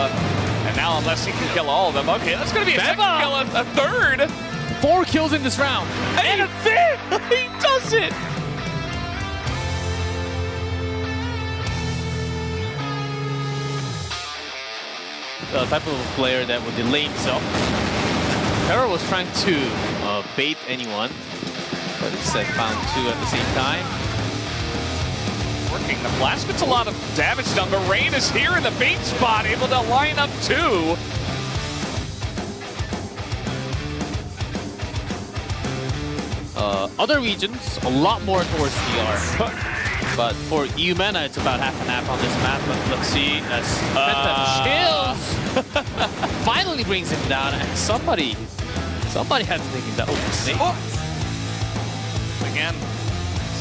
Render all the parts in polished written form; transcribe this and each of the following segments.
Beva. And now, unless he can kill all of them, okay, that's going to be a Beva! second kill, a third. 4 kills in this round. And a fifth! He does it! The type of player that would delay himself. Terror was trying to bait anyone, but instead found 2 at the same time. Working the flash gets a lot of damage done, but Rain is here in the bait spot, able to line up 2. Other regions, a lot more towards DR. But for Eumena, it's about half and half on this map. But let's see, as Penta chills, finally brings him down, and somebody had to take him down. Oh, Snake. Again.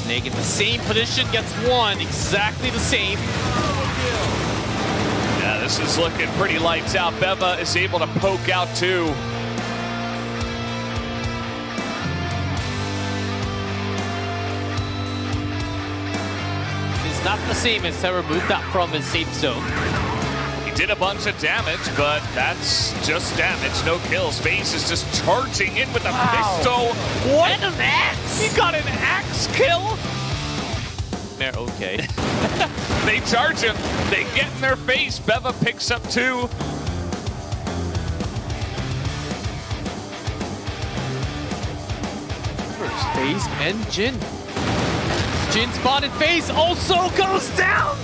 Snake in the same position, gets 1, exactly the same. Yeah, this is looking pretty lights out. Beva is able to poke out 2. It's not the same as Terror moved out from his safe zone. He did a bunch of damage, but that's just damage, no kills. FaZe is just charging in with a pistol. What? And an axe! He got an axe kill? They're okay. They charge him, they get in their face. Beva picks up 2. First FaZe and Jin. Jin spotted FaZe, also goes down!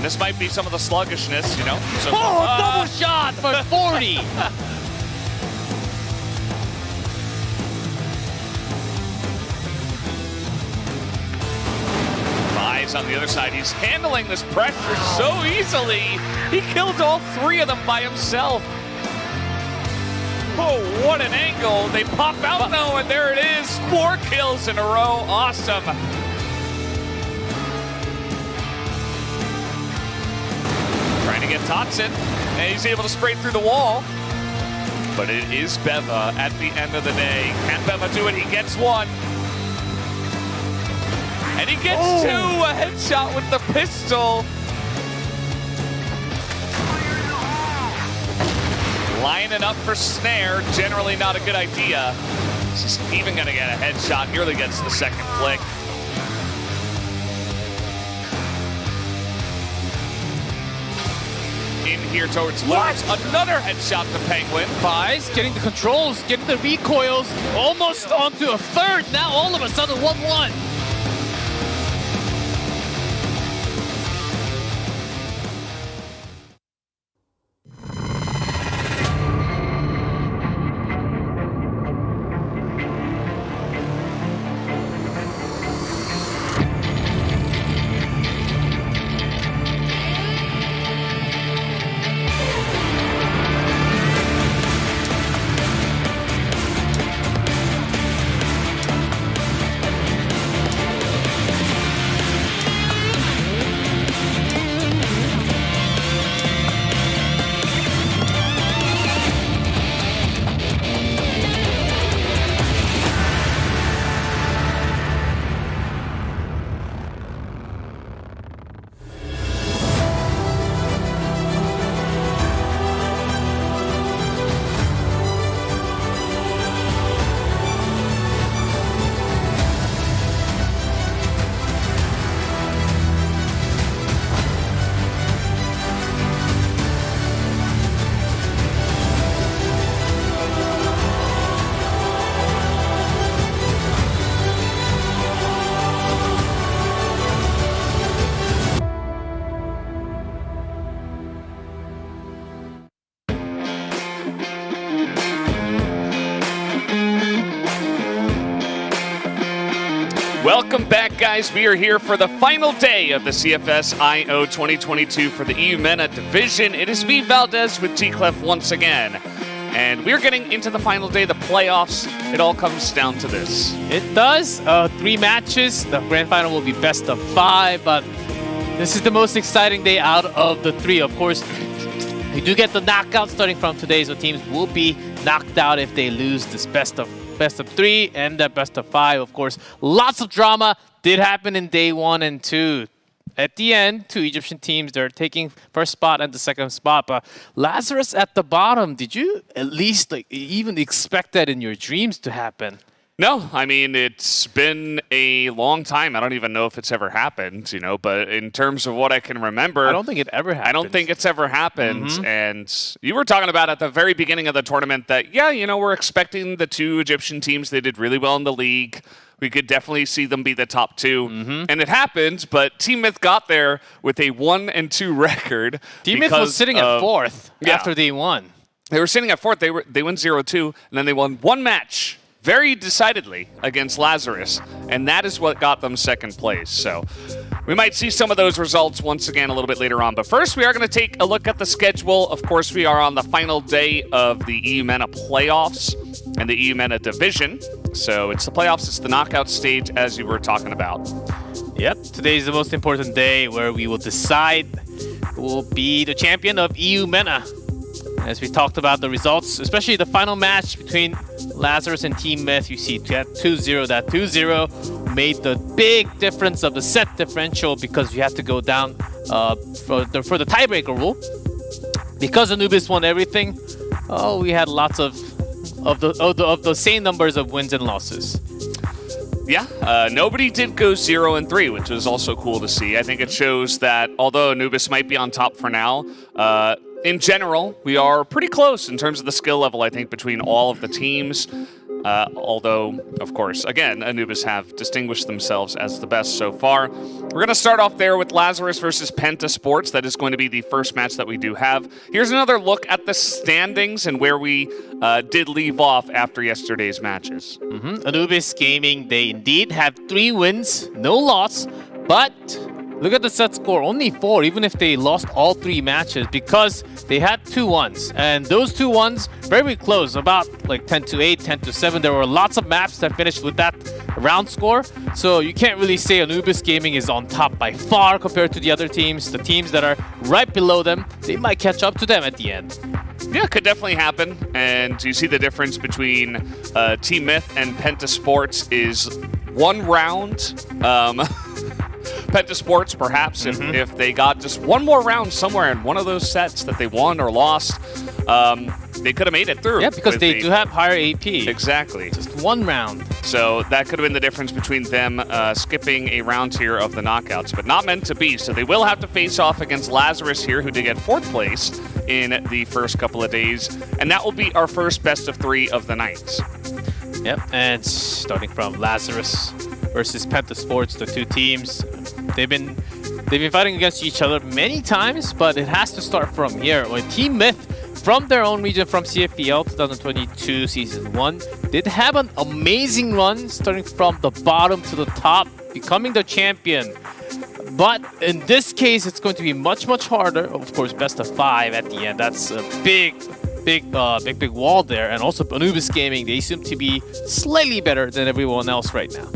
This might be some of the sluggishness, you know? So, Double shot for 40! Eyes on the other side, he's handling this pressure so easily. He killed all 3 of them by himself. Oh, what an angle. They pop out though, and there it is. 4 kills in a row. Awesome. Trying to get Tots in, and he's able to spray through the wall. But it is Beva at the end of the day. Can Beva do it? He gets 1. And he gets 2, a headshot with the pistol. Lining up for snare, generally not a good idea. He's even gonna get a headshot, nearly gets the second flick. In here towards Lewis, another headshot to Penguin. Vice getting the controls, getting the recoils, almost onto a third. Now all of a sudden 1-1. Welcome back, guys. We are here for the final day of the CFS IO 2022 for the Eumena division. It is me, Valdez, with T-Clef once again. And we're getting into the final day, the playoffs. It all comes down to this. It does. 3 matches. The grand final will be best of 5, but this is the most exciting day out of the 3. Of course, we do get the knockout starting from today, so teams will be knocked out if they lose this best of best of 3 and that best of 5. Of course, lots of drama did happen in day 1 and 2. At the end, 2 Egyptian teams, they're taking first spot and the second spot. But Lazarus at the bottom, did you at least even expect that in your dreams to happen? No, I mean, it's been a long time. I don't even know if it's ever happened, but in terms of what I can remember, I don't think it ever happened. I don't think it's ever happened. And you were talking about at the very beginning of the tournament that, we're expecting the 2 Egyptian teams. They did really well in the league. We could definitely see them be the top 2. And it happened, but Team Myth got there with a 1-2 record. Team Myth was sitting at 4th after they won. They were sitting at 4th. They won 0-2, and then they won 1 match very decidedly against Lazarus, and that is what got them second place. So we might see some of those results once again a little bit later on. But first, we are going to take a look at the schedule. Of course, we are on the final day of the Eumena playoffs and the Eumena division. So it's the playoffs, it's the knockout stage, as you were talking about. Yep, today is the most important day where we will decide who will be the champion of Eumena. As we talked about the results, especially the final match between Lazarus and Team Myth, you see that 2-0. That 2-0 made the big difference of the set differential because you had to go down for the tiebreaker rule. Because Anubis won everything, we had lots of the same numbers of wins and losses. Yeah, nobody did go 0-3, which was also cool to see. I think it shows that although Anubis might be on top for now, in general, we are pretty close in terms of the skill level, I think, between all of the teams. Although, of course, again, Anubis have distinguished themselves as the best so far. We're going to start off there with Lazarus versus Penta Sports. That is going to be the first match that we do have. Here's another look at the standings and where we did leave off after yesterday's matches. Anubis Gaming, they indeed have 3 wins, no loss, but look at the set score, only 4, even if they lost all 3 matches, because they had 2-1s. And those 2-1s, very close, about like 10-8, 10-7. There were lots of maps that finished with that round score. So you can't really say Anubis Gaming is on top by far compared to the other teams. The teams that are right below them, they might catch up to them at the end. Yeah, it could definitely happen. And you see the difference between Team Myth and Penta Sports is 1 round. Penta Sports, perhaps, if they got just 1 more round somewhere in one of those sets that they won or lost, they could have made it through. Yeah, because they do have higher AP. Exactly. Just 1 round. So that could have been the difference between them skipping a round here of the knockouts, but not meant to be. So they will have to face off against Lazarus here, who did get 4th place in the first couple of days. And that will be our first best of 3 of the night. Yep, and starting from Lazarus versus Penta Sports, the 2 teams, they've been fighting against each other many times, but it has to start from here. When Team Myth, from their own region, from CFPL 2022 Season 1, did have an amazing run, starting from the bottom to the top, becoming the champion. But in this case, it's going to be much harder. Of course, best of 5 at the end. That's a big wall there. And also Anubis Gaming, they seem to be slightly better than everyone else right now.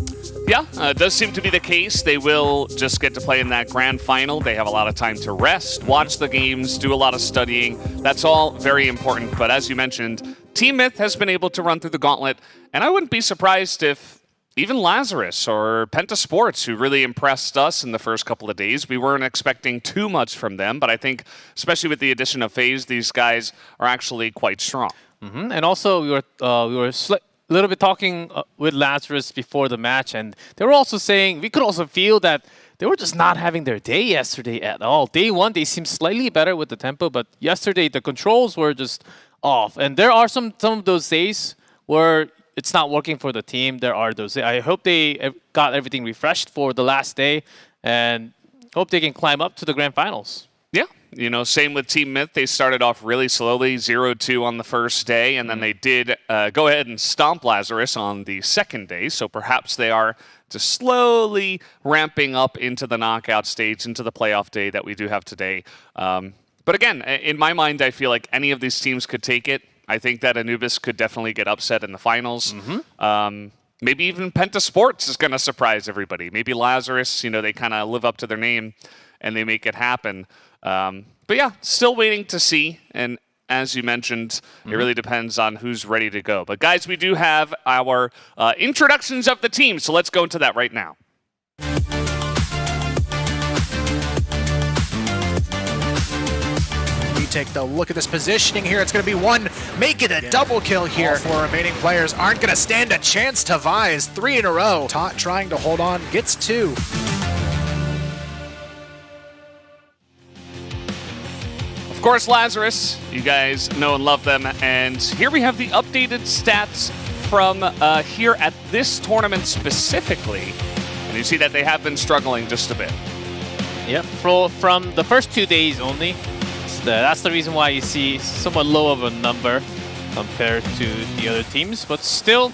Yeah, it does seem to be the case. They will just get to play in that grand final. They have a lot of time to rest, watch the games, do a lot of studying. That's all very important. But as you mentioned, Team Myth has been able to run through the gauntlet. And I wouldn't be surprised if even Lazarus or Penta Sports, who really impressed us in the first couple of days, we weren't expecting too much from them. But I think, especially with the addition of FaZe, these guys are actually quite strong. And also, we were a little bit talking with Lazarus before the match, and they were also saying, we could also feel that they were just not having their day yesterday at all. Day 1, they seemed slightly better with the tempo, but yesterday the controls were just off. And there are some of those days where it's not working for the team. There are those days. I hope they got everything refreshed for the last day, and hope they can climb up to the grand finals. Yeah, same with Team Myth. They started off really slowly, 0-2 on the first day, and then they did go ahead and stomp Lazarus on the second day. So perhaps they are just slowly ramping up into the knockout stage, into the playoff day that we do have today. But again, in my mind, I feel like any of these teams could take it. I think that Anubis could definitely get upset in the finals. Maybe even Penta Sports is going to surprise everybody. Maybe Lazarus, they kind of live up to their name and they make it happen. But yeah, still waiting to see. And as you mentioned, it really depends on who's ready to go. But guys, we do have our introductions of the team, so let's go into that right now. Take a look at this positioning here. It's going to be one, make it a double kill here. All four remaining players aren't going to stand a chance to Vise. 3 in a row. Tot trying to hold on, gets 2. Of course, Lazarus, you guys know and love them. And here we have the updated stats from here at this tournament specifically. And you see that they have been struggling just a bit. Yep, from the first 2 days only. That's the reason why you see somewhat low of a number compared to the other teams. But still,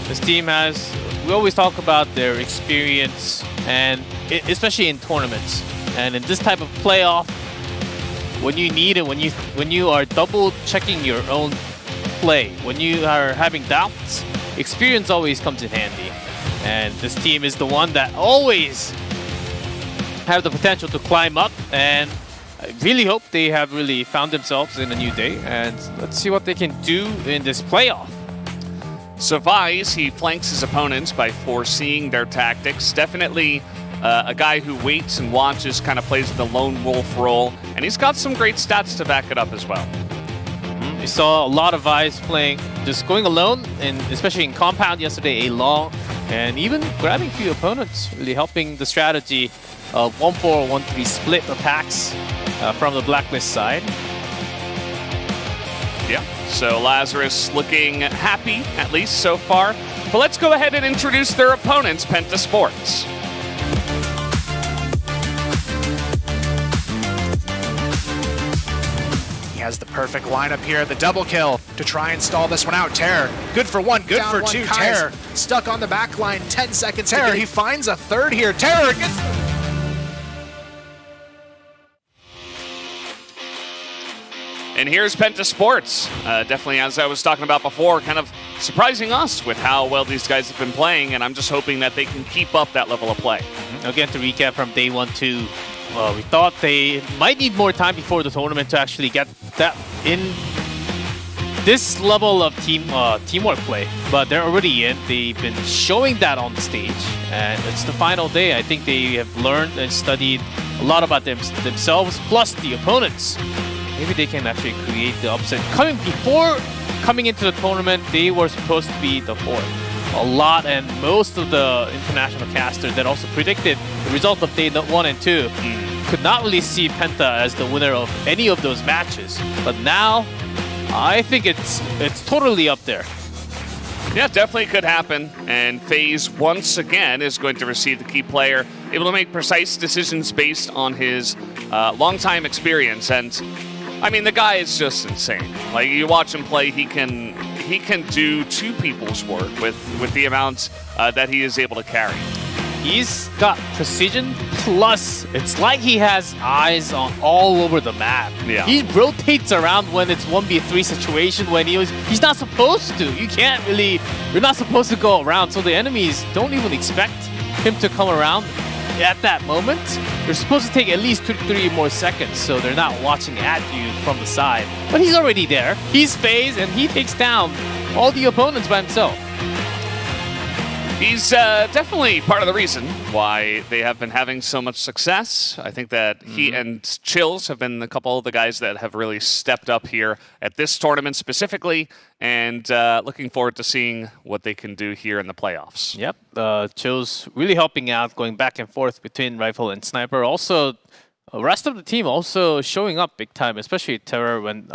this team has, we always talk about their experience, and especially in tournaments. And in this type of playoff, when you need it, when you are double checking your own play, when you are having doubts, experience always comes in handy. And this team is the one that always have the potential to climb up, and I really hope they have really found themselves in a new day, and let's see what they can do in this playoff. So Vise, he flanks his opponents by foreseeing their tactics. Definitely a guy who waits and watches, kind of plays the lone wolf role, and he's got some great stats to back it up as well. We saw a lot of Vise playing, just going alone, and especially in Compound yesterday, a long, and even grabbing a few opponents, really helping the strategy of 1-4, 1-3 split attacks from the Blacklist side. Yeah, so Lazarus looking happy, at least so far. But let's go ahead and introduce their opponents, Penta Sports. He has the perfect lineup here, the double kill to try and stall this one out. Terror, good for 1, good for 2. Terror stuck on the back line, 10 seconds. Terror, he finds a third here. Terror gets the... And here's Penta Sports. Definitely, as I was talking about before, kind of surprising us with how well these guys have been playing, and I'm just hoping that they can keep up that level of play. Again, to recap from day 1 2, we thought they might need more time before the tournament to actually get that in this level of teamwork play, but they're already in. They've been showing that on the stage, and it's the final day. I think they have learned and studied a lot about themselves, plus the opponents. Maybe they can actually create the upset. Before coming into the tournament, they were supposed to be the 4th. A lot, and most of the international casters that also predicted the result of day 1 and 2 could not really see Penta as the winner of any of those matches. But now, I think it's totally up there. Yeah, definitely could happen. And FaZe, once again, is going to receive the key player, able to make precise decisions based on his long-time experience. And I mean, the guy is just insane. Like, you watch him play, he can do 2 people's work with the amounts that he is able to carry. He's got precision, plus it's like he has eyes on all over the map. Yeah. He rotates around when it's 1v3 situation when he's not supposed to. You're not supposed to go around, so the enemies don't even expect him to come around at that moment. You're supposed to take at least 2 to 3 more seconds, so they're not watching at you from the side. But he's already there. He's FaZe, and he takes down all the opponents by himself. He's definitely part of the reason why they have been having so much success. I think that he and Chills have been a couple of the guys that have really stepped up here at this tournament specifically, and looking forward to seeing what they can do here in the playoffs. Yep, Chills really helping out, going back and forth between Rifle and Sniper. Also, the rest of the team also showing up big time, especially Terror when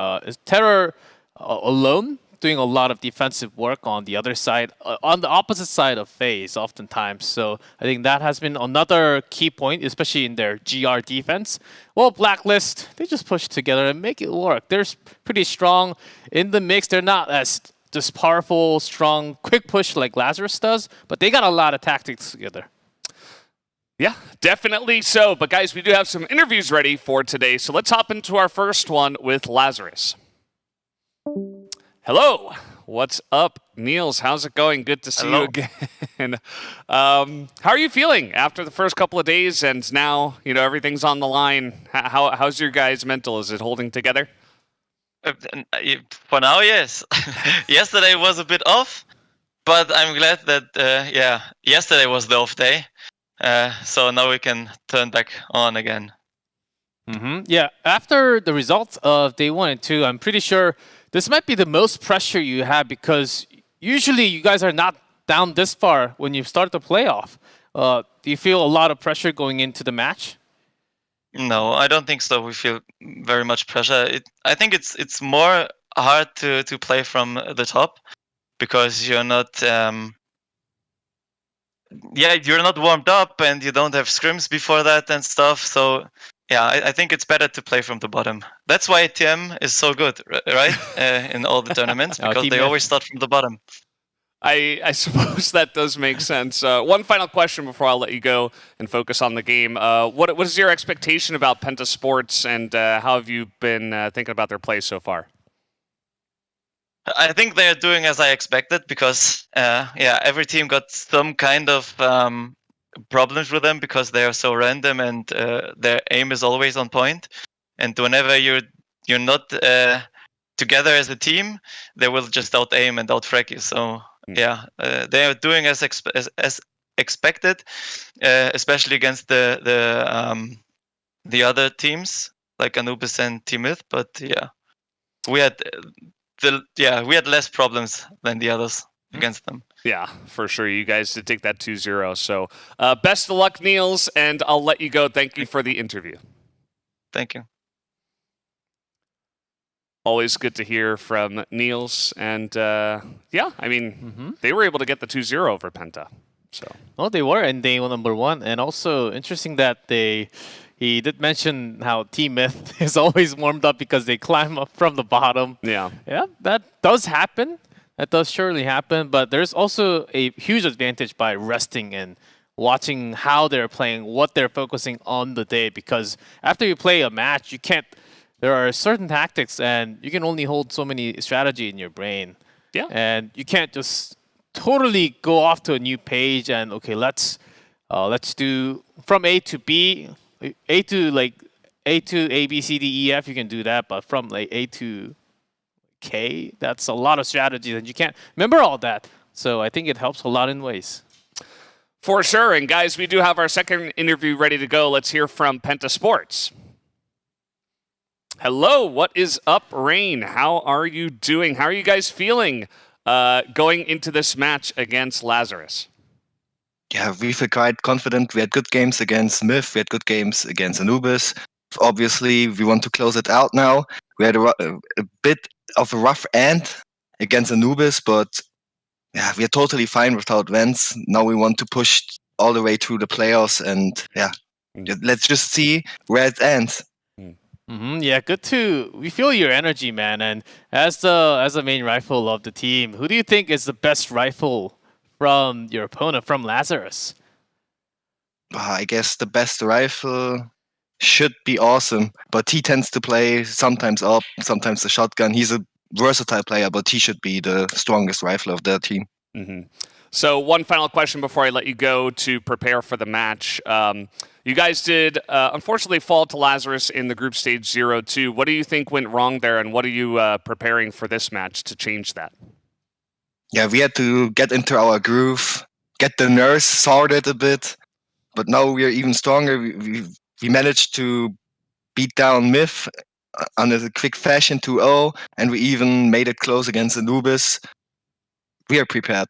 Terror alone, doing a lot of defensive work on the other side, on the opposite side of FaZe oftentimes. So I think that has been another key point, especially in their GR defense. Well, Blacklist, they just push together and make it work. They're pretty strong in the mix. They're not as just powerful, strong, quick push like Lazarus does, but they got a lot of tactics together. Yeah, definitely so. But guys, we do have some interviews ready for today. So let's hop into our first one with Lazarus. Hello, what's up, Niels? How's it going? Good to see you again. How are you feeling after the first couple of days, and now everything's on the line? How's your guys' mental? Is it holding together? For now, yes. Yesterday was a bit off, but I'm glad that yesterday was the off day. So now we can turn back on again. Yeah, after the results of day 1 and 2, I'm pretty sure this might be the most pressure you have because usually you guys are not down this far when you start the playoff. Do you feel a lot of pressure going into the match? No, I don't think so. We feel very much pressure. I think it's more hard to play from the top because you're not you're not warmed up and you don't have scrims before that and stuff. So yeah, I think it's better to play from the bottom. That's why TM is so good, right? In all the tournaments because they always start from the bottom. I suppose that does make sense. One final question before I'll let you go and focus on the game. What is your expectation about Penta Sports, and how have you been thinking about their play so far? I think they're doing as I expected because, every team got some kind of problems with them because they are so random and their aim is always on point. And whenever you're not together as a team, they will just out aim and out frag you. So they are doing as expected, especially against the other teams like Anubis and Team Myth. But we had less problems than the others against them. Yeah, for sure. You guys did take that 2-0. So best of luck, Niels, and I'll let you go. Thank you for the interview. Thank you. Always good to hear from Niels. And they were able to get the 2-0 over Penta. So. Oh, they were in day number 1. And also interesting that he did mention how Team Myth is always warmed up because they climb up from the bottom. Yeah, that does happen. That does surely happen. But there's also a huge advantage by resting and watching how they're playing, what they're focusing on the day. Because after you play a match, there are certain tactics and you can only hold so many strategy in your brain. Yeah. And you can't just totally go off to a new page and, okay, let's do from A to B. A to A, B, C, D, E, F, you can do that, but from like A to K, that's a lot of strategies, and you can't remember all that. So I think it helps a lot in ways. For sure, and guys, we do have our second interview ready to go. Let's hear from Penta Sports. Hello, what is up, Rain? How are you doing? How are you guys feeling going into this match against Lazarus? Yeah, we feel quite confident. We had good games against Myth. We had good games against Anubis. Obviously, we want to close it out now. We had a bit of a rough end against Anubis, but we are totally fine without Vents. Now we want to push all the way through the playoffs, and let's just see where it ends. Yeah, we feel your energy, man. And as the main rifle of the team, who do you think is the best rifle from your opponent, from Lazarus? I guess the best rifle should be Awesome, but he tends to play sometimes up, sometimes the shotgun. He's a versatile player, but he should be the strongest rifle of their team. So one final question before I let you go to prepare for the match. You guys did, unfortunately, fall to Lazarus in the group stage 0-2. What do you think went wrong there, and what are you preparing for this match to change that? Yeah, we had to get into our groove, get the nerves sorted a bit, but now we are even stronger. We managed to beat down Myth on a quick fashion 2-0, and we even made it close against Anubis. We are prepared.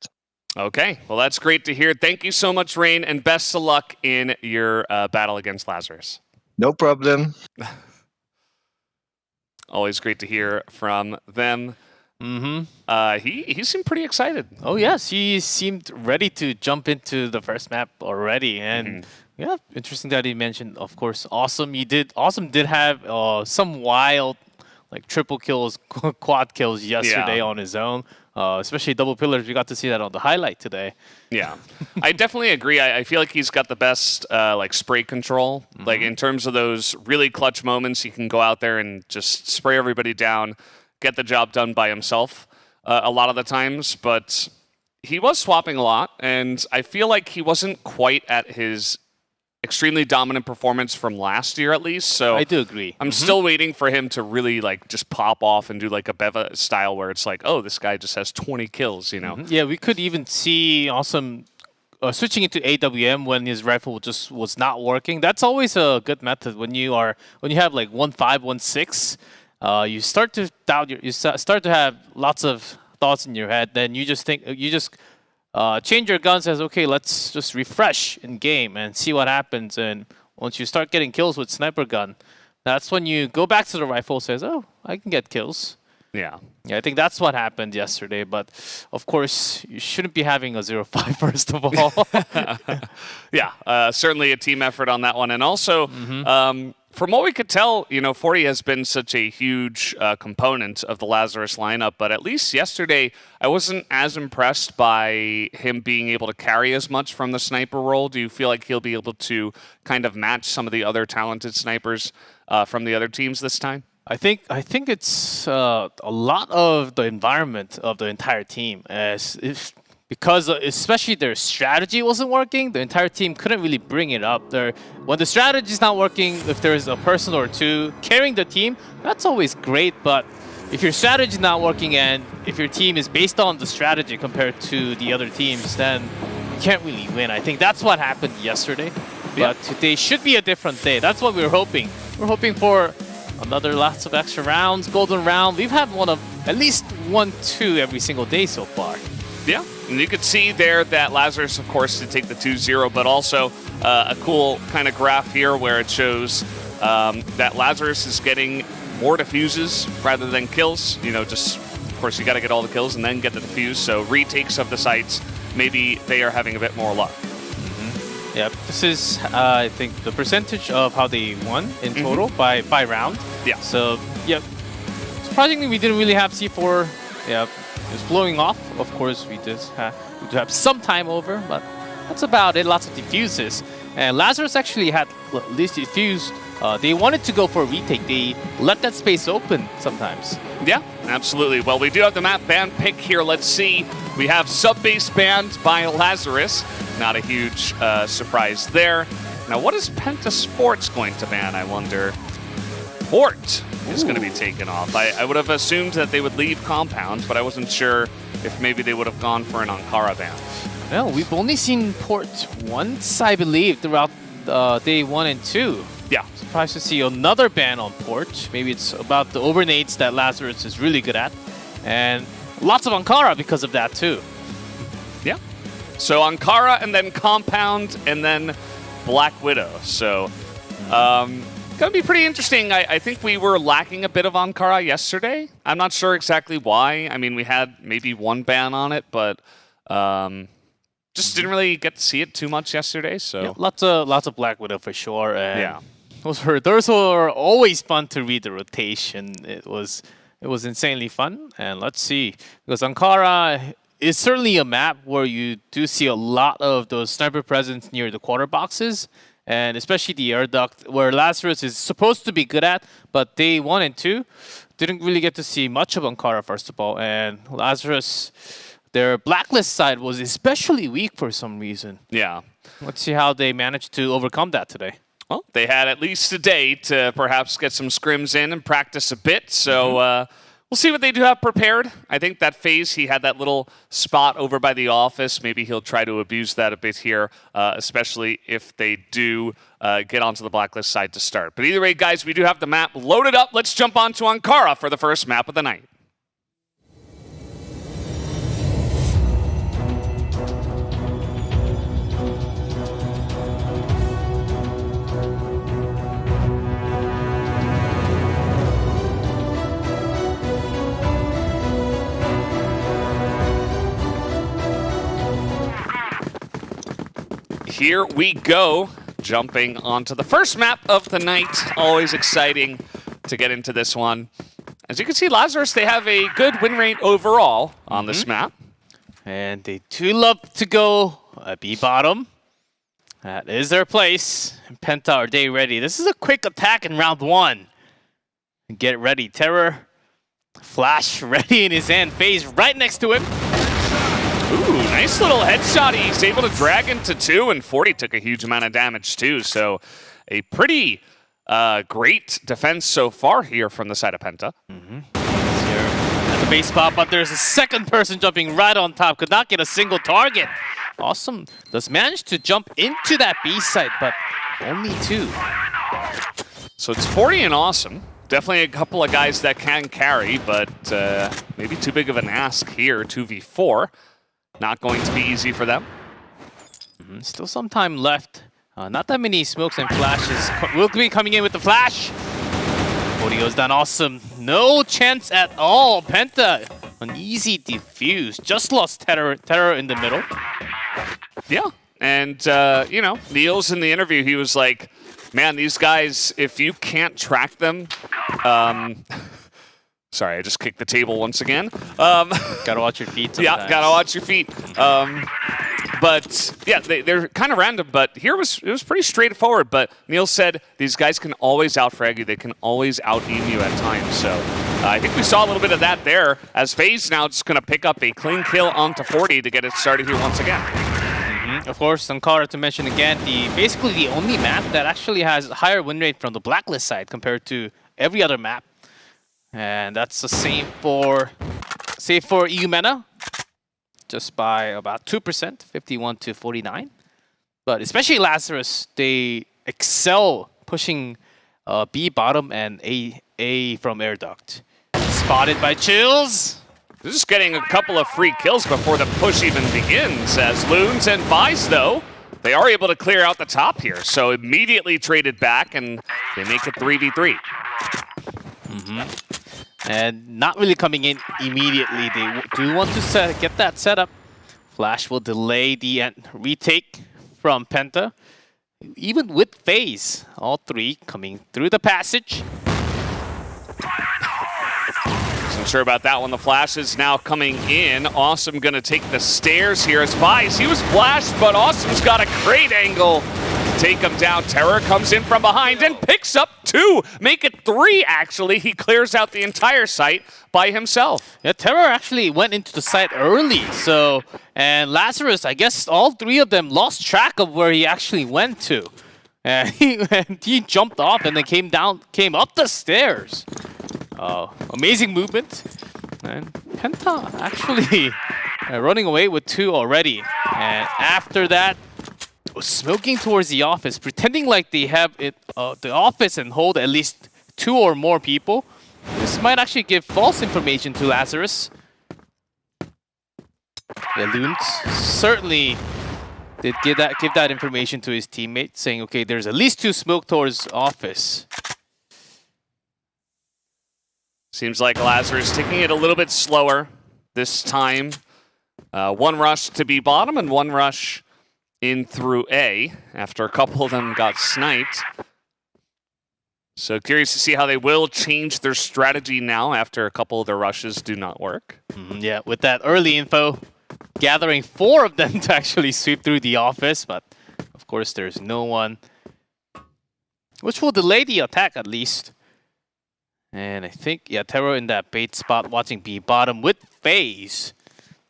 Okay, well, that's great to hear. Thank you so much, Rain, and best of luck in your battle against Lazarus. No problem. Always great to hear from them. He seemed pretty excited. Oh, yes, he seemed ready to jump into the first map already. And interesting that he mentioned, of course, Awesome did have some wild triple kills, quad kills yesterday on his own. Especially double pillars, we got to see that on the highlight today. Yeah, I definitely agree. I feel like he's got the best spray control. Like in terms of those really clutch moments, he can go out there and just spray everybody down, get the job done by himself a lot of the times. But he was swapping a lot, and I feel like he wasn't quite at his extremely dominant performance from last year, at least. So I do agree. I'm still waiting for him to really like just pop off and do like a Beva style where it's like, oh, this guy just has 20 kills, you know? Yeah, we could even see Awesome switching into AWM when his rifle just was not working. That's always a good method when you have like 1.5, 1.6. You start to doubt you start to have lots of thoughts in your head. Then you just change your guns as, okay, let's just refresh in game and see what happens. And once you start getting kills with sniper gun, that's when you go back to the rifle, says, oh, I can get kills. Yeah. Yeah, I think that's what happened yesterday. But of course, you shouldn't be having a 0-5 first of all. Yeah, certainly a team effort on that one. And also, from what we could tell, 40 has been such a huge component of the Lazarus lineup. But at least yesterday, I wasn't as impressed by him being able to carry as much from the sniper role. Do you feel like he'll be able to kind of match some of the other talented snipers from the other teams this time? I think it's a lot of the environment of the entire team, because especially their strategy wasn't working. The entire team couldn't really bring it up. When the strategy is not working, if there's a person or two carrying the team, that's always great. But if your strategy is not working and if your team is based on the strategy compared to the other teams, then you can't really win. I think that's what happened yesterday. Yeah. But today should be a different day. That's what we're hoping. We're hoping for another lots of extra rounds, golden round. We've had at least 1-2 every single day so far. Yeah, and you could see there that Lazarus, of course, did take the 2-0, but also a cool kind of graph here where it shows that Lazarus is getting more defuses rather than kills. Just, of course, you got to get all the kills and then get the defuse. So retakes of the sites, maybe they are having a bit more luck. Yeah, this is, I think, the percentage of how they won in total by round. Yeah. So, yeah, surprisingly, we didn't really have C4. Yeah, it was blowing off. Of course, we do have some time over, but that's about it. Lots of defuses. And Lazarus actually had at least defused. They wanted to go for a retake. They let that space open sometimes. Yeah, absolutely. Well, we do have the map ban pick here. Let's see. We have sub-base banned by Lazarus. Not a huge surprise there. Now, what is Penta Sports going to ban, I wonder? Port is going to be taken off. I would have assumed that they would leave Compound, but I wasn't sure if maybe they would have gone for an Ankara ban. No, we've only seen Port once, I believe, throughout day 1 and 2. Yeah. Surprised to see another ban on Port. Maybe it's about the overnades that Lazarus is really good at. And lots of Ankara because of that, too. Yeah. So Ankara and then Compound and then Black Widow. So going to be pretty interesting. I think we were lacking a bit of Ankara yesterday. I'm not sure exactly why. I mean, we had maybe one ban on it, but just didn't really get to see it too much yesterday. So yeah, lots of Black Widow for sure. And yeah. Those were always fun to read the rotation. It was insanely fun. And let's see, because Ankara is certainly a map where you do see a lot of those sniper presence near the quarter boxes, and especially the air duct, where Lazarus is supposed to be good at, but day 1 and 2 didn't really get to see much of Ankara, first of all. And Lazarus, their blacklist side was especially weak for some reason. Yeah. Let's see how they managed to overcome that today. Well, they had at least a day to perhaps get some scrims in and practice a bit. So we'll see what they do have prepared. I think that phase, he had that little spot over by the office. Maybe he'll try to abuse that a bit here, especially if they do get onto the blacklist side to start. But either way, guys, we do have the map loaded up. Let's jump on to Ankara for the first map of the night. Here we go, jumping onto the first map of the night. Always exciting to get into this one. As you can see, Lazarus, they have a good win rate overall on this map. And they do love to go B bottom. That is their place. Penta, are they ready? This is a quick attack in round 1. Get ready. Terror, flash ready in his hand. FaZe right next to him. Ooh, Nice little headshot. He's able to drag into 2, and 40 took a huge amount of damage too. So a pretty great defense so far here from the side of Penta. Here at the base spot, but there's a second person jumping right on top. Could not get a single target. Awesome. Does manage to jump into that B site, but only 2. So it's 40 and Awesome. Definitely a couple of guys that can carry, but maybe too big of an ask here. 2v4. Not going to be easy for them. Still some time left. Not that many smokes and flashes. Will be coming in with the flash. 40 goes down. Awesome. No chance at all. Penta, an easy defuse. Just lost Terror in the middle. Yeah, and you know, Niels in the interview, he was like, man, these guys, if you can't track them, sorry, I just kicked the table once again. Gotta watch your feet sometimes. Yeah, gotta watch your feet. But yeah, they're kind of random, but here it was pretty straightforward. But Niels said these guys can always out-frag you. They can always out-aim you at times. So I think we saw a little bit of that there, as FaZe now just going to pick up a clean kill onto 40 to get it started here once again. Of course, Sankara to mention again, basically the only map that actually has a higher win rate from the Blacklist side compared to every other map. And that's the same for Eumena, just by about 2%, 51 to 49. But especially Lazarus, they excel pushing B bottom and A from air duct. Spotted by Chills. Just getting a couple of free kills before the push even begins, as Loons and Vice, though, they are able to clear out the top here. So immediately traded back, and they make it 3v3. And not really coming in immediately. They do want to get that set up. Flash will delay the retake from Penta. Even with FaZe, all 3 coming through the passage. Wasn't sure about that one. The flash is now coming in. Awesome gonna take the stairs here as Vice. He was flashed, but Awesome's got a great angle to take him down. Terror comes in from behind and picks up 2. Make it 3, actually. He clears out the entire site by himself. Yeah, Terror actually went into the site early, so... And Lazarus, I guess all 3 of them lost track of where he actually went to. And he jumped off and then came up the stairs. Amazing movement. And Penta actually running away with 2 already. And after that, smoking towards the office, pretending like they have the office and hold at least 2 or more people. This might actually give false information to Lazarus. Yeah, Loons certainly did give that information to his teammate, saying, okay, there's at least 2 smoke towards office. Seems like Lazarus taking it a little bit slower this time. 1 rush to B bottom and 1 rush in through A after a couple of them got sniped. So curious to see how they will change their strategy now after a couple of their rushes do not work. Yeah, with that early info, gathering 4 of them to actually sweep through the office, but of course there's no one, which will delay the attack at least. And I think, yeah, Terror in that bait spot watching B bottom with FaZe.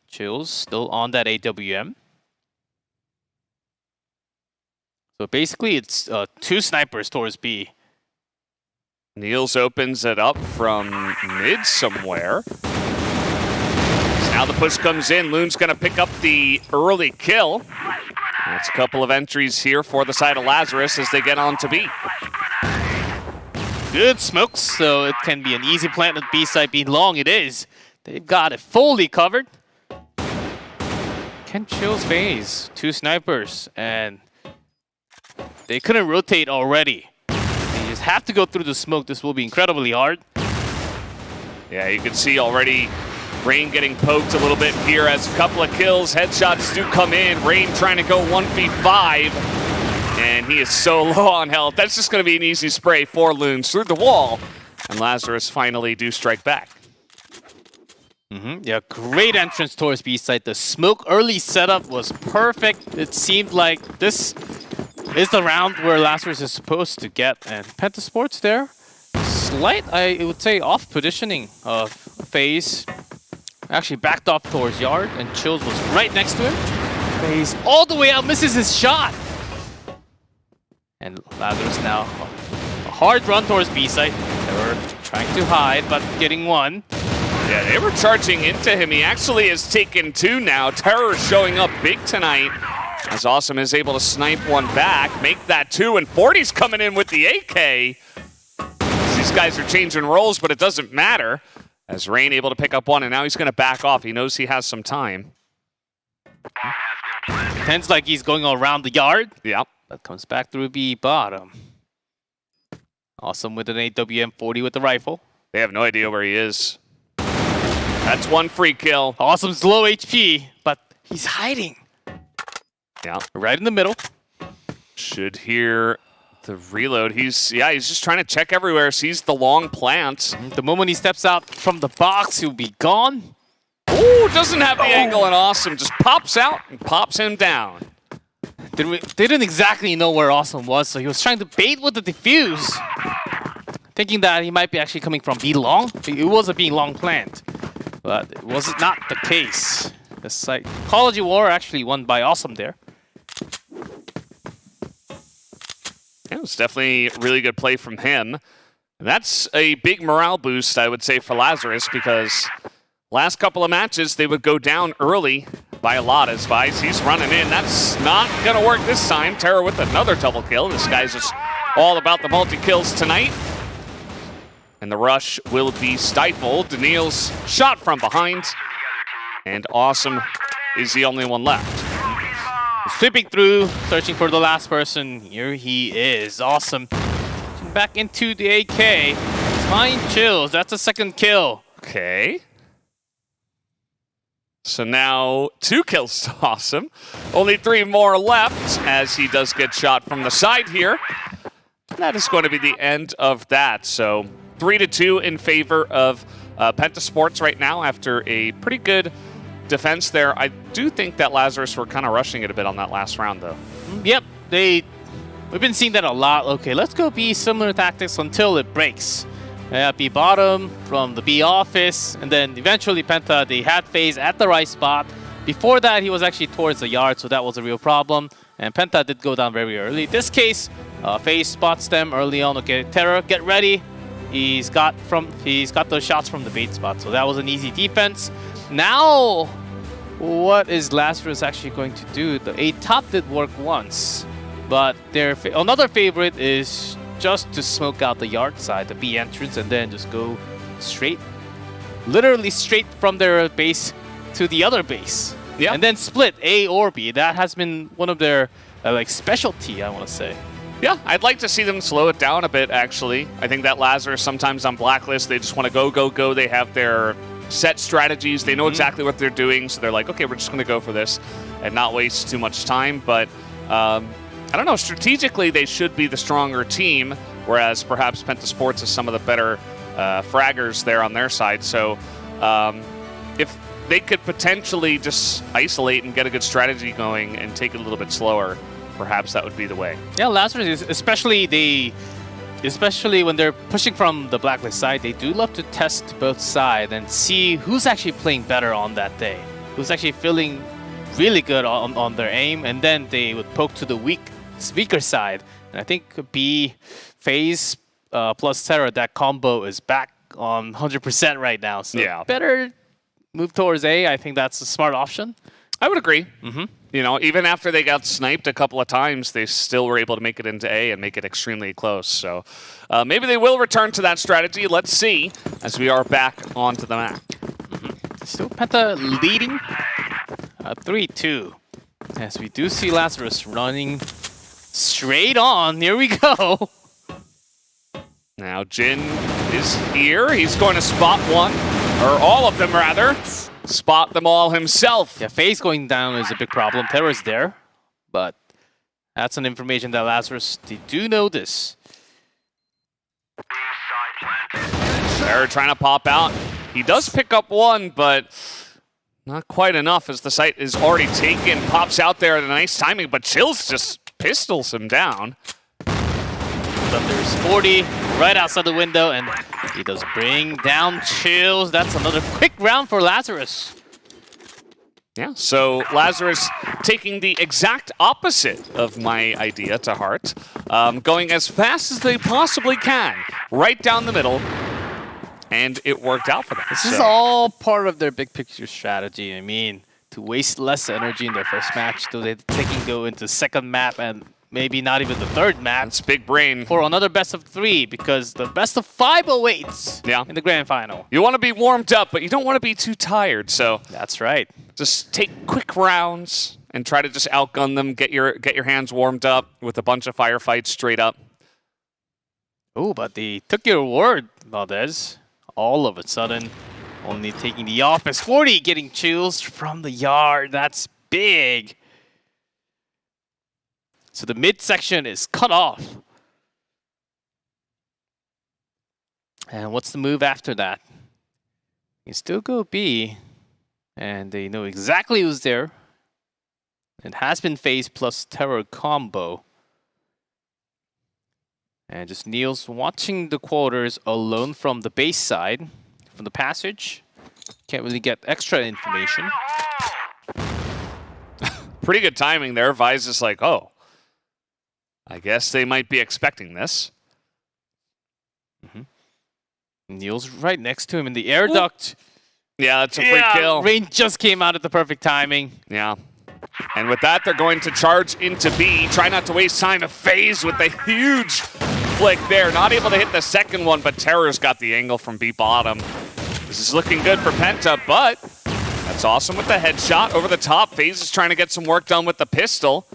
Chills still on that AWM. So basically it's 2 snipers towards B. Niels opens it up from mid somewhere. So now the push comes in. Loon's going to pick up the early kill. That's a couple of entries here for the side of Lazarus as they get on to B. Good smokes, so it can be an easy plant with B side being long. It is. They've got it fully covered. Can Chills FaZe 2 snipers, and they couldn't rotate already. They just have to go through the smoke. This will be incredibly hard. Yeah, you can see already Rain getting poked a little bit here as a couple of kills. Headshots do come in. Rain trying to go 1v5. And he is so low on health. That's just going to be an easy spray for Loons through the wall. And Lazarus finally do strike back. Yeah, great entrance towards B side. The smoke early setup was perfect. It seemed like this is the round where Lazarus is supposed to get. And Pentasports there, slight, I would say, off positioning of FaZe. actually backed off towards Yard, and Chills was right next to him. FaZe all the way out, misses his shot. And Lazarus now a hard run towards B site. They were trying to hide, but getting one. Yeah, they were charging into him. He actually has taken 2 now. Terror showing up big tonight. As Awesome is able to snipe one back, make that 2, and 40's coming in with the AK. These guys are changing roles, but it doesn't matter. As Rain able to pick up 1, and now he's going to back off. He knows he has some time. Pretends like he's going around the Yard. Yep. But comes back through B bottom. Awesome with an AWM, 40 with the rifle. They have no idea where he is. That's 1 free kill. Awesome's low HP, but he's hiding. Yeah. Right in the middle. Should hear the reload. He's just trying to check everywhere. Sees the long plant. The moment he steps out from the box, he'll be gone. Ooh, doesn't have the angle, and Awesome just pops out and pops him down. They didn't exactly know where Awesome was, so he was trying to bait with the defuse. Thinking that he might be actually coming from B long. It was a B long plant. But it was not the case. The Psychology War actually won by Awesome there. It was definitely a really good play from him. And that's a big morale boost, I would say, for Lazarus, because last couple of matches, they would go down early by a lot as Vice. He's running in. That's not going to work this time. Terror with another double kill. This guy's just all about the multi-kills tonight. And the rush will be stifled. Daniil's shot from behind. And Awesome is the only one left. Sweeping through, searching for the last person. Here he is. Awesome. Back into the AK. Fine Chills. That's a second kill. Okay. So now 2 kills to Awesome. Only 3 more left as he does get shot from the side here. That is going to be the end of that. So 3-2 in favor of Pentasports right now after a pretty good defense there. I do think that Lazarus were kind of rushing it a bit on that last round, though. Yep, we've been seeing that a lot. Okay, let's go B similar tactics until it breaks. B bottom from the B office, and then eventually Penta, they had FaZe at the right spot. Before that, he was actually towards the Yard, so that was a real problem. And Penta did go down very early. This case, FaZe spots them early on. Okay, Terror, get ready. He's got those shots from the bait spot, so that was an easy defense. Now, what is Lazarus actually going to do? The A top did work once, but their another favorite is just to smoke out the Yard side, the B entrance, and then just go straight, literally straight from their base to the other base. Yeah. And then split A or B. That has been one of their specialty, I want to say. Yeah, I'd like to see them slow it down a bit, actually. I think that Lazarus sometimes on Blacklist, they just want to go, go, go. They have their set strategies. They know exactly what they're doing, so they're like, okay, we're just going to go for this and not waste too much time. But I don't know, strategically, they should be the stronger team, whereas perhaps Pentasports is some of the better fraggers there on their side. So if they could potentially just isolate and get a good strategy going and take it a little bit slower, perhaps that would be the way. Yeah, Lazarus, especially when they're pushing from the Blacklist side, they do love to test both sides and see who's actually playing better on that day, who's actually feeling really good on their aim, and then they would poke to the weaker side. And I think B FaZe plus Terror, that combo is back on 100% right now. So yeah, better move towards A. I think that's a smart option. I would agree. You know, even after they got sniped a couple of times, they still were able to make it into A and make it extremely close. So maybe they will return to that strategy. Let's see as we are back onto the map. Still Penta leading 3-2. As we do see Lazarus running straight on. Here we go. Now Jin is here. He's going to spot one, or all of them rather. Spot them all himself. Yeah, FaZe going down is a big problem. Terror's there, but that's an information that Lazarus, they do know this. Terror trying to pop out. He does pick up one, but not quite enough as the site is already taken. Pops out there at a nice timing, but Chills just pistols him down. There's 40 right outside the window, and he does bring down Chills. That's another quick round for Lazarus. Yeah, so Lazarus taking the exact opposite of my idea to heart, going as fast as they possibly can, right down the middle, and it worked out for them. This is all part of their big picture strategy. I mean, to waste less energy in their first match, so they can go into second map and maybe not even the third map. It's big brain. For another best of 3, because the best of 5 awaits in the grand final. You want to be warmed up, but you don't want to be too tired, so that's right. Just take quick rounds and try to just outgun them, get your hands warmed up with a bunch of firefights straight up. Oh, but they took your word, Valdez. All of a sudden, only taking the office 40, getting Chills from the yard. That's big. So the midsection is cut off. And what's the move after that? You still go B. And they know exactly who's there. It has been FaZe plus Terror combo. And just Niels watching the quarters alone from the base side, from the passage. Can't really get extra information. Pretty good timing there. Vise is like, oh, I guess they might be expecting this. Niels right next to him in the air duct. Yeah, that's a free kill. Rain just came out at the perfect timing. Yeah. And with that, they're going to charge into B. Try not to waste time. FaZe with the huge flick there. Not able to hit the second one, but Terror's got the angle from B bottom. This is looking good for Penta, but that's awesome with the headshot over the top. FaZe is trying to get some work done with the pistol.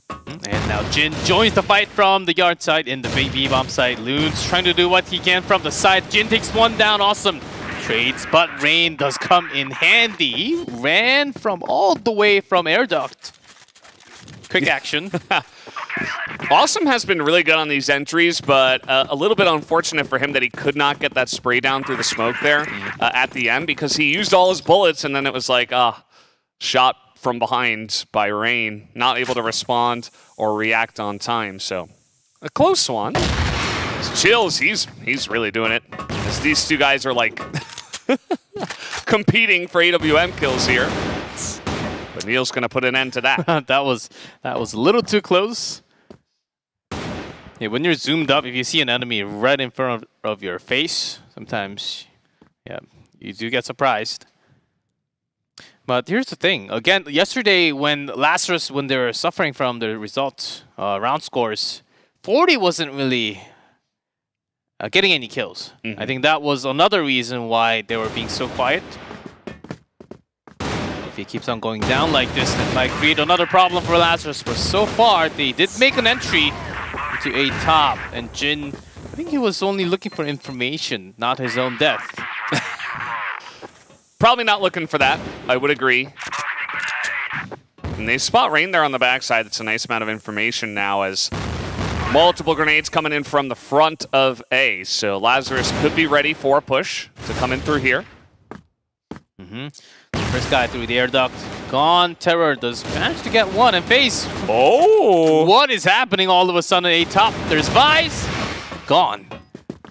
And now Jin joins the fight from the yard side in the B bomb side. Loon's trying to do what he can from the side. Jin takes one down. Awesome. Trades, but Rain does come in handy. He ran from all the way from air duct. Quick action. Awesome has been really good on these entries, but a little bit unfortunate for him that he could not get that spray down through the smoke there at the end, because he used all his bullets and then it was like, shot from behind by Rain, not able to respond or react on time. So a close one. Chills, he's really doing it, as these two guys are like competing for AWM kills here. But Neil's gonna put an end to that. that was a little too close. Yeah, when you're zoomed up, if you see an enemy right in front of your face, sometimes, yeah, you do get surprised. But here's the thing. Again, yesterday when Lazarus, when they were suffering from the results, round scores, 40 wasn't really getting any kills. I think that was another reason why they were being so quiet. If he keeps on going down like this, it might create another problem for Lazarus. But so far, they did make an entry to A top. And Jin, I think he was only looking for information, not his own death. Probably not looking for that, I would agree. And they spot Rain there on the backside. It's a nice amount of information now, as multiple grenades coming in from the front of A. So Lazarus could be ready for a push to come in through here. First guy through the air duct. Gone. Terror does manage to get one, and FaZe. Oh! What is happening all of a sudden A top? There's Vice. Gone.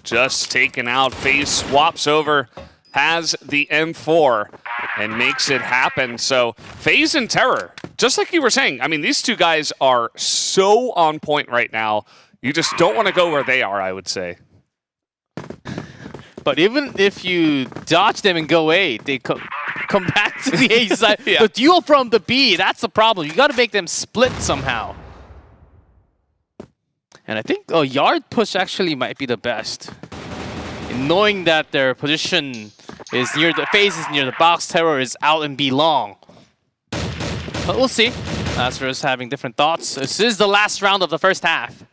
Just taken out. FaZe swaps over, has the M4, and makes it happen. So FaZe and Terror, just like you were saying, I mean, these two guys are so on point right now. You just don't want to go where they are, I would say. But even if you dodge them and go A, they come back to the A side. Yeah. The duel from the B, that's the problem. You got to make them split somehow. And I think a yard push actually might be the best. In knowing that their position is near the FaZe is near the box, Terror is out and B long. But we'll see. Lazarus having different thoughts. This is the last round of the first half.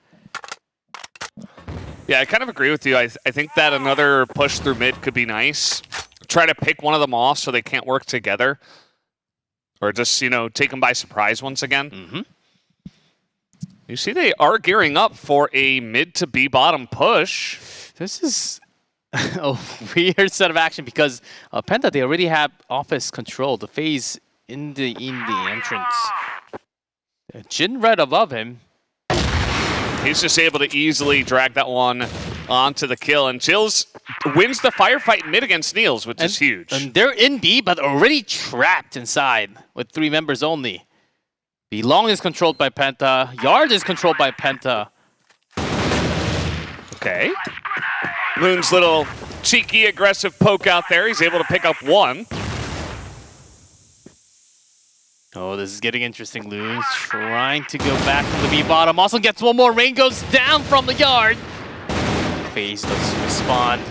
Yeah, I kind of agree with you. I think that another push through mid could be nice. Try to pick one of them off so they can't work together. Or just, you know, take them by surprise once again. You see they are gearing up for a mid to B bottom push. This is a weird set of action because Penta, they already have office control. The FaZe in the entrance. Jin right above him. He's just able to easily drag that one onto the kill. And Chills wins the firefight mid against Niels, which is huge. And they're in B, but already trapped inside with 3 members only. B Long is controlled by Penta. Yard is controlled by Penta. Okay. Loon's little cheeky, aggressive poke out there. He's able to pick up 1. Oh, this is getting interesting. Loon's trying to go back from the B bottom. Also gets 1 more. Rain goes down from the Yard. FaZe does respond.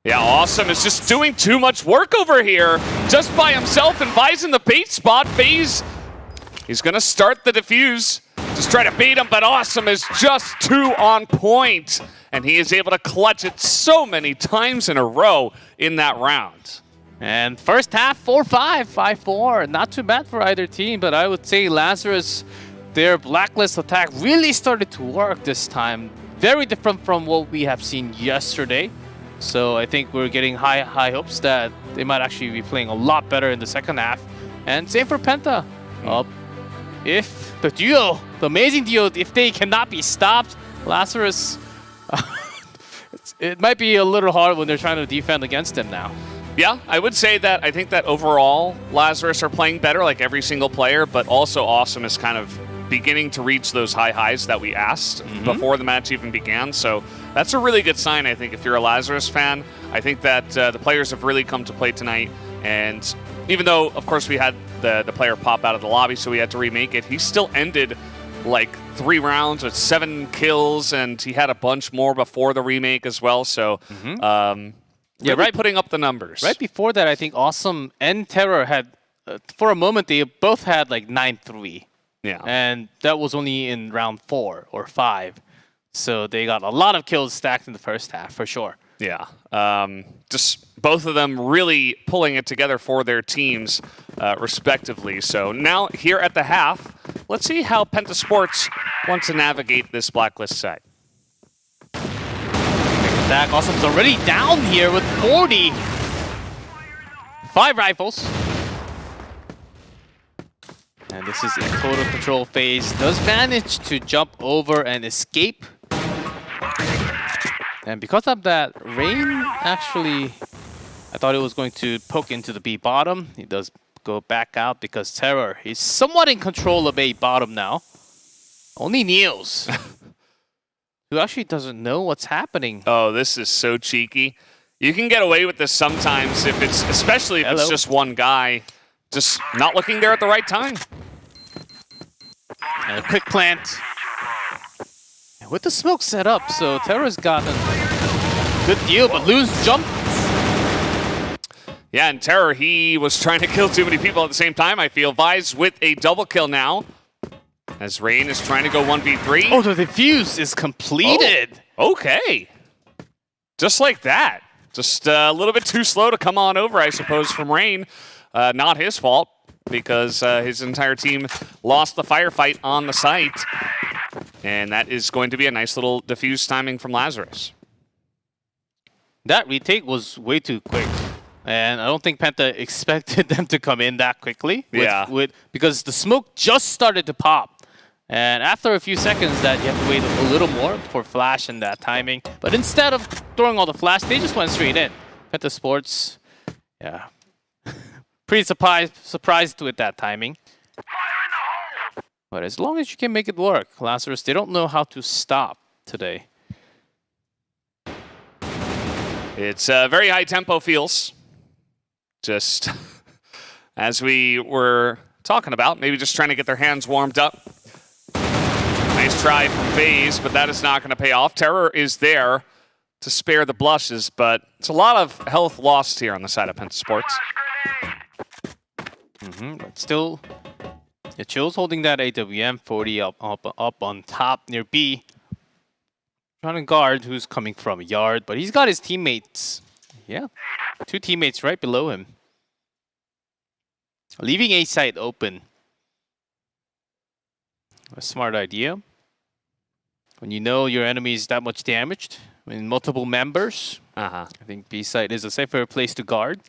Yeah, Awesome is just doing too much work over here. Just by himself and Vi's in the bait spot. FaZe, he's going to start the defuse. Just try to beat him, but Awesome is just too on point. And he is able to clutch it so many times in a row in that round. And first half, 4-5, 5-4. Not too bad for either team, but I would say Lazarus, their blacklist attack really started to work this time. Very different from what we have seen yesterday. So I think we're getting high hopes that they might actually be playing a lot better in the second half. And same for Penta. If the duo, the amazing duo, if they cannot be stopped, Lazarus, it might be a little hard when they're trying to defend against them now. Yeah, I would say that I think that overall Lazarus are playing better, like every single player, but also Awesome is kind of beginning to reach those high highs that we asked before the match even began. So that's a really good sign, I think, if you're a Lazarus fan. I think that the players have really come to play tonight. And even though, of course, we had the player pop out of the lobby, so we had to remake it, he still ended like 3 rounds with 7 kills, and he had a bunch more before the remake as well. So, yeah, right, putting up the numbers. Right before that, I think Awesome and Terror had, for a moment, they both had like 9-3. Yeah. And that was only in round 4 or 5. So they got a lot of kills stacked in the first half, for sure. Yeah. Just both of them really pulling it together for their teams, respectively. So now, here at the half, let's see how Penta Sports want to navigate this blacklist side. Attack. Awesome's already down here with 40. 5 rifles. And this is in total control phase. Does manage to jump over and escape. And because of that, Rain actually, I thought it was going to poke into the B bottom. He does go back out because Terror, he's somewhat in control of A bottom now. Only Niels, who actually doesn't know what's happening. Oh, this is so cheeky. You can get away with this sometimes if it's, especially if it's just one guy, just not looking there at the right time. And a quick plant. And with the smoke set up, so Terror's gotten a good deal, but Loon's jump. Yeah, and Terror, he was trying to kill too many people at the same time, I feel. Vi's with a double kill now, as Rain is trying to go 1v3. Oh, the defuse is completed. Oh, okay. Just like that. Just a little bit too slow to come on over, I suppose, from Rain. Not his fault, because his entire team lost the firefight on the site. And that is going to be a nice little diffuse timing from Lazarus. That retake was way too quick. And I don't think Penta expected them to come in that quickly. Because the smoke just started to pop. And after a few seconds that you have to wait a little more for flash and that timing. But instead of throwing all the flash, they just went straight in. Penta Sports, yeah. Pretty surprised with that timing. But as long as you can make it work, Lazarus, they don't know how to stop today. It's very high tempo feels. Just as we were talking about, maybe just trying to get their hands warmed up. Nice try from FaZe, but that is not going to pay off. Terror is there to spare the blushes, but it's a lot of health lost here on the side of Penta Sports. But still, yeah, Chill's holding that AWM 40 up on top near B. Trying to guard who's coming from Yard, but he's got his teammates. Yeah, 2 teammates right below him. Leaving A site open. A smart idea. When you know your enemy is that much damaged, when multiple members, I think B site is a safer place to guard.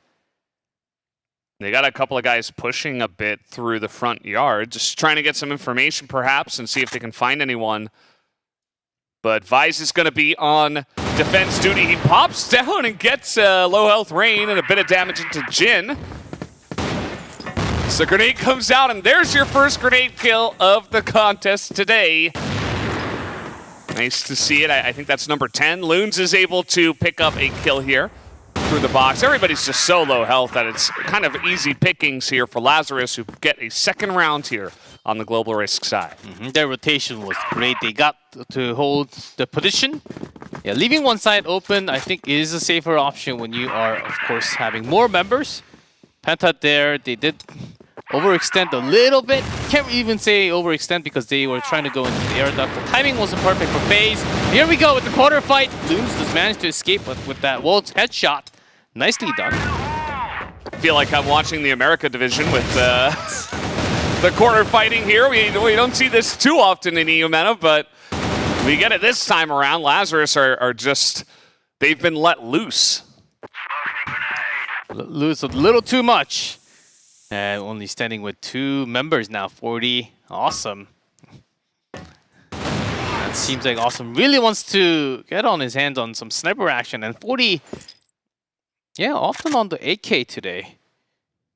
They got a couple of guys pushing a bit through the front yard, just trying to get some information perhaps and see if they can find anyone. But Vise is going to be on defense duty. He pops down and gets low health Rain and a bit of damage into Jin. So grenade comes out, and there's your first grenade kill of the contest today. Nice to see it. I think that's number 10. Loons is able to pick up a kill here through the box. Everybody's just so low health that it's kind of easy pickings here for Lazarus, who get a second round here on the global risk side. Their rotation was great. They got to hold the position. Yeah, leaving one side open, I think, is a safer option when you are, of course, having more members. Penta there, they did overextend a little bit. Can't even say overextend because they were trying to go into the air duct. The timing wasn't perfect for FaZe. Here we go with the quarter fight. Loons does manage to escape, but with that Wolf's headshot, nicely done. I feel like I'm watching the America division with the corner fighting here. We don't see this too often in Eumena, but we get it this time around. Lazarus are just, they've been let loose. Loose a little too much. And only standing with 2 members now, 40. Awesome. That seems like Awesome really wants to get on his hands on some sniper action. And 40, yeah, often on the AK today.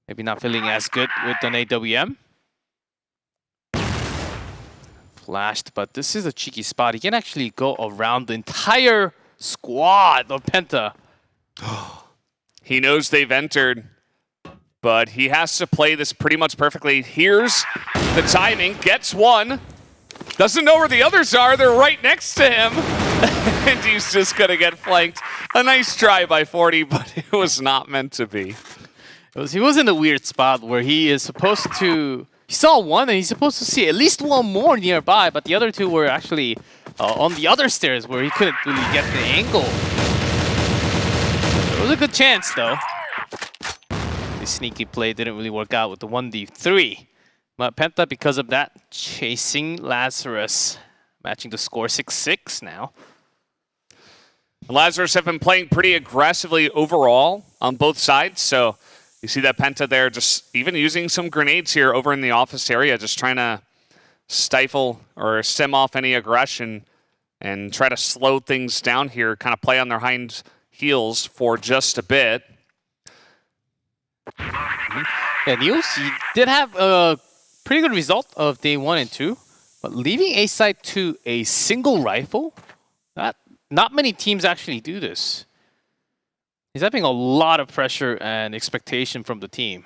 Maybe not feeling as good with an AWM. Flashed, but this is a cheeky spot. He can actually go around the entire squad of Penta. He knows they've entered, but he has to play this pretty much perfectly. Here's the timing, gets one. Doesn't know where the others are, they're right next to him. And he's just gonna get flanked. A nice try by 40, but it was not meant to be. He was in a weird spot where he is supposed to... He saw one and he's supposed to see at least one more nearby, but the other 2 were actually on the other stairs where he couldn't really get the angle. It was a good chance though. The sneaky play didn't really work out with the 1v3. But Penta, because of that, chasing Lazarus, matching the score 6-6 now. Lazarus have been playing pretty aggressively overall on both sides, so you see that Penta there just even using some grenades here over in the office area, just trying to stifle or stem off any aggression and try to slow things down here, kind of play on their hind heels for just a bit. Yeah, Niels, he did have a pretty good result of day 1 and 2, but leaving A side to a single rifle, not many teams actually do this. He's having a lot of pressure and expectation from the team.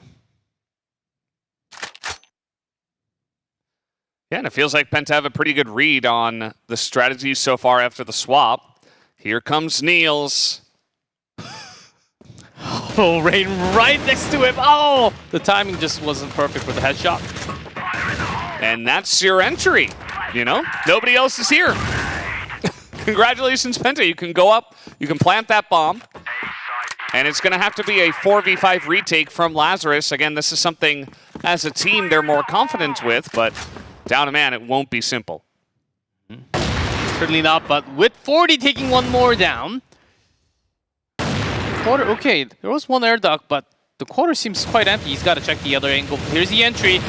Yeah, and it feels like Penta have a pretty good read on the strategy so far after the swap. Here comes Niels. Oh, Rain right next to him. Oh, the timing just wasn't perfect for the headshot. And that's your entry, you know? Nobody else is here. Congratulations, Penta. You can go up, you can plant that bomb, and it's going to have to be a 4v5 retake from Lazarus. Again, this is something, as a team, they're more confident with, but down a man, it won't be simple. Certainly not, but with 40 taking one more down. Quarter, okay, there was one air duct, but the quarter seems quite empty. He's got to check the other angle. Here's the entry.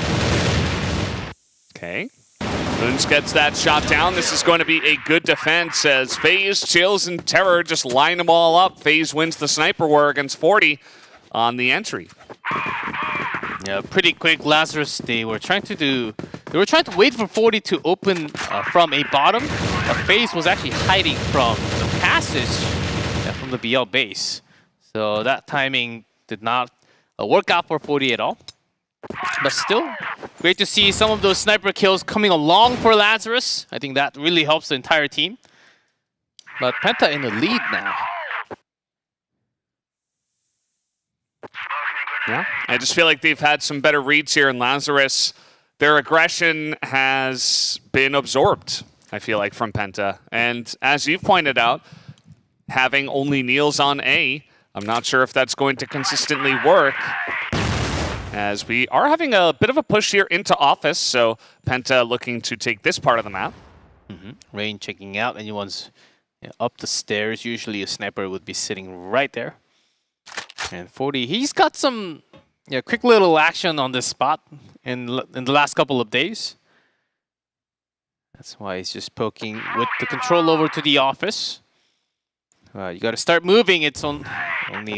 Okay. Loons gets that shot down. This is going to be a good defense as FaZe, Chills, and Terror just line them all up. FaZe wins the sniper war against 40 on the entry. Yeah, pretty quick. Lazarus, they were trying to wait for 40 to open from a bottom, but FaZe was actually hiding from the passage from the BL base. So that timing did not work out for 40 at all. But still, great to see some of those sniper kills coming along for Lazarus. I think that really helps the entire team. But Penta in the lead now. Yeah, I just feel like they've had some better reads here in Lazarus. Their aggression has been absorbed, I feel like, from Penta. And as you've pointed out, having only Niels on A, I'm not sure if that's going to consistently work, as we are having a bit of a push here into office, so Penta looking to take this part of the map. Rain checking out. Anyone's up the stairs. Usually a sniper would be sitting right there. And 40, he's got some quick little action on this spot in the last couple of days. That's why he's just poking with the control over to the office. You got to start moving. It's only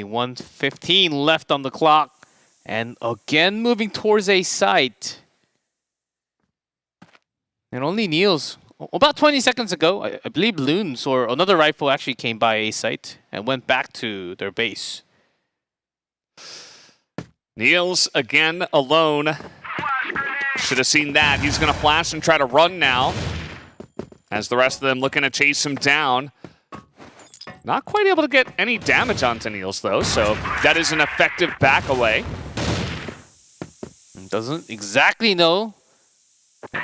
1:15 left on the clock. And again, moving towards A site. And only Niels. About 20 seconds ago, I believe Loons or another rifle actually came by A site and went back to their base. Niels again alone. Should have seen that. He's going to flash and try to run now. As the rest of them looking to chase him down. Not quite able to get any damage onto Niels though, so that is an effective back away. Doesn't exactly know.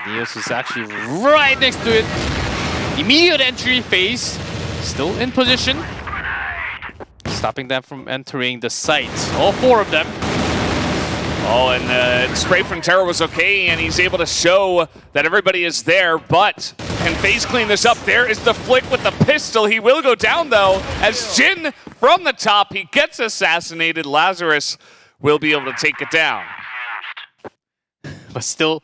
Niels is actually right next to it. Immediate entry phase. Still in position. Stopping them from entering the site. All four of them. Oh, and spray from Terra was okay, and he's able to show that everybody is there, but can FaZe clean this up? There is the flick with the pistol. He will go down, though, as Jin from the top, he gets assassinated. Lazarus will be able to take it down. But still,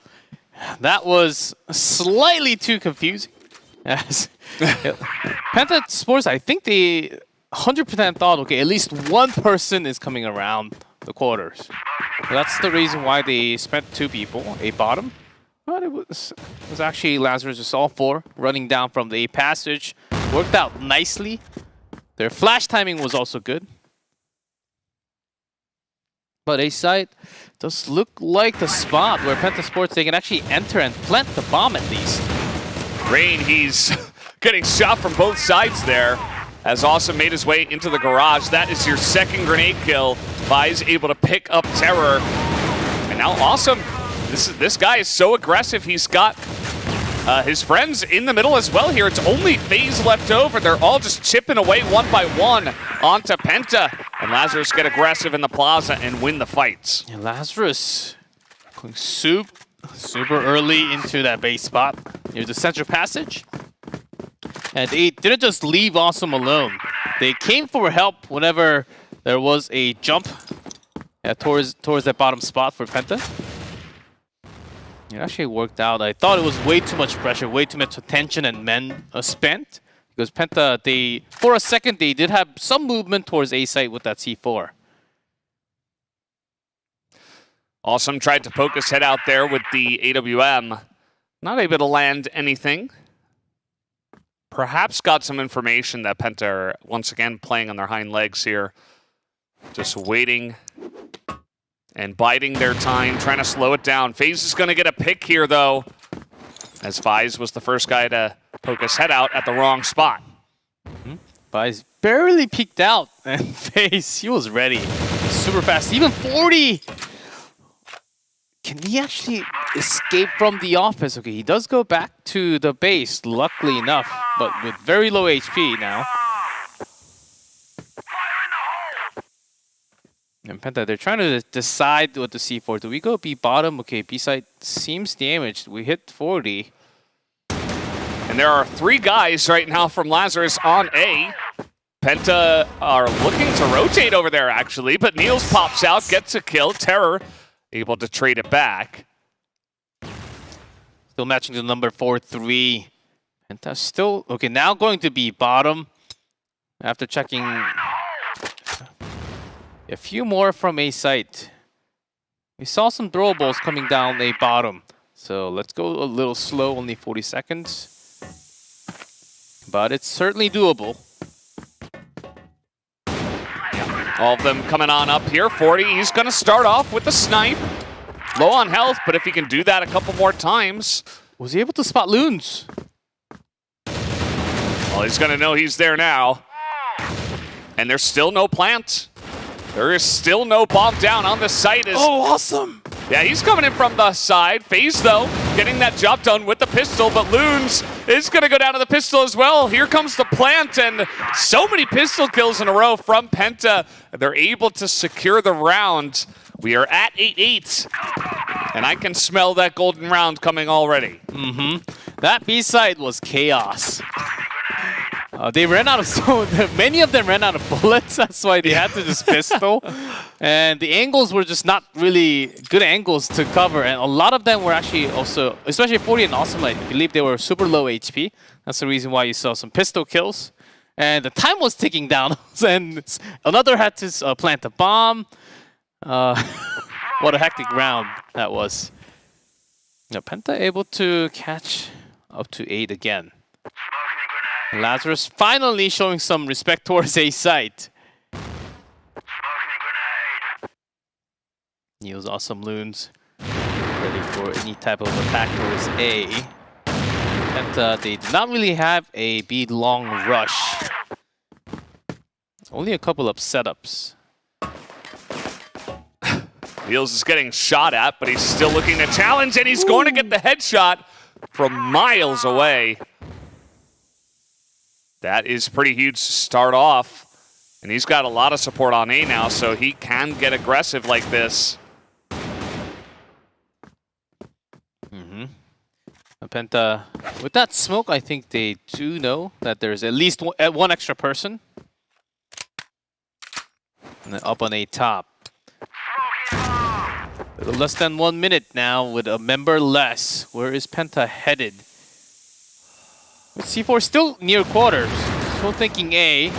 that was slightly too confusing. As Penta Sports, I think they 100% thought, okay, at least one person is coming around the quarters. So that's the reason why they spent two people, a bottom. But it was actually Lazarus just all four running down from the passage. Worked out nicely. Their flash timing was also good. But A site does look like the spot where Penta Sports, they can actually enter and plant the bomb at least. Rain, he's getting shot from both sides there. As Awesome made his way into the garage. That is your second grenade kill. Vi's able to pick up Terror. And now Awesome, this guy is so aggressive. He's got his friends in the middle as well here. It's only FaZe left over. They're all just chipping away one by one onto Penta. And Lazarus get aggressive in the plaza and win the fights. And Lazarus going super early into that base spot near the center passage. And they didn't just leave Awesome alone. They came for help whenever there was a jump towards that bottom spot for Penta. It actually worked out. I thought it was way too much pressure, way too much attention and men spent. Because Penta, for a second, they did have some movement towards A site with that C4. Awesome tried to poke his head out there with the AWM. Not able to land anything. Perhaps got some information that Penta are once again playing on their hind legs here. Just waiting and biding their time, trying to slow it down. FaZe is going to get a pick here, though, as FaZe was the first guy to poke his head out at the wrong spot. FaZe barely peeked out, and FaZe, he was ready. Super fast, even 40! Can he actually escape from the office? Okay, he does go back to the base, luckily enough, but with very low HP now. And Penta, they're trying to decide what the C4. Do we go B bottom? Okay, B side seems damaged. We hit 40. And there are three guys right now from Lazarus on A. Penta are looking to rotate over there, actually, but Niels pops out, gets a kill. Terror able to trade it back. Still matching the number 4-3. Penta still, okay, now going to be bottom. After checking a few more from A site. We saw some throwables coming down A bottom. So let's go a little slow, only 40 seconds. But it's certainly doable. All of them coming on up here. 40, he's going to start off with the snipe. Low on health, but if he can do that a couple more times. Was he able to spot Loons? Well, he's going to know he's there now. And there's still no plant. There is still no bomb down on the site. Oh, awesome! Yeah, he's coming in from the side. FaZe, though, getting that job done with the pistol, but Loons is going to go down to the pistol as well. Here comes the plant, and so many pistol kills in a row from Penta. They're able to secure the round. We are at 8-8, and I can smell that golden round coming already. That B side was chaos. They ran out of many of them ran out of bullets. That's why they had to just pistol. And the angles were just not really good angles to cover. And a lot of them were actually also, especially 40 and Awesome, I believe they were super low HP. That's the reason why you saw some pistol kills. And the time was ticking down. And another had to plant a bomb. What a hectic round that was. Now, Penta able to catch up to 8 again. Lazarus finally showing some respect towards A site. Neil's awesome loons ready for any type of attack towards A. Penta, they do not really have a B long rush. Only a couple of setups. Niels is getting shot at, but he's still looking to challenge, and he's going to get the headshot from miles away. That is pretty huge to start off. And he's got a lot of support on A now, so he can get aggressive like this. Penta, with that smoke, I think they do know that there's at least one extra person. And then up on A top. Less than 1 minute now with a member less. Where is Penta headed? C4 still near quarters. Still thinking A.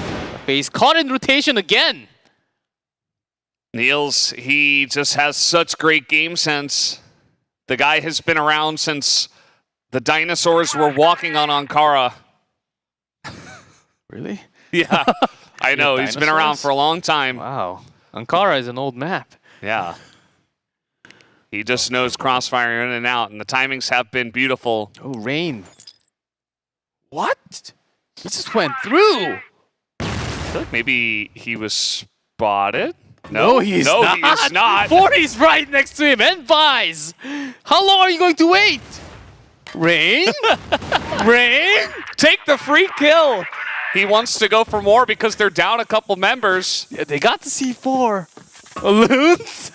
He's caught in rotation again. Niels, he just has such great game sense. The guy has been around since the dinosaurs were walking on Ankara. Really? Yeah, I know. He's been around for a long time. Wow. Ankara is an old map. Yeah. He just knows crossfire in and out, and the timings have been beautiful. Oh, Rain. What? He just went through. I feel like maybe he was spotted. No, he's not. He is not. 40's right next to him and buys. How long are you going to wait? Rain? Rain? Take the free kill. He wants to go for more because they're down a couple members. Yeah, they got the C4. Balloons?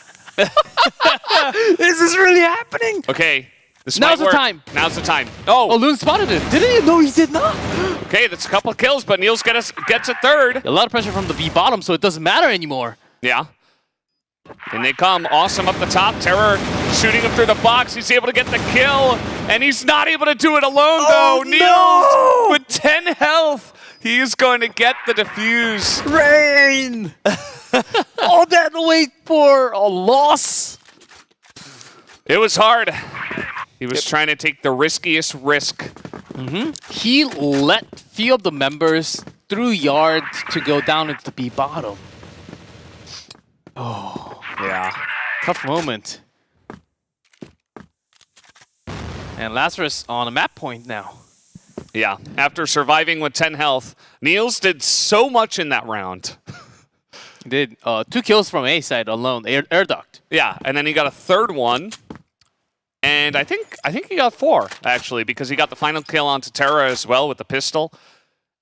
This is really happening. Okay. This Now's might the work. time. Now's the time. Oh, Loon spotted him. Didn't he? No, he did not. okay. That's a couple of kills, but Niels gets a third. A lot of pressure from the B bottom, so it doesn't matter anymore. Yeah. And they come awesome up the top. Terror shooting him through the box. He's able to get the kill, and he's not able to do it alone, though. Niels with 10 health. He is going to get the defuse. Rain! All that wait for a loss. It was hard. He was trying to take the riskiest risk. He let few of the members through yard to go down into the B bottom. Oh, Yeah. tough moment. And Lazarus on a map point now. Yeah. After surviving with 10 health, Niels did so much in that round. He did 2 kills from A side alone, air duct. Yeah, and then he got a third one. And I think he got 4, actually, because he got the final kill onto Terra as well with the pistol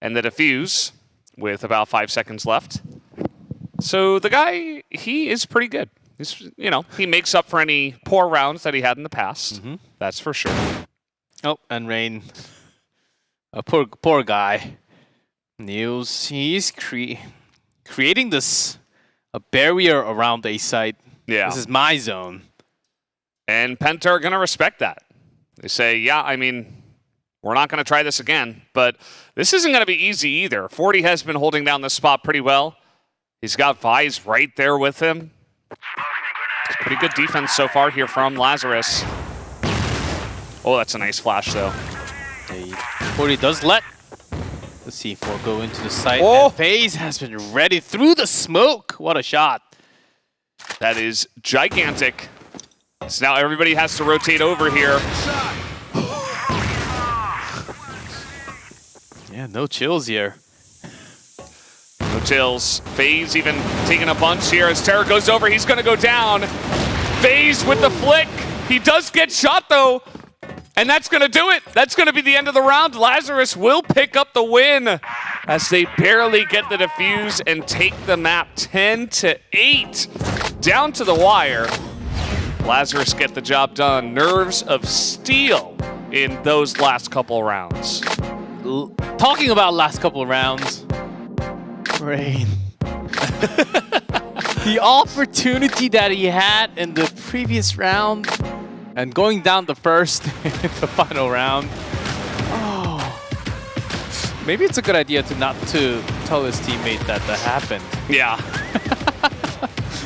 and the defuse with about 5 seconds left. So the guy, he is pretty good. He's, you know, he makes up for any poor rounds that he had in the past. That's for sure. Oh, and Rain. A poor guy. Niels, he's creating this a barrier around A site. Yeah. This is my zone. And Penta are going to respect that. They say, yeah, I mean, we're not going to try this again. But this isn't going to be easy either. 40 has been holding down this spot pretty well. He's got Vise right there with him. It's pretty good defense so far here from Lazarus. Oh, that's a nice flash, though. 40 does let the C4 go into the site. Oh! And FaZe has been ready through the smoke. What a shot. That is gigantic. So now everybody has to rotate over here. Yeah, no chills here. No chills. FaZe even taking a bunch here as Terror goes over. He's going to go down. FaZe with the flick. He does get shot, though. And that's going to do it. That's going to be the end of the round. Lazarus will pick up the win as they barely get the defuse and take the map 10-8. Down to the wire. Lazarus get the job done. Nerves of steel in those last couple rounds. talking about last couple of rounds, Rain. The opportunity that he had in the previous round and going down the first in the final round. Oh, maybe it's a good idea to not to tell his teammate that happened. Yeah.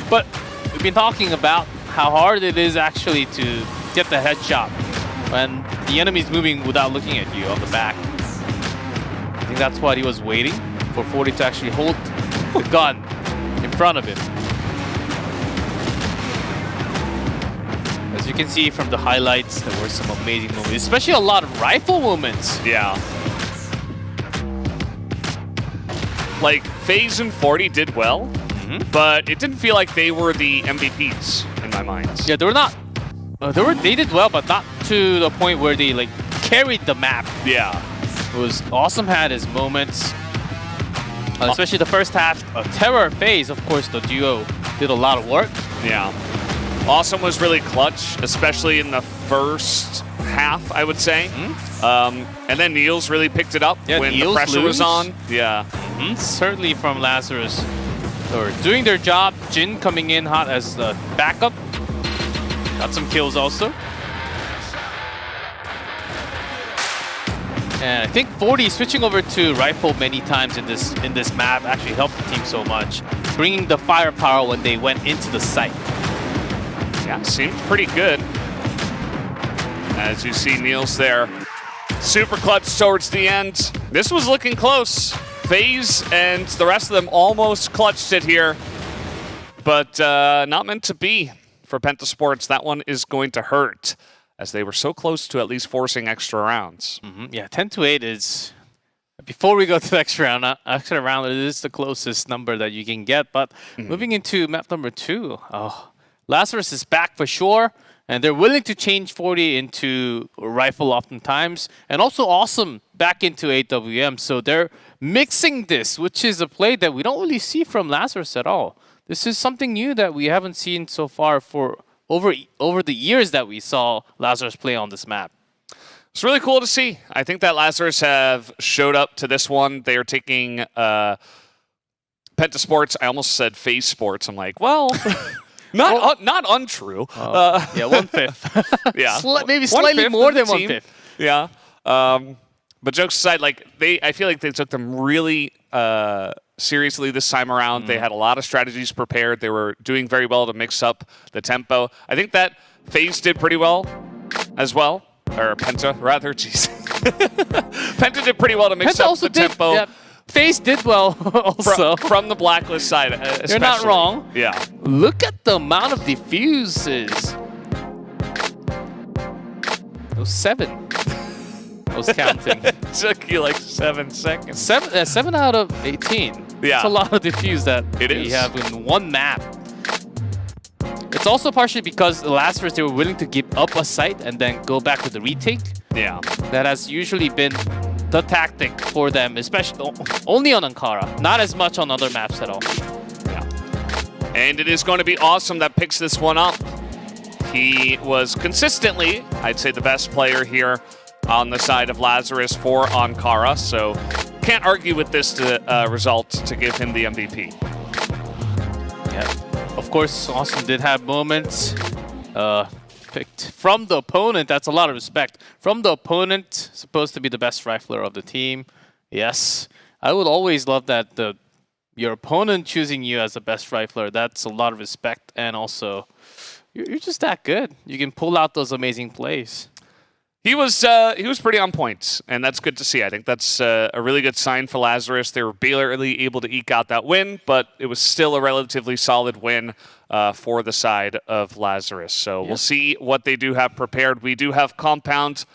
But we've been talking about how hard it is actually to get the headshot when the enemy's moving without looking at you on the back. I think that's what he was waiting for 40 to actually hold the gun in front of him. As you can see from the highlights, there were some amazing moments, especially a lot of rifle moments. Yeah. Like, FaZe and 40 did well, but it didn't feel like they were the MVPs in my mind. Yeah, they were not. They did well, but not to the point where they like carried the map. Yeah. It was Awesome had his moments, especially the first half. Terror FaZe, of course, the duo did a lot of work. Yeah. Awesome was really clutch, especially in the first half, I would say. And then Niels really picked it up when Niels the pressure was on. Yeah. Certainly from Lazarus. They were doing their job. Jin coming in hot as the backup. Got some kills also. And I think 40 switching over to rifle many times in this map actually helped the team so much, bringing the firepower when they went into the site. Yeah, seemed pretty good. As you see Niels there. Super clutch towards the end. This was looking close. FaZe and the rest of them almost clutched it here. But not meant to be for Pentasports. That one is going to hurt, as they were so close to at least forcing extra rounds. Yeah, 10-8 is... Before we go to the extra round, it is the closest number that you can get. But moving into map number 2, Lazarus is back for sure, and they're willing to change 40 into rifle oftentimes, and also Awesome back into AWM. So they're mixing this, which is a play that we don't really see from Lazarus at all. This is something new that we haven't seen so far for over the years that we saw Lazarus play on this map. It's really cool to see. I think that Lazarus have showed up to this one. They are taking Pentasports. I almost said FaZe Sports. I'm like, well... Not untrue. Yeah, 1/5. Yeah, maybe slightly more than 1/5. Yeah, but jokes aside, like I feel like they took them really seriously this time around. They had a lot of strategies prepared. They were doing very well to mix up the tempo. I think that FaZe did pretty well as well, or Penta rather. Jeez, Penta did pretty well to mix up the tempo. Yeah. FaZe did well also. From the Blacklist side, especially. You're not wrong. Yeah. Look at the amount of diffuses. Those 7. I was counting. It took you like 7 seconds. 7 out of 18. Yeah. It's a lot of diffuse that we have in one map. It's also partially because the Lazarus, they were willing to give up a site and then go back with the retake. Yeah. That has usually been the tactic for them, especially only on Ankara, not as much on other maps at all. Yeah. And it is going to be Awesome that picks this one up. He was consistently, I'd say, the best player here on the side of Lazarus for Ankara, so can't argue with this result to give him the MVP. Yeah. Of course, Awesome did have moments. Picked from the opponent. That's a lot of respect. From the opponent, supposed to be the best rifler of the team. Yes, I would always love that your opponent choosing you as the best rifler. That's a lot of respect, and also you're just that good. You can pull out those amazing plays. He was pretty on point, and that's good to see. I think that's a really good sign for Lazarus. They were barely able to eke out that win, but it was still a relatively solid win for the side of Lazarus. So we'll see what they do have prepared. We do have Compound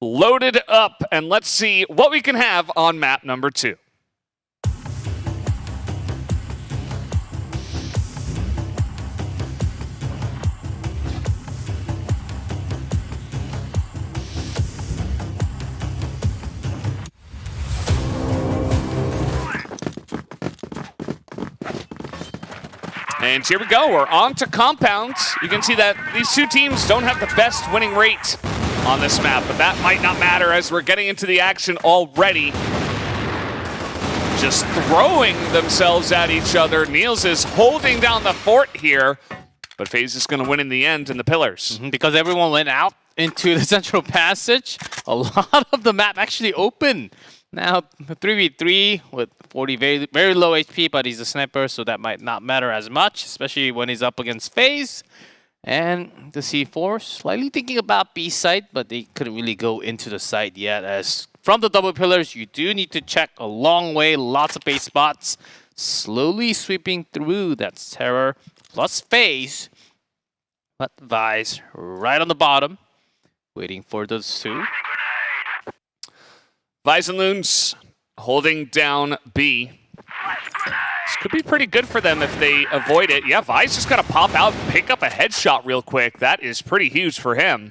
loaded up, and let's see what we can have on map number 2. And here we go, we're on to Compound. You can see that these two teams don't have the best winning rate on this map, but that might not matter as we're getting into the action already. Just throwing themselves at each other. Niels is holding down the fort here, but FaZe is going to win in the end in the pillars. Because everyone went out into the central passage, a lot of the map actually open. Now, 3v3 with 40 very, very low HP, but he's a sniper, so that might not matter as much, especially when he's up against FaZe. And the C4 slightly thinking about B site, but they couldn't really go into the site yet. As from the double pillars, you do need to check a long way, lots of base spots. Slowly sweeping through. That's Terror plus FaZe. But Vice right on the bottom, waiting for those two. Vice and Loons holding down B. This could be pretty good for them if they avoid it. Yeah, Vice just got to pop out and pick up a headshot real quick. That is pretty huge for him.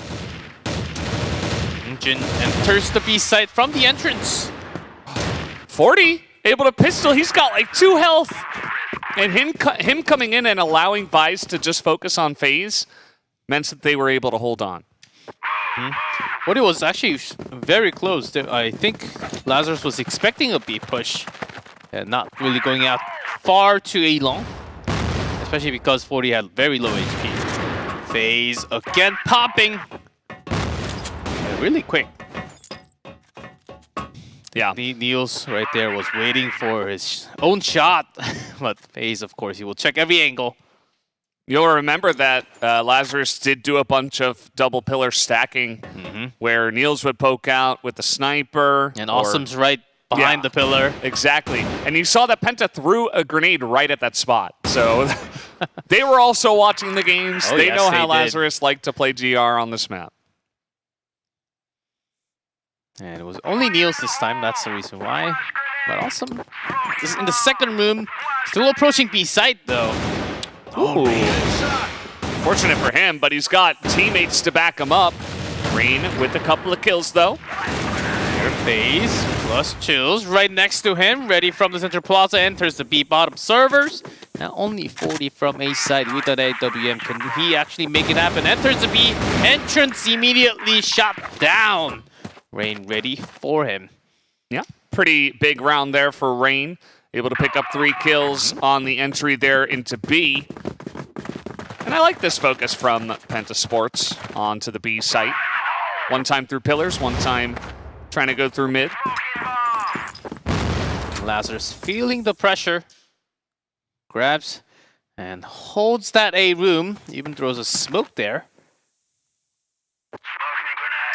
Jin enters the B site from the entrance. 40 able to pistol. He's got like 2 health. And him coming in and allowing Vice to just focus on FaZe meant that they were able to hold on. What it was actually very close. I think Lazarus was expecting a B push and not really going out far too A long, especially because 40 had very low HP. FaZe again popping. Yeah, really quick. Yeah. Niels right there was waiting for his own shot, but FaZe, of course, he will check every angle. You'll remember that Lazarus did do a bunch of double pillar stacking where Niels would poke out with the sniper. And Awesome's right behind the pillar. Exactly. And you saw that Penta threw a grenade right at that spot. So they were also watching the games. Oh, they yes, know they how did. Lazarus liked to play GR on this map. And it was only Niels this time. That's the reason why. But Awesome is in the second room. Still approaching B site, though. Ooh. Fortunate for him, but he's got teammates to back him up. Rain with a couple of kills, though. Here, FaZe plus Chills right next to him. Ready from the center plaza. Enters the B bottom servers. Now only 40 from A side with an AWM. Can he actually make it happen? Enters the B entrance, immediately shot down. Rain ready for him. Yeah, pretty big round there for Rain. Able to pick up 3 kills on the entry there into B. And I like this focus from Penta Sports onto the B site. One time through pillars, one time trying to go through mid. Lazarus feeling the pressure. Grabs and holds that A room. Even throws a smoke there.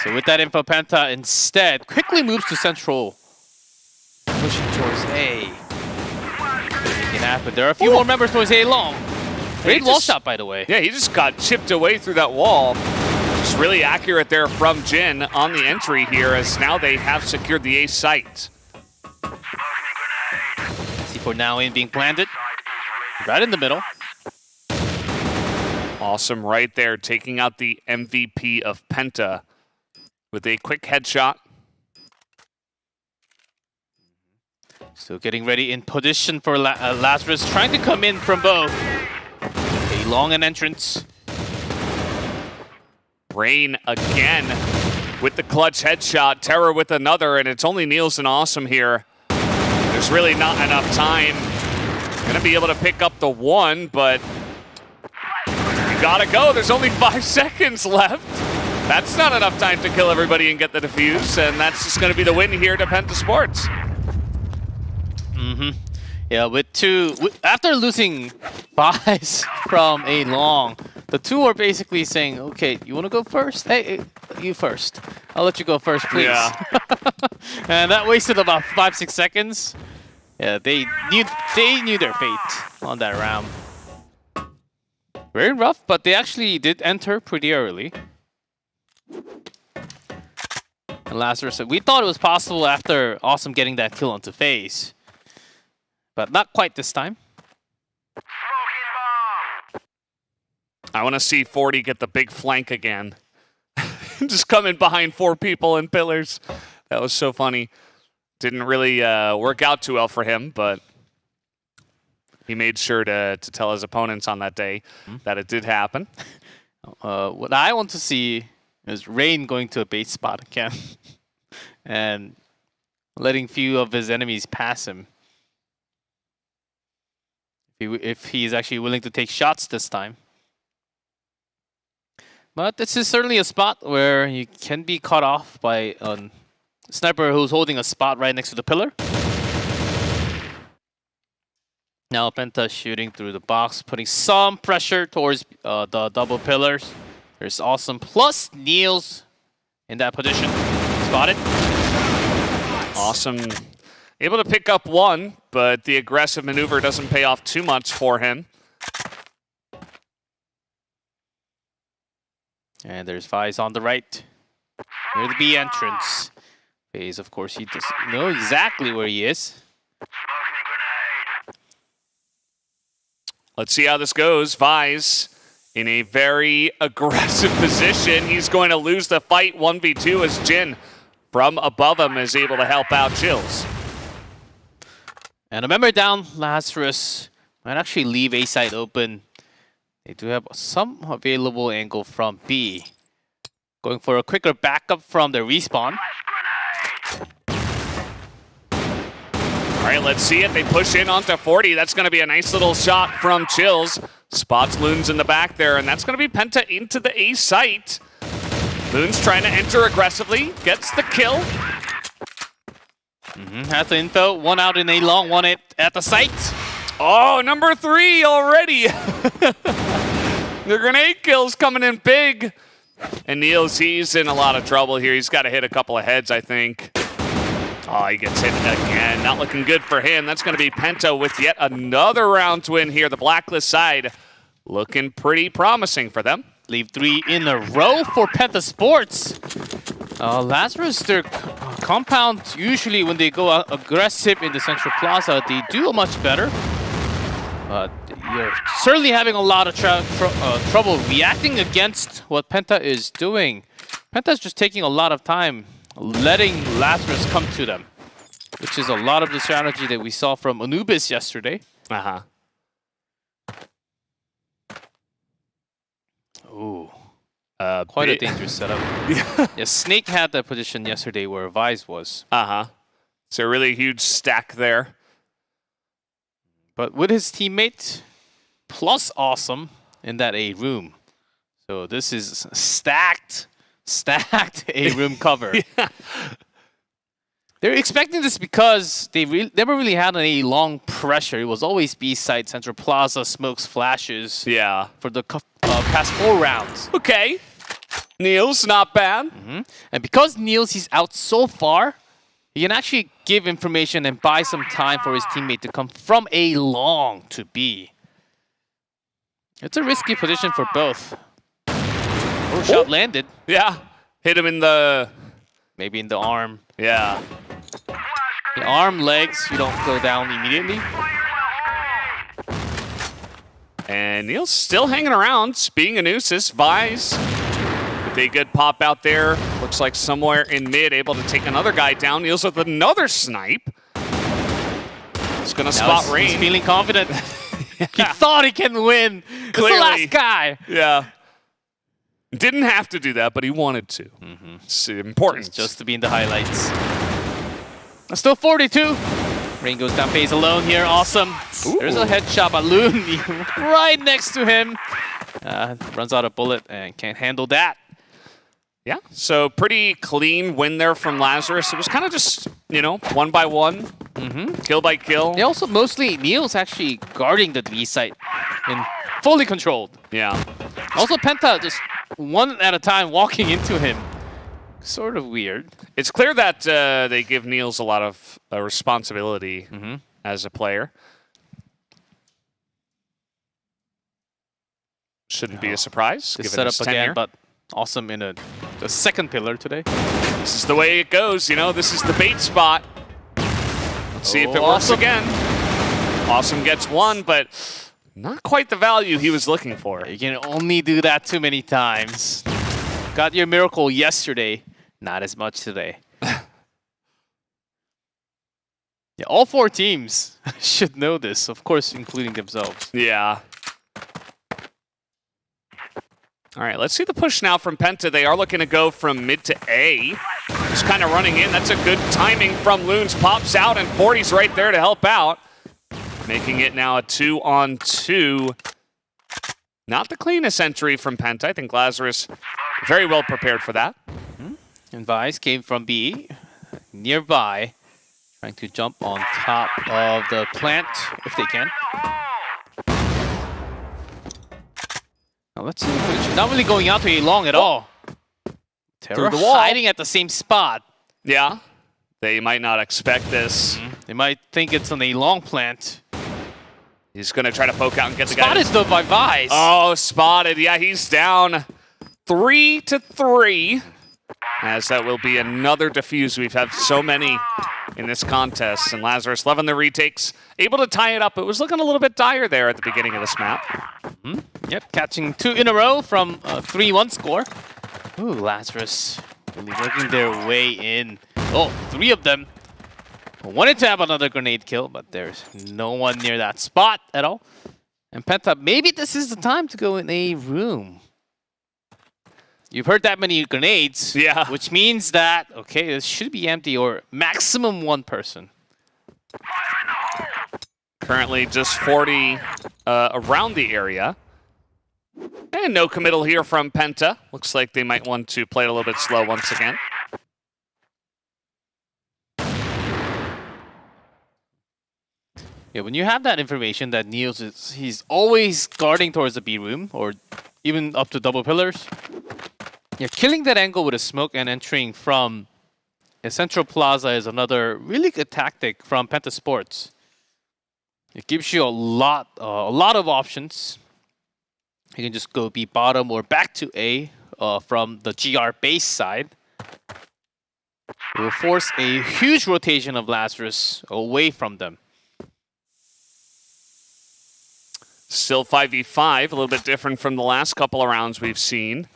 So with that info, Penta instead quickly moves to central. Pushing towards A. It can happen. There are a few more members towards A long. Great wall shot, by the way. Yeah, he just got chipped away through that wall. Just really accurate there from Jin on the entry here, as now they have secured the A site. C4 now in being planted. Right in the middle. Awesome right there, taking out the MVP of Penta with a quick headshot. Still getting ready in position for Lazarus, trying to come in from both. A long an entrance. Rain again with the clutch headshot. Terror with another, and it's only Niels and Awesome here. There's really not enough time. Gonna be able to pick up the 1, but you gotta go. There's only 5 seconds left. That's not enough time to kill everybody and get the defuse, and that's just gonna be the win here to Penta Sports. Yeah, after losing buys from A long, the two are basically saying, okay, you want to go first? Hey, you first. I'll let you go first, please. Yeah. And that wasted about 5-6 seconds. Yeah, they knew their fate on that round. Very rough, but they actually did enter pretty early. And Lazarus, we thought it was possible after Awesome getting that kill onto FaZe. But not quite this time. I want to see 40 get the big flank again. Just coming behind 4 people in pillars. That was so funny. Didn't really work out too well for him, but he made sure to tell his opponents on that day that it did happen. What I want to see There's Rain going to a bait spot again. And letting few of his enemies pass him. If he's actually willing to take shots this time. But this is certainly a spot where you can be caught off by a sniper who's holding a spot right next to the pillar. Now Penta shooting through the box, putting some pressure towards the double pillars. There's Awesome plus Niels in that position. Spotted. Awesome. Able to pick up one, but the aggressive maneuver doesn't pay off too much for him. And there's Vice on the right. Near the B entrance. FaZe, of course, he doesn't know exactly where he is. Let's see how this goes. Vice in a very aggressive position. He's going to lose the fight 1v2 as Jin from above him is able to help out Chills. And a member down, Lazarus might actually leave A side open. They do have some available angle from B. Going for a quicker backup from the respawn. All right, let's see it. They push in onto 40. That's going to be a nice little shot from Chills. Spots Loons in the back there, and that's going to be Penta into the A site. Loons trying to enter aggressively, gets the kill. Has the info, one out in A long, one at the site. Oh, number 3 already. The grenade kill's coming in big. And Niels, he's in a lot of trouble here. He's got to hit a couple of heads, I think. Oh, he gets hit again. Not looking good for him. That's going to be Penta with yet another round to win here. The Blacklist side looking pretty promising for them. Leave 3 in a row for Penta Sports. Lazarus, their compound, usually when they go aggressive in the Central Plaza, they do much better. But you're certainly having a lot of trouble reacting against what Penta is doing. Penta's just taking a lot of time letting Lazarus come to them, which is a lot of the strategy that we saw from Anubis yesterday. Ooh. Quite a dangerous setup. Yeah, Snake had that position yesterday where Vice was. So a really huge stack there. But with his teammate plus Awesome in that A room. So this is stacked A room cover. Yeah. They're expecting this because they never really had any long pressure. It was always B side, Central Plaza, smokes, flashes. Yeah. For the past 4 rounds. Okay. Niels, not bad. And because Niels, he's out so far, he can actually give information and buy some time for his teammate to come from A long to B. It's a risky position for both. Oh, shot landed. Yeah. Hit him in the... Maybe in the arm. Yeah. The arm, legs, you don't go down immediately. And Niels still hanging around, being a nuisance. Vice with a good pop out there. Looks like somewhere in mid, able to take another guy down. Niels with another snipe. He's going to spot Rain. He's feeling confident. He thought he can win. Clearly. It's the last guy. Yeah. Didn't have to do that, but he wanted to. It's important. Just to be in the highlights. Still 42. Rain goes down phase alone here. Awesome. Ooh. There's a headshot by Loon right next to him. Runs out of bullet and can't handle that. Yeah, so pretty clean win there from Lazarus. It was kind of just, you know, 1 by 1, kill by kill. They also mostly, Niels actually guarding the B site and fully controlled. Yeah. Also Penta just one at a time walking into him. Sort of weird. It's clear that they give Niels a lot of responsibility as a player. Shouldn't be a surprise. This setup again, but Awesome in the second pillar today. This is the way it goes, you know. This is the bait spot. Let's see if it works again. Awesome gets one, but not quite the value he was looking for. You can only do that too many times. Got your miracle yesterday, not as much today. Yeah, all 4 teams should know this, of course, including themselves. Yeah. All right, let's see the push now from Penta. They are looking to go from mid to A. Just kind of running in. That's a good timing from Loons. Pops out, and 40's right there to help out. Making it now a 2-on-2. Not the cleanest entry from Penta. I think Lazarus very well prepared for that. And Vice came from B, nearby, trying to jump on top of the plant if they can. Now let's see. Not really going out to A long at all. Terror the wall. hiding at the same spot. Yeah, they might not expect this. They might think it's an A long plant. He's going to try to poke out and get the guy. Spotted though by Vice. Oh, spotted. Yeah, he's down 3-3. As that will be another defuse. We've had so many in this contest. And Lazarus loving the retakes. Able to tie it up. It was looking a little bit dire there at the beginning of this map. Yep, catching 2 in a row from a 3-1 score. Ooh, Lazarus really working their way in. Oh, 3 of them. Wanted to have another grenade kill, but there's no one near that spot at all. And Penta, maybe this is the time to go in a room. You've heard that many grenades, Yeah. which means that, okay, this should be empty or maximum 1 person. Currently just 40 around the area. And no committal here from Penta. Looks like they might want to play it a little bit slow once again. Yeah, when you have that information that Niels he's always guarding towards the B room or even up to double pillars, yeah, killing that angle with a smoke and entering from a central plaza is another really good tactic from Penta Sports. It gives you a lot of options. You can just go B bottom or back to A from the GR base side. It will force a huge rotation of Lazarus away from them. Still 5v5, a little bit different from the last couple of rounds we've seen.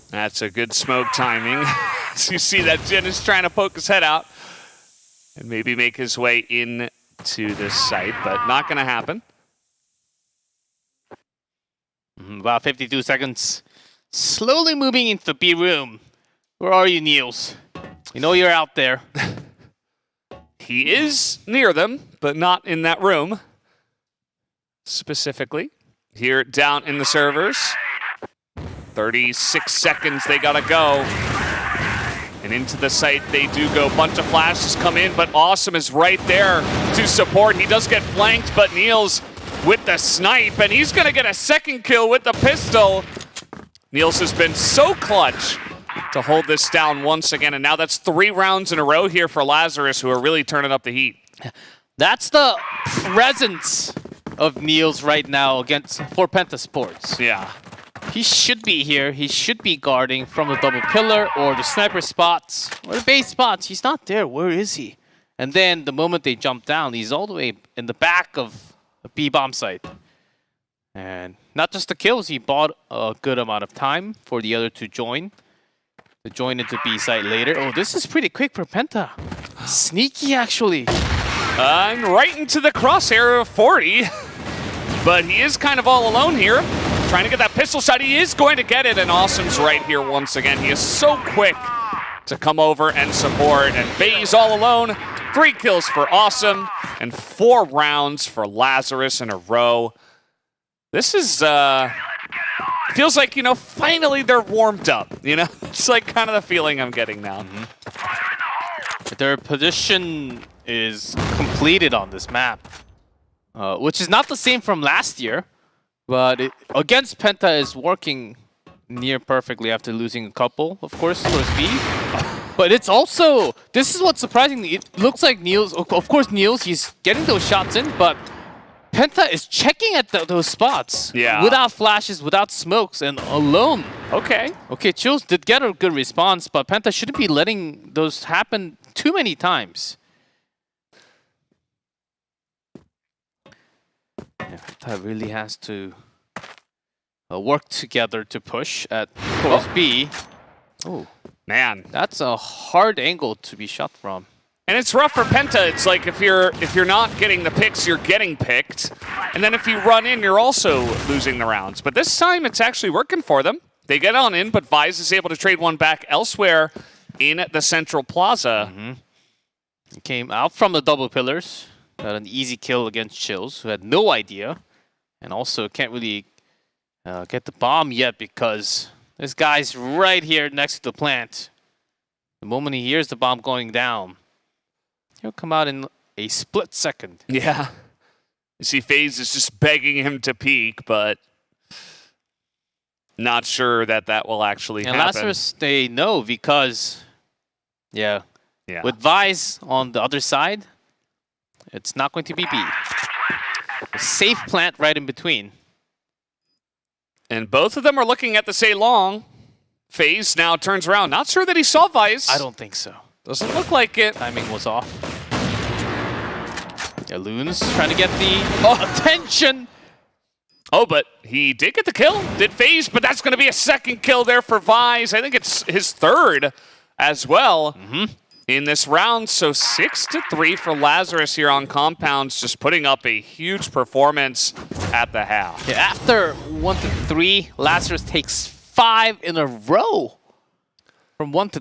That's a good smoke timing. So you see that Jin is trying to poke his head out and maybe make his way into this site, but not going to happen. About 52 seconds. Slowly moving into the B room. Where are you, Niels? We know you're out there. He is near them, but not in that room. Specifically, here down in the servers. 36 seconds, they gotta go. And into the site they do go. Bunch of flashes come in, but Awesome is right there to support. He does get flanked, but Niels with the snipe, and he's gonna get a second kill with the pistol. Niels has been so clutch to hold this down once again, and now that's 3 rounds in a row here for Lazarus, who are really turning up the heat. That's the presence of Niels right now for Penta Sports. Yeah. He should be here. He should be guarding from the double pillar or the sniper spots or the base spots. He's not there. Where is he? And then the moment they jump down, he's all the way in the back of a B-bomb site. And not just the kills, he bought a good amount of time for the other to join into B site later. Oh, this is pretty quick for Penta. Sneaky, actually. And right into the crosshair of 40. But he is kind of all alone here. Trying to get that pistol shot. He is going to get it, and Awesome's right here once again. He is so quick to come over and support. And Faye's all alone. 3 kills for Awesome, and 4 rounds for Lazarus in a row. This is, feels like, finally they're warmed up, It's like kind of the feeling I'm getting now. Their position is completed on this map, which is not the same from last year, but against Penta is working near perfectly after losing a couple, of course, towards B. But it's also, this is what's surprising. It looks like Niels, of course Niels, he's getting those shots in, but Penta is checking at those spots. Yeah. Without flashes, without smokes, and alone. Okay. Okay, Chills did get a good response, but Penta shouldn't be letting those happen too many times. Yeah, Penta really has to work together to push at course B. Oh, Man. that's a hard angle to be shot from. And it's rough for Penta. It's like if you're not getting the picks, you're getting picked. And then if you run in, you're also losing the rounds. But this time, it's actually working for them. They get on in, but Vise is able to trade one back elsewhere in the Central Plaza. He came out from the double pillars. Got an easy kill against Chills, who had no idea. And also can't really get the bomb yet because this guy's right here next to the plant. The moment he hears the bomb going down, he'll come out in a split second. Yeah. You see FaZe is just begging him to peek, but not sure that will actually happen. And Lazarus, they know because, with Vise on the other side, it's not going to be B. A safe plant right in between. And both of them are looking at the say long. FaZe now turns around. Not sure that he saw Vise. I don't think so. Doesn't look like it. Timing was off. Yeah, Loons trying to get the attention. Oh, but he did get the kill. Did FaZe, but that's going to be a second kill there for Vise. I think it's his third as well in this round. So 6-3 for Lazarus here on Compounds, just putting up a huge performance at the half. Yeah, after 1-3, Lazarus takes 5 in a row. From 1-3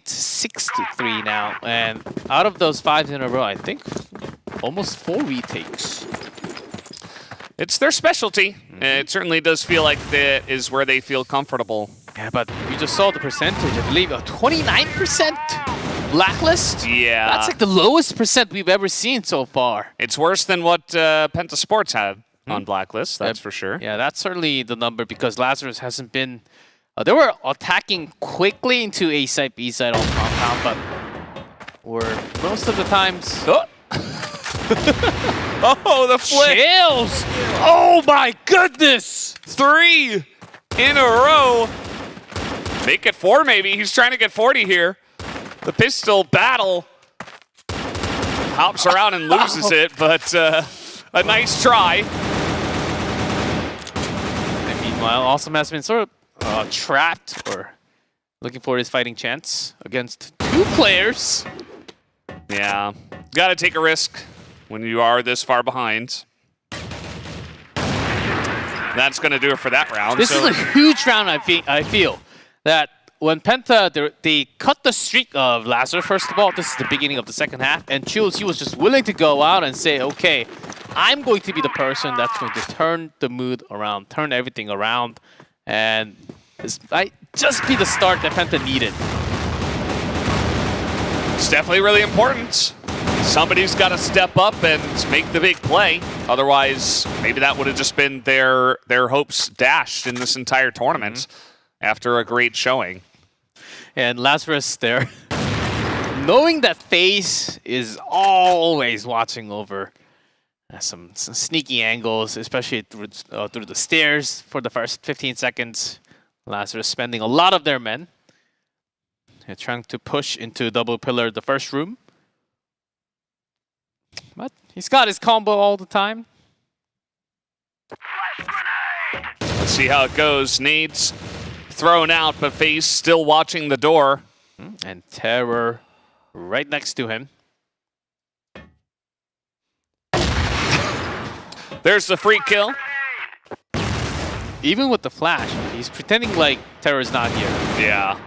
to 6-3 now. And out of those 5 in a row, I think almost 4 retakes. It's their specialty. It certainly does feel like that is where they feel comfortable. Yeah, but we just saw the percentage. I believe a 29% blacklist. Yeah. That's like the lowest percent we've ever seen so far. It's worse than what Penta Sports had on blacklist, that's for sure. Yeah, that's certainly the number because Lazarus hasn't been... they were attacking quickly into A side, B side on Compound, but were most of the times... Oh, the flip! Chills! Oh my goodness! 3 in a row. Make it 4 maybe. He's trying to get 40 here. The pistol battle. Hops around and loses it, but a nice try. And meanwhile, Awesome has been sort of trapped or looking for his fighting chance against 2 players. Yeah, gotta take a risk when you are this far behind. That's gonna do it for that round. This is a huge round, I feel. That when Penta, they cut the streak of Lazarus, first of all, this is the beginning of the second half, and Chills, he was just willing to go out and say, okay, I'm going to be the person that's going to turn the mood around, turn everything around, and this might just be the start that Penta needed. It's definitely really important. Somebody's got to step up and make the big play. Otherwise, maybe that would have just been their hopes dashed in this entire tournament after a great showing. And Lazarus there, knowing that FaZe is always watching over some sneaky angles, especially through the stairs for the first 15 seconds. Lazarus spending a lot of their men. They're trying to push into double pillar the first room. But he's got his combo all the time. Let's see how it goes. Nades thrown out, but FaZe still watching the door. And Terror right next to him. There's the free kill. Even with the flash, he's pretending like Terror's not here. Yeah.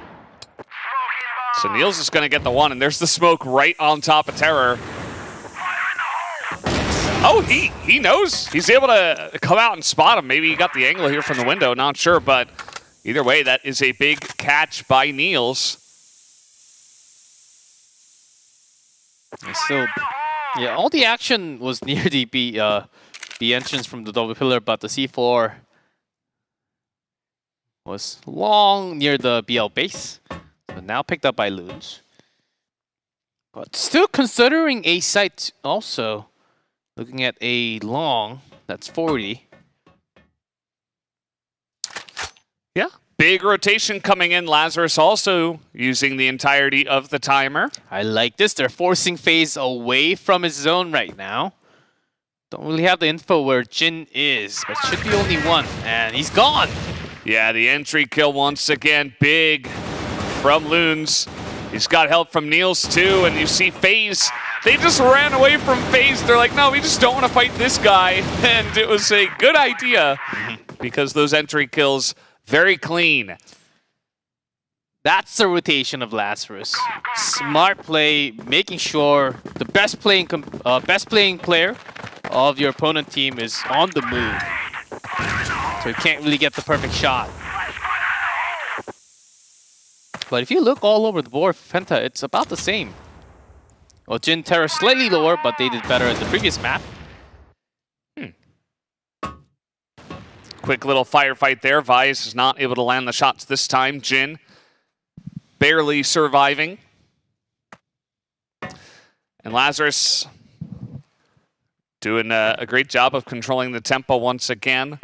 So Niels is going to get the one, and there's the smoke right on top of Terror. Oh, he knows. He's able to come out and spot him. Maybe he got the angle here from the window, not sure, but either way, that is a big catch by Niels. And still, yeah, all the action was near the B entrance from the double pillar, but the C4 was long near the BL base. So now picked up by Loons. But still considering a site also. Looking at a long, that's 40. Yeah, big rotation coming in. Lazarus also using the entirety of the timer. I like this. They're forcing FaZe away from his zone right now. Don't really have the info where Jin is, but should be only one, and he's gone. Yeah, the entry kill once again, big from Loons. He's got help from Niels too, and you see FaZe. They just ran away from FaZe. They're like, no, we just don't want to fight this guy. And it was a good idea because those entry kills, very clean. That's the rotation of Lazarus. Smart play, making sure the best playing player of your opponent team is on the move. So you can't really get the perfect shot. But if you look all over the board for Penta, it's about the same. Well, Jin Terra slightly lower, but they did better at the previous map. Quick little firefight there. Vyze is not able to land the shots this time. Jin barely surviving. And Lazarus doing a great job of controlling the tempo once again.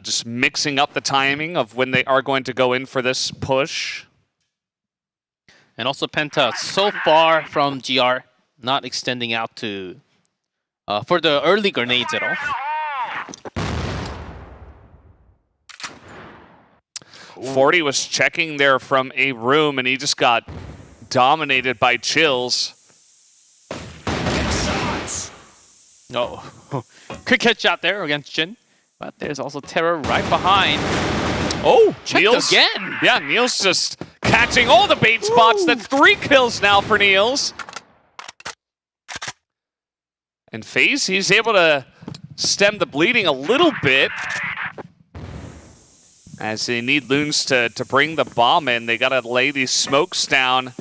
Just mixing up the timing of when they are going to go in for this push. And also Penta so far from GR, not extending out to for the early grenades at all. 40 was checking there from a room, and he just got dominated by Chills. Oh, quick headshot there against Jin. But there's also Terror right behind. Oh, Checked Niels. again. Yeah, Niels just catching all the bait spots. That's 3 kills now for Niels. And FaZe, he's able to stem the bleeding a little bit. As they need Loons to bring the bomb in, they gotta lay these smokes down.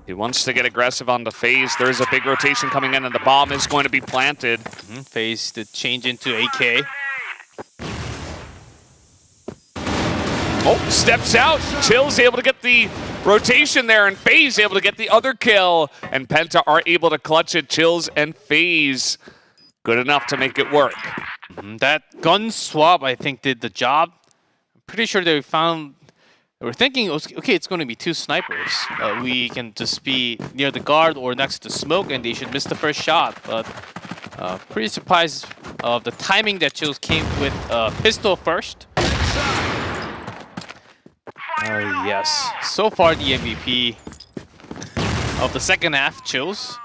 He wants to get aggressive on the FaZe. There's a big rotation coming in, and the bomb is going to be planted. FaZe to change into AK. Oh, steps out. Chill's able to get the rotation there, and FaZe able to get the other kill. And Penta are able to clutch it. Chills and FaZe good enough to make it work. That gun swap, I think, did the job. I'm pretty sure they were thinking, okay, it's going to be 2 snipers. We can just be near the guard or next to smoke, and they should miss the first shot. But pretty surprised of the timing that Chills came with pistol first. Yes, so far the MVP of the second half, Chills.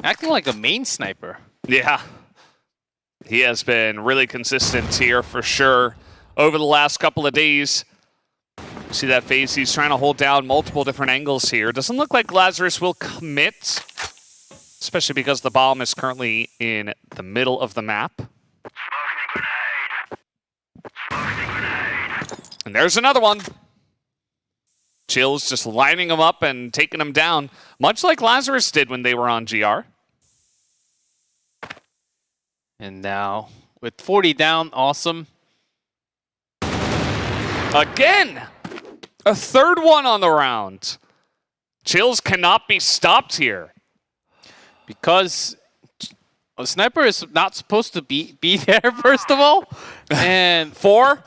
Acting like a main sniper. Yeah. He has been really consistent here for sure over the last couple of days. See that FaZe, he's trying to hold down multiple different angles here. Doesn't look like Lazarus will commit, especially because the bomb is currently in the middle of the map. And there's another one. Chills just lining them up and taking them down, much like Lazarus did when they were on GR. And now, with 40 down, awesome. Again! A third one on the round. Chills cannot be stopped here. Because a sniper is not supposed to be there, first of all. And 4?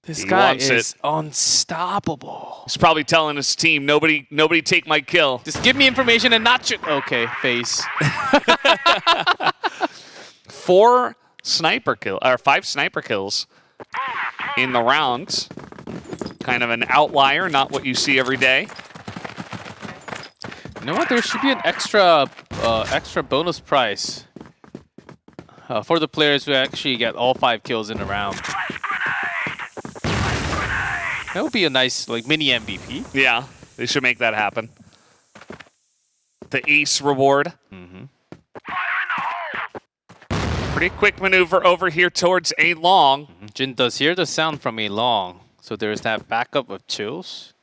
This He guy wants is it. unstoppable. He's probably telling his team, nobody take my kill. Just give me information and not shoot. Okay, FaZe. 4 sniper kill, or 5 sniper kills in the round. Kind of an outlier, not what you see every day. You know what? There should be an extra bonus prize for the players who actually get all 5 kills in a round. That would be a nice, like, mini MVP. Yeah, they should make that happen. The ace reward. Pretty quick maneuver over here towards A long. Jin does hear the sound from A long, so there's that backup of Chills.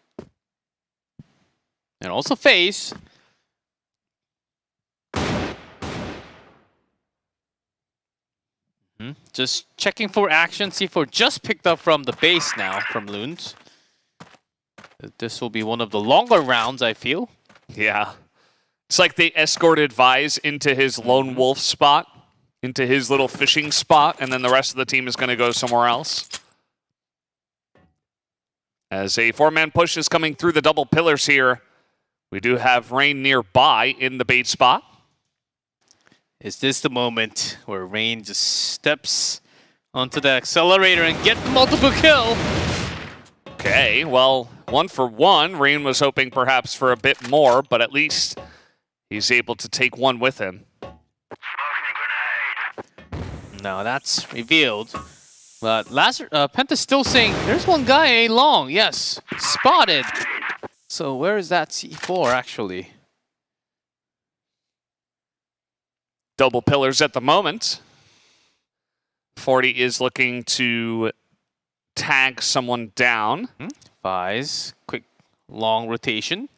And also FaZe. Just checking for action. C4 just picked up from the base now from Loons. This will be one of the longer rounds, I feel. Yeah. It's like they escorted Vyze into his lone wolf spot, into his little fishing spot, and then the rest of the team is going to go somewhere else. As a 4-man push is coming through the double pillars here, we do have Rain nearby in the bait spot. Is this the moment where Rain just steps onto the accelerator and get the multiple kill. Okay, well, 1 for 1. Rain was hoping perhaps for a bit more, but at least he's able to take one with him. No, that's revealed. But Penta's still saying, there's one guy A long. Yes, spotted. So where is that C4 actually? Double pillars at the moment. 40 is looking to tag someone down. Vi's quick long rotation.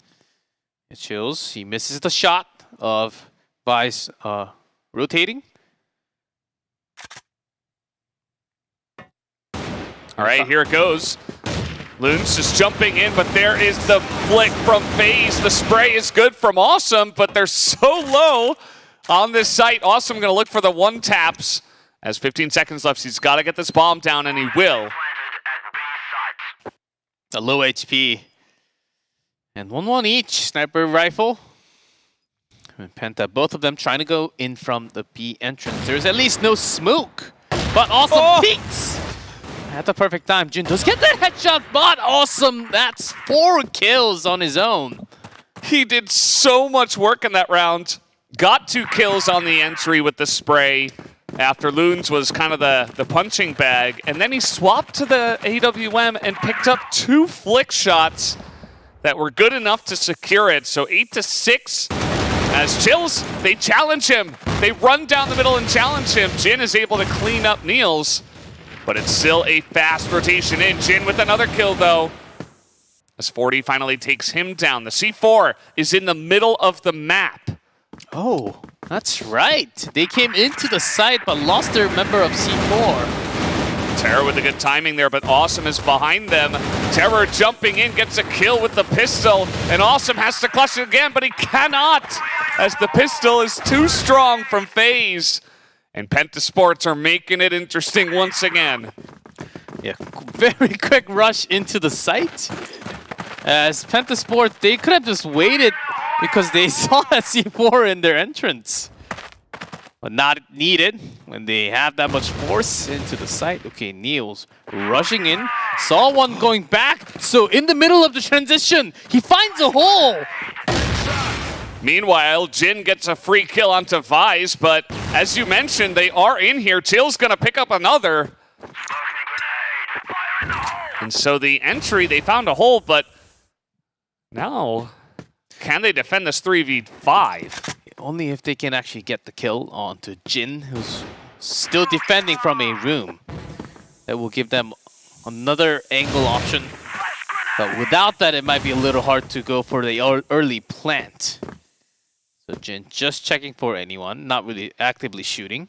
It chills. He misses the shot of Vi's rotating. All right, here it goes. Loons just jumping in, but there is the flick from FaZe. The spray is good from Awesome, but they're so low on this site. Awesome going to look for the one taps. As 15 seconds left, he's got to get this bomb down, and he will. A low HP. And 1-1 each. Sniper rifle. And Penta, both of them trying to go in from the B entrance. There's at least no smoke. But Awesome peeks! At the perfect time, Jin does get that headshot, but Awesome, that's 4 kills on his own. He did so much work in that round. Got 2 kills on the entry with the spray after Loons was kind of the punching bag. And then he swapped to the AWM and picked up 2 flick shots that were good enough to secure it. So 8-6 as Chills, they challenge him. They run down the middle and challenge him. Jin is able to clean up Niels. But it's still a fast rotation in. Jin with another kill, though. As 40 finally takes him down. The C4 is in the middle of the map. Oh, that's right. They came into the site, but lost their member of C4. Terror with the good timing there, but Awesome is behind them. Terror jumping in, gets a kill with the pistol. And Awesome has to clutch it again, but he cannot, as the pistol is too strong from FaZe. And Penta Sports are making it interesting once again. Yeah, very quick rush into the site. As Penta Sports, they could have just waited because they saw that C4 in their entrance. But not needed when they have that much force into the site. Okay, Niels rushing in. Saw one going back. So in the middle of the transition, he finds a hole. Meanwhile, Jin gets a free kill onto Vi's, but as you mentioned, they are in here. Chill's gonna pick up another. And so the entry, they found a hole, but now, can they defend this 3v5? Only if they can actually get the kill onto Jin, who's still defending from a room. That will give them another angle option. But without that, it might be a little hard to go for the early plant. So Jin just checking for anyone, not really actively shooting.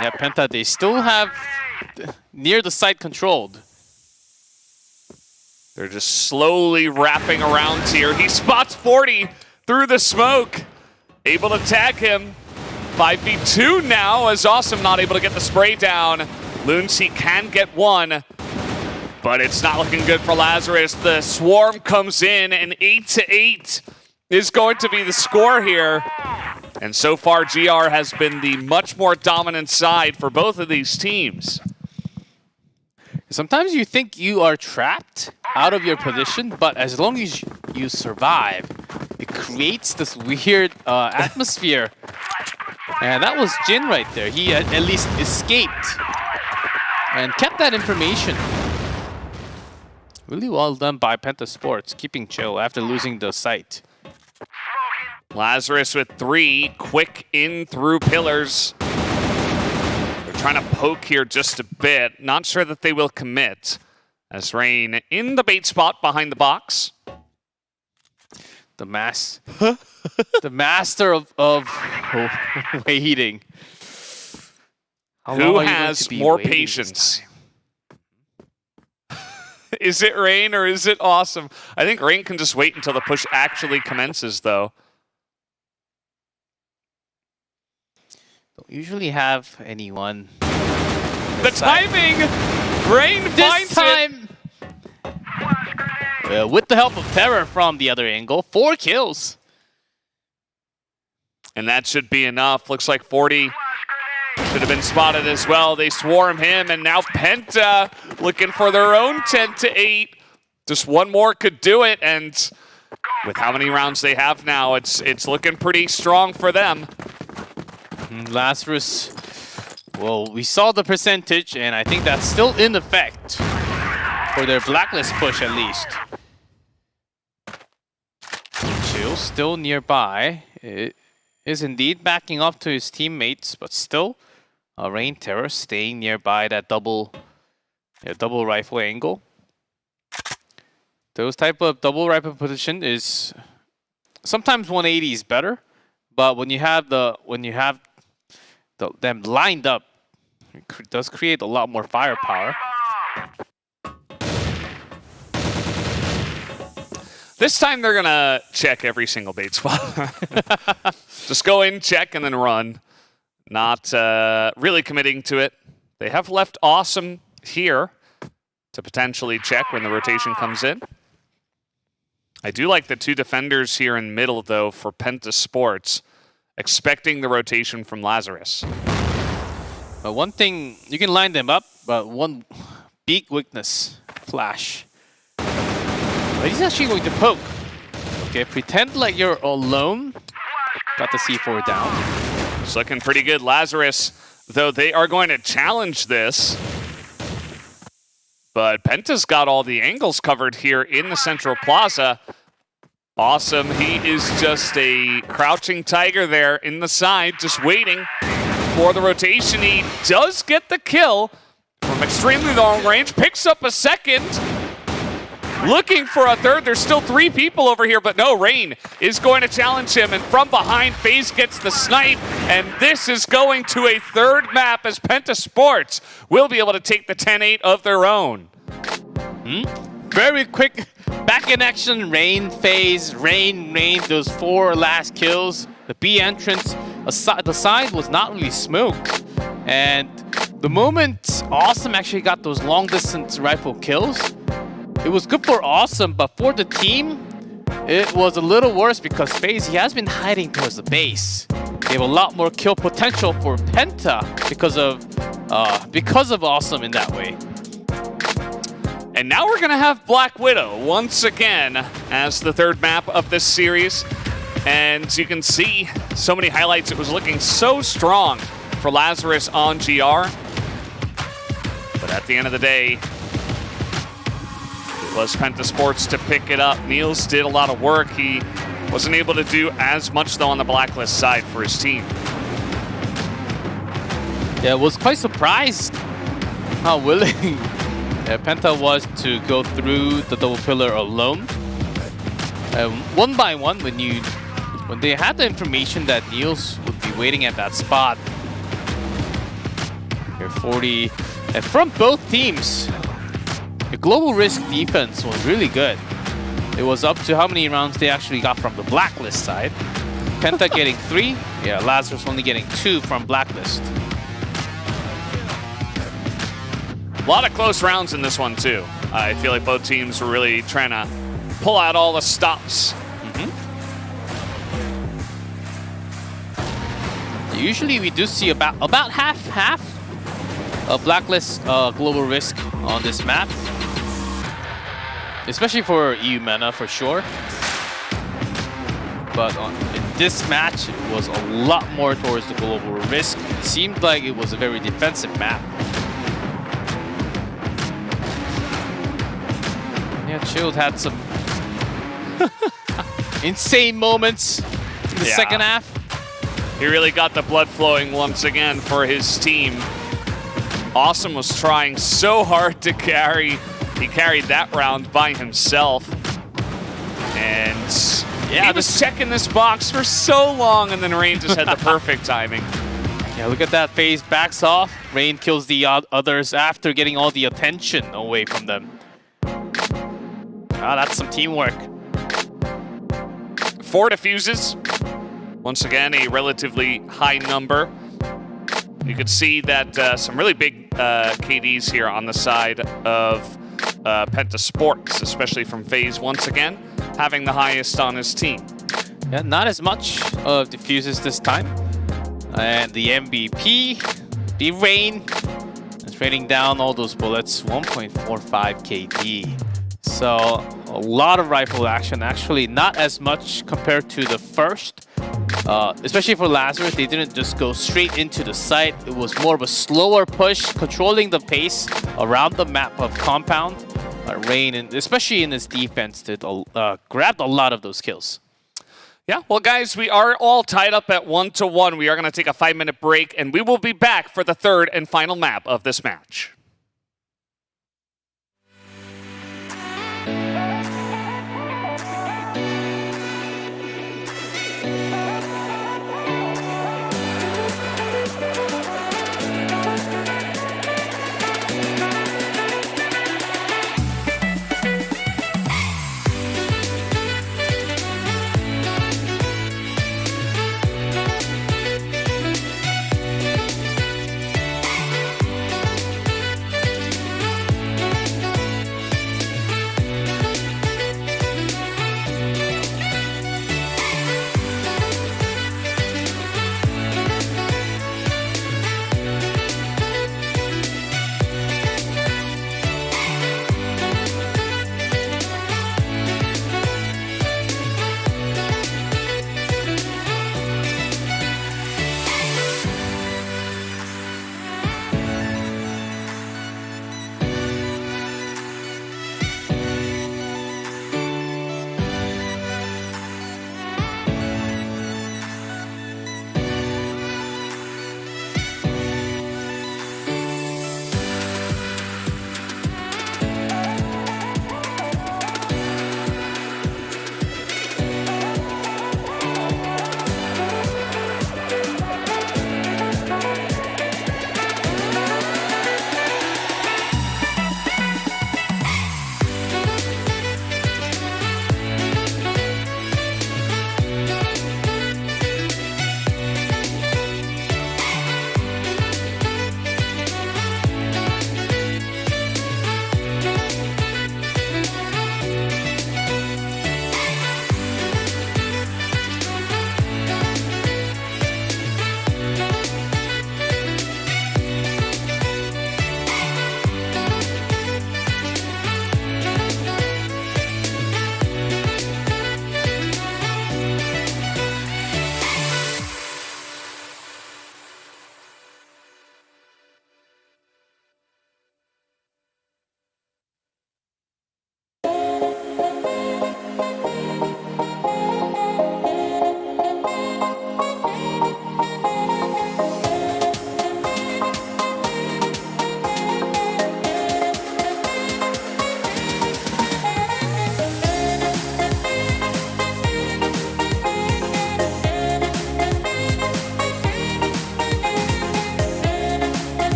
Yeah, Penta, they still have near the site controlled. They're just slowly wrapping around here. He spots 40 through the smoke. Able to tag him. 5v2 now, as Awesome not able to get the spray down. Loons, he can get one. But it's not looking good for Lazarus. The swarm comes in, and 8-8 is going to be the score here. And so far, GR has been the much more dominant side for both of these teams. Sometimes you think you are trapped out of your position, but as long as you survive, it creates this weird atmosphere. And that was Jin right there. He at least escaped and kept that information. Really well done by Penta Sports, keeping chill after losing the site. Lazarus with 3, quick in through pillars. They're trying to poke here just a bit. Not sure that they will commit. As Rain in the bait spot behind the box. The the master of waiting. Who has more patience? Is it Rain or is it Awesome? I think Rain can just wait until the push actually commences, though. Don't usually have anyone. The timing! Rain finds time. With the help of Terror from the other angle, 4 kills. And that should be enough. Looks like 40 should have been spotted as well. They swarm him, and now Penta looking for their own 10-8. Just one more could do it, and with how many rounds they have now, it's looking pretty strong for them. Lazarus, well, we saw the percentage, and I think that's still in effect for their blacklist push at least. Chill still nearby. It is indeed backing up to his teammates, but still, Rain Terror staying nearby that double rifle angle. Those type of double rifle position is sometimes 180 is better, but when you have them lined up, it does create a lot more firepower. This time they're gonna check every single bait spot. Just go in, check, and then run. Not really committing to it. They have left Awesome here to potentially check when the rotation comes in. I do like the two defenders here in middle, though, for Penta Sports, expecting the rotation from Lazarus. But one thing, you can line them up, but one big weakness, Flash. But he's actually going to poke. Okay, pretend like you're alone. Got the C4 down. It's looking pretty good. Lazarus, though, they are going to challenge this. But Penta's got all the angles covered here in the central plaza. Awesome. He is just a crouching tiger there in the side, just waiting for the rotation. He does get the kill from extremely long range, picks up a second. Looking for a third. There's still 3 people over here, but no, Rain is going to challenge him, and from behind, FaZe gets the snipe, and this is going to a third map as Penta Sports will be able to take the 10-8 of their own. Very quick back in action. Rain, FaZe, Rain, those 4 last kills. The B entrance, the side was not really smoked, and the moment Awesome actually got those long distance rifle kills, it was good for Awesome, but for the team, it was a little worse because FaZe, he has been hiding towards the base. They have a lot more kill potential for Penta because of Awesome in that way. And now we're gonna have Black Widow once again as the third map of this series. And you can see so many highlights. It was looking so strong for Lazarus on GR. But at the end of the day, was Penta Sports to pick it up. Niels did a lot of work. He wasn't able to do as much, though, on the blacklist side for his team. Yeah, I was quite surprised how willing Penta was to go through the double pillar alone. One by one, when they had the information that Niels would be waiting at that spot. Here, 40, and from both teams, the global risk defense was really good. It was up to how many rounds they actually got from the blacklist side. Penta getting 3, yeah, Lazarus only getting 2 from blacklist. A lot of close rounds in this one, too. I feel like both teams were really trying to pull out all the stops. Usually we do see about half a blacklist global risk on this map. Especially for Eumena, for sure. But in this match, it was a lot more towards the global risk. It seemed like it was a very defensive map. Yeah, Chilled had some insane moments in the second half. He really got the blood flowing once again for his team. Awesome was trying so hard to carry. He carried that round by himself. And he was checking this box for so long, and then Rain just had the perfect timing. Yeah, look at that. FaZe backs off. Rain kills the others after getting all the attention away from them. That's some teamwork. 4 defuses. Once again, a relatively high number. You could see that some really big KDs here on the side of Penta Sports, especially from FaZe once again, having the highest on his team. Yeah, not as much of diffuses this time. And the MVP, the Rain, is raining down all those bullets, 1.45 KD. So a lot of rifle action, actually not as much compared to the first. Especially for Lazarus, they didn't just go straight into the site. It was more of a slower push, controlling the pace around the map of Compound. Rain, and especially in his defense, did grabbed a lot of those kills. Yeah, well, guys, we are all tied up at 1-1. We are going to take a 5-minute break, and we will be back for the third and final map of this match.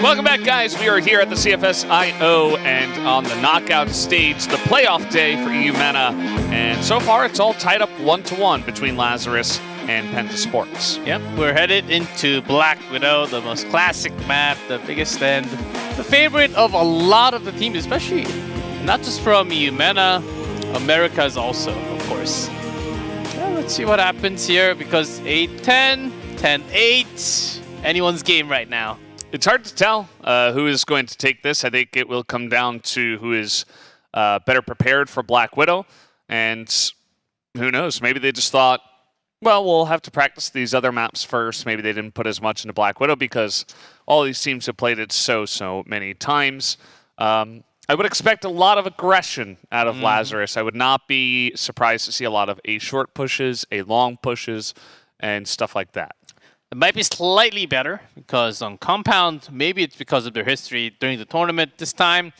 Welcome back, guys. We are here at the CFS IO and on the knockout stage, the playoff day for Eumena. And so far, it's all tied up 1-1 between Lazarus and Penta Sports. Yep, we're headed into Black Widow, the most classic map, the biggest and the favorite of a lot of the teams, especially not just from Eumena, Americas also, of course. Yeah, let's see what happens here because 8-10, 10-8, anyone's game right now. It's hard to tell who is going to take this. I think it will come down to who is better prepared for Black Widow. And who knows, maybe they just thought, well, we'll have to practice these other maps first. Maybe they didn't put as much into Black Widow because all these teams have played it so many times. I would expect a lot of aggression out of Lazarus. I would not be surprised to see a lot of A short pushes, A long pushes, and stuff like that. It might be slightly better because on Compound, maybe it's because of their history during the tournament this time,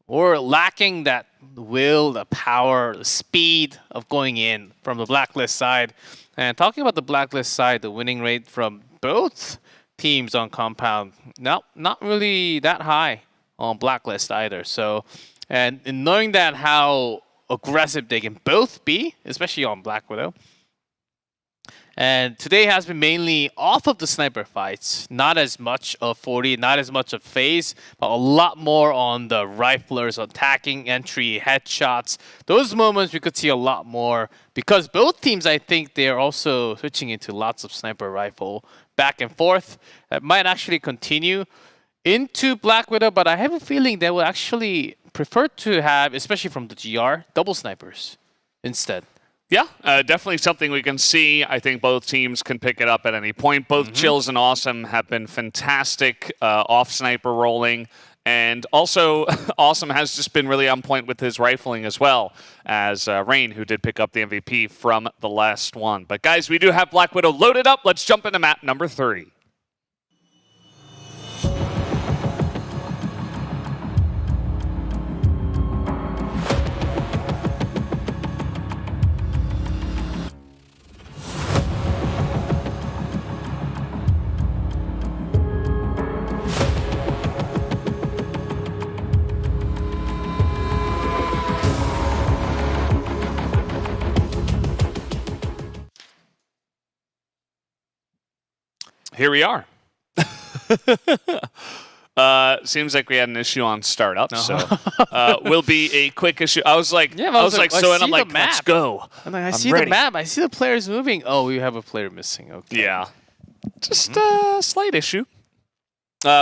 or lacking that will, the power, the speed of going in from the Blacklist side. And talking about the Blacklist side, the winning rate from both teams on Compound, not really that high on Blacklist either. So, and in knowing that how aggressive they can both be, especially on Black Widow. And today has been mainly off of the sniper fights, not as much of 40, not as much of phase, but a lot more on the riflers, attacking, entry, headshots. Those moments we could see a lot more because both teams, I think, they are also switching into lots of sniper rifle back and forth. That might actually continue into Black Widow, but I have a feeling they will actually prefer to have, especially from the GR, double snipers instead. Yeah, definitely something we can see. I think both teams can pick it up at any point. Both Chills and Awesome have been fantastic off sniper rolling. And also, Awesome has just been really on point with his rifling as well as Rain, who did pick up the MVP from the last one. But guys, we do have Black Widow loaded up. Let's jump into map number 3. Here we are. Seems like we had an issue on startup, so will be a quick issue. I was like, Yeah, I was like, so, and I'm like, map. let's go. I'm like, I see ready. the map. I see the players moving. Oh, we have a player missing. Okay. Yeah, just a slight issue.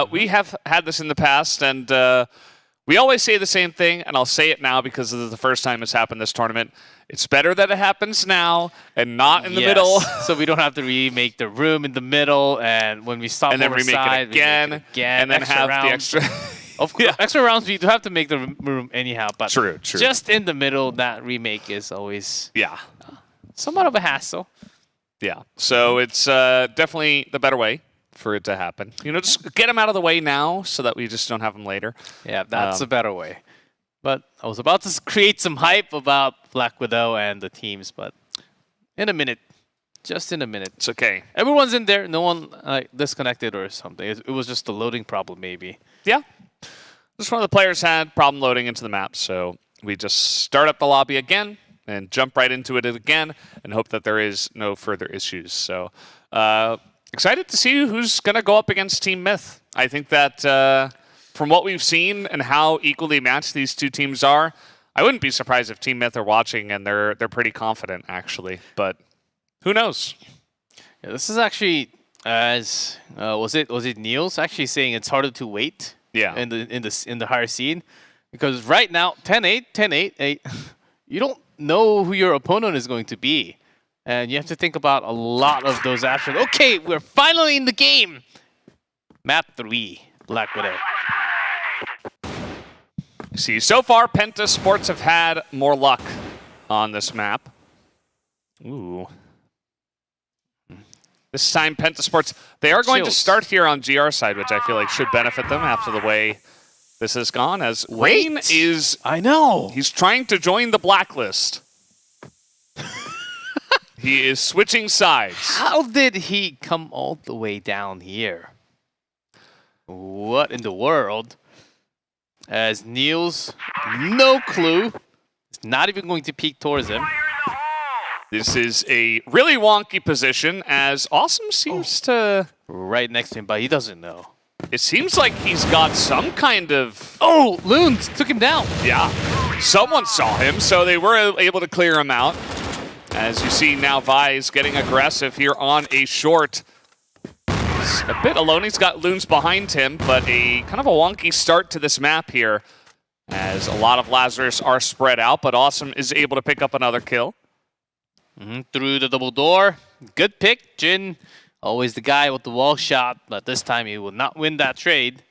We have had this in the past, and we always say the same thing, and I'll say it now because this is the first time it's happened this tournament. It's better that it happens now and not in the middle. So we don't have to remake the room in the middle, and when we stop and then on the remake side, it again, we make it again, and then extra have rounds. the extra. Of course, extra rounds we do have to make the room anyhow, but True. just in the middle, that remake is always Yeah. somewhat of a hassle. Yeah. So it's definitely the better way for it to happen. You know, just get them out of the way now so that we just don't have them later. Yeah, that's a better way. But I was about to create some hype about Black Widow and the teams, but in a minute. Just in a minute. It's okay. Everyone's in there. No one disconnected or something. It was just a loading problem, maybe. Yeah. Just one of the players had problem loading into the map, so we just start up the lobby again and jump right into it again and hope that there is no further issues. So excited to see who's going to go up against Team Myth. I think that from what we've seen and how equally matched these two teams are, I wouldn't be surprised if Team Myth are watching and they're pretty confident, actually. But who knows? Yeah, this is actually as was it Niels actually saying it's harder to wait. Yeah. In the higher seed, because right now 10-8, 10-8, 8, you don't know who your opponent is going to be, and you have to think about a lot of those actions. Okay, we're finally in the game. Map 3, Black Widow. See, so far, Penta Sports have had more luck on this map. Ooh. This time, Penta Sports, they are going to start here on GR side, which I feel like should benefit them after the way this has gone, as Rain is... I know. He's trying to join the blacklist. He is switching sides. How did he come all the way down here? What in the world? As Niels, no clue. It's not even going to peek towards him. This is a really wonky position as Awesome seems to... Right next to him, but he doesn't know. It seems like he's got some kind of... Oh, Loons took him down. Yeah, someone saw him, so they were able to clear him out. As you see now, Vi's getting aggressive here on a short. He's a bit alone. He's got Loons behind him, but a kind of a wonky start to this map here, as a lot of Lazarus are spread out, but Awesome is able to pick up another kill. Through the double door. Good pick, Jin. Always the guy with the wall shot, but this time he will not win that trade.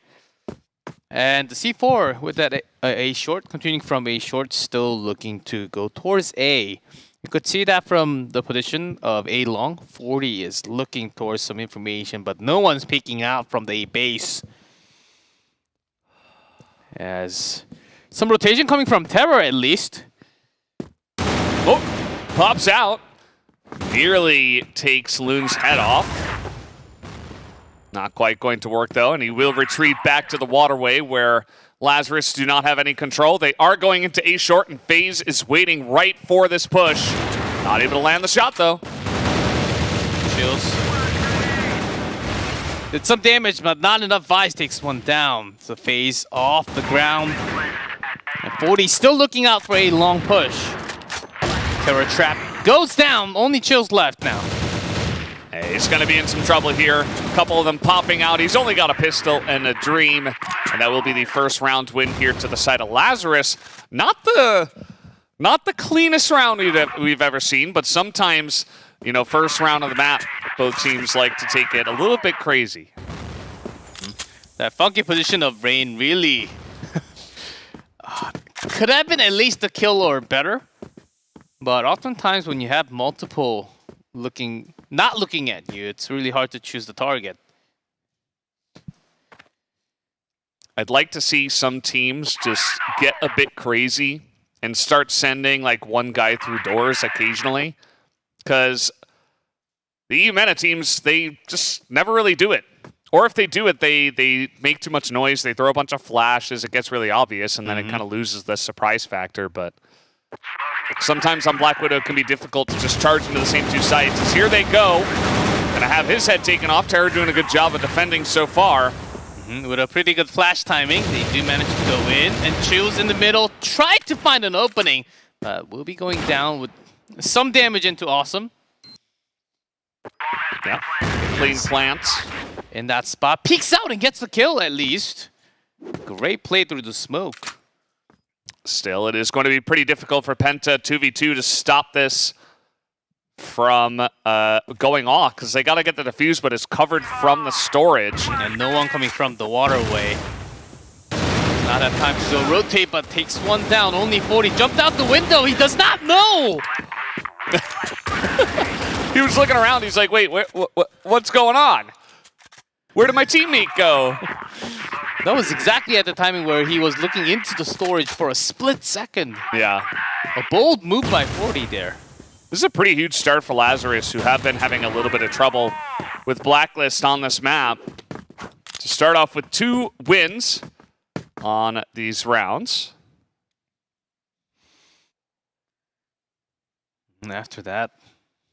And the C4 with that A short, continuing from A short, still looking to go towards A. You could see that from the position of A long. 40 is looking towards some information, but no one's peeking out from the A base. As some rotation coming from Terror at least. Oh, pops out. Nearly takes Loon's head off. Not quite going to work though, and he will retreat back to the waterway where Lazarus do not have any control. They are going into A short, and FaZe is waiting right for this push. Not able to land the shot though. Chills. Did some damage, but not enough. Vice takes one down. So FaZe off the ground. And 40 still looking out for a long push. Terror trap goes down. Only Chills left now. Hey, he's going to be in some trouble here. A couple of them popping out. He's only got a pistol and a dream. And that will be the first round win here to the side of Lazarus. Not the cleanest round we've ever seen, but sometimes, you know, first round of the map, both teams like to take it a little bit crazy. That funky position of Rain really could have been at least a kill or better. But oftentimes when you have multiple not looking at you, it's really hard to choose the target. I'd like to see some teams just get a bit crazy and start sending like one guy through doors occasionally. Because the Eumena teams, they just never really do it. Or if they do it, they make too much noise, they throw a bunch of flashes, it gets really obvious, and then it kind of loses the surprise factor. But sometimes on Black Widow it can be difficult to just charge into the same two sites. As here they go. Gonna have his head taken off. Terror doing a good job of defending so far. With a pretty good flash timing, they do manage to go in, and Chills in the middle tried to find an opening, but will be going down with some damage into Awesome. Yeah, clean plants. In that spot, peeks out and gets the kill at least. Great play through the smoke. Still, it is going to be pretty difficult for Penta 2v2 to stop this from going off, because they got to get the defuse, but it's covered from the storage. And no one coming from the waterway. Not have time to go rotate, but takes one down. Only 40 jumped out the window. He does not know. He was looking around. He's like, wait, what's going on? Where did my teammate go? That was exactly at the timing where he was looking into the storage for a split second. Yeah. A bold move by 40 there. This is a pretty huge start for Lazarus, who have been having a little bit of trouble with Blacklist on this map. To start off with 2 wins on these rounds. And after that,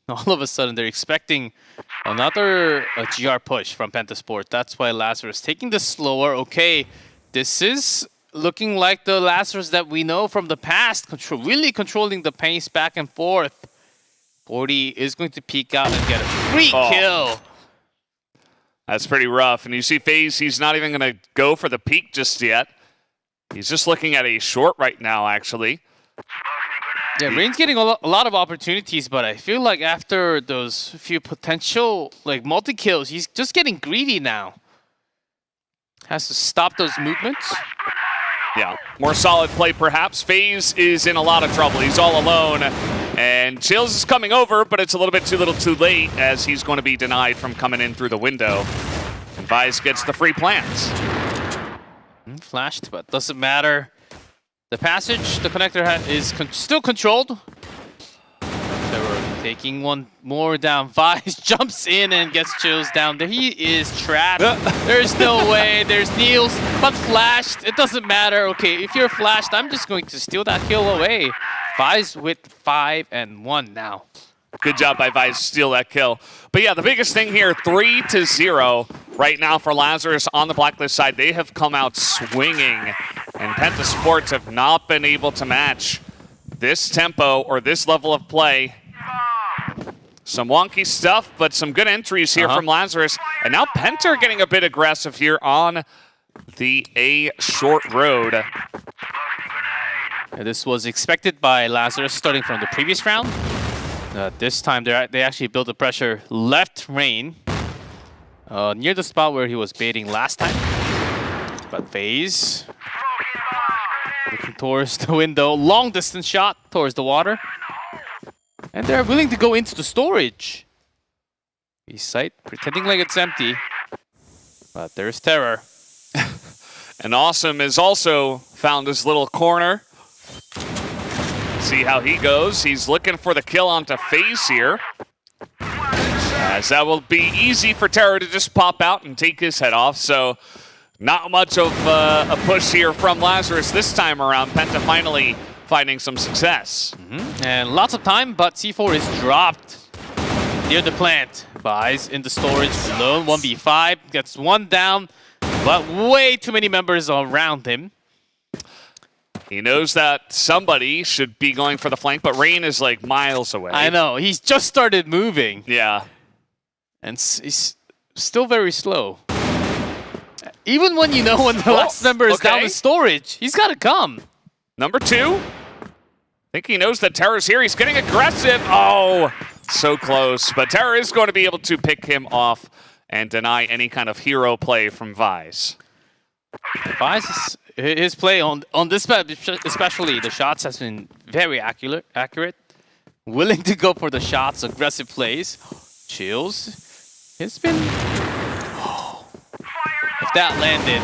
all of a sudden they're expecting another GR push from Pentasport. That's why Lazarus taking this slower. Okay, this is looking like the Lazarus that we know from the past, really controlling the pace back and forth. 40 is going to peek out and get a free kill. That's pretty rough. And you see FaZe, he's not even going to go for the peek just yet. He's just looking at a short right now, actually. Yeah, Rain's getting a lot of opportunities, but I feel like after those few potential like multi-kills, he's just getting greedy now. Has to stop those movements. Yeah, more solid play perhaps. FaZe is in a lot of trouble. He's all alone. And Chills is coming over, but it's a little bit too late, as he's going to be denied from coming in through the window. And Vice gets the free plants. Flashed, but doesn't matter. The passage, the connector is still controlled. Terror Taking one more down. Vice jumps in and gets Chills down. There he is trapped. There's no way. There's Niels, but flashed. It doesn't matter. Okay, if you're flashed, I'm just going to steal that kill away. Vice with 5 and 1 now. Good job by Vice to steal that kill. But yeah, the biggest thing here, 3-0 right now for Lazarus on the Blacklist side. They have come out swinging, and Penta Sports have not been able to match this tempo or this level of play. Some wonky stuff, but some good entries here from Lazarus. And now Penta are getting a bit aggressive here on the A short road. And this was expected by Lazarus starting from the previous round. This time they actually built the pressure left Rain near the spot where he was baiting last time. But FaZe looking towards the window, long distance shot towards the water. And they're willing to go into the storage. East site pretending like it's empty. But there's Terror. And Awesome has also found his little corner. See how he goes. He's looking for the kill onto FaZe here. As that will be easy for Terror to just pop out and take his head off. So not much of a push here from Lazarus this time around. Penta finally finding some success. And lots of time, but C4 is dropped near the plant. Vice in the storage, alone 1v5, gets one down, but way too many members around him. He knows that somebody should be going for the flank, but Rain is like miles away. I know, he's just started moving. Yeah. And he's still very slow. Even when you know when the last member is down in storage, he's got to come. Number 2. I think he knows that Terror's here. He's getting aggressive. Oh, so close. But Terror is going to be able to pick him off and deny any kind of hero play from Vice. Vice, his play on this map, especially the shots, has been very accurate. Willing to go for the shots, aggressive plays. Chills. It's been... if that landed...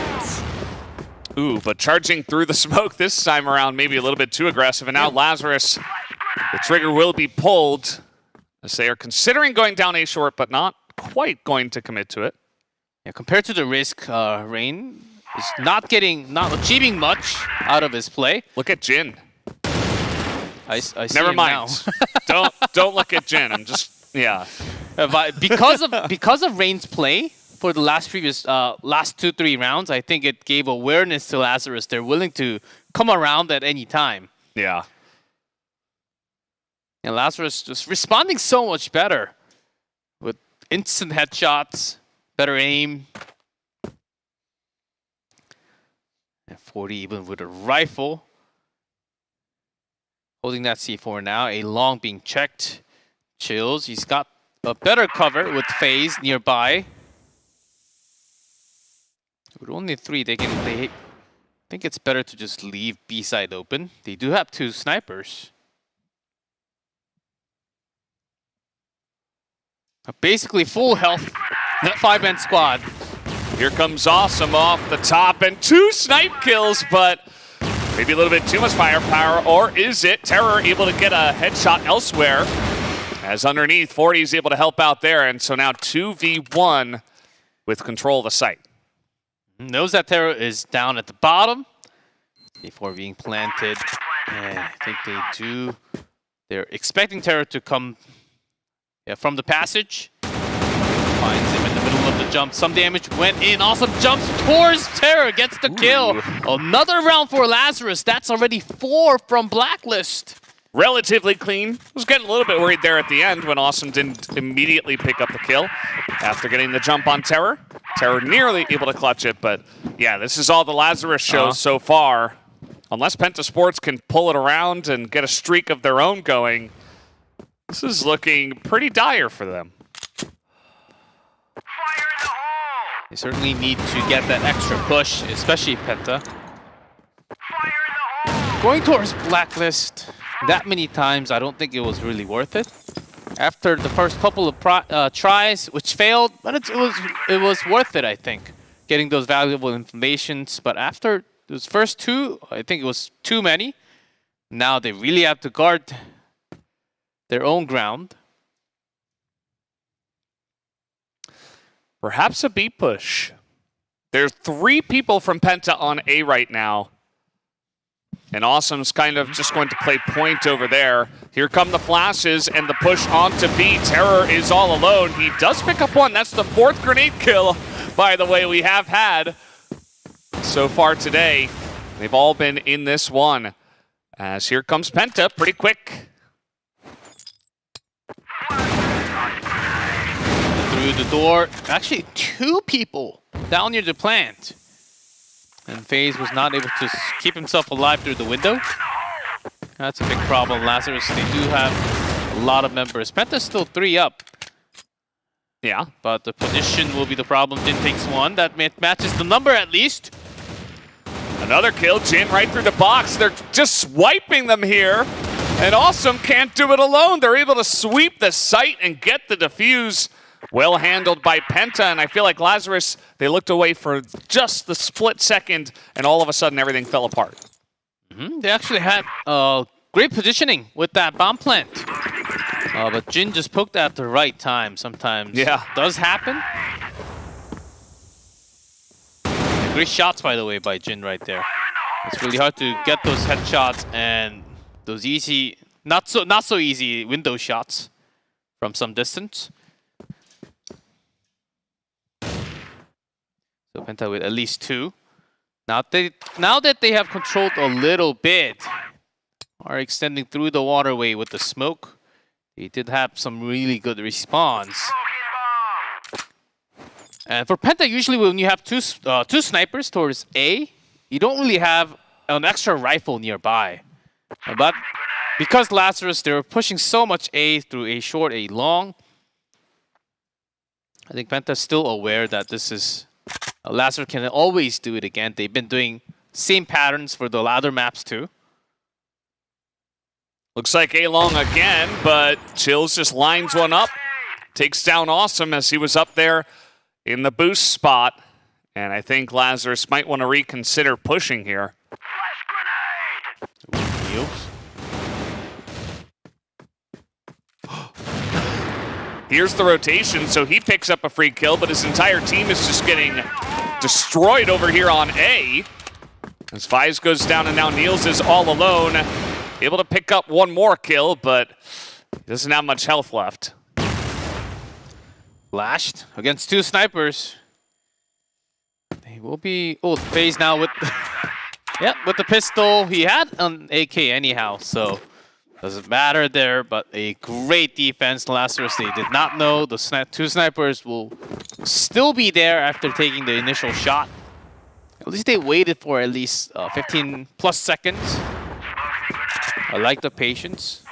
Ooh, but charging through the smoke this time around, maybe a little bit too aggressive. And now Lazarus, the trigger will be pulled as they are considering going down A short, but not quite going to commit to it. Yeah, compared to the risk, Rain is not achieving much out of his play. Look at Jin. I see Never him mind. now. don't look at Jin. I'm just because of Rain's play. For the last 2-3 rounds, I think it gave awareness to Lazarus. They're willing to come around at any time. Yeah. And Lazarus just responding so much better with instant headshots, better aim. And 40 even with a rifle. Holding that C4 now. A long being checked. Chills. He's got a better cover with FaZe nearby. With only 3, I think it's better to just leave B side open. They do have 2 snipers. Basically full health, 5-man squad. Here comes Awesome off the top and 2 snipe kills, but maybe a little bit too much firepower, or is it? Terror able to get a headshot elsewhere. As underneath, 40 is able to help out there, and so now 2v1 with control of the site. Knows that Terror is down at the bottom before being planted. And I think they're expecting Terror to come from the passage. Finds him in the middle of the jump. Some damage went in. Awesome jumps towards Terror. Gets the kill. Another round for Lazarus. That's already 4 from Blacklist. Relatively clean. Was getting a little bit worried there at the end when Awesome didn't immediately pick up the kill after getting the jump on Terror. Terror nearly able to clutch it, but yeah, this is all the Lazarus shows so far. Unless Penta Sports can pull it around and get a streak of their own going, this is looking pretty dire for them. They certainly need to get that extra push, especially Penta. Going towards Blacklist that many times, I don't think it was really worth it. After the first couple of tries, which failed, but it was worth it, I think, getting those valuable informations. But after those first 2, I think it was too many. Now they really have to guard their own ground. Perhaps a B push. There's 3 people from Penta on A right now. And Awesome's kind of just going to play point over there. Here come the flashes and the push onto B. Terror is all alone. He does pick up one. That's the 4th grenade kill, by the way, we have had so far today. They've all been in this one. As here comes Penta, pretty quick. Through the door. Actually, 2 people down near the plant. And FaZe was not able to keep himself alive through the window. That's a big problem. Lazarus, they do have a lot of members. Penta's still 3 up. Yeah. But the position will be the problem. Jin takes 1. That matches the number at least. Another kill, Jin right through the box. They're just swiping them here. And Awesome can't do it alone. They're able to sweep the site and get the defuse. Well handled by Penta, and I feel like Lazarus, they looked away for just the split second, and all of a sudden everything fell apart. They actually had great positioning with that bomb plant. But Jin just poked at the right time sometimes. Yeah. Does happen. Great shots, by the way, by Jin right there. It's really hard to get those headshots and those easy, not so easy window shots from some distance. So Penta with at least 2. Now that they have controlled a little bit, are extending through the waterway with the smoke. They did have some really good response. And for Penta, usually when you have two snipers towards A, you don't really have an extra rifle nearby. But because Lazarus, they were pushing so much A through A short, A long, I think Penta's still aware that this is... Lazarus can always do it again. They've been doing same patterns for the other maps too. Looks like A-Long again, but Chills just lines one up. Takes down Awesome as he was up there in the boost spot. And I think Lazarus might want to reconsider pushing here. Heals. Here's the rotation, so he picks up a free kill, but his entire team is just getting destroyed over here on A. As Fies goes down and now Niels is all alone. Able to pick up one more kill, but he doesn't have much health left. Flashed against 2 snipers. They will be... Oh, FaZe now with... yeah, with the pistol. He had an AK anyhow, so... Doesn't matter there, but a great defense. Lazarus, they did not know the 2 snipers will still be there after taking the initial shot. At least they waited for at least 15 plus seconds. I like the patience.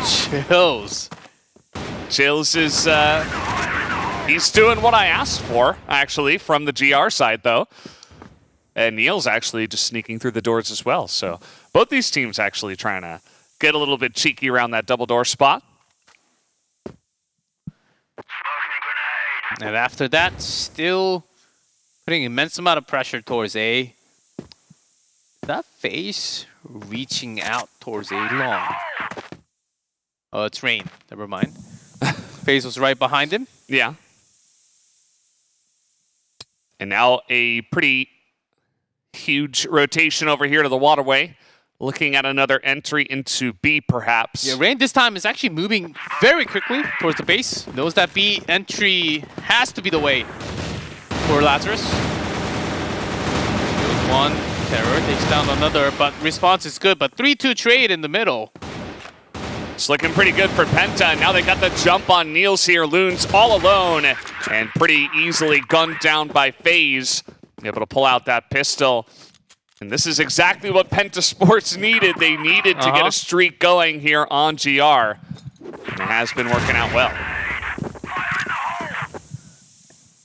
Chills. Chills is, he's doing what I asked for, actually, from the GR side, though. And Neil's actually just sneaking through the doors as well, so... Both these teams actually trying to get a little bit cheeky around that double door spot. And after that, still putting immense amount of pressure towards A. That FaZe reaching out towards A long. Oh, it's Rain. Never mind. FaZe was right behind him. Yeah. And now a pretty huge rotation over here to the waterway. Looking at another entry into B, perhaps. Yeah, Rain this time is actually moving very quickly towards the base. Knows that B entry has to be the way for Lazarus. Kills 1, Terror takes down another, but response is good. But 3-2 trade in the middle. It's looking pretty good for Penta. Now they got the jump on Niels here. Loons all alone and pretty easily gunned down by FaZe. Able to pull out that pistol. And this is exactly what Penta Sports needed. They needed to get a streak going here on GR. It has been working out well.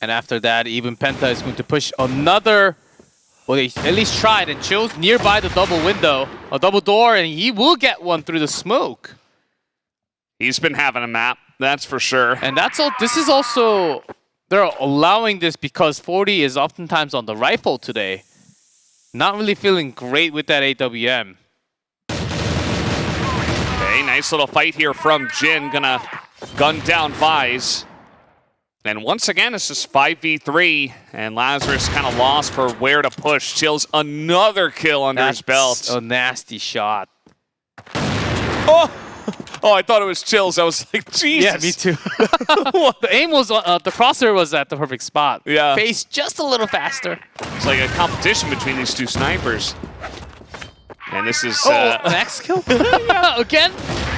And after that, even Penta is going to push another... Well, they at least tried, and Chills nearby the double window, a double door, and he will get one through the smoke. He's been having a map, that's for sure. And that's all. This is also... They're allowing this because 40 is oftentimes on the rifle today. Not really feeling great with that AWM. Okay, nice little fight here from Jin. Gonna gun down Vise. And once again, it's just 5v3, and Lazarus kind of lost for where to push. Chills another kill under his belt. A nasty shot. Oh! Oh, I thought it was Chills. I was like, Jesus. Yeah, me too. The aim was, the crosshair was at the perfect spot. Yeah. Face just a little faster. It's like a competition between these two snipers. And this is... Max kill? Yeah, again?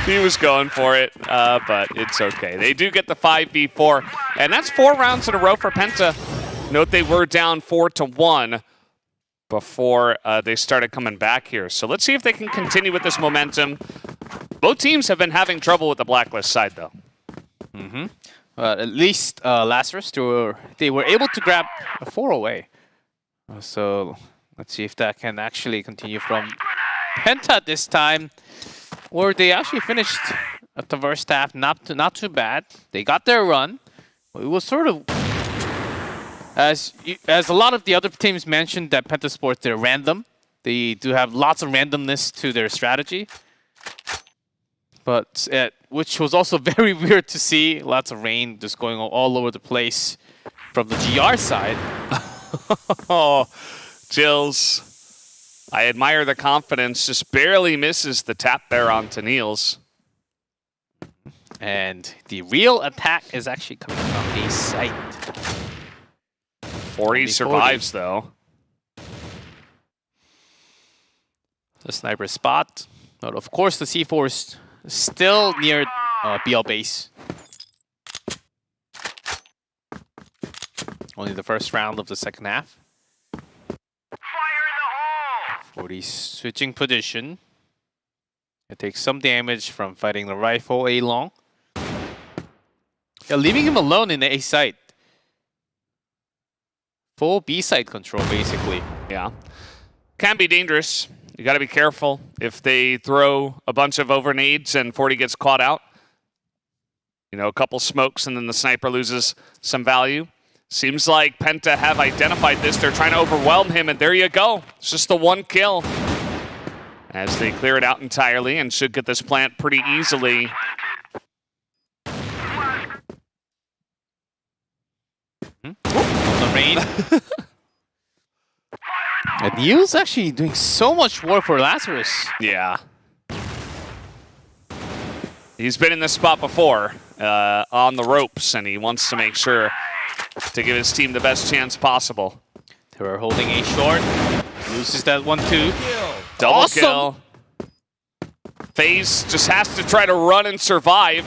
He was going for it, but it's okay. They do get the 5v4, and that's 4 rounds in a row for Penta. Note they were down 4-1 before they started coming back here. So let's see if they can continue with this momentum. Both teams have been having trouble with the Blacklist side, though. At least Lazarus, they were able to grab a 4 away. So let's see if that can actually continue from Penta this time. Or they actually finished at the first half not too bad. They got their run. It was sort of, as a lot of the other teams mentioned, that Penta Sports, they're random. They do have lots of randomness to their strategy. But which was also very weird to see. Lots of rain just going all over the place from the GR side. Oh, Chills. I admire the confidence. Just barely misses the tap there onto Niels. And the real attack is actually coming from the site. 40 survives, though. The sniper spot. But of course, the C4 is still near BL base. Only the first round of the second half. 40 switching position. It takes some damage from fighting the rifle A long. Yeah, leaving him alone in the A site. Full B site control, basically. Yeah. Can be dangerous. You got to be careful if they throw a bunch of overnades and 40 gets caught out. You know, a couple smokes and then the sniper loses some value. Seems like Penta have identified this. They're trying to overwhelm him, and there you go. It's just the 1 kill. As they clear it out entirely and should get this plant pretty easily. The rain. And Neil's actually doing so much work for Lazarus. Yeah. He's been in this spot before, on the ropes, and he wants to make sure to give his team the best chance possible. They were holding A short. Loses that 1-2. Double Awesome. kill. FaZe just has to try to run and survive.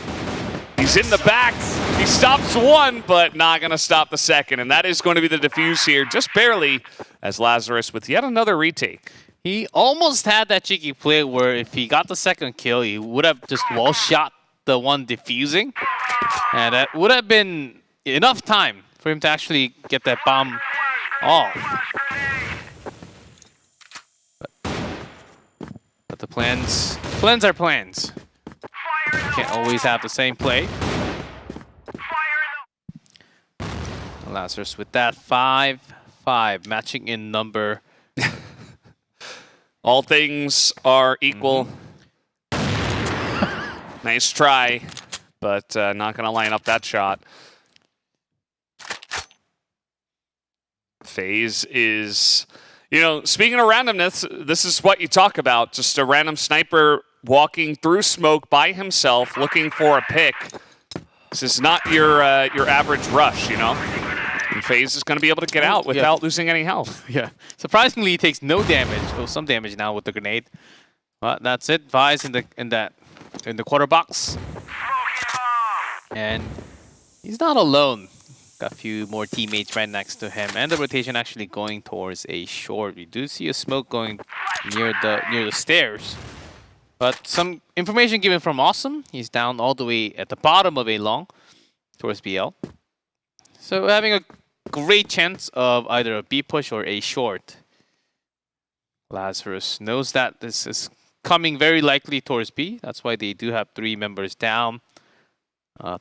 He's in the back. He stops one, but not going to stop the second. And that is going to be the defuse here, just barely, as Lazarus with yet another retake. He almost had that cheeky play where if he got the second kill, he would have just wall-shot the one defusing. And that would have been enough time for him to actually get that bomb off. But the plans are plans. Can't always have the same play. Lazarus with that 5-5, matching in number. All things are equal. Nice try, but not going to line up that shot. FaZe is, you know, speaking of randomness, this is what you talk about. Just a random sniper walking through smoke by himself, looking for a pick. This is not your average rush, you know? And FaZe is going to be able to get out without losing any health. Yeah. Surprisingly, he takes no damage. Oh, some damage now with the grenade. But that's it. Vi's in the quarter box. And he's not alone. Got a few more teammates right next to him, and the rotation actually going towards A short. We do see a smoke going near the stairs. But some information given from Awesome. He's down all the way at the bottom of A long towards BL. So having a great chance of either a B push or A short. Lazarus knows that this is coming very likely towards B. That's why they do have 3 members down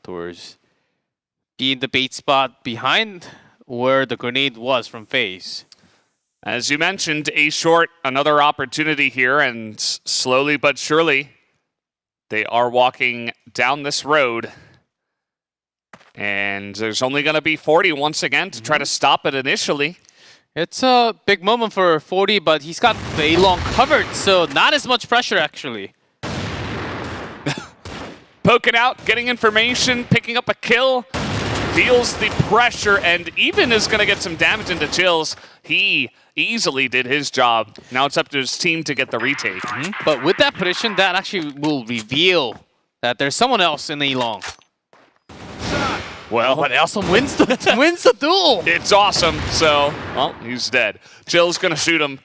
towards B in the bait spot behind where the grenade was from FaZe. As you mentioned, A short, another opportunity here, and slowly but surely, they are walking down this road. And there's only going to be 40 once again to try to stop it initially. It's a big moment for 40, but he's got the A-long covered, so not as much pressure actually. Poking out, getting information, picking up a kill. Feels the pressure and even is going to get some damage into Chills. He easily did his job. Now it's up to his team to get the retake. But with that position, that actually will reveal that there's someone else in the A-long. Well, But it also wins the duel. it's awesome. So, well, he's dead. Chill's going to shoot him.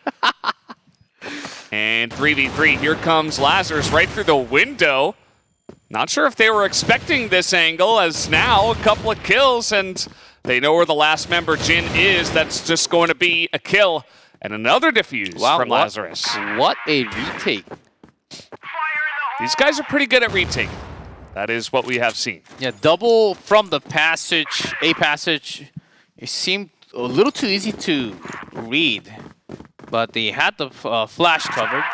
And 3v3, here comes Lazarus right through the window. Not sure if they were expecting this angle, as now a couple of kills, and they know where the last member, Jin, is. That's just going to be a kill. And another defuse from Lazarus. What a retake. These guys are pretty good at retake. That is what we have seen. Yeah, double from the passage, A passage. It seemed a little too easy to read. But they had the flash covered,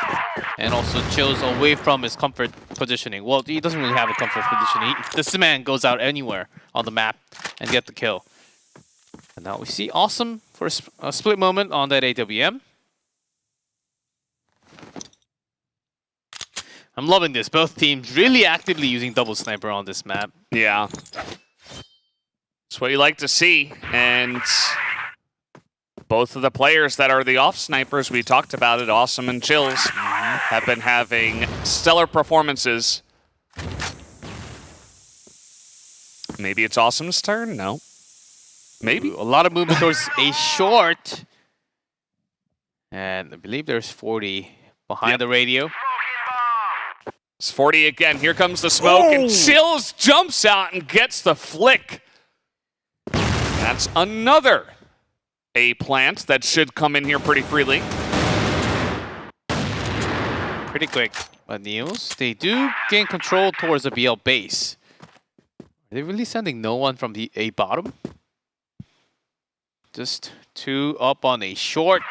and also Chills away from his comfort positioning. Well, he doesn't really have a comfort positioning. This man goes out anywhere on the map and get the kill. And now we see Awesome for a split moment on that AWM. I'm loving this. Both teams really actively using double sniper on this map. Yeah. That's what you like to see. And both of the players that are the off snipers, we talked about it, Awesome and Chills, have been having stellar performances. Maybe it's Awesome's turn? No. Maybe. A lot of movement towards a short. And I believe there's 40 behind the radio. It's 40 again. Here comes the smoke, and Chills jumps out and gets the flick. That's another A plant that should come in here pretty freely. Pretty quick. But Neos, they do gain control towards the BL base. Are they really sending no one from the A bottom? Just 2 up on a short.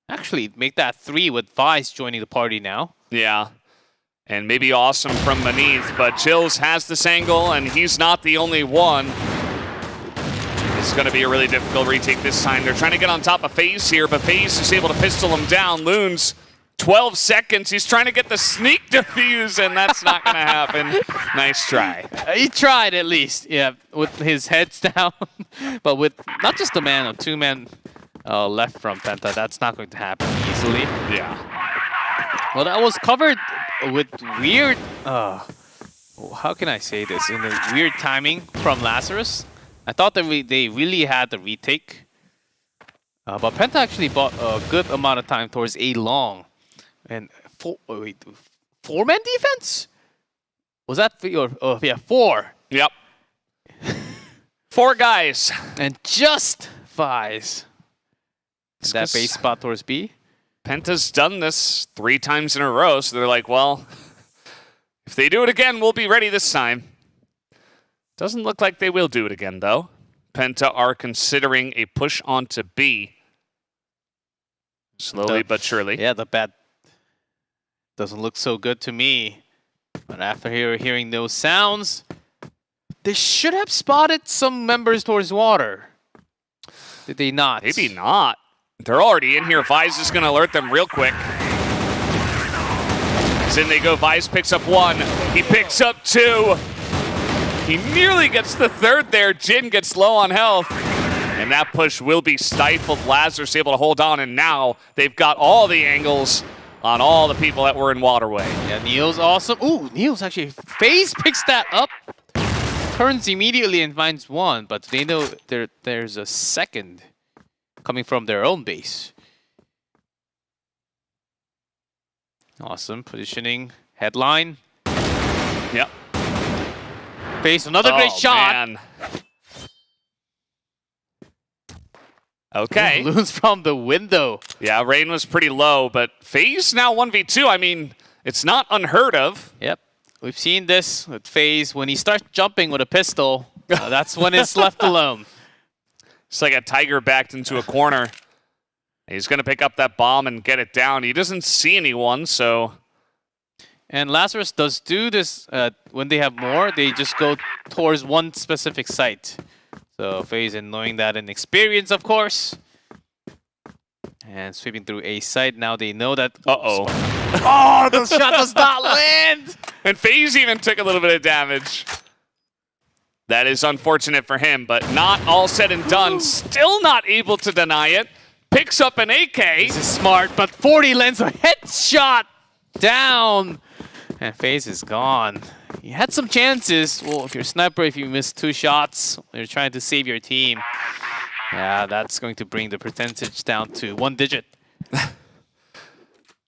Actually, make that 3 with Vice joining the party now. Yeah. And maybe Awesome from beneath, but Chills has this angle, and he's not the only one. It's going to be a really difficult retake this time. They're trying to get on top of FaZe here, but FaZe is able to pistol him down. Loons, 12 seconds. He's trying to get the sneak defuse, and that's not going to happen. Nice try. He tried at least, yeah, with his heads down. But with not just a man, a 2-man left from Penta, that's not going to happen easily. Yeah. Well, that was covered with weird, how can I say this? In the weird timing from Lazarus. I thought that they really had the retake. But Penta actually bought a good amount of time towards a long. And 4-man defense? Was that 3 or, yeah, 4. Yep. 4 guys. And just Vice. That base spot towards B. Penta's done this 3 times in a row, so they're like, well, if they do it again, we'll be ready this time. Doesn't look like they will do it again, though. Penta are considering a push onto B. Slowly but surely. Yeah, the bat doesn't look so good to me. But after hearing those sounds, they should have spotted some members towards water. Did they not? Maybe not. They're already in here. Vice is going to alert them real quick. As in they go. Vice picks up 1. He picks up 2. He nearly gets the 3rd there. Jin gets low on health. And that push will be stifled. Lazarus able to hold on, and now they've got all the angles on all the people that were in Waterway. Yeah, Neil's awesome. Ooh, Neil's actually FaZe picks that up. Turns immediately and finds 1, but they know there's a second coming from their own base. Awesome positioning. Headline. Yep. FaZe, another great shot. Man. Okay. Loons from the window. Yeah, rain was pretty low, but FaZe now 1v2. I mean, it's not unheard of. Yep. We've seen this with FaZe. When he starts jumping with a pistol, that's when it's left alone. It's like a tiger backed into a corner. He's going to pick up that bomb and get it down. He doesn't see anyone, so... And Lazarus does do this when they have more. They just go towards one specific site. So FaZe knowing that in experience, of course. And sweeping through a site. Now they know that. Uh-oh. Oh, the shot does not land. And FaZe even took a little bit of damage. That is unfortunate for him, but not all said and done. Still not able to deny it. Picks up an AK. This is smart, but 40 lands a headshot down. And FaZe is gone. You had some chances. Well, if you're a sniper, if you miss 2 shots, you're trying to save your team. Yeah, that's going to bring the percentage down to 1 digit.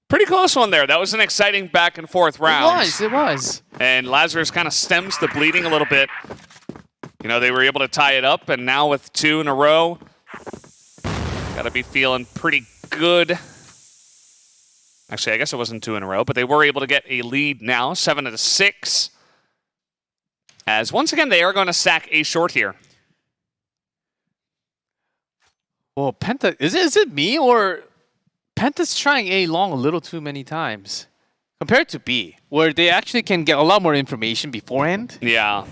Pretty close one there. That was an exciting back and forth round. It was. And Lazarus kind of stems the bleeding a little bit. You know, they were able to tie it up, and now with 2 in a row, gotta be feeling pretty good. Actually, I guess it wasn't 2 in a row, but they were able to get a lead now, 7-6. As once again, they are going to sack a short here. Well, Penta, is it me or Penta's trying A long a little too many times compared to B, where they actually can get a lot more information beforehand? Yeah.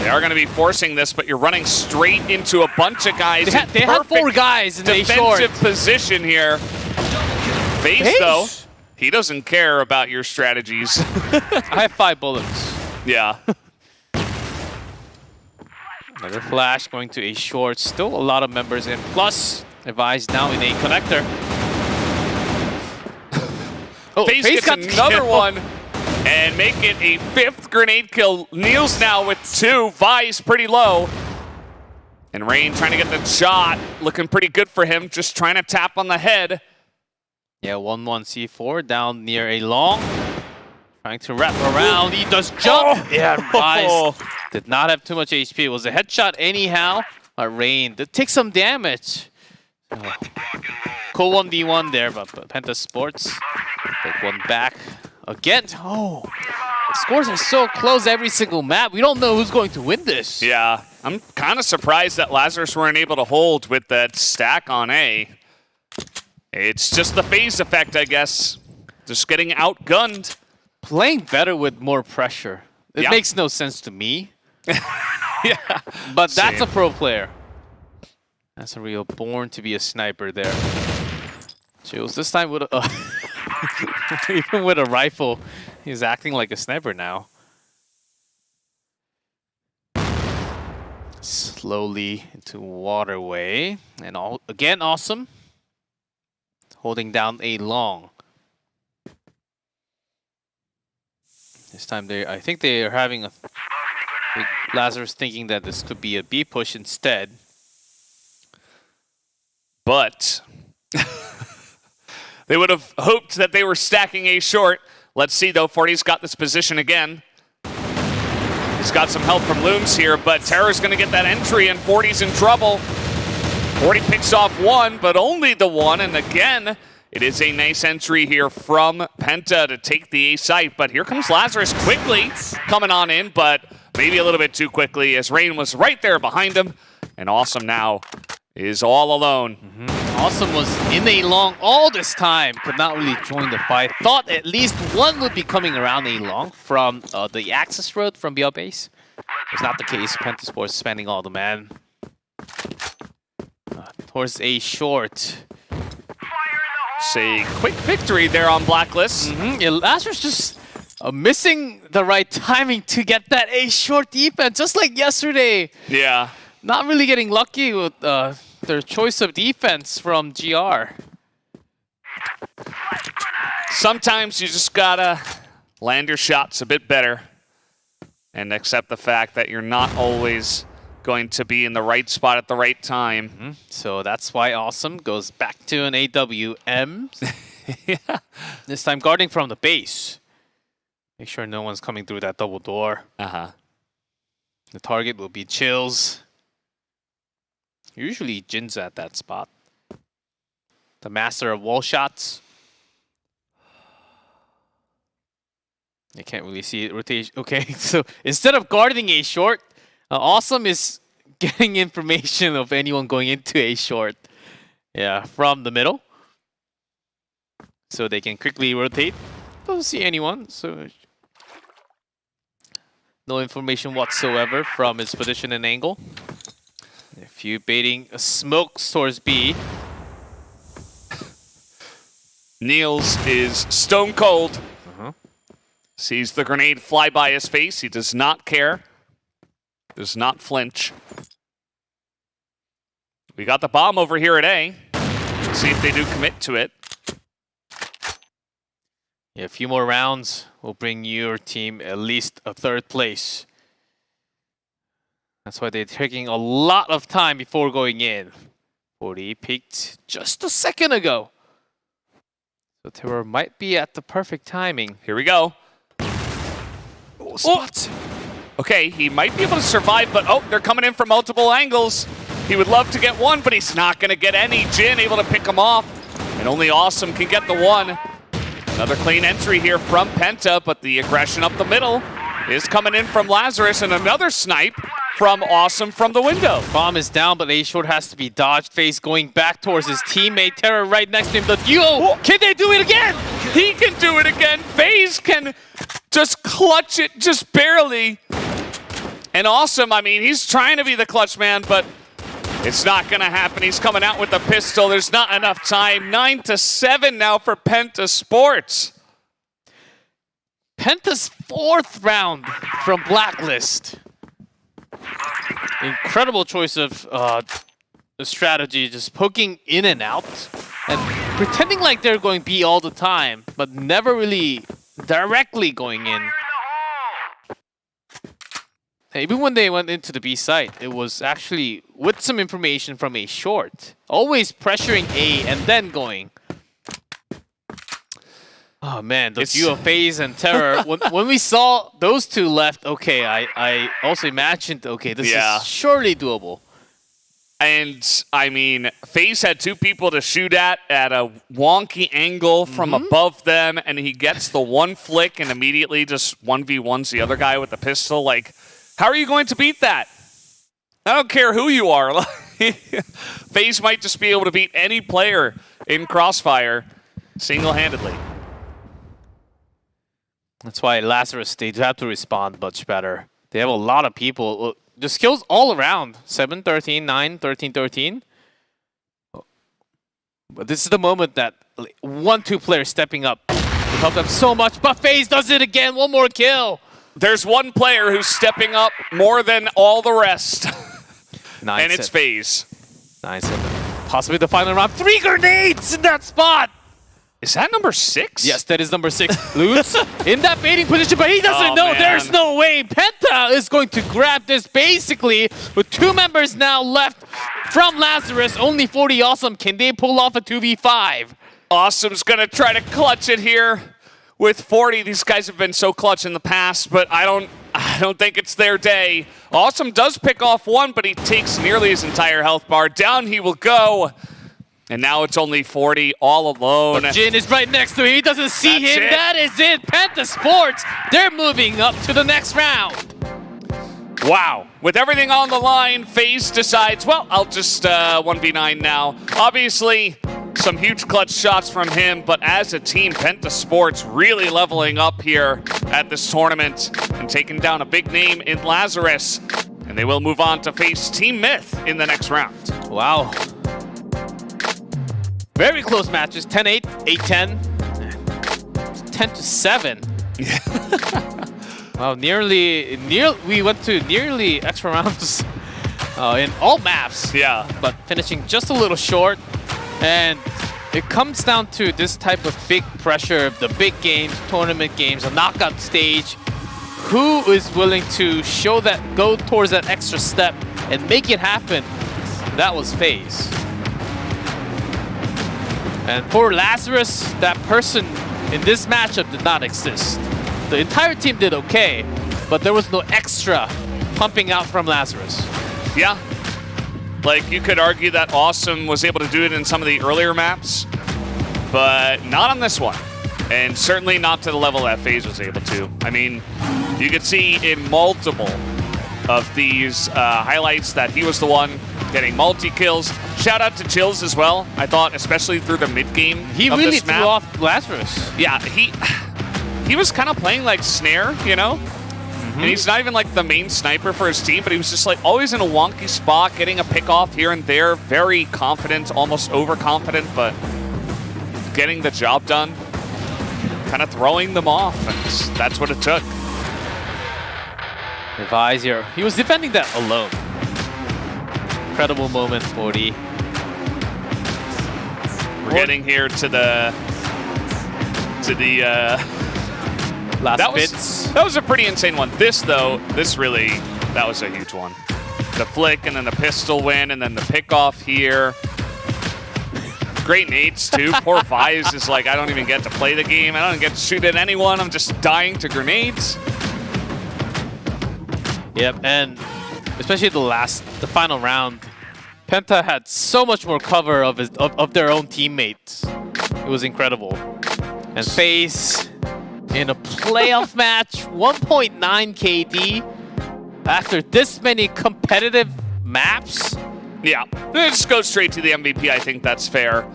They are going to be forcing this, but you're running straight into a bunch of guys. They had 4 guys in the short defensive position here. FaZe, though, he doesn't care about your strategies. I have 5 bullets. Yeah. Another flash going to a short. Still a lot of members in. Plus, Advise now in a connector. Oh, FaZe gets another one and make it a 5th grenade kill. Niels now with 2. Vice pretty low. And Rain trying to get the shot. Looking pretty good for him. Just trying to tap on the head. Yeah, 1-1 C4 down near a long. Trying to wrap around. He does jump. Oh. Yeah, Vice did not have too much HP. It was a headshot anyhow. Rain did take some damage. Cool 1v1 there, but Penta Sports take one back again. Oh, the scores are so close every single map. We don't know who's going to win this. Yeah, I'm kind of surprised that Lazarus weren't able to hold with that stack on A. It's just the FaZe effect, I guess. Just getting outgunned. Playing better with more pressure. It makes no sense to me. Yeah, but that's a pro player. That's a real born to be a sniper there. Chills this time with a even with a rifle, he's acting like a sniper now. Slowly into waterway, and again awesome. Holding down a long. This time I think they are having Lazarus thinking that this could be a B push instead. But they would have hoped that they were stacking A short. Let's see, though. 40's got this position again. He's got some help from Looms here, but Terror's going to get that entry, and 40's in trouble. 40 picks off 1, but only the 1. And again, it is a nice entry here from Penta to take the A site. But here comes Lazarus quickly coming on in, but maybe a little bit too quickly as Rain was right there behind him. And Awesome now is all alone. Awesome was in a long all this time. Could not really join the fight. Thought at least one would be coming around a long from the access road from BL base. It's not the case. Penta Sports spending all the man. Towards a short. It's a quick victory there on Blacklist. Yeah, Lazarus just missing the right timing to get that A short defense, just like yesterday. Yeah. Not really getting lucky with their choice of defense from GR. Sometimes you just gotta land your shots a bit better and accept the fact that you're not always going to be in the right spot at the right time. So that's why Awesome goes back to an AWM. Yeah. This time guarding from the base. Make sure no one's coming through that double door. Uh-huh. The target will be Chills. Usually Jin's at that spot. The master of wall shots. You can't really see it. Rotation. Okay, so instead of guarding a short, Awesome is getting information of anyone going into a short. Yeah, from the middle. So they can quickly rotate. Doesn't see anyone, so no information whatsoever from his position and angle. A few baiting smokes towards B. Niels is stone cold. Sees the grenade fly by his face. He does not care. Does not flinch. We got the bomb over here at A. Let's see if they do commit to it. Yeah, a few more rounds will bring your team at least a 3rd place. That's why they're taking a lot of time before going in. 40 peaked just a second ago. So Terror might be at the perfect timing. Here we go. Oh, spot! Okay, he might be able to survive, but oh, they're coming in from multiple angles. He would love to get one, but he's not going to get any. Jin able to pick him off, and only Awesome can get the one. Another clean entry here from Penta, but the aggression up the middle is coming in from Lazarus, and another snipe from Awesome from the window. Bomb is down, but A-Short has to be dodged. FaZe going back towards his teammate. Terror right next to him. The duo! Can they do it again? He can do it again. FaZe can just clutch it just barely. And Awesome, I mean, he's trying to be the clutch man, but it's not going to happen. He's coming out with the pistol. There's not enough time. 9-7 now for Penta Sports. Penta's 4th round from Blacklist. Incredible choice of the strategy, just poking in and out and pretending like they're going B all the time, but never really directly going in. Even when they went into the B site, it was actually with some information from A-Short. Always pressuring A and then going. Oh man, the duo FaZe and Terror. when we saw those two left, okay, I also imagined, okay, this is surely doable. And I mean, FaZe had 2 people to shoot at a wonky angle from above them, and he gets the one flick and immediately just 1v1s the other guy with the pistol. Like, how are you going to beat that? I don't care who you are. FaZe might just be able to beat any player in Crossfire single-handedly. That's why Lazarus, they have to respond much better. They have a lot of people. The skills all around. 7, 13, 9, 13, 13. But this is the moment that 1-2 players stepping up to help them so much. But FaZe does it again. 1 more kill. There's one player who's stepping up more than all the rest. And it's FaZe. 9-7. Possibly the final round. 3 grenades in that spot. Is that number 6? Yes, that is number 6. Lutz in that baiting position, but he doesn't know. Man. There's no way. Penta is going to grab this basically with 2 members now left from Lazarus. Only 40 Awesome. Can they pull off a 2v5? Awesome's going to try to clutch it here with 40. These guys have been so clutch in the past, but I don't think it's their day. Awesome does pick off 1, but he takes nearly his entire health bar. Down he will go. And now it's only 40 all alone. But Jin is right next to him. He doesn't see him. That is it. Penta Sports, they're moving up to the next round. Wow. With everything on the line, FaZe decides, well, I'll just 1v9 now. Obviously, some huge clutch shots from him, but as a team, Penta Sports really leveling up here at this tournament and taking down a big name in Lazarus. And they will move on to face Team Myth in the next round. Wow. Very close matches, 10-8, 8-10, 10-7. Wow, we went to nearly extra rounds in all maps. Yeah. But finishing just a little short. And it comes down to this type of big pressure, the big games, tournament games, a knockout stage. Who is willing to show that, go towards that extra step and make it happen? That was FaZe. And for Lazarus, that person in this matchup did not exist. The entire team did okay, but there was no extra pumping out from Lazarus. Yeah. Like, you could argue that Awesome was able to do it in some of the earlier maps, but not on this one. And certainly not to the level that FaZe was able to. I mean, you could see in multiple of these highlights that he was the one getting multi-kills. Shout out to Chills as well. I thought, especially through the mid-game he of really this threw map. off Lazarus. Yeah, he was kind of playing like Snare, you know? And he's not even like the main sniper for his team, but he was just like always in a wonky spot, getting a pick off here and there, very confident, almost overconfident, but getting the job done, kind of throwing them off, and that's what it took. Revise here. He was defending that alone. Incredible moment, 40. We're getting here to the Last bits. That was a pretty insane one. This, though, that was a huge one. The flick, and then the pistol win, and then the pick-off here. Great nades, too. Poor Vise is like, I don't even get to play the game. I don't get to shoot at anyone. I'm just dying to grenades. Yep, and especially the final round, Penta had so much more cover of their own teammates. It was incredible. And FaZe in a playoff match, 1.9 KD after this many competitive maps. Yeah, just go straight to the MVP. I think that's fair.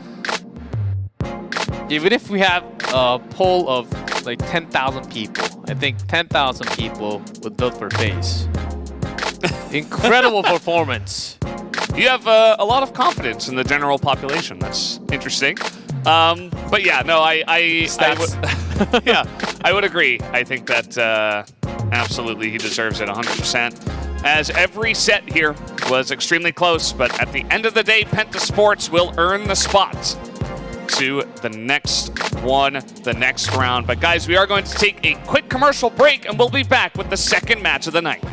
Even if we have a poll of like 10,000 people, I think 10,000 people would vote for FaZe. Incredible performance. You have a lot of confidence in the general population. That's interesting. But yeah, no, I would, yeah, I would agree. I think that absolutely he deserves it 100%. As every set here was extremely close, but at the end of the day, Penta Sports will earn the spot to the next one, the next round. But guys, we are going to take a quick commercial break, and we'll be back with the second match of the night.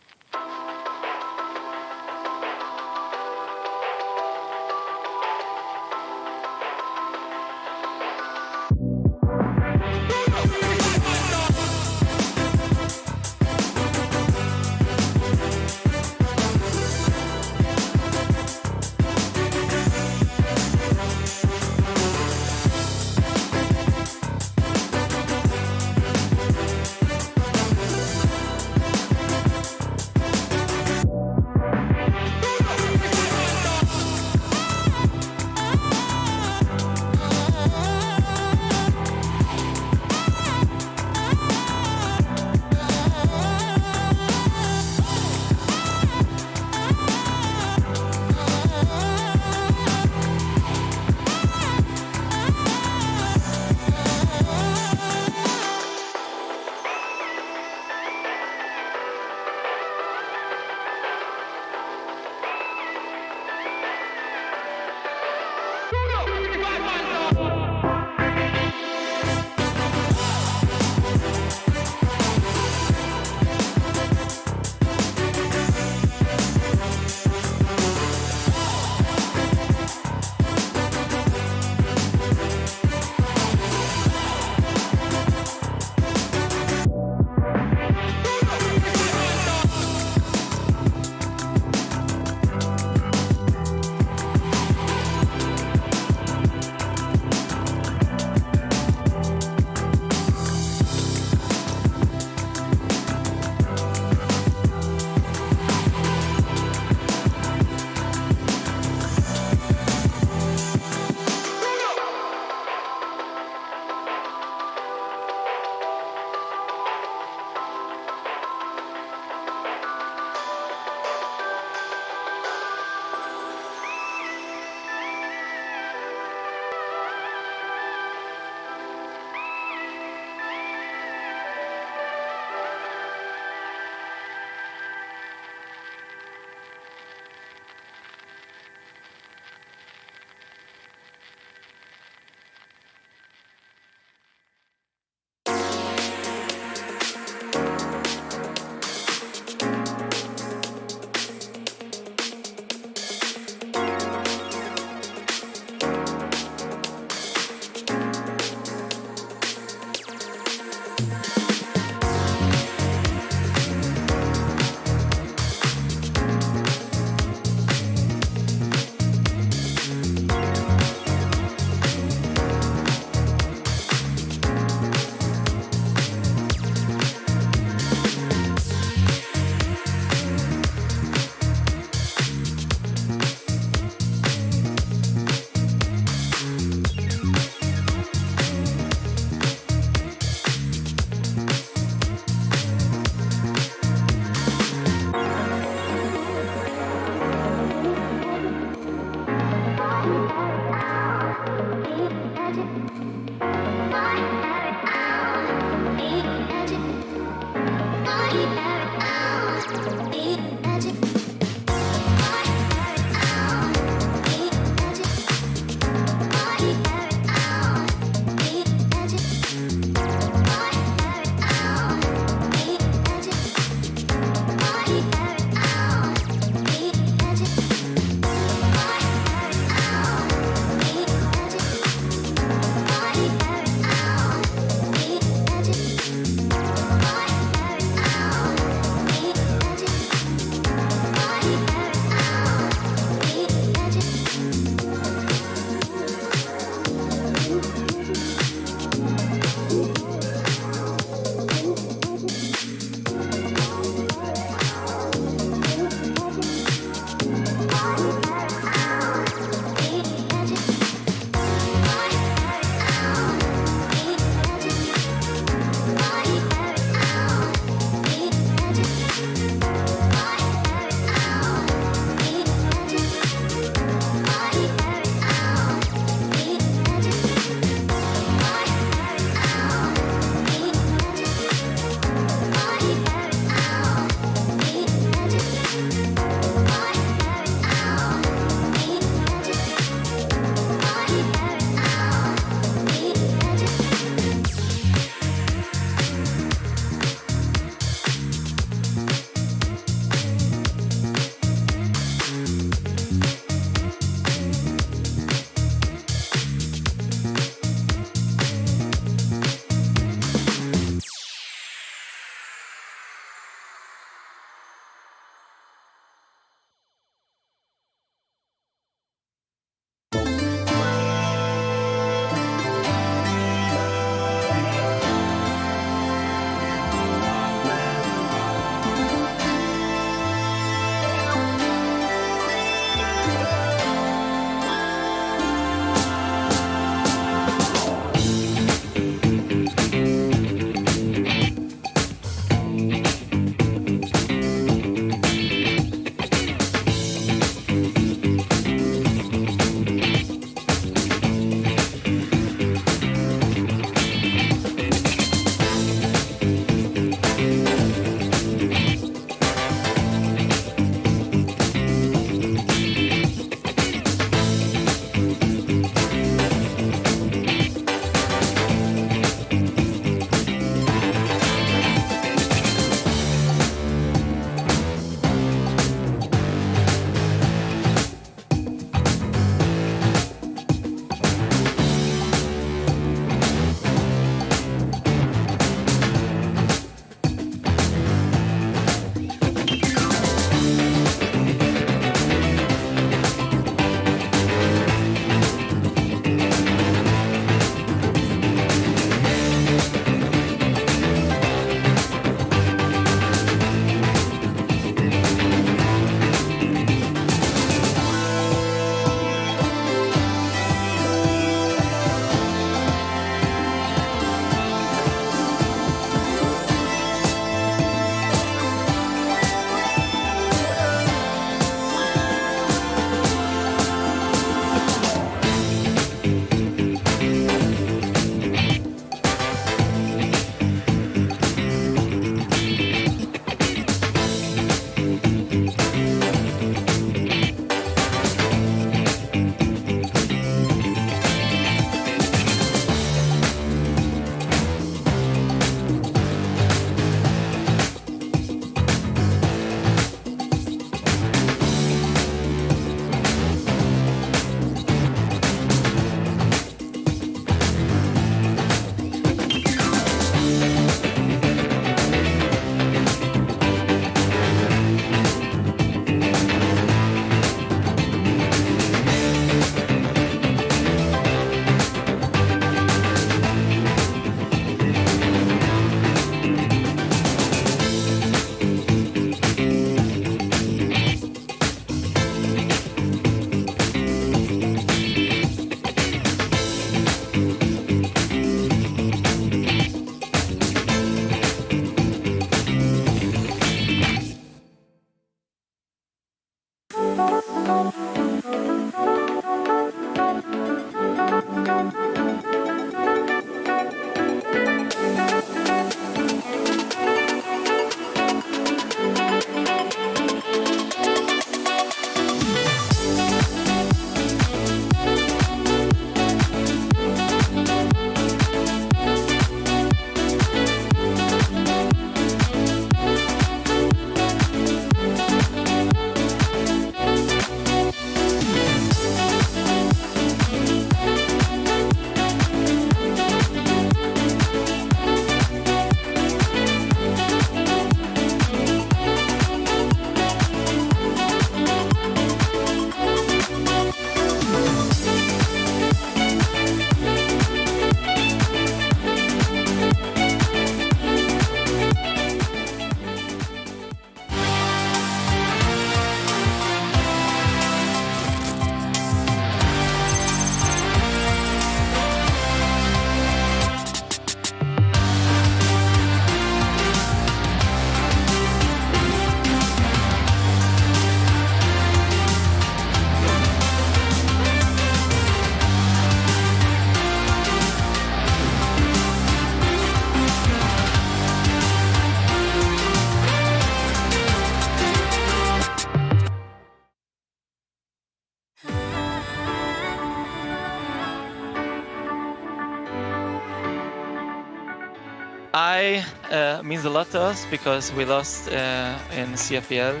Means a lot to us because we lost in CFPL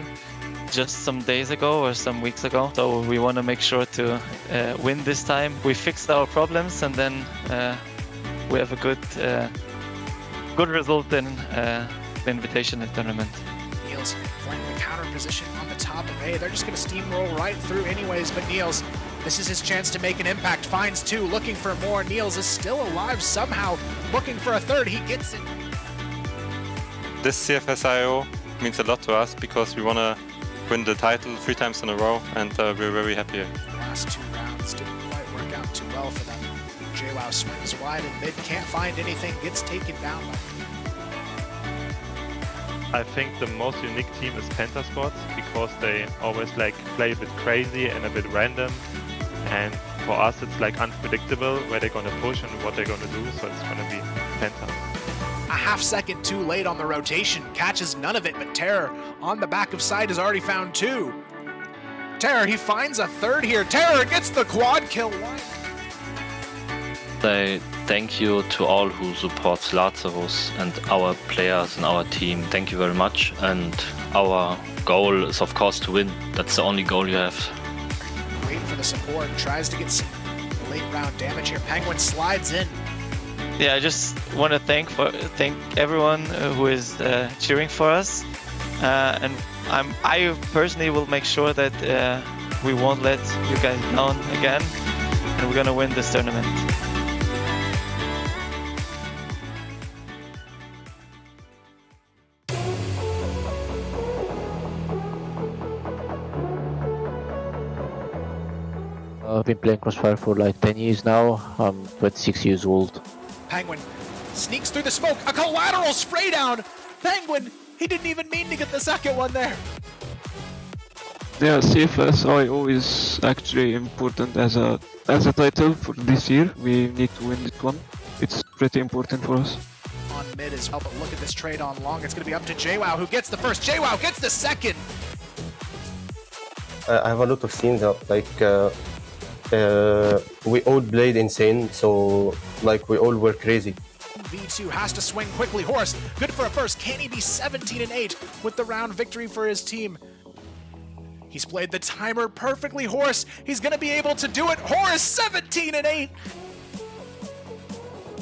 just some days ago or some weeks ago. So we want to make sure to win this time. We fixed our problems and then we have a good result in the Invitational tournament. Niels playing the counter position on the top of A. They're just going to steamroll right through anyways, but Niels, this is his chance to make an impact. Finds two, looking for more. Niels is still alive somehow, looking for a third. He gets it. This CFS IO means a lot to us because we want to win the title 3 times in a row, and we're very happy. Last 2 rounds didn't quite work out too well for them. JWoww swings wide and mid, can't find anything, gets taken down by... I think the most unique team is Pentasports because they always like play a bit crazy and a bit random, and for us it's like unpredictable where they're gonna push and what they're gonna do, so it's gonna be Penta. A half second too late on the rotation, catches none of it, but Terror on the back of side has already found 2. Terror, he finds a third here. Terror gets the quad kill. Say thank you to all who supports Lazarus and our players and our team. Thank you very much. And our goal is of course to win. That's the only goal you have. Waiting for the support, tries to get some late round damage here. Penguin slides in. Yeah, I just want to thank everyone who is cheering for us, and I personally will make sure that we won't let you guys down again, and we're gonna win this tournament. I've been playing Crossfire for like 10 years now. I'm 26 years old. Penguin sneaks through the smoke, a collateral spray down. Penguin, he didn't even mean to get the second one there. Yeah, CFS IO is actually important as a title for this year. We need to win this one. It's pretty important for us. On mid as well, but look at this trade on long. It's going to be up to JWoww, who gets the first. JWoww gets the second. I have a lot of scenes like we all played insane, so like we all were crazy. V2 has to swing quickly. Horse, good for a first. Can he be 17-8 with the round victory for his team? He's played the timer perfectly. Horse, he's going to be able to do it. Horse, 17-8.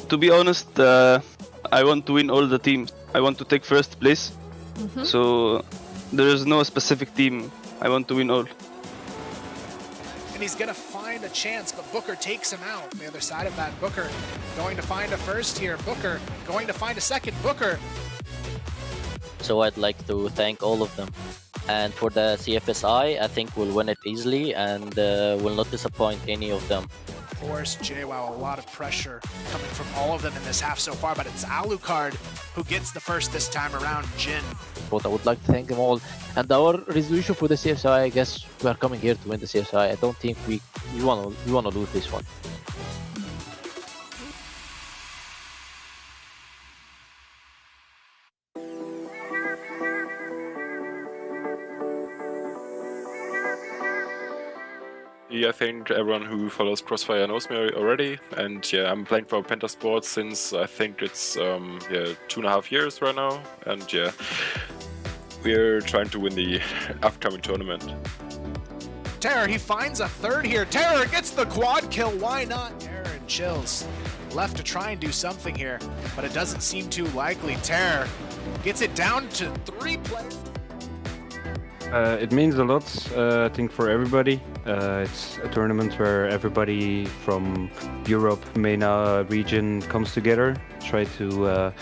To be honest, I want to win all the teams. I want to take first place. So there is no specific team. I want to win all. And he's going to find a chance, but Booker takes him out. On the other side of that, Booker going to find a first here. Booker going to find a second. Booker. So I'd like to thank all of them. And for the CFSI, I think we'll win it easily and will not disappoint any of them. Of course, JWoww, a lot of pressure coming from all of them in this half so far, but it's Alucard who gets the first this time around. Jin. But I would like to thank them all. And our resolution for the CFSI, I guess we are coming here to win the CFSI. I don't think we want to lose this one. I think everyone who follows Crossfire knows me already, and yeah, I'm playing for Pentasports since I think it's 2.5 years right now, and yeah, we're trying to win the upcoming tournament. Terror, he finds a third here. Terror gets the quad kill. Why not? Terror and Chills left to try and do something here, but it doesn't seem too likely. Terror gets it down to 3 players. It means a lot, I think, for everybody. It's a tournament where everybody from Europe, Eumena region comes together, try to,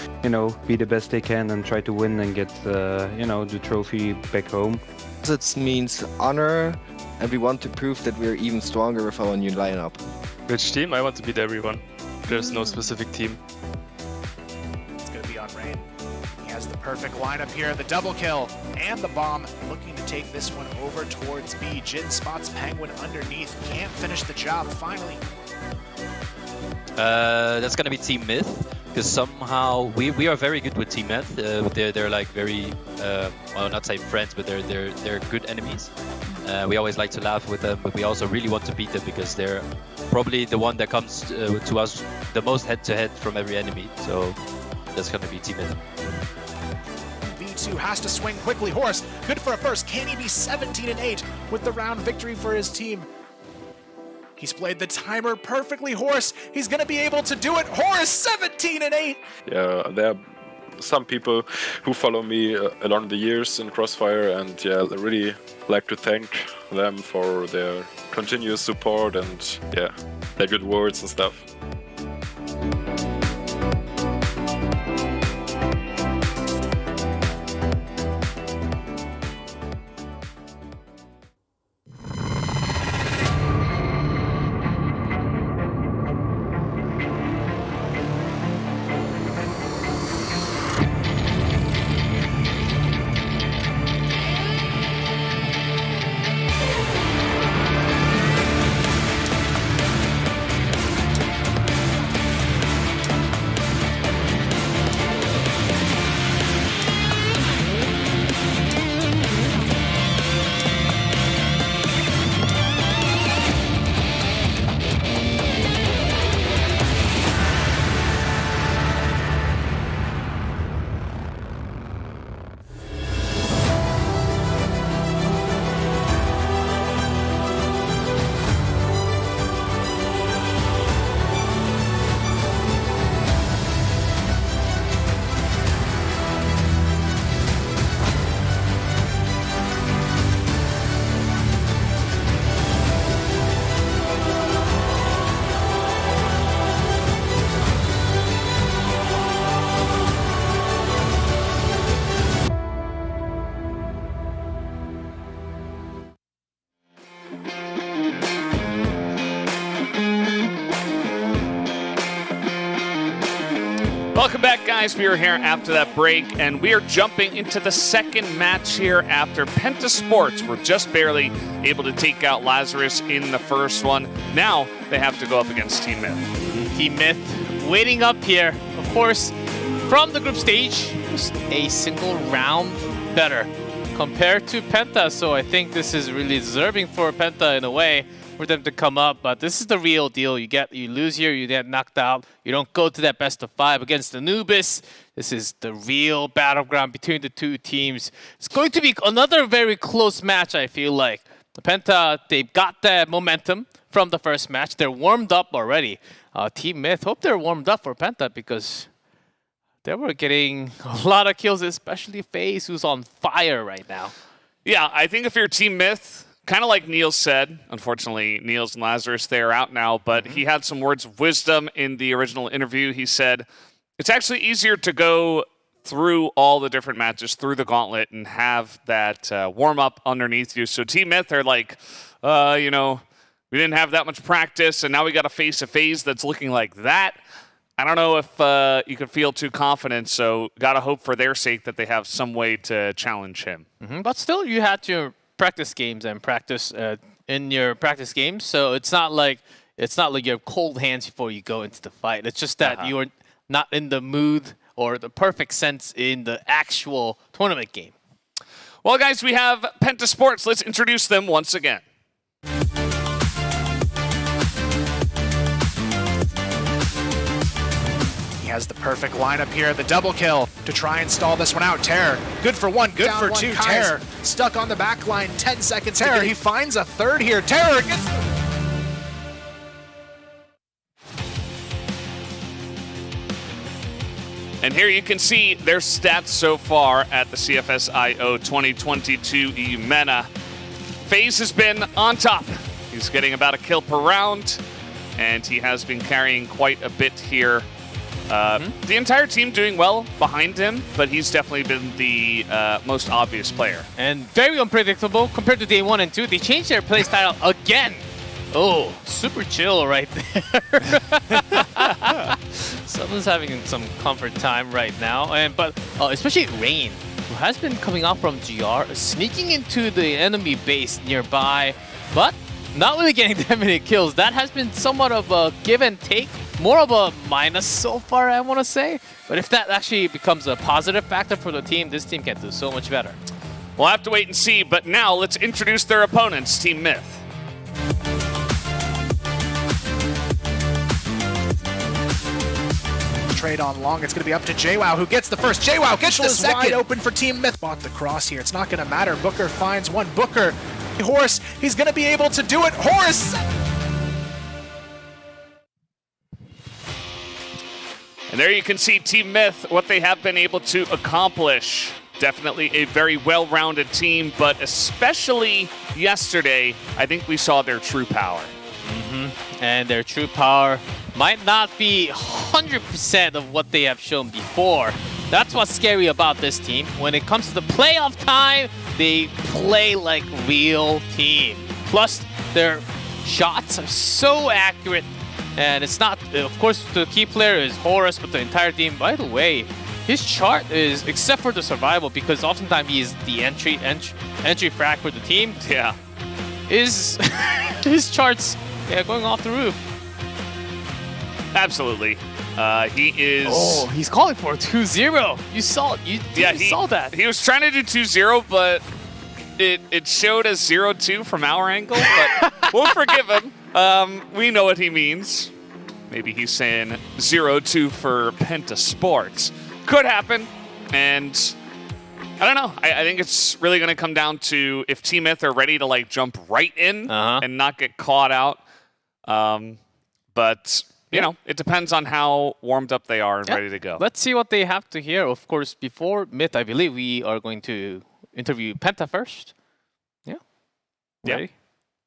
be the best they can and try to win and get, the trophy back home. It means honor, and we want to prove that we're even stronger with our new lineup. Which team? I want to beat everyone. There's no specific team. It's going to be on Rain. He has the perfect lineup here, the double kill and the bomb, looking to take this one over towards B. Jin spots Penguin underneath, can't finish the job, finally. That's gonna be Team Myth, because somehow we are very good with Team Myth. They're like very, well, not say friends, but they're good enemies. We always like to laugh with them, but we also really want to beat them because they're probably the one that comes to us the most head-to-head from every enemy. So that's gonna be Team Myth. V2 has to swing quickly. Horse, good for a first. Can he be 17-8 with the round victory for his team? He's played the timer perfectly. Horse, he's going to be able to do it. Horse, 17-8. Yeah, there are some people who follow me along the years in Crossfire, and yeah, I really like to thank them for their continuous support and yeah, their good words and stuff. Welcome back, guys. We are here after that break, and we are jumping into the second match here after Penta Sports were just barely able to take out Lazarus in the first one. Now they have to go up against Team Myth. Team Myth waiting up here. Of course, from the group stage, just a single round better compared to Penta. So I think this is really deserving for Penta in a way for them to come up. But this is the real deal. You lose here, you get knocked out. You don't go to that best of 5 against Anubis. This is the real battleground between the two teams. It's going to be another very close match, I feel like. The Penta, they've got that momentum from the first match. They're warmed up already. Team Myth, hope they're warmed up for Penta because they were getting a lot of kills, especially FaZe, who's on fire right now. Yeah, I think if you're Team Myth, kind of like Niels said, unfortunately, Niels and Lazarus, they are out now, but he had some words of wisdom in the original interview. He said, it's actually easier to go through all the different matches, through the gauntlet, and have that warm-up underneath you. So Team Myth are like, you know, we didn't have that much practice, and now we got to face a FaZe that's looking like that. I don't know if you can feel too confident, so got to hope for their sake that they have some way to challenge him. But still, you had to practice games and practice in your practice games, so it's not like you have cold hands before you go into the fight. It's just that you're not in the mood or the perfect sense in the actual tournament game. Well, guys, we have Penta Sports. Let's introduce them once again. He has the perfect lineup here, the double kill to try and stall this one out. Terror, good for one, good for two. Terror stuck on the back line, 10 seconds. Terror, he finds a third here. Terror gets... And here you can see their stats so far at the CFS IO 2022 Eumena. FaZe has been on top. He's getting about a kill per round, and he has been carrying quite a bit here. The entire team doing well behind him, but he's definitely been the most obvious player. And very unpredictable compared to day 1 and 2. They changed their playstyle again. Oh, super chill right there. Someone's having some comfort time right now. But especially Rain, who has been coming out from GR, sneaking into the enemy base nearby, but not really getting that many kills. That has been somewhat of a give and take. More of a minus so far, I want to say. But if that actually becomes a positive factor for the team, this team can do so much better. We'll have to wait and see, but now let's introduce their opponents, Team Myth. trade on long. It's going to be up to JWoww, who gets the first. JWoww gets the Mitchell is second. wide Open for Team Myth. Bought the cross here. It's not going to matter. Booker finds one. Booker, Horse, he's going to be able to do it. Horse! And there you can see Team Myth, what they have been able to accomplish. Definitely a very well-rounded team, but especially yesterday, I think we saw their true power. And their true power might not be 100% of what they have shown before. That's what's scary about this team. When it comes to the playoff time, they play like real team. Plus, their shots are so accurate. And it's not, of course, the key player is Horus, but the entire team, by the way, his chart is, except for the survival, because oftentimes he is the entry frag for the team. Yeah. His charts, going off the roof. Absolutely. He is... Oh, he's calling for a 2-0. You saw that. He was trying to do 2-0, but it showed as 0-2 from our angle, but we'll forgive him. We know what he means. Maybe he's saying 0-2 for Penta Sports. Could happen, and I don't know. I think it's really going to come down to if Team Myth are ready to like jump right in and not get caught out. But you know, it depends on how warmed up they are and ready to go. Let's see what they have to hear. Of course, before Myth, I believe we are going to interview Penta first. Yeah. Yeah.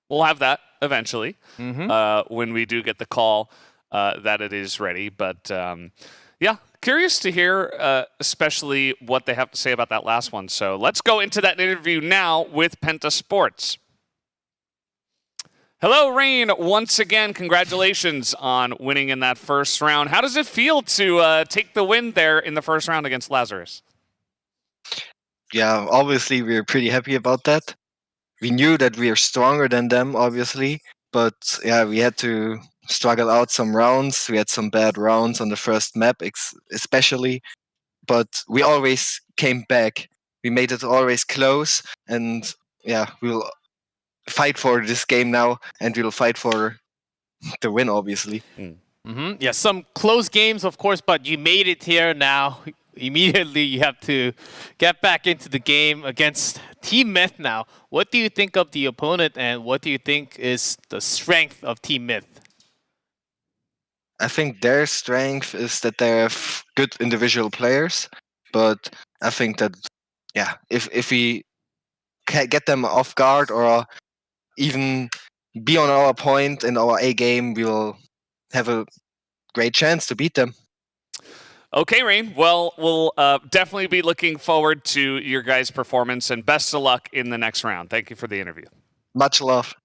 We'll have that eventually when we do get the call that it is ready. But yeah, curious to hear especially what they have to say about that last one. So let's go into that interview now with Penta Sports. Hello, Rain. Once again, congratulations on winning in that first round. How does it feel to take the win there in the first round against Lazarus? Yeah, obviously we're pretty happy about that. We knew that we are stronger than them, obviously, but yeah, we had to struggle out some rounds. We had some bad rounds on the first map, especially, but we always came back. We made it always close, and yeah, we'll fight for this game now, and we'll fight for the win, obviously. Yeah, some close games, of course, but you made it here now. Immediately, you have to get back into the game against Team Myth now. What do you think of the opponent, and what do you think is the strength of Team Myth? I think their strength is that they have good individual players, but I think that, yeah, if we can get them off guard or even be on our point in our A game, we will have a great chance to beat them. Okay, Rain. Well, we'll definitely be looking forward to your guys' performance, and best of luck in the next round. Thank you for the interview. Much love.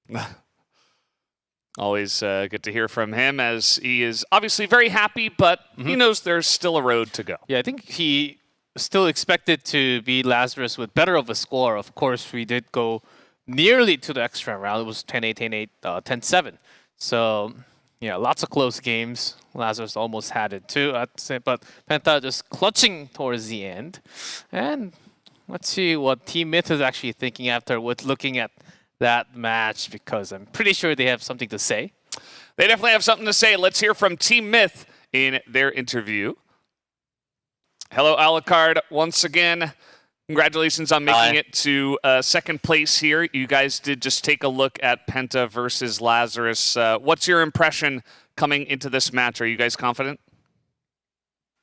Always good to hear from him, as he is obviously very happy, but he knows there's still a road to go. Yeah, I think he still expected to beat Lazarus with better of a score. Of course, we did go nearly to the extra round. It was 10-8, 10-8, 10-7. So, yeah, lots of close games. Lazarus almost had it too, I'd say, but Penta just clutching towards the end. And let's see what Team Myth is actually thinking after looking at that match, because I'm pretty sure they have something to say. They definitely have something to say. Let's hear from Team Myth in their interview. Hello, Alucard. Once again, congratulations on making it to second place here. You guys did just take a look at Penta versus Lazarus. What's your impression coming into this match? Are you guys confident?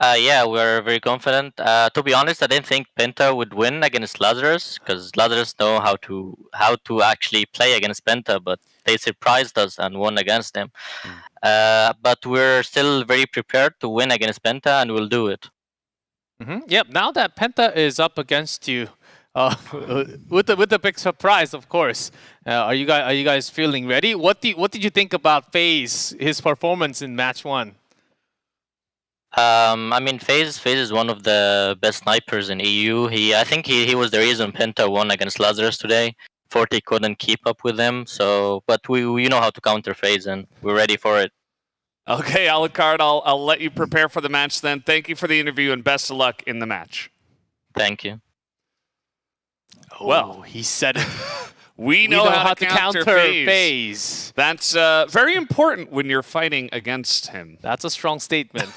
Yeah, we're very confident. To be honest, I didn't think Penta would win against Lazarus, because Lazarus know how to actually play against Penta, but they surprised us and won against them. But we're still very prepared to win against Penta, and we'll do it. Yep. Now that Penta is up against you, with a big surprise, of course. Are you guys feeling ready? What did you think about FaZe, his performance in match 1? I mean, FaZe is one of the best snipers in EU. I think he was the reason Penta won against Lazarus today. Forty couldn't keep up with him, so but we know how to counter FaZe, and we're ready for it. Okay, Alucard, I'll let you prepare for the match then. Thank you for the interview, and best of luck in the match. Thank you. Well, he said it. We know how to counter FaZe. FaZe. That's very important when you're fighting against him. That's a strong statement.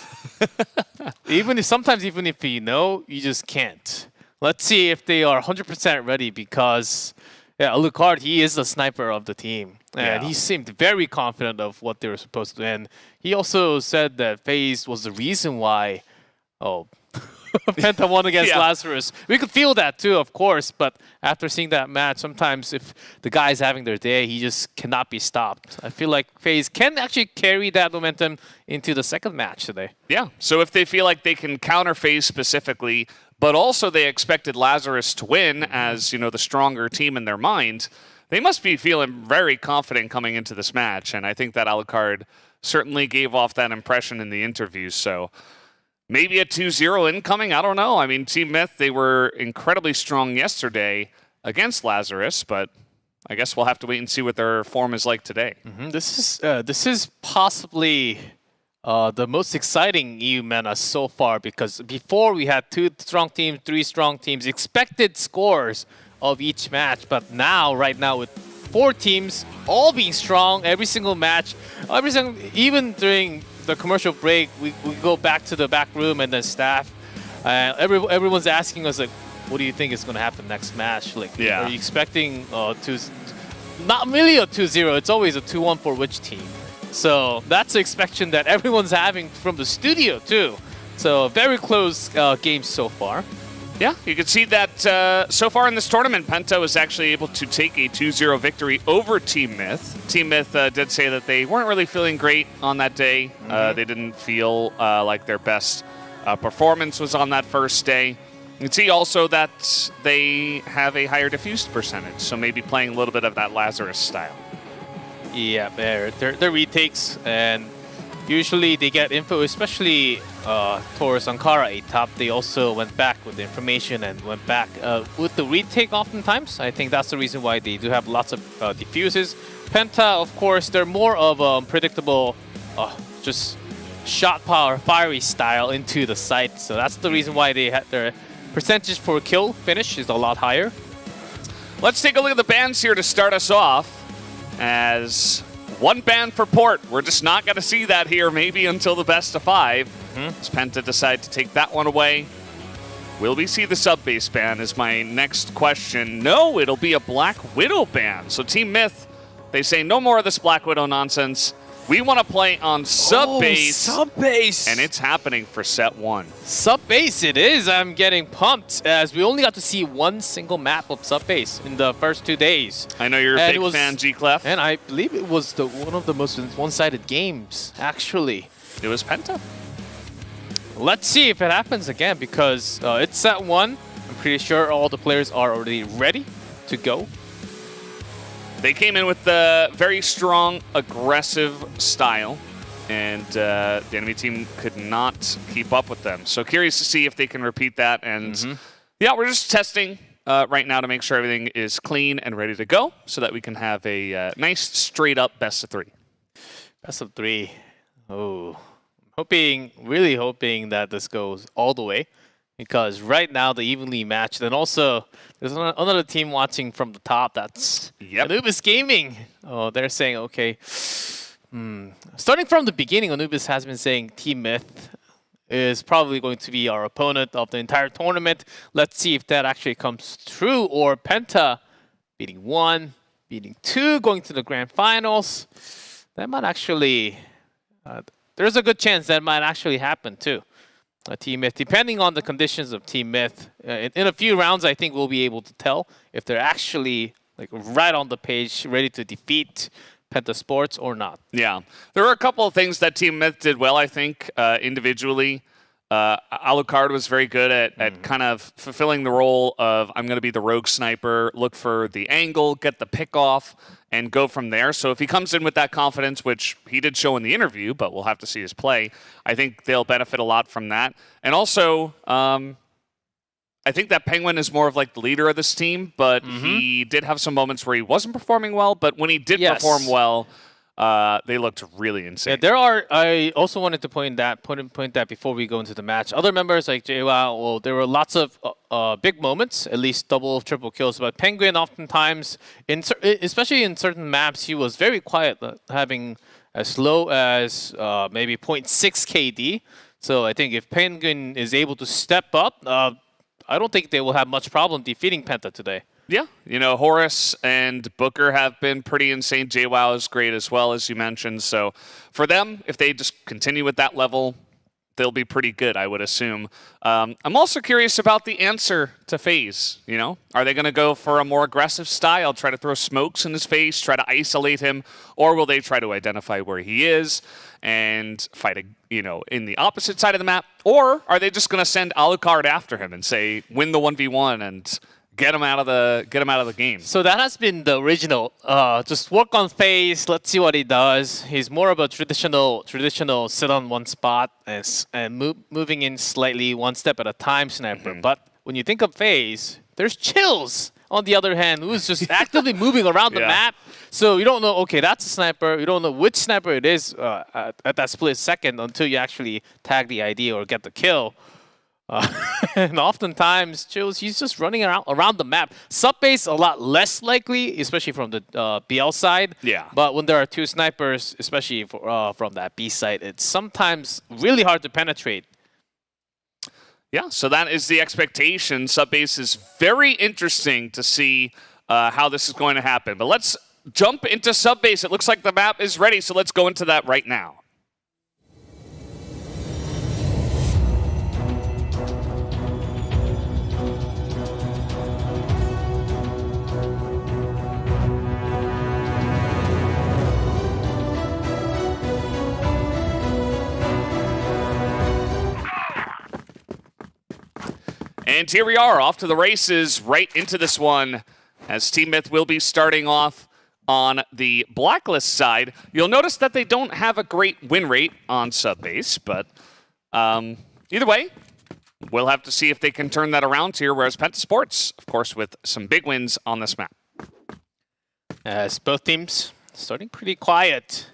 Sometimes even if you know, you just can't. Let's see if they are 100% ready because Alucard, he is the sniper of the team. And he seemed very confident of what they were supposed to do. And he also said that FaZe was the reason why Penta won against Lazarus. We could feel that too, of course, but after seeing that match, sometimes if the guy's having their day, he just cannot be stopped. I feel like FaZe can actually carry that momentum into the second match today. Yeah, so if they feel like they can counter FaZe specifically, but also they expected Lazarus to win as, the stronger team in their mind, they must be feeling very confident coming into this match, and I think that Alucard certainly gave off that impression in the interviews, so maybe a 2-0 incoming, I don't know. I mean, Team Myth, they were incredibly strong yesterday against Lazarus, but I guess we'll have to wait and see what their form is like today. This is possibly the most exciting Eumena so far, because before we had 2 strong teams, 3 strong teams, expected scores of each match, but right now with 4 teams all being strong, every single match, even during the commercial break, we go back to the back room and then staff. Everyone's asking us, like, what do you think is going to happen next match? Like, are you expecting not really a 2-0, it's always a 2-1 for which team? So that's the expectation that everyone's having from the studio too. So very close games so far. Yeah, you can see that so far in this tournament, Penta was actually able to take a 2-0 victory over Team Myth. Team Myth did say that they weren't really feeling great on that day. They didn't feel like their best performance was on that first day. You can see also that they have a higher diffused percentage, so maybe playing a little bit of that Lazarus style. Yeah, they're retakes, and usually they get info, especially Taurus Ankara A-top. They also went back with the information and went back with the retake oftentimes. I think that's the reason why they do have lots of diffuses. Penta, of course, they're more of a predictable, just shot power, fiery style into the site. So that's the reason why they had their percentage for kill finish is a lot higher. Let's take a look at the bans here to start us off. As 1 ban for Port. We're just not going to see that here maybe until the best of 5. Does Penta decide to take that one away? Will we see the sub-base ban is my next question. No, it'll be a Black Widow ban. So Team Myth, they say no more of this Black Widow nonsense. We want to play on sub-base. Sub-base! And it's happening for set 1. Sub-base it is. I'm getting pumped as we only got to see 1 single map of sub-base in the first 2 days. I know you're a big fan, G-Clef. And I believe it was one of the most one-sided games, actually. It was Penta. Let's see if it happens again, because it's set 1. I'm pretty sure all the players are already ready to go. They came in with the very strong, aggressive style, and the enemy team could not keep up with them. So curious to see if they can repeat that. And yeah, we're just testing right now to make sure everything is clean and ready to go so that we can have a nice, straight-up best of 3. Best of 3. Oh, really hoping that this goes all the way. Because right now, the evenly matched, and also there's another team watching from the top. That's Anubis Gaming. Oh, they're saying, okay. Starting from the beginning, Anubis has been saying Team Myth is probably going to be our opponent of the entire tournament. Let's see if that actually comes true. Or Penta beating 1, beating 2, going to the grand finals. That might actually... there's a good chance that might actually happen, too. Team Myth, depending on the conditions of Team Myth, in a few rounds, I think we'll be able to tell if they're actually like right on the page, ready to defeat Penta Sports or not. Yeah, there were a couple of things that Team Myth did well, I think, individually. Alucard was very good at kind of fulfilling the role of, I'm going to be the rogue sniper, look for the angle, get the pick off, and go from there. So if he comes in with that confidence, which he did show in the interview, but we'll have to see his play, I think they'll benefit a lot from that. And also, I think that Penguin is more of like the leader of this team, but he did have some moments where he wasn't performing well, but when he did perform well, they looked really insane. Yeah, I also wanted to point that before we go into the match. Other members like JWoww, well, there were lots of big moments, at least double, triple kills. But Penguin, oftentimes, especially in certain maps, he was very quiet, having as low as maybe 0.6 KD. So I think if Penguin is able to step up, I don't think they will have much problem defeating Penta today. Yeah, you know, Horace and Booker have been pretty insane. JWoww is great as well, as you mentioned. So for them, if they just continue at that level, they'll be pretty good, I would assume. I'm also curious about the answer to FaZe, you know? Are they going to go for a more aggressive style, try to throw smokes in his face, try to isolate him, or will they try to identify where he is and fight, you know, in the opposite side of the map? Or are they just going to send Alucard after him and say, win the 1v1 and get him out of the game? So that has been the original. Just work on FaZe. Let's see what he does. He's more of a traditional sit on one spot and moving in slightly one step at a time sniper. But when you think of FaZe, there's Chills on the other hand, who's just actively moving around the map. So you don't know. Okay, that's a sniper. You don't know which sniper it is at that split second until you actually tag the ID or get the kill. And oftentimes, Chills, he's just running around the map. Sub-base a lot less likely, especially from the BL side. Yeah. But when there are two snipers, especially from that B side, it's sometimes really hard to penetrate. Yeah, so that is the expectation. Sub-base is very interesting to see how this is going to happen. But let's jump into sub-base. It looks like the map is ready, so let's go into that right now. And here we are, off to the races, right into this one, as Team Myth will be starting off on the Blacklist side. You'll notice that they don't have a great win rate on sub-base, but either way, we'll have to see if they can turn that around here, whereas Penta Sports, of course, with some big wins on this map. As both teams starting pretty quiet.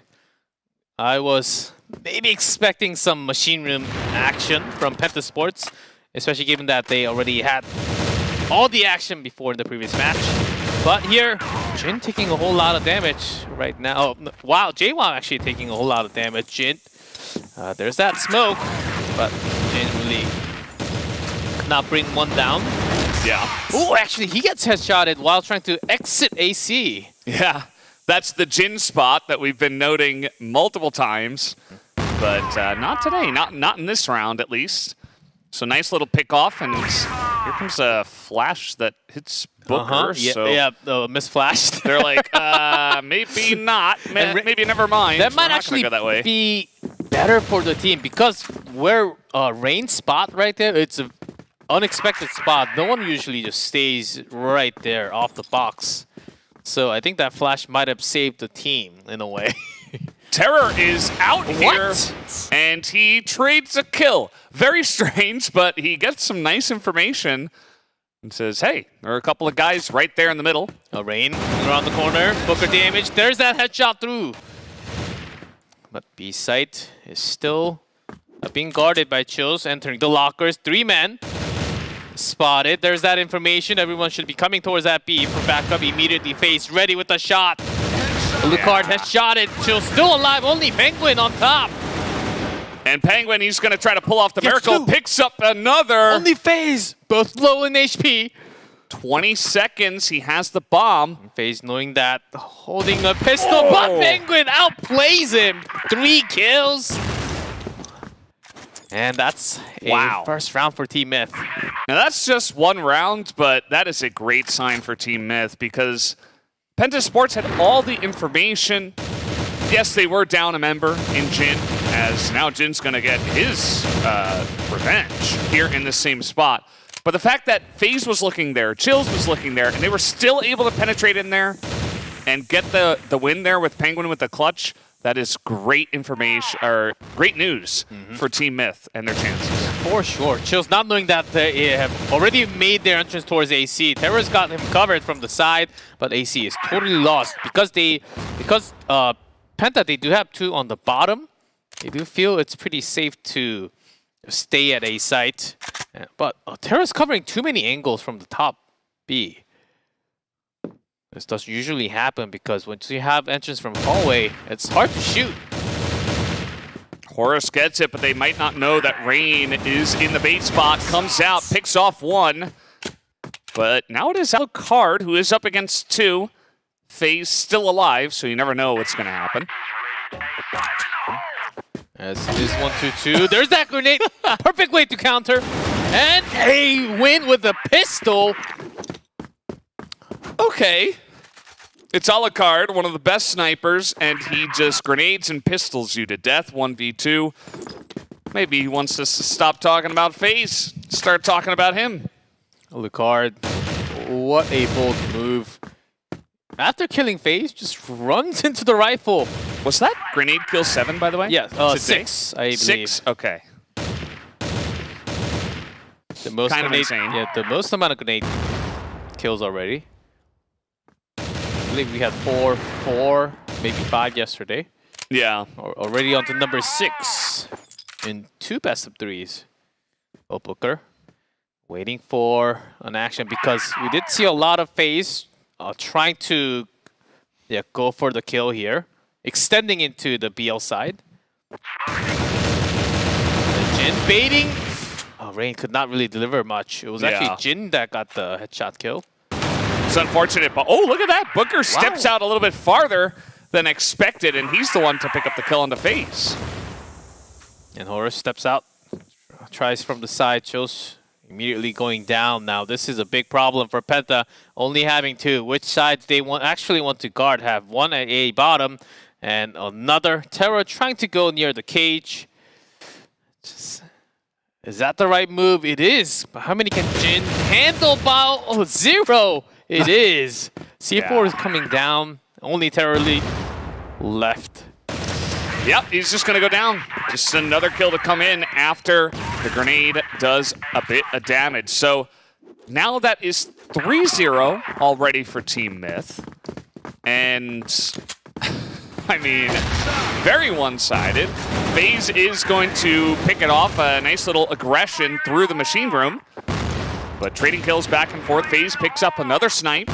I was maybe expecting some machine room action from Penta Sports, especially given that they already had all the action before in the previous match. But here, Jin taking a whole lot of damage right now. Oh, wow, JWoww actually taking a whole lot of damage. Jin, there's that smoke, but Jin really could not bring one down. Yeah. Oh, actually, he gets headshotted while trying to exit AC. Yeah, that's the Jin spot that we've been noting multiple times, but not today, not in this round at least. So nice little pick off, and here comes a flash that hits Booker. Yeah, misflashed. They're like, maybe not, maybe never mind. That might actually go that way. be better for the team because where Rain's spot right there, it's an unexpected spot. No one usually just stays right there off the box. So I think that flash might have saved the team in a way. Terror is out here, and he trades a kill. Very strange, but he gets some nice information and says, hey, there are a couple of guys right there in the middle. Rain around the corner, Booker damage. There's that headshot through. But B site is still being guarded by Chills, entering the lockers. 3 men spotted. There's that information. Everyone should be coming towards that B for backup. Immediately FaZe ready with the shot. Alucard has shot it. Chill's still alive. Only Penguin on top. And Penguin, he's going to try to pull off the miracle. Picks up another. Only FaZe. Both low in HP. 20 seconds. He has the bomb. FaZe knowing that. Holding a pistol. But Penguin outplays him. 3 kills. And that's a first round for Team Myth. Now that's just one round, but that is a great sign for Team Myth because Penta Sports had all the information. Yes, they were down a member in Jin, as now Jin's going to get his revenge here in the same spot. But the fact that FaZe was looking there, Chills was looking there, and they were still able to penetrate in there and get the win there with Penguin with the clutch, that is great information, or great news for Team Myth and their chances. For sure. Chills not knowing that they have already made their entrance towards AC. Terror's got him covered from the side, but AC is totally lost because Penta, they do have 2 on the bottom. They do feel it's pretty safe to stay at A site. But Terra's covering too many angles from the top B. This does usually happen because once you have entrance from hallway, it's hard to shoot. Horus gets it, but they might not know that Rain is in the bait spot, comes out, picks off one. But now it is Alucard, who is up against two. FaZe still alive, so you never know what's going to happen. As it is 1-2-2. There's that grenade. Perfect way to counter. And a win with the pistol. Okay. It's Alucard, one of the best snipers, and he just grenades and pistols you to death, 1v2. Maybe he wants us to stop talking about FaZe, start talking about him. Alucard, what a bold move. After killing FaZe, just runs into the rifle. Was that grenade kill 7, by the way? Yeah, 6, I believe. 6? Okay. The most kind of insane. Yeah, the most amount of grenade kills already. I believe we had 4, maybe 5 yesterday. Yeah. Already on to number 6 in 2 best of 3s. Oh, Booker. Waiting for an action because we did see a lot of FaZe trying to go for the kill here. Extending into the BL side. And Jin baiting. Oh, Rain could not really deliver much. It was actually Jin that got the headshot kill. It's unfortunate, but oh, look at that. Booker steps out a little bit farther than expected, and he's the one to pick up the kill on the FaZe. And Horus steps out, tries from the side, shows immediately going down now. This is a big problem for Penta, only having 2. Which side they actually want to guard? Have one at A bottom, and another. Terra trying to go near the cage. Is that the right move? It is. But how many can Jin handle? Oh, 0. It is. C4 is coming down. Only Terra left. Yep, he's just going to go down. Just another kill to come in after the grenade does a bit of damage. So now that is 3-0 already for Team Myth. And, I mean, very one-sided. FaZe is going to pick it off, a nice little aggression through the machine room. But trading kills back and forth. FaZe picks up another snipe.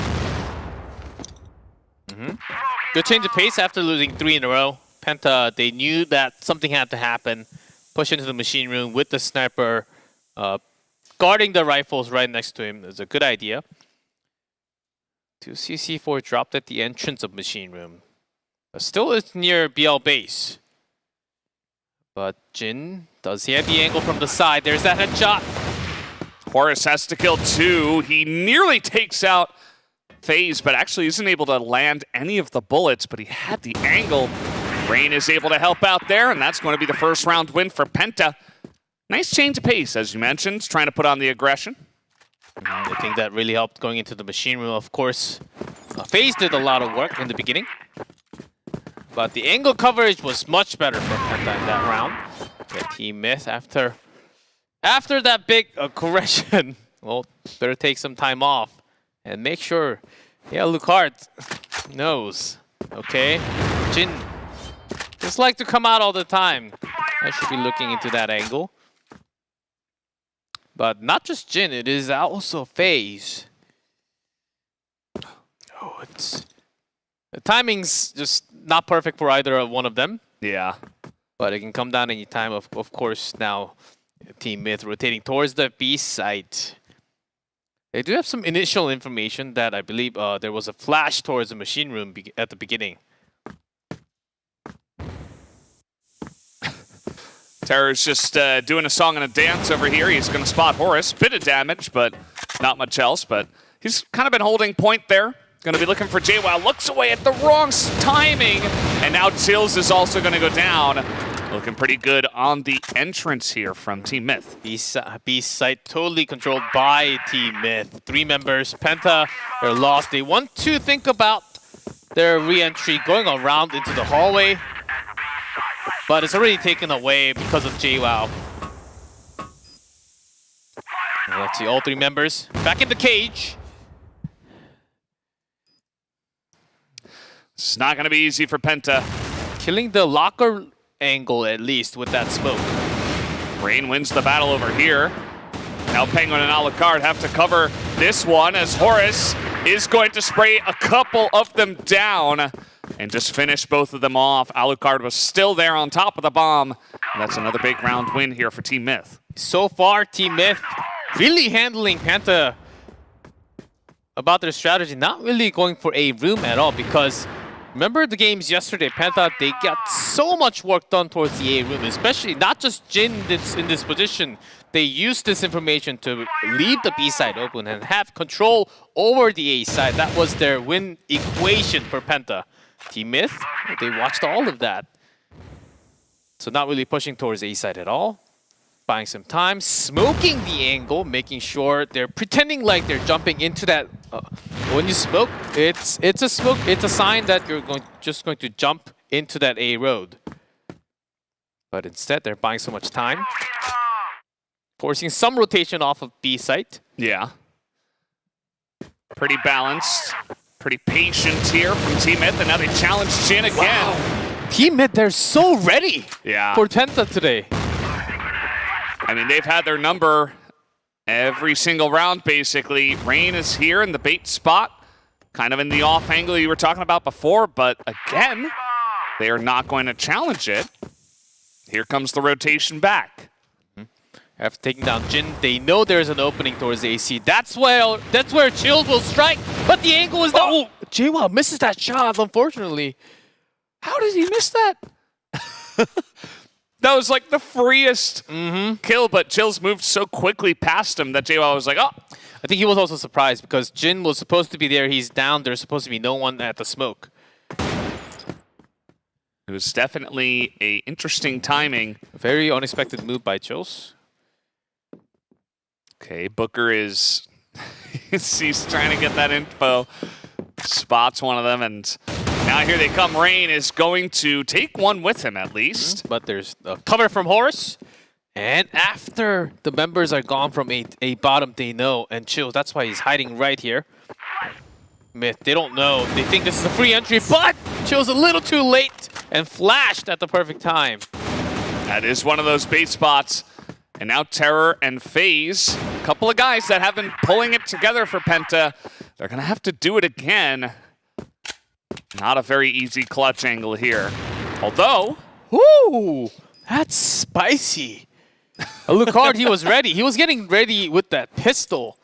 Good change of pace after losing 3 in a row. Penta, they knew that something had to happen. Push into the machine room with the sniper. Guarding the rifles right next to him is a good idea. 2CC4 dropped at the entrance of machine room. But still it's near BL base. But Jin, does he have the angle from the side? There's that headshot. Horus has to kill 2. He nearly takes out FaZe, but actually isn't able to land any of the bullets, but he had the angle. Rain is able to help out there, and that's going to be the first round win for Penta. Nice change of pace, as you mentioned, trying to put on the aggression. I think that really helped going into the machine room. Of course, FaZe did a lot of work in the beginning, but the angle coverage was much better for Penta in that round. Yeah, Team Myth after that big aggression, well, better take some time off and make sure, Alucard knows. Okay, Jin just like to come out all the time. I should be looking into that angle. But not just Jin, it is also FaZe. Oh, the timing's just not perfect for either one of them. Yeah. But it can come down any time. Of course, now Team Myth rotating towards the B site. They do have some initial information that I believe there was a flash towards the machine room at the beginning. Terror's just doing a song and a dance over here. He's going to spot Horus. Bit of damage, but not much else. But he's kind of been holding point there. Going to be looking for JWoww. Looks away at the wrong timing. And now Chills is also going to go down. Looking pretty good on the entrance here from Team Myth. B site totally controlled by Team Myth. 3 members. Penta, they're lost. They want to think about their re-entry going around into the hallway. But it's already taken away because of JWoww. Let's see, all 3 members back in the cage. It's not going to be easy for Penta. Killing the locker angle at least with that smoke. Rain wins the battle over here. Now Penguin and Alucard have to cover this one as Horus is going to spray a couple of them down and just finish both of them off. Alucard was still there on top of the bomb. And that's another big round win here for Team Myth. So far, Team Myth really handling Penta about their strategy, not really going for a room at all, because remember the games yesterday, Penta, they got so much work done towards the A room, especially not just Jin in this position. They used this information to leave the B side open and have control over the A side. That was their win equation for Penta. Team Myth, they watched all of that. So not really pushing towards A side at all. Buying some time, smoking the angle, making sure they're pretending like they're jumping into that. When you smoke, it's a smoke. It's a sign that you're just going to jump into that A road. But instead, they're buying so much time, forcing some rotation off of B site. Yeah. Pretty balanced, pretty patient here from Team Myth, and now they challenge Jin again. Wow. Team Myth, they're so ready for Penta today. I mean, they've had their number every single round, basically. Rain is here in the bait spot, kind of in the off angle you were talking about before, but again, they are not going to challenge it. Here comes the rotation back. After taking down Jin, they know there's an opening towards AC. That's where Chills will strike, but the angle is not. Oh, JWoww misses that shot, unfortunately. How did he miss that? That was like the freest kill, but Chills moved so quickly past him that JWoww was like, oh. I think he was also surprised because Jin was supposed to be there. He's down. There's supposed to be no one at the smoke. It was definitely a interesting timing. Very unexpected move by Chills. Okay, Booker is he's trying to get that info. Spots one of them, and now here they come. Rain is going to take one with him at least. But there's a cover from Horus. And after the members are gone from a bottom, they know. And Chills, that's why he's hiding right here. Myth, they don't know. They think this is a free entry, but Chills a little too late and flashed at the perfect time. That is one of those bait spots. And now Terror and FaZe, a couple of guys that have been pulling it together for Penta. They're going to have to do it again. Not a very easy clutch angle here. Although... Whoo! That's spicy. Alucard, he was ready. He was getting ready with that pistol.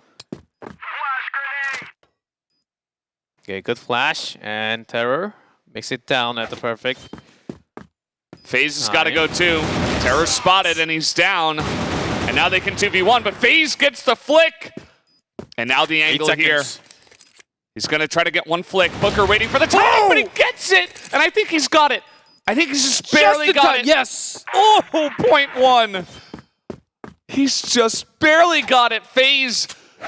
Okay, good flash. And Terror makes it down at the perfect. FaZe has got to go too. Terror spotted and he's down. And now they can 2v1, but FaZe gets the flick. And now the angle here. He's going to try to get one flick. Booker waiting for the timing, but he gets it. And I think he's got it. I think he's just barely got it. Yes. Oh, 0.1. He's just barely got it. FaZe,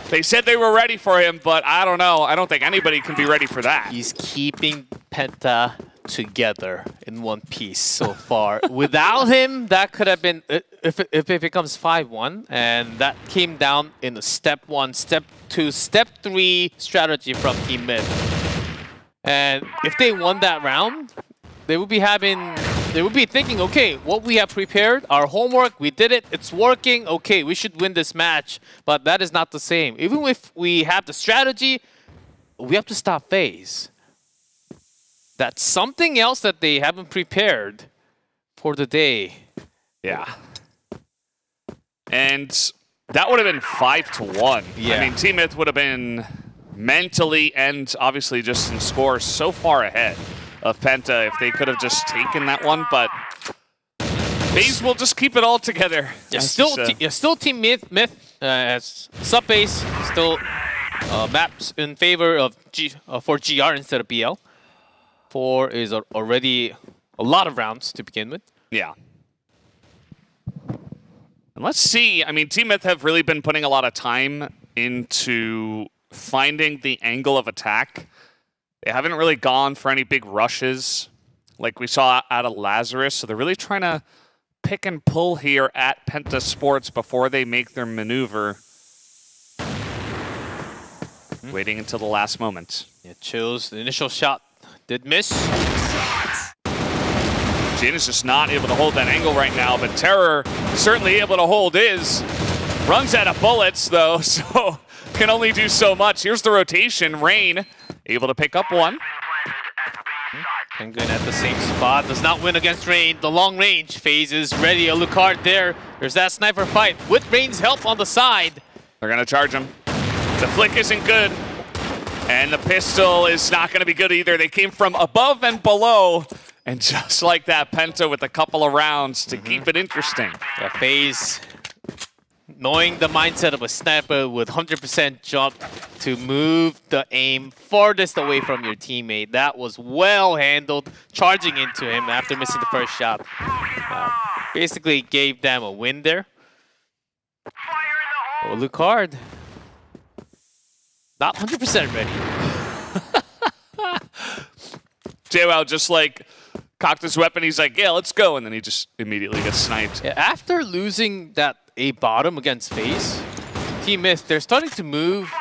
they said they were ready for him, but I don't know. I don't think anybody can be ready for that. He's keeping Penta together in one piece so far. Without him, that could have been, if it becomes 5-1, and that came down in the step 1, step 2, step 3 strategy from Team Mid. And if they won that round, they would be thinking, okay, what we have prepared, our homework, we did it, it's working, okay, we should win this match. But that is not the same. Even if we have the strategy, we have to stop FaZe. That's something else that they haven't prepared for the day. Yeah. And that would have been 5-1. Yeah. I mean, Team Myth would have been mentally and obviously just in score so far ahead of Penta if they could have just taken that one, but FaZe will just keep it all together. Yeah, still Team Myth as sub base, still maps in favor of for GR instead of BL. 4 is already a lot of rounds to begin with. Yeah. And let's see, I mean, Team Myth have really been putting a lot of time into finding the angle of attack. They haven't really gone for any big rushes like we saw out of Lazarus, so they're really trying to pick and pull here at Penta Sports before they make their maneuver. Waiting until the last moment. Yeah, Chills, the initial shot did miss. Jin is just not able to hold that angle right now, but Terror certainly able to hold his. Runs out of bullets, though, so can only do so much. Here's the rotation. Rain able to pick up one. Penguin at the same spot, does not win against Rain. The long range phase is ready. Alucard there. There's that sniper fight with Rain's help on the side. They're gonna charge him. The flick isn't good. And the pistol is not gonna be good either. They came from above and below. And just like that, Penta with a couple of rounds to keep it interesting. Yeah, phase, knowing the mindset of a sniper with 100% jump to move the aim farthest away from your teammate. That was well handled, charging into him after missing the first shot. Basically gave them a win there. Oh, Lucard, not 100% ready. JWoww just like cocked his weapon. He's like, yeah, let's go. And then he just immediately gets sniped. Yeah, after losing that A bottom against FaZe, Team Myth, they're starting to move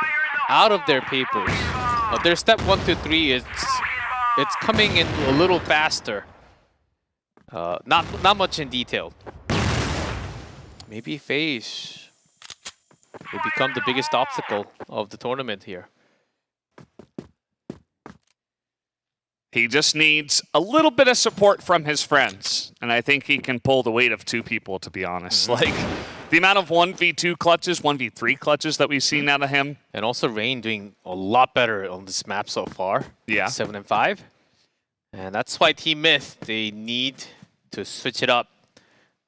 out of their papers. Their step 1 to 3 it's coming in a little faster. Not much in detail. Maybe FaZe will become the biggest obstacle of the tournament here. He just needs a little bit of support from his friends. And I think he can pull the weight of 2 people, to be honest. Like, the amount of 1v2 clutches, 1v3 clutches that we've seen out of him. And also Rain doing a lot better on this map so far. Yeah. 7 and 5. And that's why Team Myth, they need to switch it up.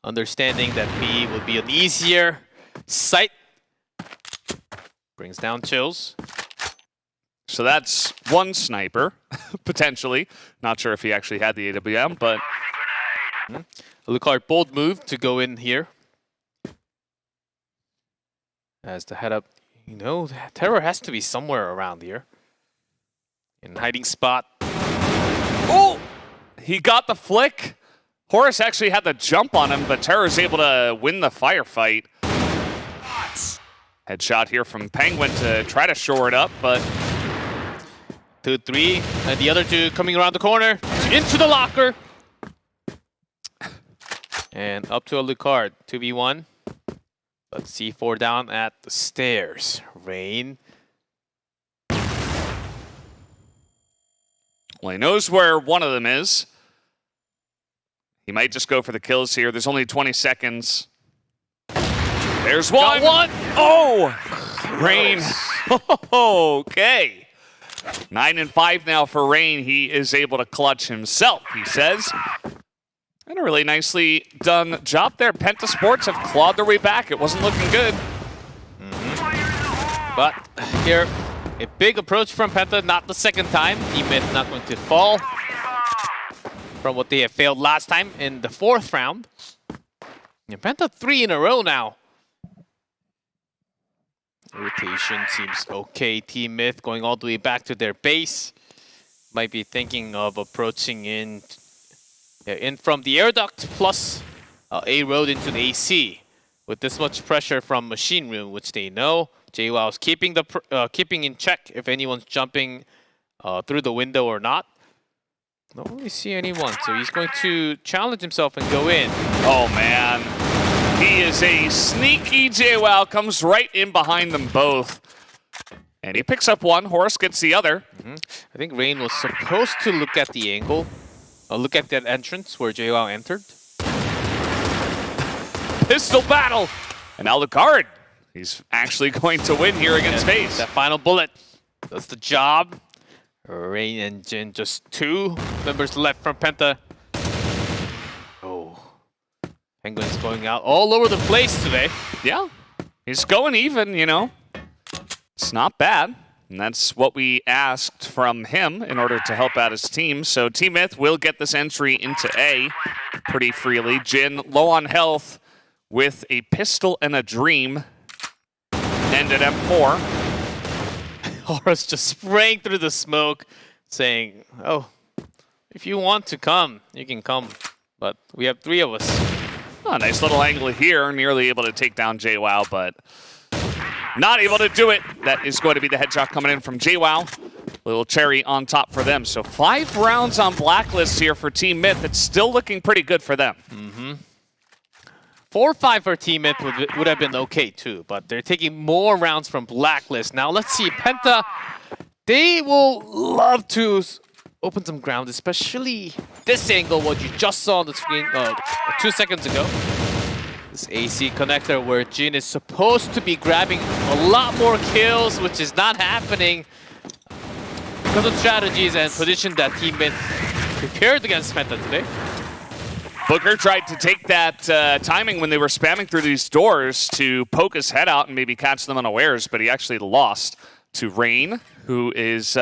Understanding that B will be an easier sight. Brings down Chills. So that's one sniper, potentially. Not sure if he actually had the AWM, but... Alucard, bold move to go in here. As the head up, you know, Terror has to be somewhere around here. In hiding spot. Oh! He got the flick. Horus actually had the jump on him, but Terror's able to win the firefight. Headshot here from Penguin to try to shore it up, but... 2-3, and the other 2 coming around the corner, into the locker. And up to Alucard, 2v1. But C4 down at the stairs. Rain. Well, he knows where one of them is. He might just go for the kills here. There's only 20 seconds. There's one. Got one. Oh! Rain. Okay. 9 and 5 now for Rain. He is able to clutch himself, he says. And a really nicely done job there. Penta Sports have clawed their way back. It wasn't looking good. But here, a big approach from Penta, not the second time. Team Myth not going to fall from what they have failed last time in the 4th round. And Penta 3 in a row now. Rotation seems okay. Team Myth going all the way back to their base. Might be thinking of approaching in from the air duct plus A road into the AC. With this much pressure from Machine Room, which they know, JWoww's keeping in check if anyone's jumping through the window or not. Don't really see anyone, so he's going to challenge himself and go in. Oh man. He is a sneaky JWoww, comes right in behind them both. And he picks up one, Horus gets the other. I think Rain was supposed to look at the angle, look at that entrance where JWoww entered. Pistol battle! And Alucard, he's actually going to win here against FaZe. That final bullet does the job. Rain and Jin, just 2 members left from Penta. Penguin's going out all over the place today. Yeah, he's going even, you know. It's not bad. And that's what we asked from him in order to help out his team. So Team Myth will get this entry into A pretty freely. Jin, low on health with a pistol and a dream. End at M4. Horus just spraying through the smoke, saying, oh, if you want to come, you can come. But we have 3 of us. Oh, nice little angle here, nearly able to take down JWoww, but not able to do it. That is going to be the headshot coming in from JWoww. Little cherry on top for them. So 5 rounds on Blacklist here for Team Myth. It's still looking pretty good for them. 4-5 for Team Myth would have been okay too, but they're taking more rounds from Blacklist. Now let's see, Penta, they will love to open some ground, especially this angle, what you just saw on the screen 2 seconds ago. This AC connector where Jin is supposed to be grabbing a lot more kills, which is not happening because of strategies and position that Team Myth prepared against Penta today. Booker tried to take that timing when they were spamming through these doors to poke his head out and maybe catch them unawares, but he actually lost to Rain, who is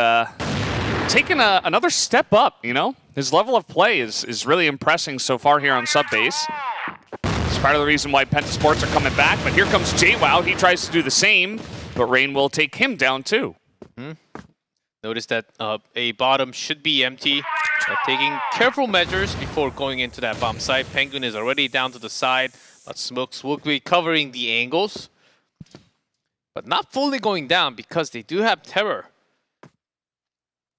taking another step up, you know? His level of play is really impressing so far here on sub base. It's part of the reason why Penta Sports are coming back, but here comes JWoww. He tries to do the same, but Rain will take him down too. Notice that A bottom should be empty. Taking careful measures before going into that bomb site. Penguin is already down to the side, but Smokes will be covering the angles. But not fully going down because they do have Terror.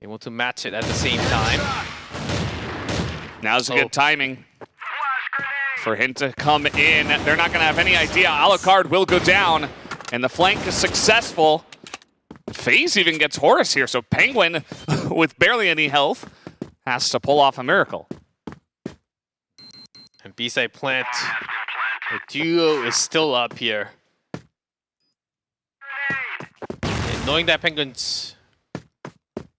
They want to match it at the same time. Now's a good timing for him to come in. They're not going to have any idea. Alucard will go down, and the flank is successful. FaZe even gets Horus here, so Penguin, with barely any health, has to pull off a miracle. And B-side plant, the duo is still up here. And knowing that Penguin's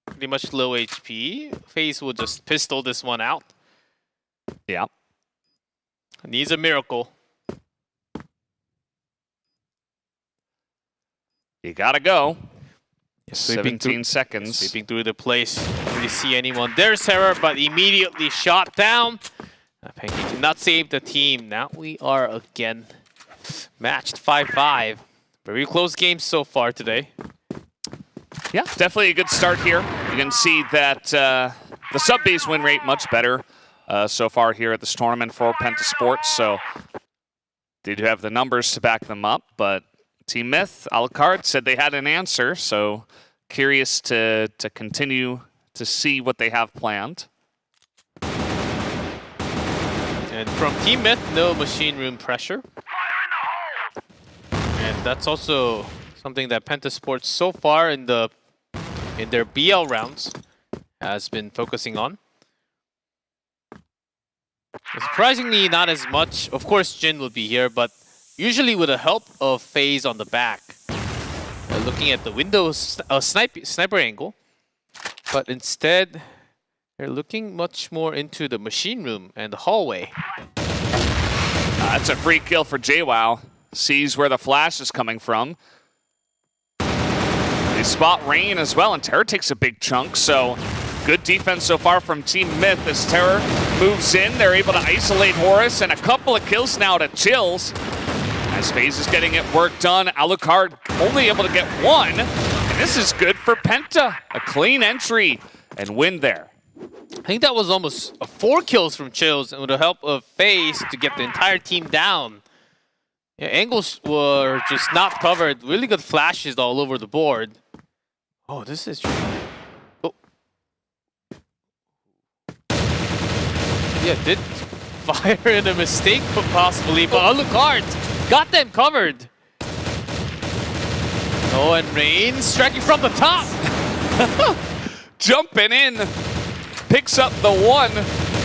pretty much low HP, FaZe will just pistol this one out. Yeah. Needs a miracle. You gotta go. Sweeping 17 seconds. Sweeping through the place. Don't really see anyone. There's Terror, but immediately shot down. Penguin did not save the team. Now we are again matched 5-5. Very close games so far today. Yeah, definitely a good start here. You can see that the sub-base win rate much better so far here at this tournament for Penta Sports. So they do have the numbers to back them up, but Team Myth, Alucard said they had an answer, so curious to continue to see what they have planned. And from Team Myth, no machine room pressure. And that's also something that Penta Sports so far in their BL rounds has been focusing on. Surprisingly, not as much. Of course, Jin will be here, but usually with the help of FaZe on the back. Looking at the windows sniper angle. But instead, they're looking much more into the machine room and the hallway. That's a free kill for JWoww. Sees where the flash is coming from. They spot Rain as well, and Terror takes a big chunk, so good defense so far from Team Myth as Terror moves in. They're able to isolate Horus, and a couple of kills now to Chills. As FaZe is getting it work done, Alucard only able to get one, and this is good for Penta. A clean entry and win there. I think that was almost 4 kills from Chills, and with the help of FaZe to get the entire team down. Yeah, angles were just not covered. Really good flashes all over the board. Oh, this is... Oh. Yeah, did fire in a mistake, possibly, but Alucard got them covered. Oh, and Rain striking from the top. Jumping in. Picks up the one.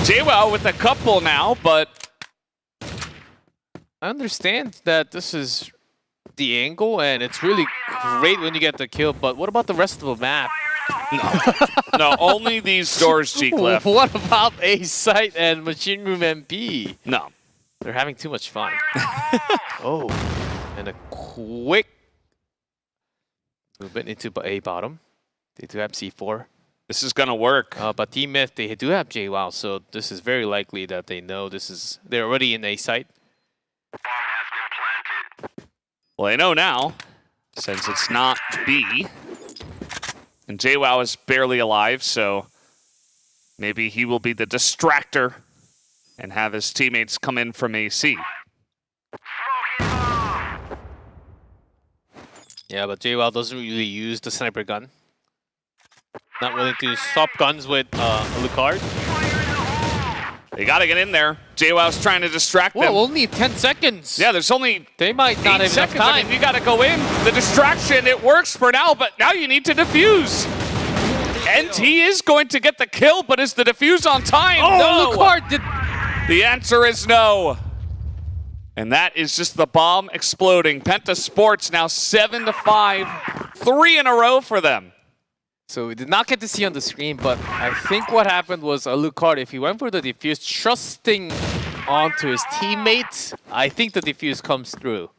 JWoww with a couple now, but... I understand that this is the angle, and it's really great when you get the kill, but what about the rest of the map? No, only these doors, G-Clef. What about A site and Machine Room MP? No. They're having too much fun. Oh, and a quick movement into A bottom. They do have C4. This is gonna work. But Team Myth, they do have JWoww, so this is very likely that they know they're already in A site. Well, they know now, since it's not B. And JWoww is barely alive, so maybe he will be the distractor and have his teammates come in from AC. Yeah, but JWoww doesn't really use the sniper gun. Not willing to swap guns with Alucard. They got to get in there. JWoww's trying to distract them. Well, only 10 seconds. Yeah, there's only They might not have enough seconds. I time. mean, you got to go in. The distraction, it works for now, but now you need to defuse. And he is going to get the kill, but is the defuse on time? Oh, no. Lucard did. The answer is no. And that is just the bomb exploding. Penta Sports now 7-5, 3 in a row for them. So we did not get to see on the screen, but I think what happened was Lucard, if he went for the defuse, trusting onto his teammates, I think the defuse comes through.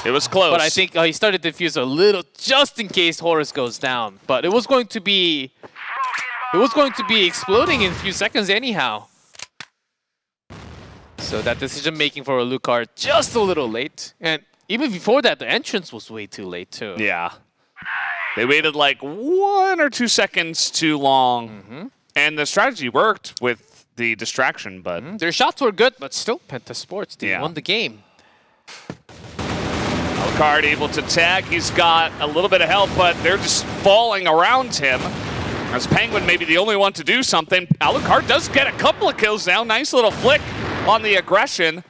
It was close. But I think he started to defuse a little just in case Horus goes down. But it was going to be exploding in a few seconds anyhow. So that decision making for Lucard just a little late. And even before that, the entrance was way too late too. Yeah. They waited like 1 or 2 seconds too long. And the strategy worked with the distraction, but... Their shots were good, but still, Penta Sports, they won the game. Alucard able to tag. He's got a little bit of help, but they're just falling around him. As Penguin may be the only one to do something. Alucard does get a couple of kills now. Nice little flick on the aggression.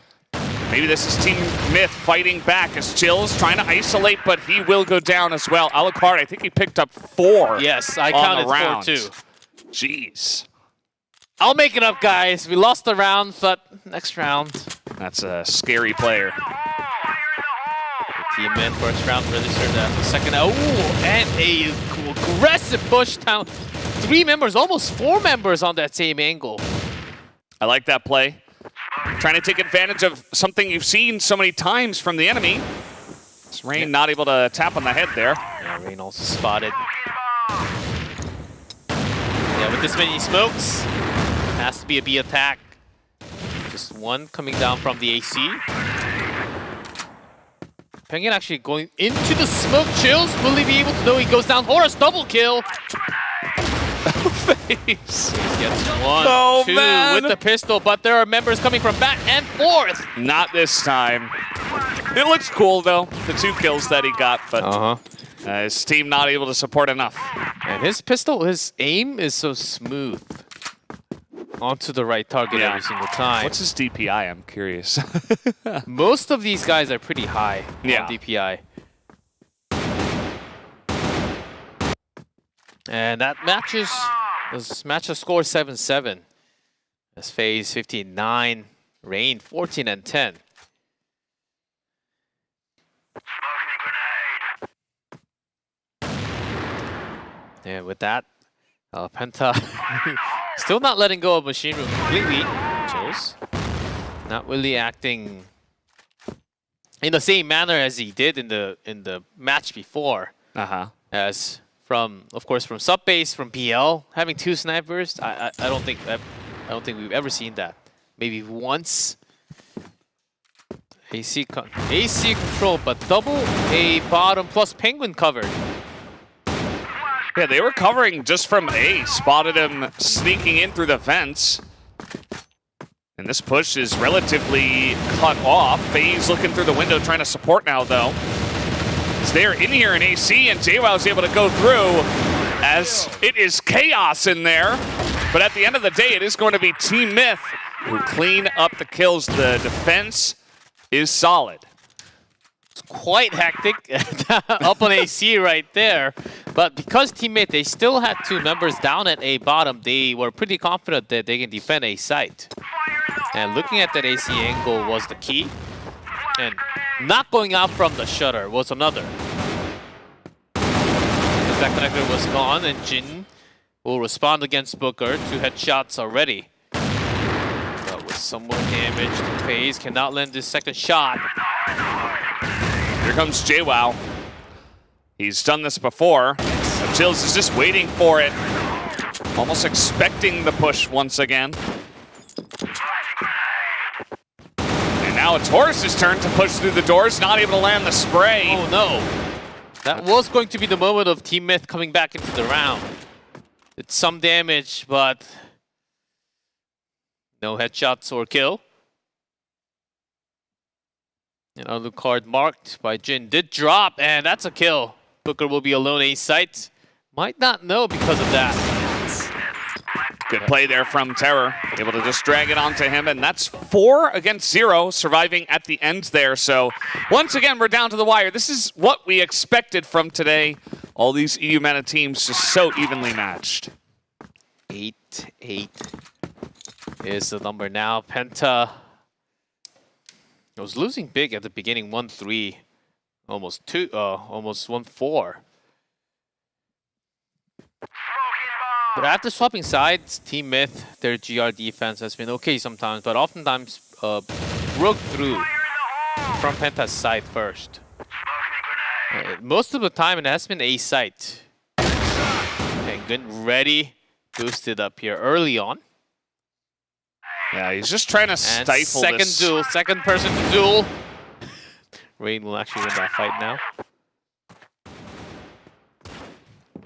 Maybe this is Team Myth fighting back as Chill's trying to isolate, but he will go down as well. Alucard, I think he picked up 4. Yes, I counted 4 too. Jeez. I'll make it up, guys. We lost the round, but next round. That's a scary player. Team Myth first round really served as the second. Oh, and a aggressive push down. 3 members, almost 4 members on that same angle. I like that play. Trying to take advantage of something you've seen so many times from the enemy. It's Rain not able to tap on the head there. Yeah, Rain also spotted. Yeah, with this many smokes, has to be a B attack. Just one coming down from the AC. Penguin actually going into the smoke. Chills, will he be able to? No, he goes down. Horus double kill. Face. Gets 1, 2 with the pistol, but there are members coming from back and forth. Not this time. It looks cool though, the 2 kills that he got, but his team not able to support enough. And his pistol, his aim is so smooth. Onto the right target every single time. What's his DPI? I'm curious. Most of these guys are pretty high on DPI. And that matches, this match has scored 7-7. As FaZe 15-9, Rain 14-10. And with that, Penta still not letting go of Machine Room completely. Chills. Not really acting in the same manner as he did in the match before. As from, of course, from sub base, from PL, having 2 snipers. I don't think we've ever seen that. Maybe once. AC control, but double A bottom plus Penguin covered. Yeah, they were covering just from A. Spotted him sneaking in through the fence. And this push is relatively cut off. FaZe looking through the window, trying to support now, though. As they're in here in AC, and JWoww is able to go through as it is chaos in there. But at the end of the day, it is going to be Team Myth who clean up the kills. The defense is solid. It's quite hectic up on AC right there. But because Team Myth, they still had 2 members down at A bottom, they were pretty confident that they can defend A site. And looking at that AC angle was the key. And not going out from the shutter was another. As that connector was gone, and Jin will respond against Booker. 2 headshots already. But with some more damage, FaZe cannot land this second shot. Here comes JWoww. He's done this before. But Chills is just waiting for it. Almost expecting the push once again. And now it's Horus's turn to push through the doors, not able to land the spray. Oh no. That was going to be the moment of Team Myth coming back into the round. It's some damage, but no headshots or kill. And other card marked by Jin did drop, and that's a kill. Booker will be alone A site. Might not know because of that. Good play there from Terror. Able to just drag it onto him, and that's 4 against 0, surviving at the end there. So once again, we're down to the wire. This is what we expected from today. All these Eumena teams just so evenly matched. 8-8 is the number now. Penta was losing big at the beginning, 1-3, almost 1-4. But after swapping sides, Team Myth, their GR defense has been okay sometimes, but oftentimes broke through from Penta's side first. Most of the time, it has been A site. Okay, good, ready, boosted up here early on. Yeah, he's just trying to stifle this. Second person to duel. Rain will actually win that fight now.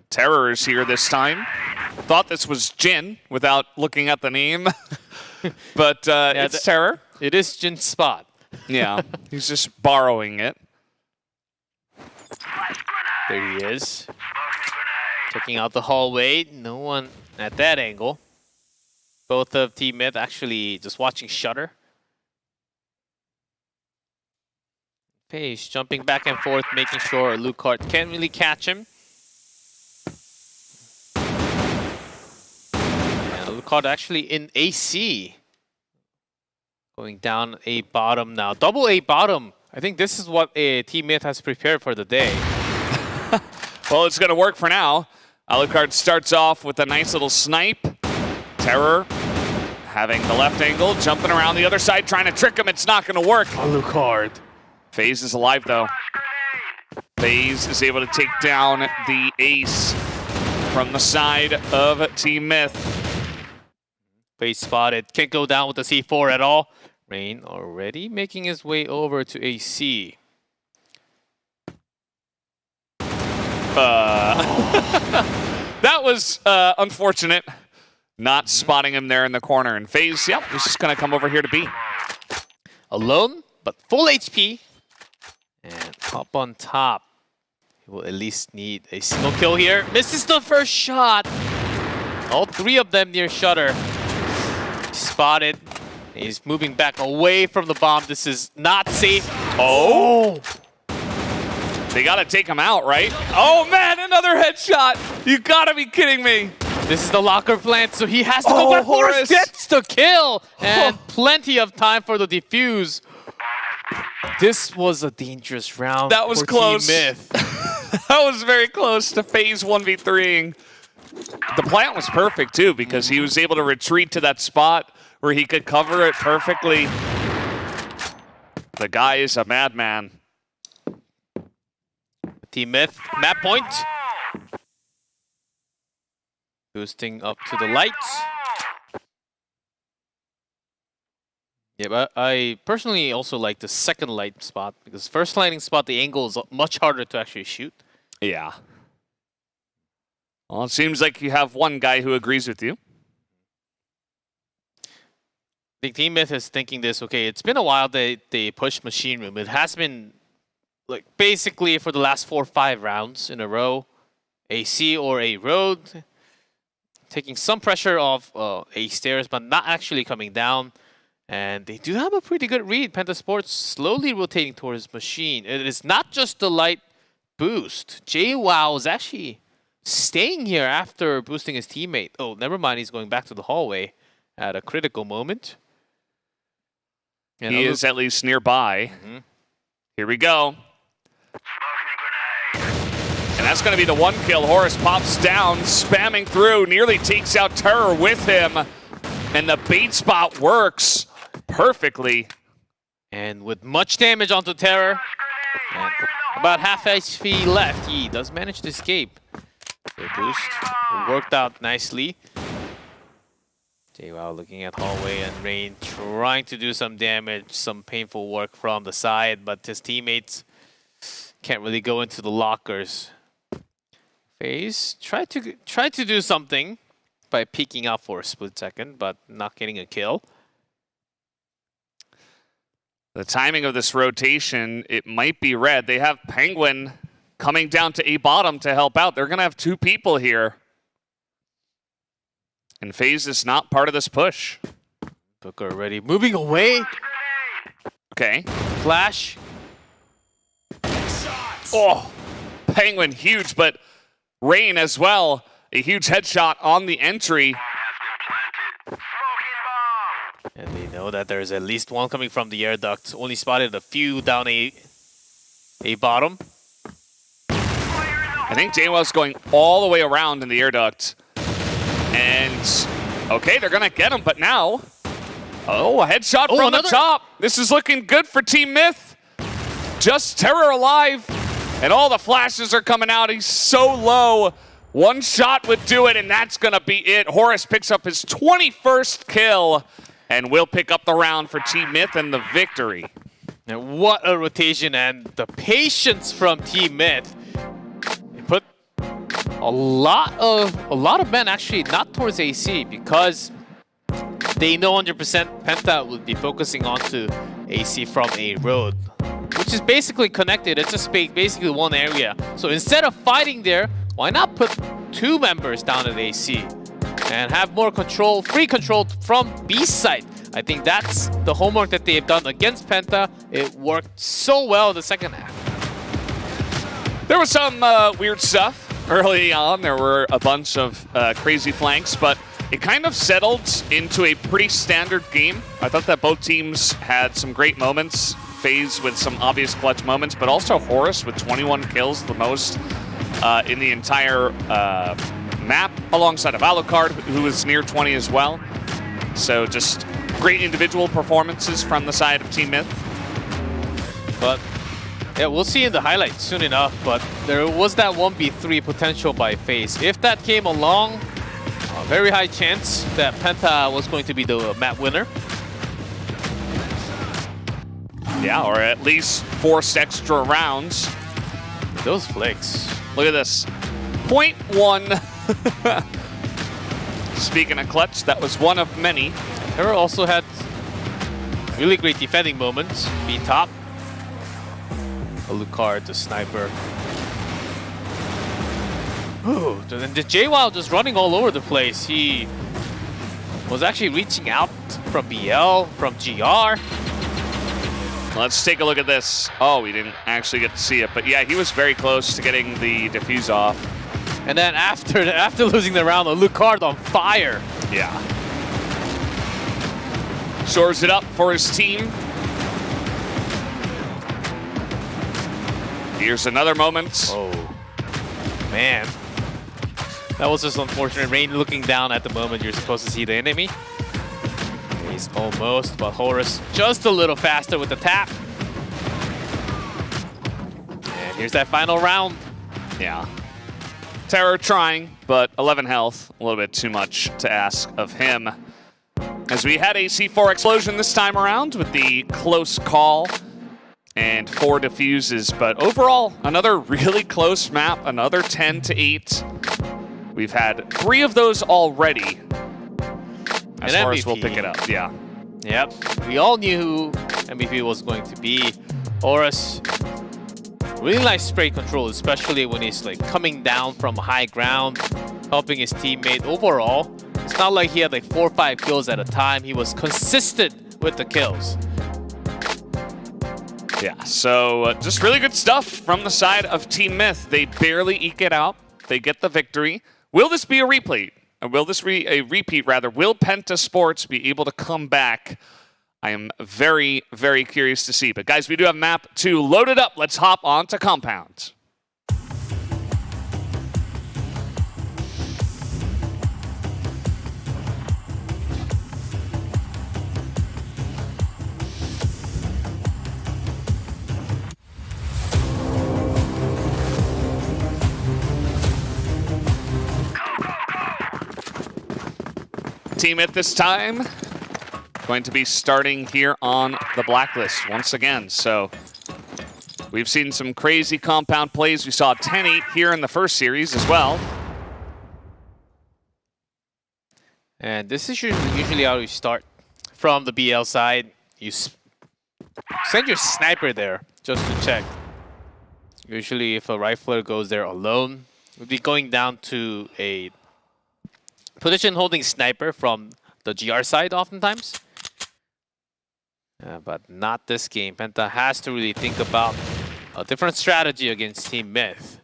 Terror is here this time. Thought this was Jin without looking at the name, but yeah, it's Terror. It is Jin's spot. Yeah, he's just borrowing it. There he is. Checking out the hallway. No one at that angle. Both of Team Myth actually just watching Shutter. Page jumping back and forth, making sure Lucart can't really catch him. And Lucart actually in AC. Going down A bottom now. Double A bottom. I think this is what Team Myth has prepared for the day. Well, it's going to work for now. Alucard starts off with a nice little snipe. Terror having the left angle, jumping around the other side, trying to trick him. It's not going to work. Alucard. FaZe is alive, though. FaZe is able to take down the ace from the side of Team Myth. FaZe spotted. Can't go down with the C4 at all. Rain already making his way over to AC. That was unfortunate. Not spotting him there in the corner. And FaZe, yep, he's just going to come over here to B. Alone, but full HP. And up on top. He will at least need a single kill here. Misses the first shot. All 3 of them near Shutter. Spotted. He's moving back away from the bomb. This is not safe. Oh! They gotta take him out, right? Oh man, another headshot! You gotta be kidding me! This is the locker plant, so he has to go back. Horace gets the kill! And plenty of time for the defuse. This was a dangerous round. That was for close. Team Myth. That was very close to FaZe 1v3ing. The plant was perfect too, because he was able to retreat to that spot where he could cover it perfectly. The guy is a madman. Team Myth, map point. Boosting up to the lights. Yeah, but I personally also like the second light spot, because first lighting spot, the angle is much harder to actually shoot. Yeah. Well, it seems like you have one guy who agrees with you. I think Team Myth is thinking this, okay, it's been a while they pushed Machine Room. It has been like basically for the last 4 or 5 rounds in a row, AC or A Road, taking some pressure off A Stairs, but not actually coming down. And they do have a pretty good read. Penta Sports slowly rotating towards Machine. It is not just the light boost. JWoww is actually staying here after boosting his teammate. Oh, never mind, he's going back to the hallway at a critical moment. And he is at least nearby. Here we go. And that's going to be the 1 kill. Horace pops down, spamming through, nearly takes out Terror with him. And the bait spot works perfectly. And with much damage onto Terror, and about half HP left, he does manage to escape. The boost worked out nicely. JWoww looking at hallway, and Rain trying to do some damage, some painful work from the side, but his teammates can't really go into the lockers. FaZe tried to do something by peeking out for a split second, but not getting a kill. The timing of this rotation, it might be red. They have Penguin coming down to A bottom to help out. They're going to have 2 people here. And FaZe is not part of this push. Booker already moving away. Okay. Flash. Oh, Penguin huge, but Rain as well. A huge headshot on the entry. And they know that there's at least one coming from the air duct. Only spotted a few down a bottom. I think JWoww's going all the way around in the air duct. And, okay, they're going to get him, but now... Oh, a headshot from the top. This is looking good for Team Myth. Just Terror alive. And all the flashes are coming out. He's so low. One shot would do it, and that's going to be it. Horus picks up his 21st kill and will pick up the round for Team Myth and the victory. And what a rotation, and the patience from Team Myth. They put a lot of men actually not towards AC because they know 100% Penta would be focusing onto AC from a road, which is basically connected. It's just basically one area. So instead of fighting there, why not put 2 members down at AC and have more control, free control from B side? I think that's the homework that they have done against Penta. It worked so well in the second half. There was some weird stuff early on. There were a bunch of crazy flanks, but it kind of settled into a pretty standard game. I thought that both teams had some great moments. FaZe with some obvious clutch moments, but also Horus with 21 kills, the most in the entire map, alongside of Alucard, who was near 20 as well. So just great individual performances from the side of Team Myth. But yeah, we'll see in the highlights soon enough, but there was that 1v3 potential by FaZe. If that came along, a very high chance that Penta was going to be the map winner. Yeah, or at least forced extra rounds. Those flicks. Look at this. 0.1. Speaking of clutch, that was one of many. Hero also had really great defending moments. B top. Alucard, the sniper. Ooh, and the JWoww just running all over the place. He was actually reaching out from BL, from GR. Let's take a look at this. Oh, we didn't actually get to see it, but yeah, he was very close to getting the defuse off. And then after losing the round, Alucard on fire. Yeah. Shores it up for his team. Here's another moment. Oh, man. That was just unfortunate. Rain looking down at the moment. You're supposed to see the enemy. He's almost, but Horus just a little faster with the tap. And here's that final round. Yeah. Terror trying, but 11 health. A little bit too much to ask of him. As we had a C4 explosion this time around with the close call and 4 defuses, but overall, another really close map, another 10-8. We've had 3 of those already. As far as we'll pick it up, yeah. Yep, we all knew who MVP was going to be. Horus, really nice spray control, especially when he's like coming down from high ground, helping his teammate. Overall, it's not like he had like 4 or 5 kills at a time. He was consistent with the kills. Yeah, so just really good stuff from the side of Team Myth. They barely eke it out. They get the victory. Will this be a replay? Will this be a repeat, rather? Will Penta Sports be able to come back? I am very, very curious to see. But guys, we do have map 2 loaded up. Let's hop on to Compound. Team at this time going to be starting here on the blacklist once again. So we've seen some crazy compound plays. We saw 10-8 here in the first series as well. And this is usually how you start from the BL side. You send your sniper there just to check. Usually if a rifler goes there alone, we'll be going down to a position holding sniper from the GR side oftentimes. But not this game. Penta has to really think about a different strategy against Team Myth.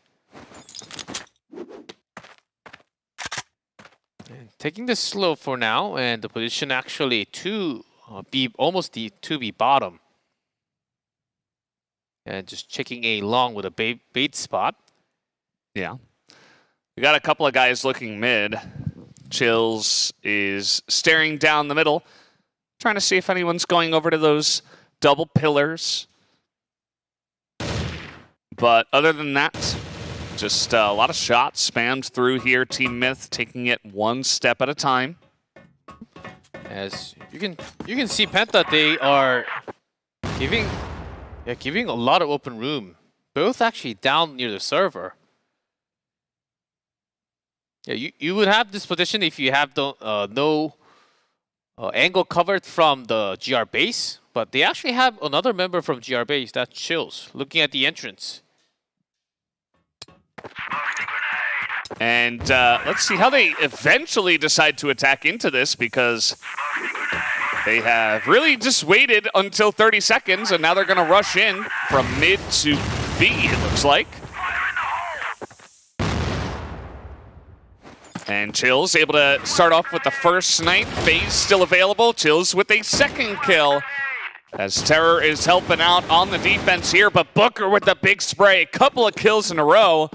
And taking this slow for now, and the position actually to be almost the 2B bottom. And just checking A long with a bait spot. Yeah. We got a couple of guys looking mid. Chills is staring down the middle, trying to see if anyone's going over to those double pillars. But other than that, just a lot of shots spammed through here. Team Myth taking it one step at a time. As you can see, Penta, they are giving a lot of open room. Both actually down near the server. Yeah, you would have this position if you have no angle covered from the GR base, but they actually have another member from GR base, that's Chills, looking at the entrance. And let's see how they eventually decide to attack into this, because they have really just waited until 30 seconds, and now they're going to rush in from mid to B, it looks like. And Chills able to start off with the first snipe. FaZe still available. Chills with a second kill, as Terror is helping out on the defense here, but Booker with the big spray. A couple of kills in a row,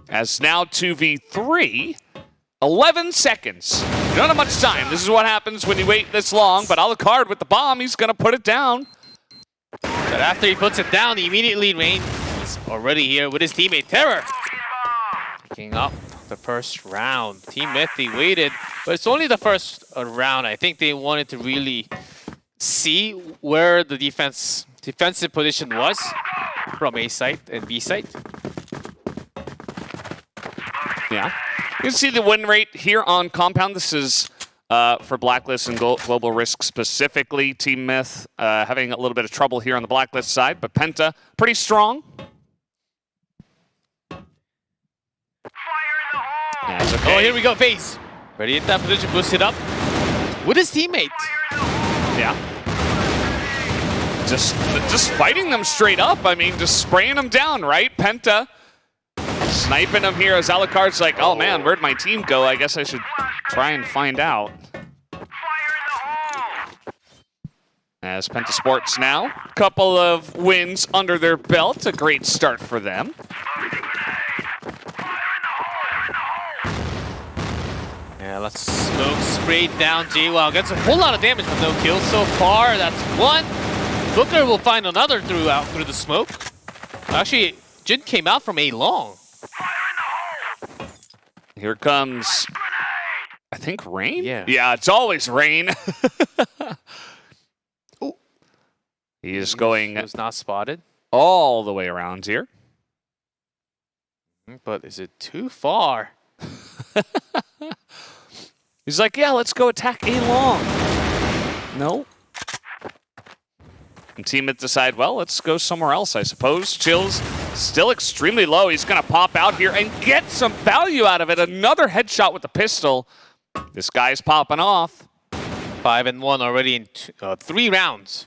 as now 2v3. 11 seconds. You don't have much time. This is what happens when you wait this long, but Alucard with the bomb, he's going to put it down. But after he puts it down, immediately Rain is already here with his teammate Terror. Picking up the first round. Team Myth, they waited, but it's only the first round. I think they wanted to really see where the defensive position was from A site and B site. Yeah. You can see the win rate here on Compound. This is for Blacklist and Global Risk specifically. Team Myth having a little bit of trouble here on the Blacklist side, but Penta pretty strong. Okay. Oh, here we go, FaZe. Ready in that position, boost it up with his teammate. Yeah. Just fighting them straight up. I mean, just spraying them down, right? Penta sniping them here as Alucard's like, oh man, where'd my team go? I guess I should try and find out. As Penta Sports now, a couple of wins under their belt. A great start for them. Yeah, let's smoke sprayed down JWoww. Gets a whole lot of damage with no kills so far. That's one. Booker will find another through the smoke. Actually, Jin came out from A long. Here comes, I think, Rain? Yeah, it's always Rain. He is going... He was not spotted. All the way around here. But is it too far? He's like, yeah, let's go attack A long. No. And teammates decide, well, let's go somewhere else, I suppose. Chills still extremely low. He's going to pop out here and get some value out of it. Another headshot with the pistol. This guy's popping off. 5-1 already in 3 rounds.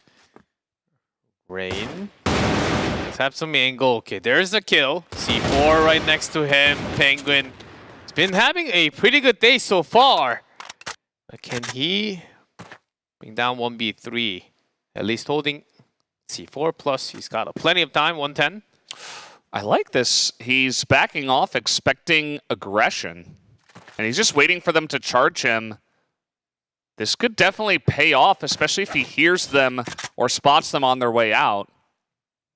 Rain. Let's have some angle. Okay, there's the kill. C4 right next to him. Penguin. He's been having a pretty good day so far. But can he bring down 1v3? At least holding C4 plus. He's got plenty of time. 110. I like this. He's backing off, expecting aggression. And he's just waiting for them to charge him. This could definitely pay off, especially if he hears them or spots them on their way out.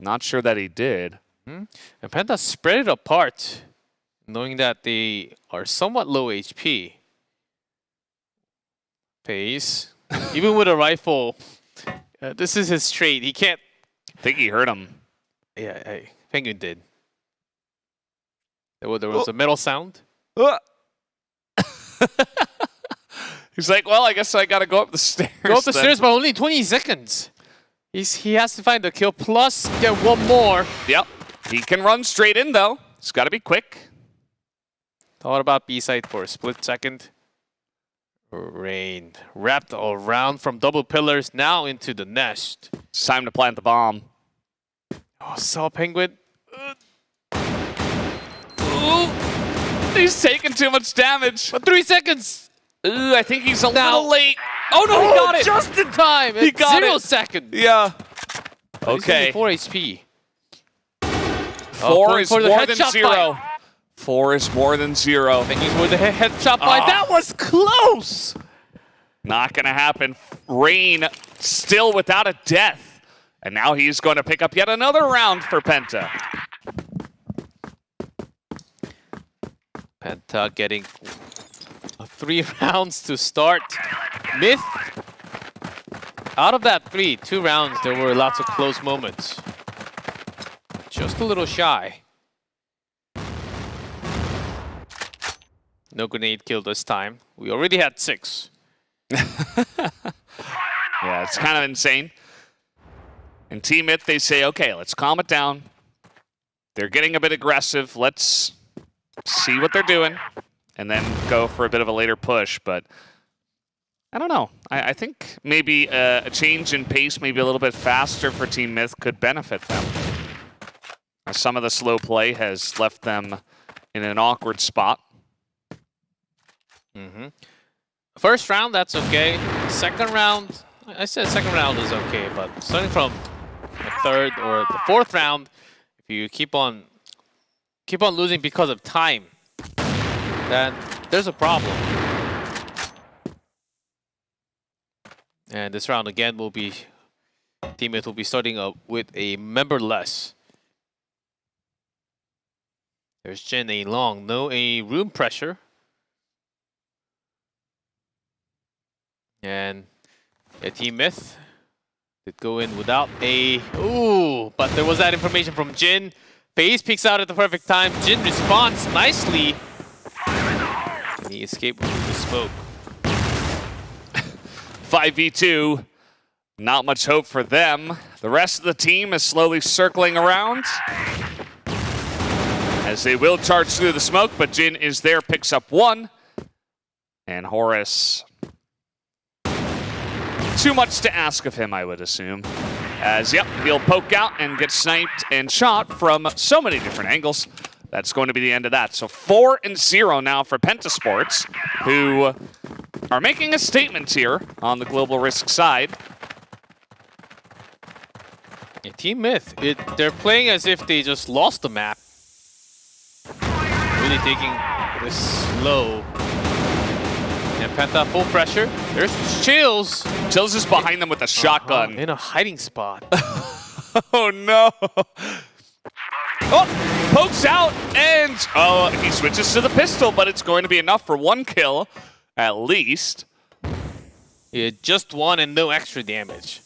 Not sure that he did. And Penta spread it apart, knowing that they are somewhat low HP. FaZe, even with a rifle, this is his trait. He can't... I think he heard him. Yeah, Penguin did. There was a metal sound. He's like, well, I guess I gotta go up the stairs. Go up the stairs, but only 20 seconds. He has to find the kill, plus get one more. Yep. He can run straight in, though. He's got to be quick. Thought about B-side for a split second. Rain wrapped around from double pillars, now into the nest. It's time to plant the bomb. Oh, Saw Penguin. Ooh, he's taking too much damage. But 3 seconds. Ooh, I think he's a little late. Oh no, he Oh, got it. just in time. He It's got 0 it. seconds. Yeah. But he's Okay. only 4 HP. 4 going is for the more than headshot 0. fight. 4 is more than 0. Thinking for the headshot fight. That was close. Not going to happen. Rain still without a death. And now he's going to pick up yet another round for Penta. Penta getting 3 rounds to start. Myth. Out of that 2 rounds, there were lots of close moments. Just a little shy. No grenade kill this time. We already had 6. Yeah, it's kind of insane. And Team It, they say, okay, let's calm it down. They're getting a bit aggressive. Let's see what they're doing. And then go for a bit of a later push. But I don't know. I think maybe a change in pace, maybe a little bit faster for Team Myth could benefit them. Some of the slow play has left them in an awkward spot. First round, that's okay. Second round, I said second round is okay, but starting from the 3rd or the 4th round, if you keep on losing because of time, then there's a problem. And this round again will be teammates will be starting with a member less. There's Jin A long, no a room pressure. And a Team Myth did go in without a... Ooh, but there was that information from Jin. FaZe peeks out at the perfect time. Jin responds nicely. And he escaped with the smoke. 5v2. Not much hope for them. The rest of the team is slowly circling around. As they will charge through the smoke, but Jin is there, picks up 1. And Horus... Too much to ask of him, I would assume. As, yep, he'll poke out and get sniped and shot from so many different angles. That's going to be the end of that. So 4-0 now for Pentasports, who are making a statement here on the Global Risk side. Yeah, Team Myth, they're playing as if they just lost the map. Really taking this slow. And Penta full pressure. There's Chills. Chills is behind them with a shotgun. In a hiding spot. Oh no. Oh, pokes out and he switches to the pistol, but it's going to be enough for 1 kill at least. Yeah, just 1 and no extra damage.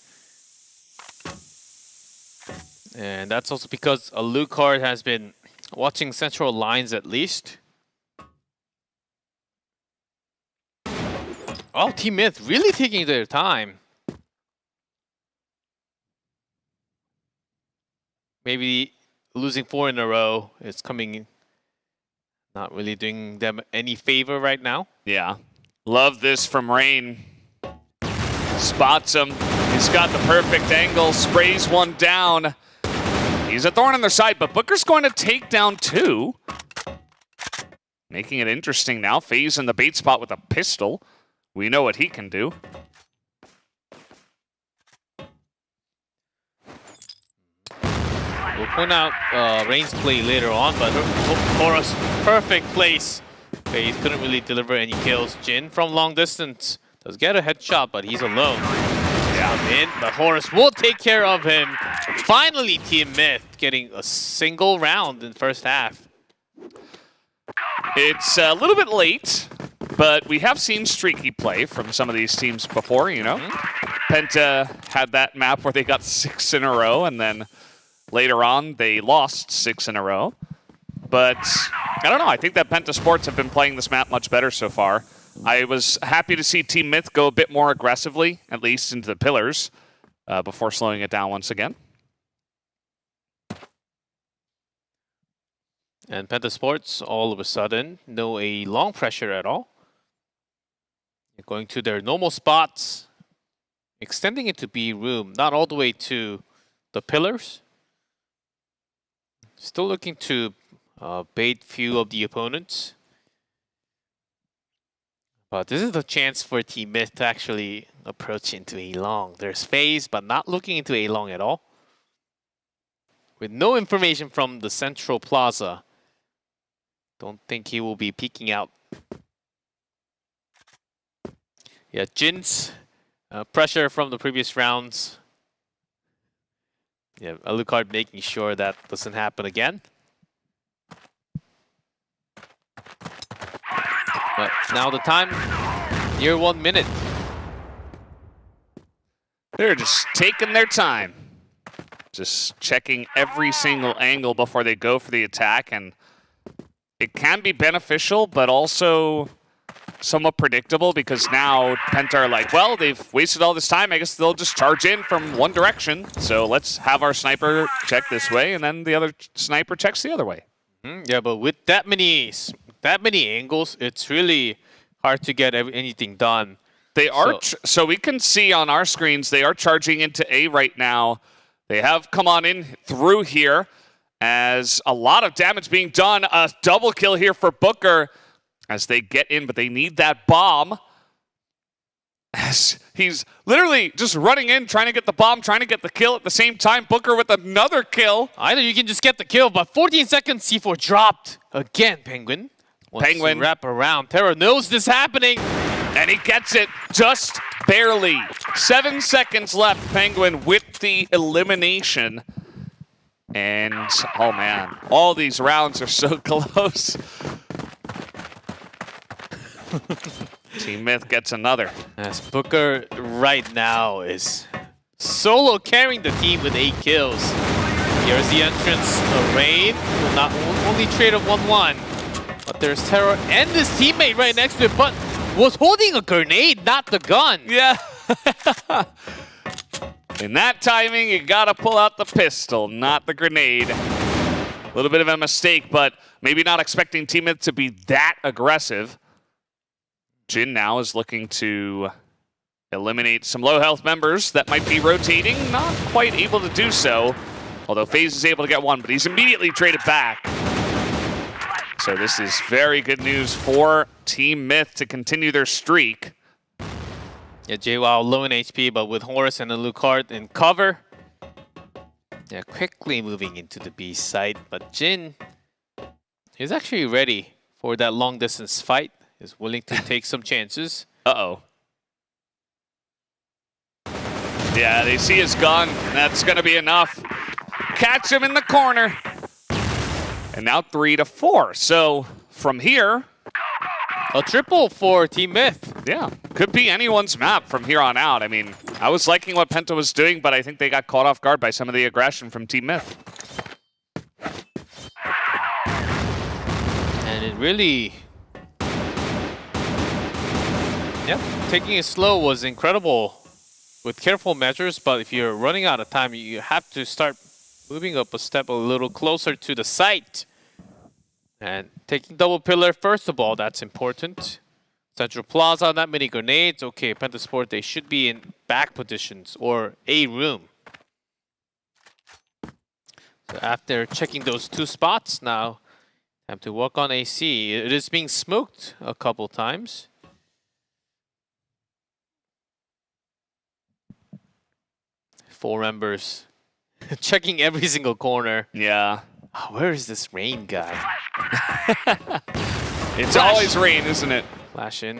And that's also because Alucard has been watching central lines at least. Oh, Team Myth really taking their time. Maybe losing 4 in a row is not really doing them any favor right now. Yeah. Love this from Rain. Spots him. He's got the perfect angle, sprays 1 down. He's a thorn on their side, but Booker's going to take down 2. Making it interesting now. FaZe in the bait spot with a pistol. We know what he can do. We'll point out Rain's play later on, but Horus, perfect place. FaZe couldn't really deliver any kills. Jin from long distance does get a headshot, but he's alone. Yeah, but Horus will take care of him. Finally, Team Myth getting a single round in the first half. It's a little bit late, but we have seen streaky play from some of these teams before, you know. Penta had that map where they got 6 in a row, and then later on they lost 6 in a row. But I don't know, I think that Pentasports have been playing this map much better so far. I was happy to see Team Myth go a bit more aggressively, at least into the pillars, before slowing it down once again. And Pentasports, all of a sudden, no a long pressure at all. Going to their normal spots, extending it to B room, not all the way to the pillars. Still looking to bait few of the opponents. But this is the chance for Team Myth to actually approach into A long. There's phase, but not looking into A long at all. With no information from the central plaza. Don't think he will be peeking out. Yeah, Jin's pressure from the previous rounds. Yeah, Alucard making sure that doesn't happen again. But now the time, near 1 minute. They're just taking their time. Just checking every single angle before they go for the attack, and it can be beneficial, but also somewhat predictable because now Penta are like, well, they've wasted all this time. I guess they'll just charge in from one direction. So let's have our sniper check this way, and then the other sniper checks the other way. Yeah, but with that many angles, it's really hard to get anything done. They are, so we can see on our screens, they are charging into A right now. They have come on in through here as a lot of damage being done. A double kill here for Booker as they get in, but they need that bomb. As he's literally just running in, trying to get the bomb, trying to get the kill at the same time. Booker with another kill. Either you can just get the kill, but 14 seconds, C4 dropped. Again, Penguin. Penguin. Wrap around. Terra knows this happening. And he gets it just barely. 7 seconds left. Penguin with the elimination. And, oh man, all these rounds are so close. Team Myth gets another. As Booker right now is solo carrying the team with 8 kills. Here's the entrance of Rain. Will not only trade a 1-1, but there's Terror and his teammate right next to it, but was holding a grenade, not the gun. Yeah. In that timing, you gotta pull out the pistol, not the grenade. A little bit of a mistake, but maybe not expecting Team Myth to be that aggressive. Jin now is looking to eliminate some low health members that might be rotating. Not quite able to do so, although FaZe is able to get one, but he's immediately traded back. So this is very good news for Team Myth to continue their streak. Yeah, JWoww low in HP, but with Horus and Alucard in cover. Yeah, quickly moving into the B site, but Jin is actually ready for that long distance fight. Is willing to take some chances. Uh-oh. Yeah, they see his gun, and that's gonna be enough. Catch him in the corner. And now 3-4. So from here, a triple for Team Myth. Yeah, could be anyone's map from here on out. I mean, I was liking what Penta was doing, but I think they got caught off guard by some of the aggression from Team Myth. And it really... Yeah, taking it slow was incredible with careful measures, but if you're running out of time, you have to start moving up a step a little closer to the site. And taking double pillar, first of all, that's important. Central Plaza, not many grenades. Okay, Pentasport, they should be in back positions or A room. So after checking those 2 spots now, time to work on AC. It is being smoked a couple times. Four members checking every single corner. Yeah. Oh, where is this Rain guy? It's always Rain, isn't it? Flash in.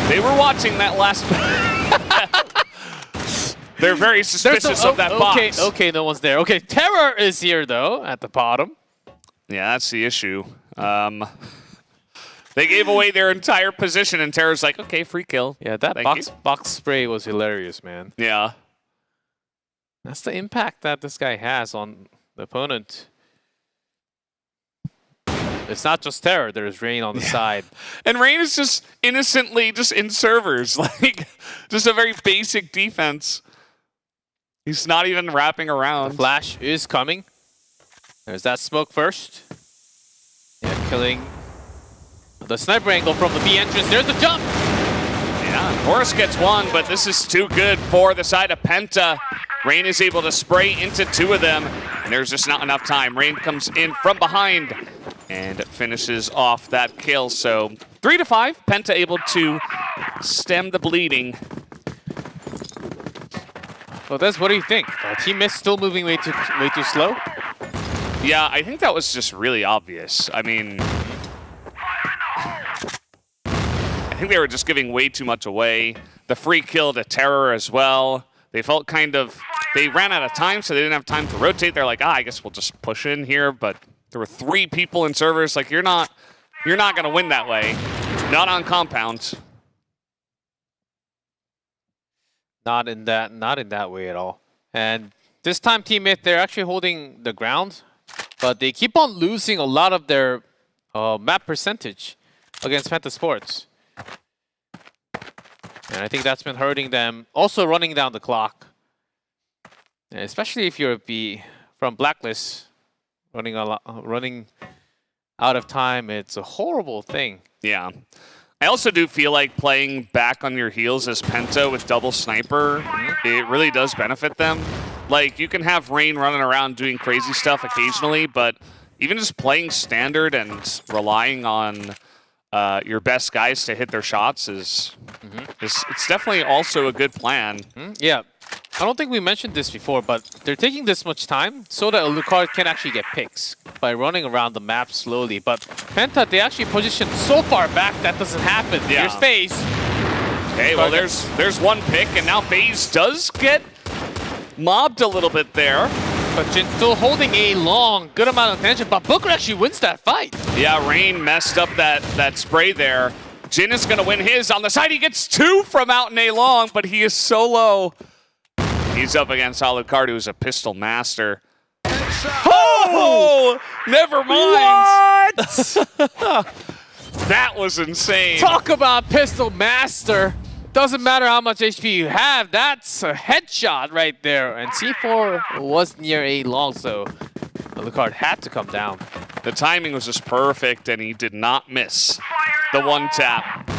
They were watching that last. They're very suspicious of that box. Okay, no one's there. Okay, Terror is here though at the bottom. Yeah, that's the issue. They gave away their entire position, and Terror's like, okay, free kill. Yeah, that box spray was hilarious, man. Yeah. That's the impact that this guy has on the opponent. It's not just Terror, there's Rain on the side. And Rain is just innocently just in servers, like just a very basic defense. He's not even wrapping around. The flash is coming. There's that smoke first. Yeah, killing The sniper angle from the B entrance. There's the jump. Yeah, Horus gets one, but this is too good for the side of Penta. Rain is able to spray into two of them, and there's just not enough time. Rain comes in from behind and finishes off that kill. So 3-5, Penta able to stem the bleeding. Well, Des, what do you think? Team Myth still moving way too slow? Yeah, I think that was just really obvious. I mean, I think they were just giving way too much away. The free kill to Terror as well. They felt they ran out of time, so they didn't have time to rotate. They're like, I guess we'll just push in here. But there were 3 people in servers. Like, you're not gonna win that way. Not on compound. Not in that way at all. And this time, Team Myth, they're actually holding the ground, but they keep on losing a lot of their map percentage against Penta Sports. And I think that's been hurting them. Also running down the clock. And especially if you're from Blacklist, running out of time, it's a horrible thing. Yeah. I also do feel like playing back on your heels as Penta with double sniper, it really does benefit them. Like, you can have Rain running around doing crazy stuff occasionally, but even just playing standard and relying on your best guys to hit their shots is it's definitely also a good plan. Yeah. I don't think we mentioned this before, but they're taking this much time so that Alucard can actually get picks by running around the map slowly. But Penta, they actually position so far back that doesn't happen. Yeah. Here's FaZe. Okay, well, there's one pick, and now FaZe does get mobbed a little bit there. But Jin still holding a long, good amount of attention, but Booker actually wins that fight. Yeah, Rain messed up that spray there. Jin is going to win his. On the side, he gets 2 from out in A long, but he is so low. He's up against Alucard, who's a pistol master. Oh! Never mind! What? That was insane. Talk about pistol master. Doesn't matter how much HP you have, that's a headshot right there. And C4 was near A long, so Alucard had to come down. The timing was just perfect, and he did not miss the one tap.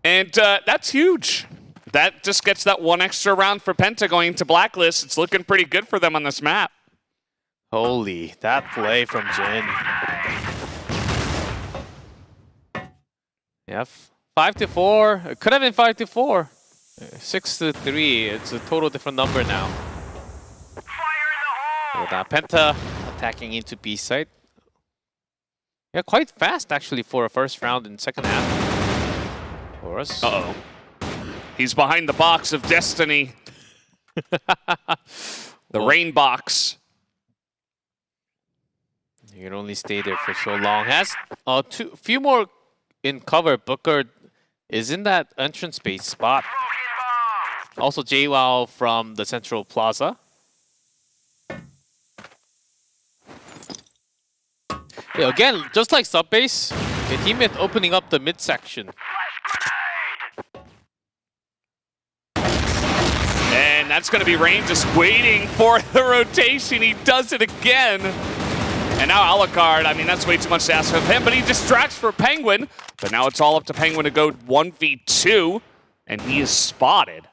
And that's huge. That just gets that 1 extra round for Penta going to Blacklist. It's looking pretty good for them on this map. Holy, that play from Jin. Yeah, 5-4. It could have been 5-4. 6-3. It's a total different number now. With Penta attacking into B site. Yeah, quite fast actually for a first round in second half. For us. Uh-oh. He's behind the box of destiny. The rain box. You can only stay there for so long. Has few more in cover. Booker is in that entrance base spot. Also JWoww from the Central Plaza. Yeah, again, just like Subbase, the Team Myth opening up the midsection. And that's going to be Rain just waiting for the rotation. He does it again. And now Alucard, I mean, that's way too much to ask of him, but he distracts for Penguin. But now it's all up to Penguin to go 1v2, and he is spotted.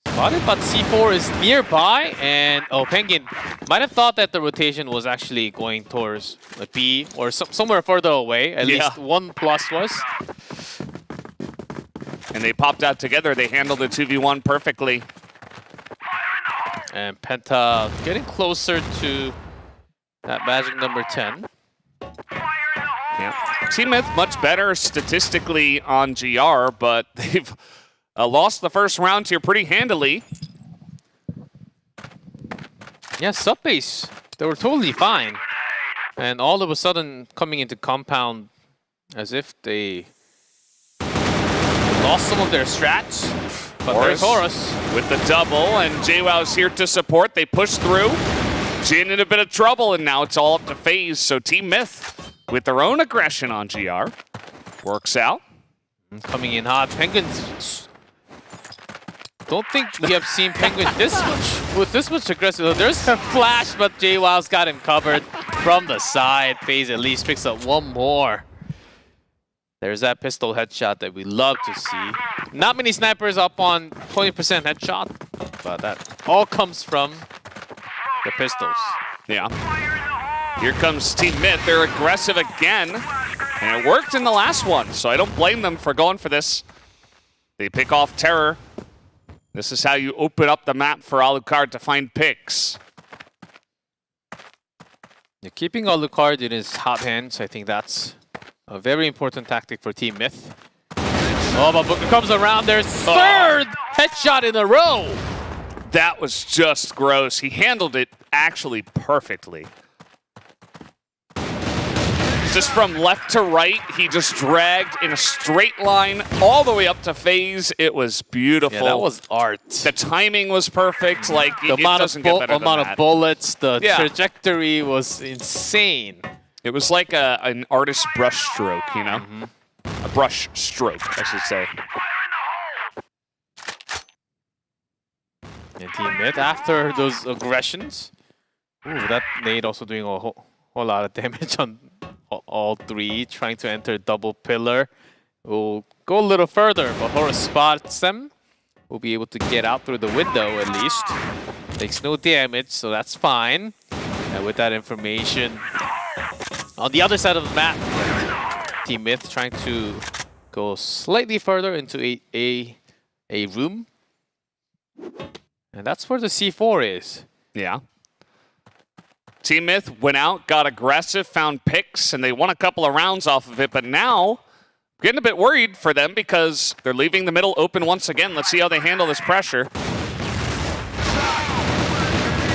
Spotted, but C4 is nearby, and Penguin might have thought that the rotation was actually going towards a B or somewhere further away. At least 1+ was. And they popped out together. They handled the 2v1 perfectly. And Penta getting closer to that magic number 10. Yeah. Team Myth much better statistically on GR, but they've lost the first round here pretty handily. Yeah, Subbase, they were totally fine. And all of a sudden coming into compound as if they lost some of their strats. But there's Horus with the double, and JWoww's here to support. They push through. Jin in a bit of trouble, and now it's all up to FaZe. So Team Myth, with their own aggression on GR, works out. Coming in hot. Penguins. Don't think we have seen Penguin with this much aggressive. There's a flash, but JWoww's got him covered. from the side. FaZe at least picks up one more. There's that pistol headshot that we love to see. Not many snipers up on 20% headshot, but that all comes from the pistols. Yeah. Here comes Team Myth. They're aggressive again. And it worked in the last one, so I don't blame them for going for this. They pick off Terror. This is how you open up the map for Alucard to find picks. Yeah, keeping Alucard in his hot hands, I think that's a very important tactic for Team Myth. Oh, but Booker comes around. There's third headshot in a row. That was just gross. He handled it actually perfectly. Just from left to right, he just dragged in a straight line all the way up to FaZe. It was beautiful. Yeah, that was art. The timing was perfect. Like, The it amount doesn't get better than of that. bullets, the Yeah. trajectory was insane. It was like an artist's brush stroke, you know? A brush stroke, I should say. And Team Myth, after those aggressions, ooh, that nade also doing a whole lot of damage on all three, trying to enter double pillar. We'll go a little further, but Horus spots them. We'll be able to get out through the window at least. Takes no damage, so that's fine. And with that information, on the other side of the map, Team Myth trying to go slightly further into a room. And that's where the C4 is. Yeah. Team Myth went out, got aggressive, found picks, and they won a couple of rounds off of it. But now, getting a bit worried for them because they're leaving the middle open once again. Let's see how they handle this pressure.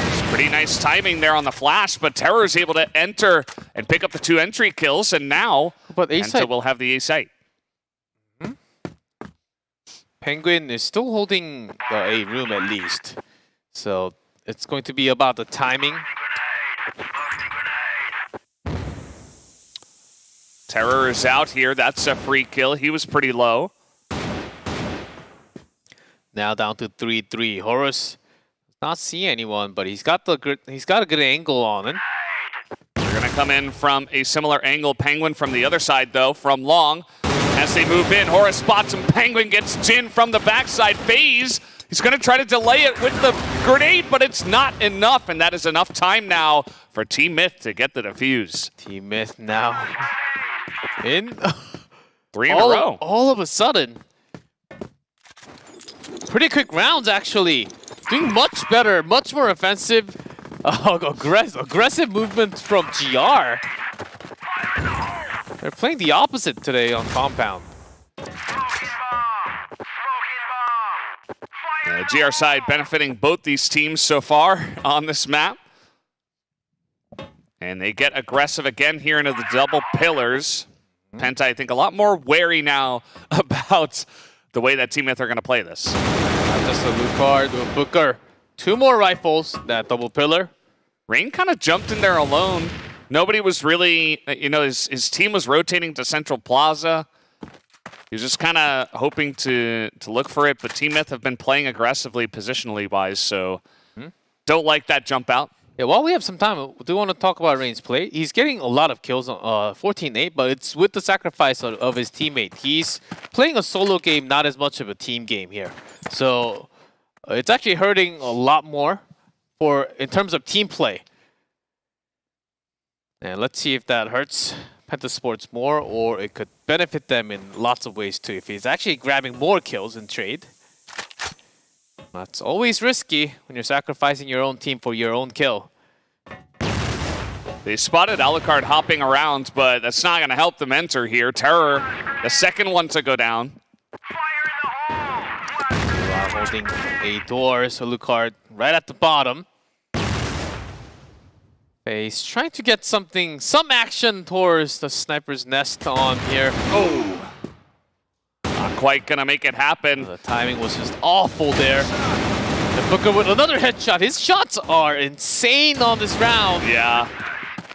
It's pretty nice timing there on the flash, but Terror is able to enter and pick up the 2 entry kills, and now Penta will have the A site. Penguin is still holding the A room at least. So it's going to be about the timing. Terror is out here. That's a free kill. He was pretty low. Now down to 3-3. Horus does not see anyone, but he's got a good angle on him. They're going to come in from a similar angle. Penguin from the other side, though, from long. As they move in, Horus spots him. Penguin gets Jin from the backside. FaZe, he's going to try to delay it with the grenade, but it's not enough, and that is enough time now for Team Myth to get the defuse. Team Myth now in 3 in a row. All of a sudden. Pretty quick rounds, actually. Doing much better, much more offensive. Aggressive movement from GR. They're playing the opposite today on Compound. GR side benefiting both these teams so far on this map. And they get aggressive again here into the double pillars. Penta, I think, a lot more wary now about the way that Team Myth are going to play this. Not just a Lucard, a Booker. 2 more rifles, that double pillar. Rain kind of jumped in there alone. Nobody was really, you know, his team was rotating to Central Plaza. He was just kind of hoping to look for it, but Team Myth have been playing aggressively, positionally wise, so don't like that jump out. Yeah, while we have some time, I do want to talk about Rain's play. He's getting a lot of kills on 14-8, but it's with the sacrifice of his teammate. He's playing a solo game, not as much of a team game here. So it's actually hurting a lot more in terms of team play. And let's see if that hurts Penta Sports more, or it could benefit them in lots of ways too. If he's actually grabbing more kills in trade, that's always risky when you're sacrificing your own team for your own kill. They spotted Alucard hopping around, but that's not going to help them enter here. Terror, the second one to go down. Holding a door, so Alucard right at the bottom. He's trying to get some action towards the sniper's nest on here. Oh! Not quite gonna make it happen. The timing was just awful there. And Booker with another headshot. His shots are insane on this round. Yeah.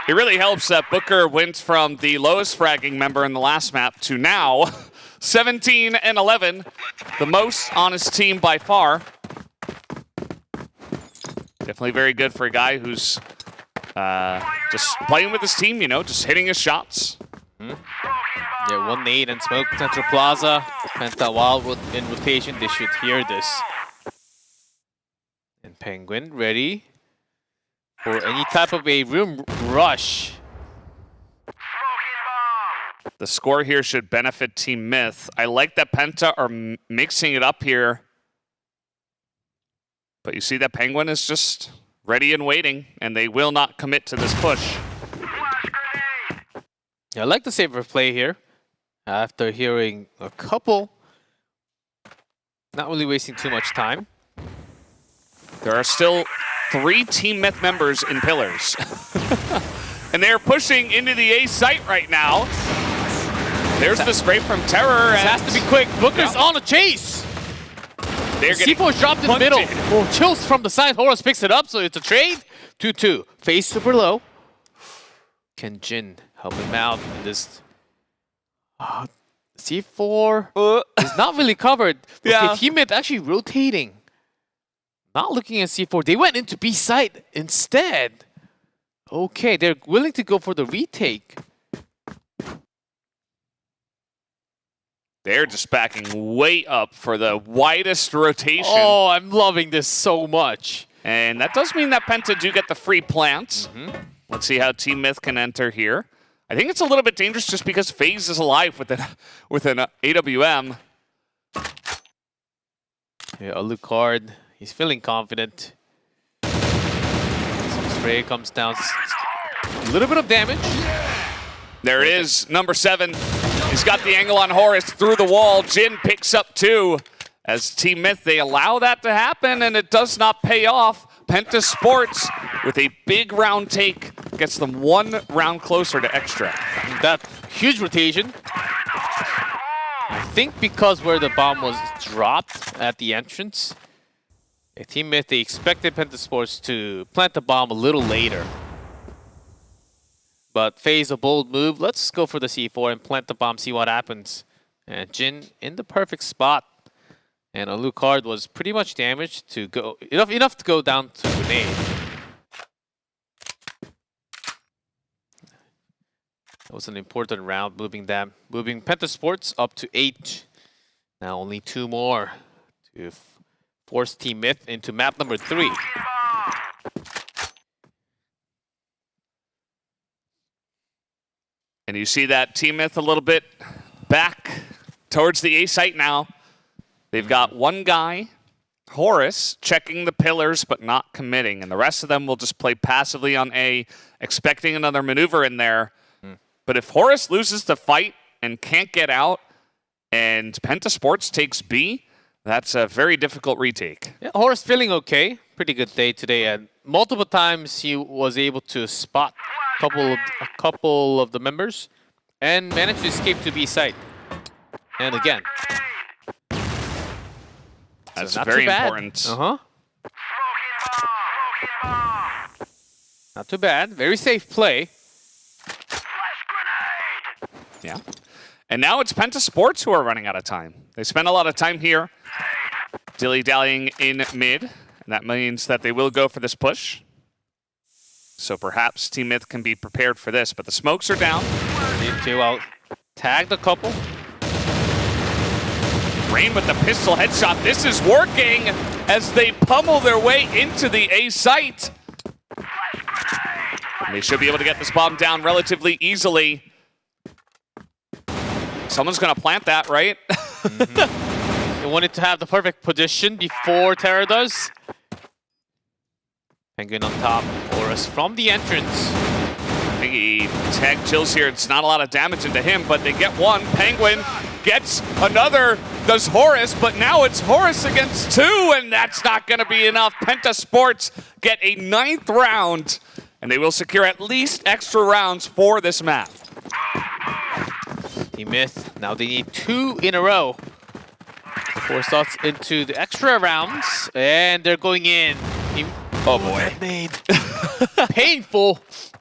It really helps that Booker went from the lowest fragging member in the last map to now 17 and 11. The most on his team by far. Definitely very good for a guy who's just playing with his team, you know, just hitting his shots. Yeah, 1 nade and smoke Central Plaza. Penta while in rotation, they should hear this. And Penguin ready for any type of a room rush. The score here should benefit Team Myth. I like that Penta are mixing it up here. But you see that Penguin is just ready and waiting, and they will not commit to this push. Yeah, I like the safer play here. After hearing a couple, not really wasting too much time. There are still 3 Team Myth members in pillars. And they're pushing into the A site right now. There's the spray from Terror. This has to be quick. Booker's on a chase. They're getting C4 dropped in the middle. Oh, Chills from the side. Horus picks it up, so it's a trade. 2-2. Phase super low. Can Jin help him out in this? C4 is not really covered. Okay, teammate actually rotating. Not looking at C4. They went into B site instead. Okay, they're willing to go for the retake. They're just backing way up for the widest rotation. Oh, I'm loving this so much. And that does mean that Penta do get the free plants. Let's see how Team Myth can enter here. I think it's a little bit dangerous just because FaZe is alive with an AWM. Yeah, Alucard, he's feeling confident. Some spray comes down. A little bit of damage. There it is, number 7. He's got the angle on Horus through the wall. Jin picks up 2. As Team Myth, they allow that to happen, and it does not pay off. Penta Sports, with a big round take, gets them 1 round closer to extra. That huge rotation. I think because where the bomb was dropped at the entrance, Team Myth, they expected Penta Sports to plant the bomb a little later. But FaZe a bold move. Let's go for the C4 and plant the bomb, see what happens. And Jin in the perfect spot. And Alucard was pretty much damaged to go enough to go down to grenade. That was an important round, moving Penta Sports up to 8. Now only 2 more to force Team Myth into map number 3. And you see that Team Myth a little bit back towards the A site now. They've got 1 guy, Horus, checking the pillars but not committing. And the rest of them will just play passively on A, expecting another maneuver in there. But if Horus loses the fight and can't get out, and Penta Sports takes B, that's a very difficult retake. Yeah, Horus feeling okay. Pretty good day today. And multiple times he was able to spot a couple of the members and managed to escape to B site. And again. That's so very important. Not too bad. Very safe play. Yeah. And now it's Penta Sports who are running out of time. They spent a lot of time here dilly-dallying in mid, and that means that they will go for this push. So perhaps Team Myth can be prepared for this, but the smokes are down. JWoww tagged a couple. Rain with the pistol headshot. This is working as they pummel their way into the A site. And they should be able to get this bomb down relatively easily. Someone's going to plant that, right? They wanted to have the perfect position before Terra does. Penguin on top. Horus from the entrance. I think he tagged Chills here. It's not a lot of damage into him, but they get 1. Penguin gets another. Does Horus, but now it's Horus against 2, and that's not going to be enough. Penta Sports get a 9th round, and they will secure at least extra rounds for this map. Team Myth, now they need 2 in a row. 4 slots into the extra rounds, and they're going in. Oh boy. Painful.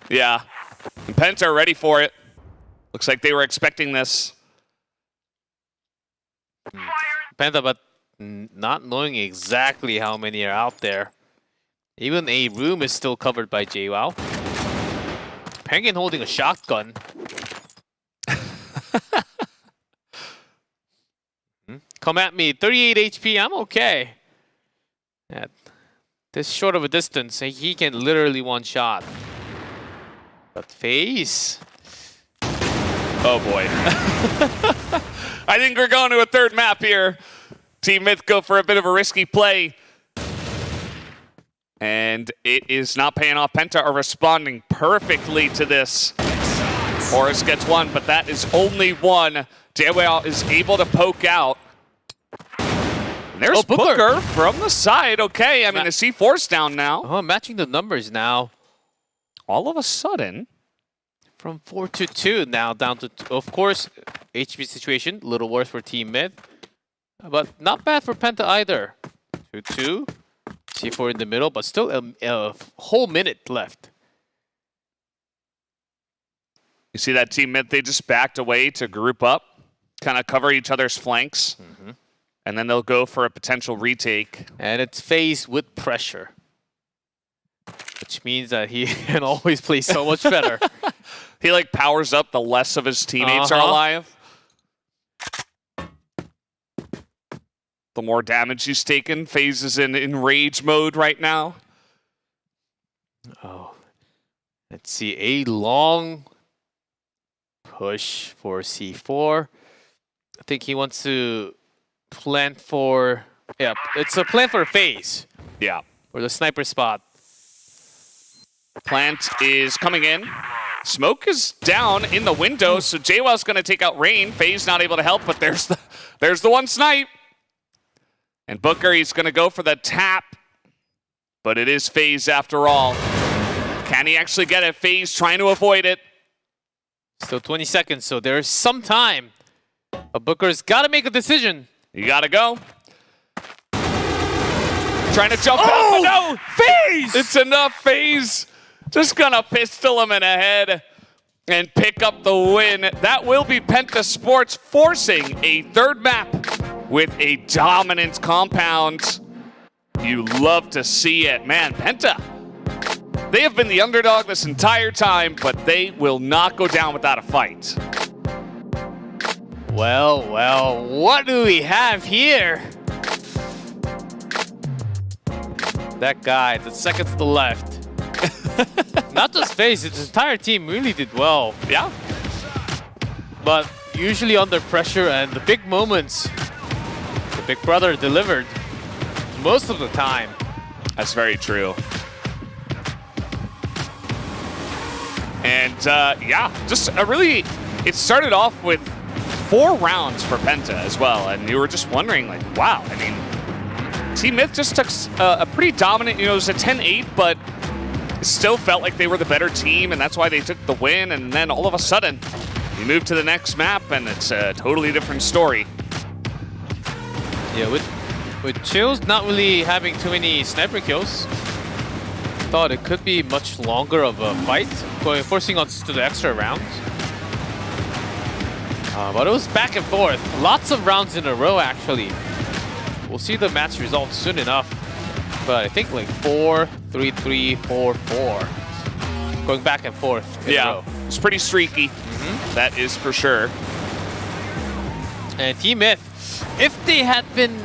Yeah. And Penta are ready for it. Looks like they were expecting this. Penta, but not knowing exactly how many are out there. Even a room is still covered by JWoww. Penguin holding a shotgun. Come at me, 38 HP, I'm okay. At this short of a distance, he can literally one shot. But FaZe. Oh boy. I think we're going to a third map here. Team Myth go for a bit of a risky play. And it is not paying off. Penta are responding perfectly to this. Horus gets one, but that is only one. JWL is able to poke out. And there's Booker from the side. Okay, I mean, the C4's down now. Oh, matching the numbers now. All of a sudden. From 4 to 2 now down to, of course, HP situation, a little worse for Team Mid. But not bad for Penta either. 2-2. C4 in the middle, but still a whole minute left. You see that Team Mid, they just backed away to group up, kind of cover each other's flanks. And then they'll go for a potential retake. And it's FaZe with pressure. Which means that he can always play so much better. He like powers up the less of his teammates are alive. The more damage he's taken. FaZe is in rage mode right now. Oh. Let's see, a long push for C4. I think he wants to plant for... Yeah, it's a plant for FaZe. Yeah. Or the sniper spot. Plant is coming in. Smoke is down in the window, so JWow's going to take out Rain. FaZe not able to help, but there's the one snipe. And Booker, he's going to go for the tap. But it is FaZe after all. Can he actually get it? FaZe trying to avoid it. Still 20 seconds, so there's some time. But Booker's got to make a decision. You got to go. Trying to jump out, but no! FaZe! It's enough, FaZe. Just gonna pistol him in the head and pick up the win. That will be Penta Sports forcing a third map with a dominant compound. You love to see it. Man, Penta, they have been the underdog this entire time, but they will not go down without a fight. Well, what do we have here? That guy, the second to the left. Not just FaZe, his entire team really did well. Yeah. But usually under pressure and the big moments, the big brother delivered most of the time. That's very true. And yeah, just a really, it started off with 4 rounds for Penta as well. And you were just wondering, like, wow, I mean, Team Myth just took a pretty dominant, you know, it was a 10-8, but it still felt like they were the better team, and that's why they took the win. And then all of a sudden, you move to the next map, and it's a totally different story. Yeah, with Chills not really having too many sniper kills, thought it could be much longer of a fight, forcing us to the extra rounds. But it was back and forth. Lots of rounds in a row, actually. We'll see the match results soon enough. But I think like 4-3-3, 4-4. Going back and forth in a row. It's pretty streaky. That is for sure. And Team Myth, if they had been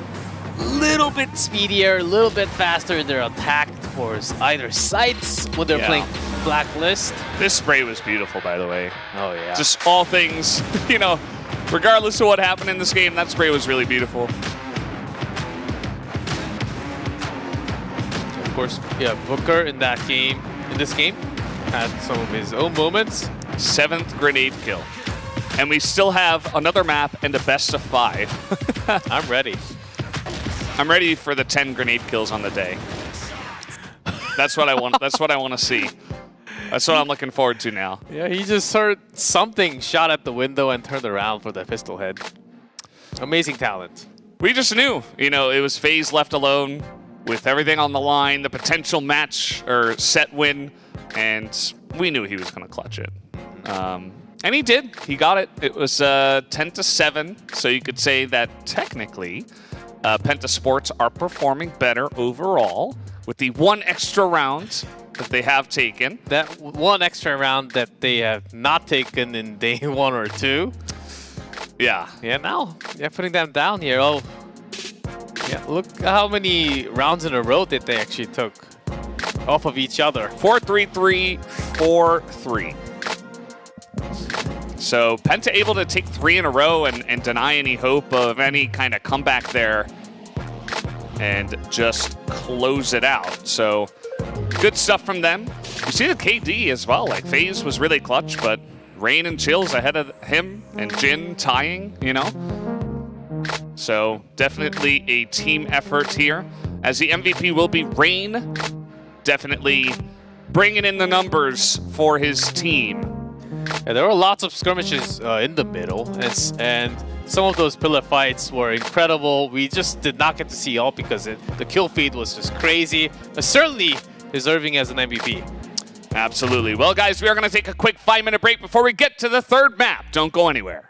a little bit speedier, a little bit faster in their attack towards either sides when they're playing Blacklist. This spray was beautiful, by the way. Oh, yeah. Just all things, you know, regardless of what happened in this game, that spray was really beautiful. Of course, yeah, Booker in this game, had some of his own moments. 7th grenade kill. And we still have another map and a best of 5. I'm ready. I'm ready for the 10 grenade kills on the day. That's what I want. That's what I want to see. That's what I'm looking forward to now. Yeah, he just heard something shot at the window and turned around for the pistol head. Amazing talent. We just knew, you know, it was FaZe left alone with everything on the line, the potential match or set win, and we knew he was going to clutch it. And he did. He got it. It was 10-7, so you could say that technically Penta Sports are performing better overall with the one extra round that they have taken. That one extra round that they have not taken in day 1 or 2. Yeah. Yeah, now they're putting them down here. Oh, yeah, look how many rounds in a row that they actually took off of each other. 4-3-3, 4-3. So Penta able to take 3 in a row and deny any hope of any kind of comeback there and just close it out. So good stuff from them. You see the KD as well. Like FaZe was really clutch, but Rain and Chills ahead of him and Jin tying, you know. So definitely a team effort here. As the MVP will be Rain, definitely bringing in the numbers for his team. Yeah, there were lots of skirmishes in the middle, and some of those pillar fights were incredible. We just did not get to see all because the kill feed was just crazy. But certainly deserving as an MVP. Absolutely. Well, guys, we are going to take a quick 5-minute break before we get to the third map. Don't go anywhere.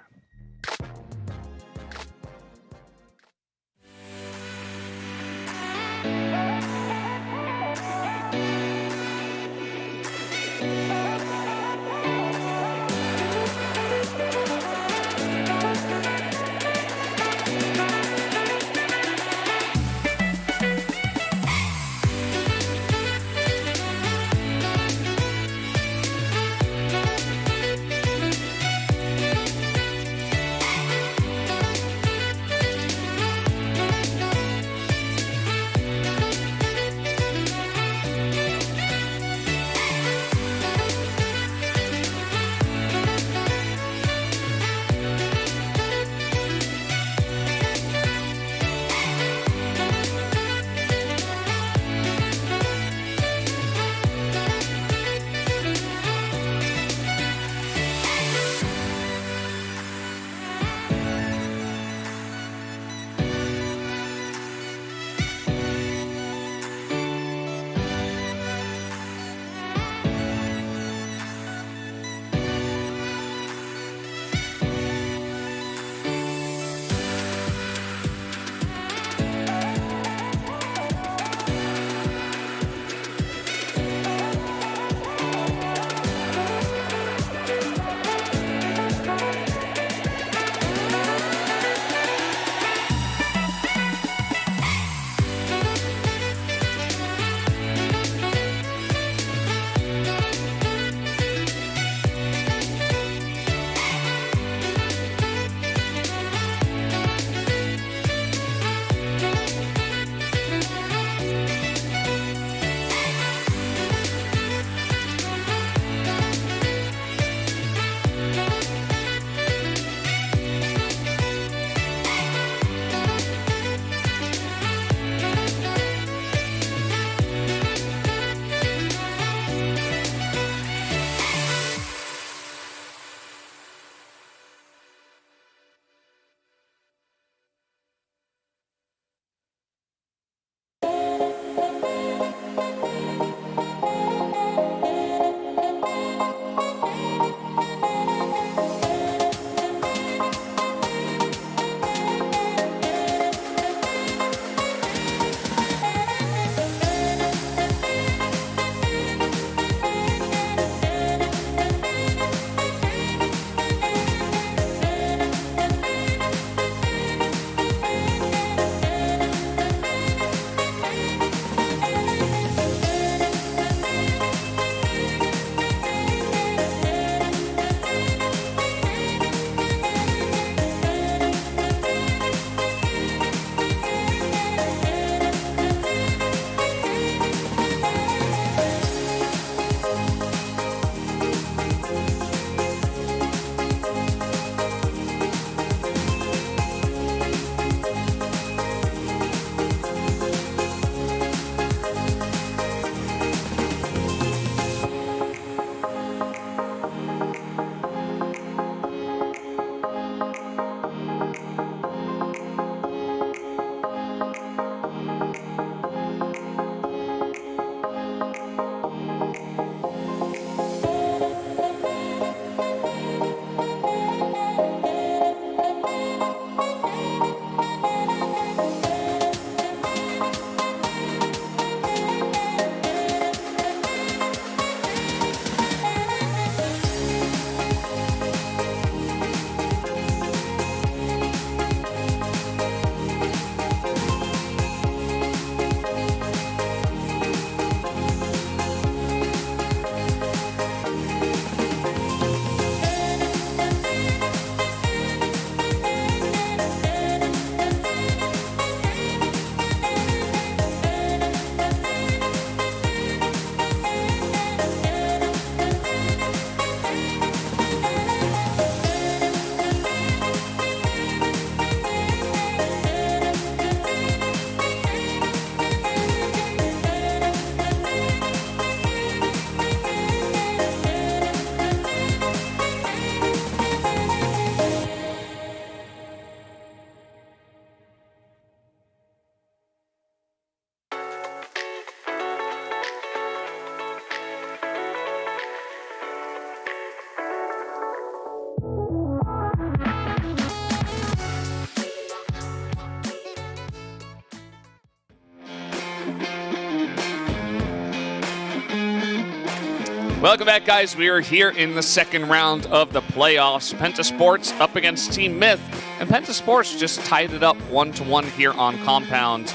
Welcome back, guys. We are here in the second round of the playoffs. Penta Sports up against Team Myth, and Penta Sports just tied it up 1-1 here on Compound.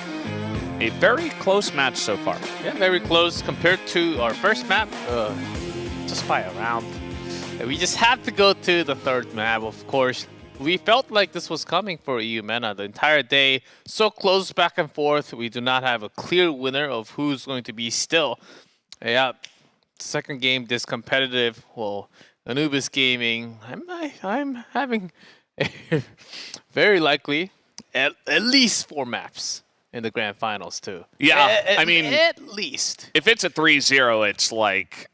A very close match so far. Yeah, very close compared to our first map, just by a round. We just have to go to the third map, of course. We felt like this was coming for Eumena the entire day. So close back and forth. We do not have a clear winner of who's going to be still. Yeah. Second game, this competitive. Well, Anubis Gaming, I'm having very likely at least 4 maps in the grand finals too. Yeah, I mean, at least if it's a 3-0, it's like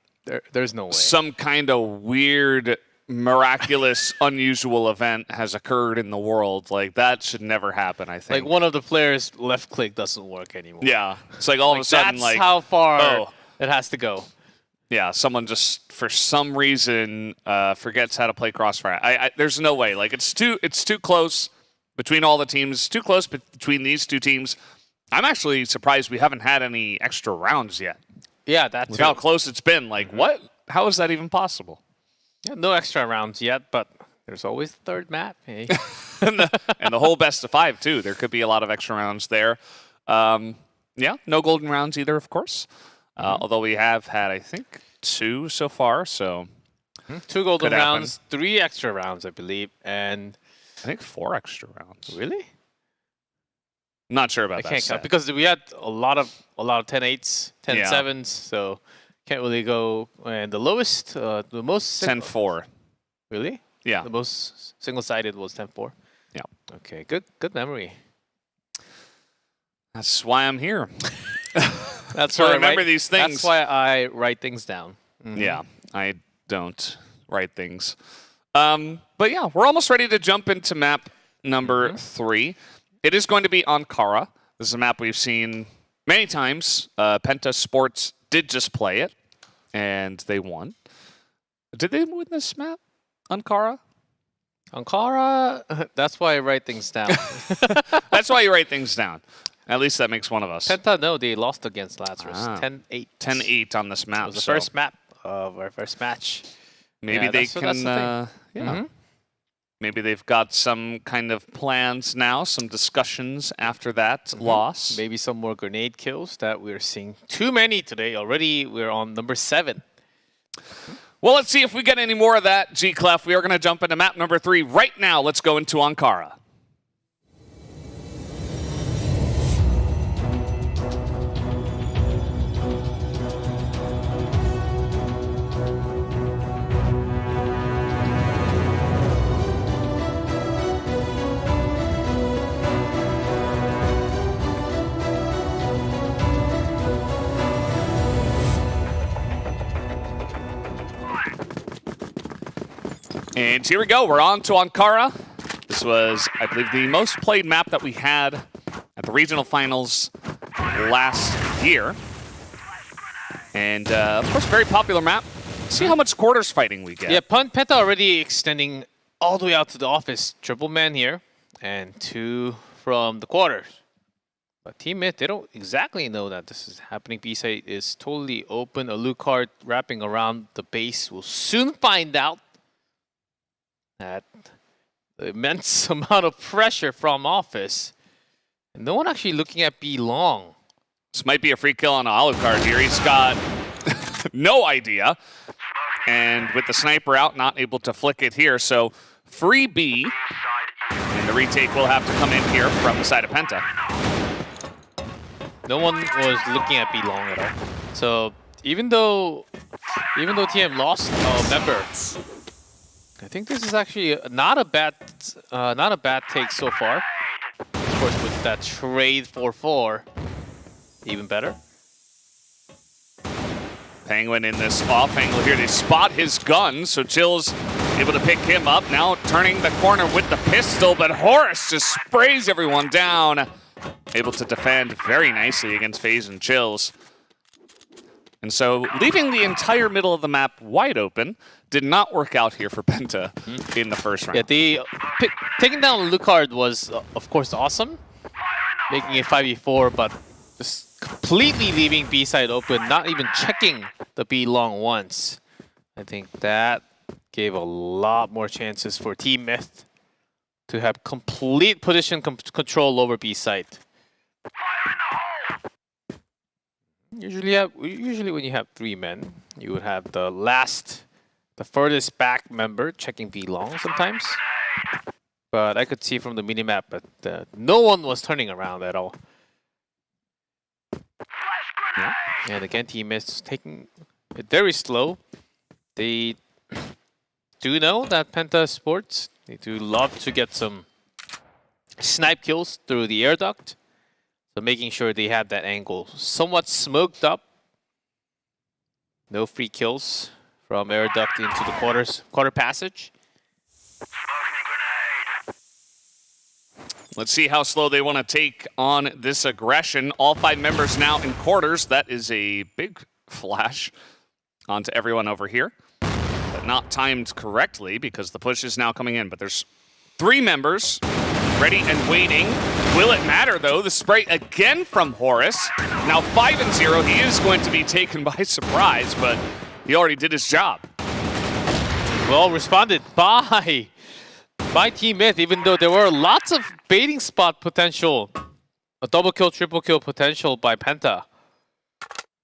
there's no way some kind of weird, miraculous, unusual event has occurred in the world. Like that should never happen. I think. Like one of the players' left click doesn't work anymore. Yeah, it's like all of a sudden, that's like how far it has to go. Yeah, someone just for some reason forgets how to play Crossfire. There's no way. Like it's too close between all the teams. Too close between these two teams. I'm actually surprised we haven't had any extra rounds yet. Yeah, that's how close it's been. Like what? How is that even possible? Yeah, no extra rounds yet, but there's always the third map. Hey. and the whole best of 5 too. There could be a lot of extra rounds there. Yeah, no golden rounds either, of course. Although we have had, I think, 2 so far, so 2 golden rounds, 3 extra rounds, I believe, and I think 4 extra rounds. Really? Not sure about I that. Can't count because we had a lot of 10-8s, 10-7s, so can't really go. And the lowest, the most 10-4. Really? Yeah. The most single-sided was 10-4. Yeah. Okay. Good memory. That's why I'm here. That's to why remember these things. That's why I write things down. Yeah, I don't write things. But yeah, we're almost ready to jump into map number 3. It is going to be Ankara. This is a map we've seen many times. Penta Sports did just play it, and they won. Did they win this map, Ankara? Ankara, that's why I write things down. That's why you write things down. At least that makes one of us. Penta, no, they lost against Lazarus. 10-8. 10-8 on this map. It was the first map of our first match. Maybe they can. Maybe they've got some kind of plans now, some discussions after that loss. Maybe some more grenade kills that we're seeing too many today. Already we're on number 7. Well, let's see if we get any more of that, G-Clef. We are going to jump into map number 3 right now. Let's go into Ankara. And here we go. We're on to Ankara. This was, I believe, the most played map that we had at the regional finals last year. And, of course, very popular map. See how much quarters fighting we get. Yeah, Penta already extending all the way out to the office. Triple man here, and 2 from the quarters. But Team Myth, they don't exactly know that this is happening. B-side is totally open. A Lucard wrapping around the base. We'll soon find out that the immense amount of pressure from office. And no one actually looking at B long. This might be a free kill on Alucard here. He's got no idea. And with the sniper out, not able to flick it here. So free B. And the retake will have to come in here from the side of Penta. No one was looking at B long at all. So even though TM lost a member, I think this is actually not a bad take so far. Of course, with that trade 4-4, even better. Penguin in this off angle here. They spot his gun, so Chill's able to pick him up. Now turning the corner with the pistol, but Horus just sprays everyone down. Able to defend very nicely against FaZe and Chills. And so leaving the entire middle of the map wide open did not work out here for Penta in the first round. Yeah, taking down Lucard was, of course, awesome. Making it 5v4, but just completely leaving B side open, not even checking the B long once. I think that gave a lot more chances for Team Myth to have complete position control over B site. Usually when you have 3 men, you would have the furthest back member checking B long sometimes. But I could see from the minimap that no one was turning around at all. Yeah. And again, Team is taking it very slow. They do know that Penta Sports, they do love to get some snipe kills through the air duct. So making sure they have that angle somewhat smoked up. No free kills from air duct into the quarter passage. Let's see how slow they want to take on this aggression. All 5 members now in quarters. That is a big flash onto everyone over here. But not timed correctly because the push is now coming in. But there's 3 members ready and waiting. Will it matter, though? The spray again from Horus. Now 5-0. He is going to be taken by surprise, but he already did his job. Well responded by Team Myth, even though there were lots of baiting spot potential. A double kill, triple kill potential by Penta.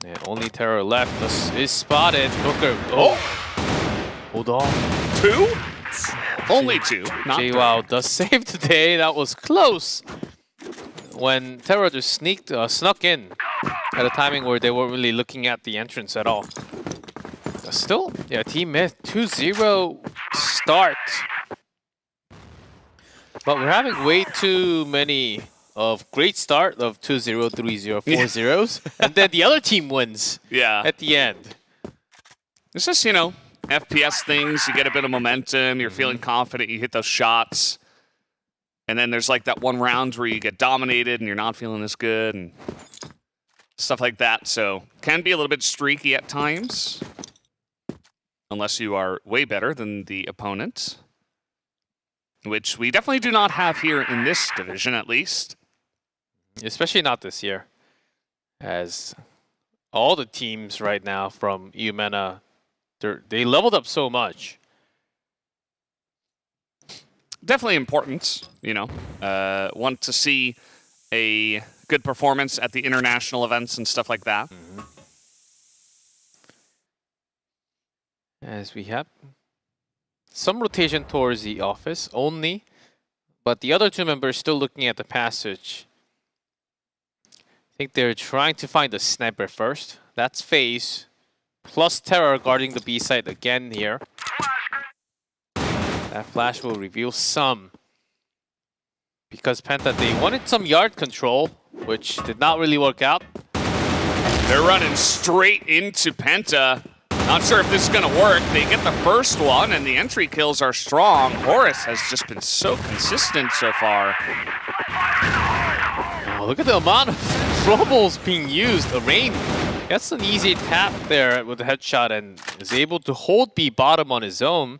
And only Terror left is spotted. Booker. Oh! Hold on. 2? Only 2. Not JWoww does save today. That was close. When Terror just snuck in at a timing where they weren't really looking at the entrance at all. Still, yeah, Team Myth 2-0 start. But we're having way too many of great start of 2-0, 3-0, 4-0s. And then the other team wins at the end. It's just, FPS things. You get a bit of momentum. You're feeling confident. You hit those shots. And then there's like that one round where you get dominated and you're not feeling as good and stuff like that. So can be a little bit streaky at times. Unless you are way better than the opponent. Which we definitely do not have here in this division, at least. Especially not this year. As all the teams right now from Eumena, they leveled up so much. Definitely important, want to see a good performance at the international events and stuff like that. As we have some rotation towards the office only, but the other 2 members still looking at the passage. I think they're trying to find the sniper first. That's FaZe, plus Terror guarding the B side again here. That flash will reveal some. Because Penta, they wanted some yard control, which did not really work out. They're running straight into Penta. Not sure if this is going to work. They get the first one, and the entry kills are strong. Horus has just been so consistent so far. Oh, look at the amount of troubles being used. Rain gets an easy tap there with the headshot and is able to hold B bottom on his own.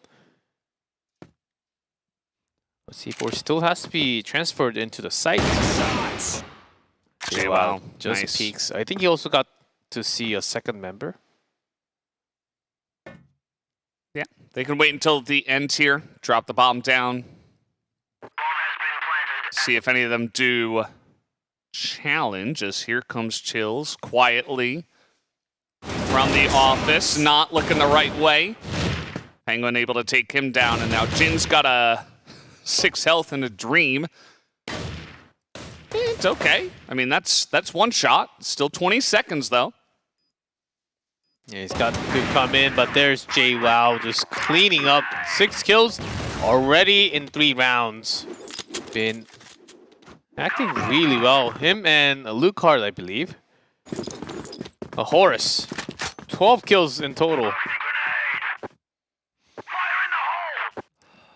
C4 still has to be transferred into the site. JWoww just nice. peeks. I think he also got to see a second member. Yeah, they can wait until the end here. Drop the bomb down. See if any of them do challenge as here comes Chills quietly from the office. Not looking the right way. Penguin able to take him down, and now Jin's got a 6 health and a dream. It's okay. I mean, that's one shot. Still 20 seconds, though. Yeah, he's got to come in, but there's JWoww just cleaning up. 6 kills already in 3 rounds. Been acting really well. Him and Lucard, I believe. A Horus. 12 kills in total.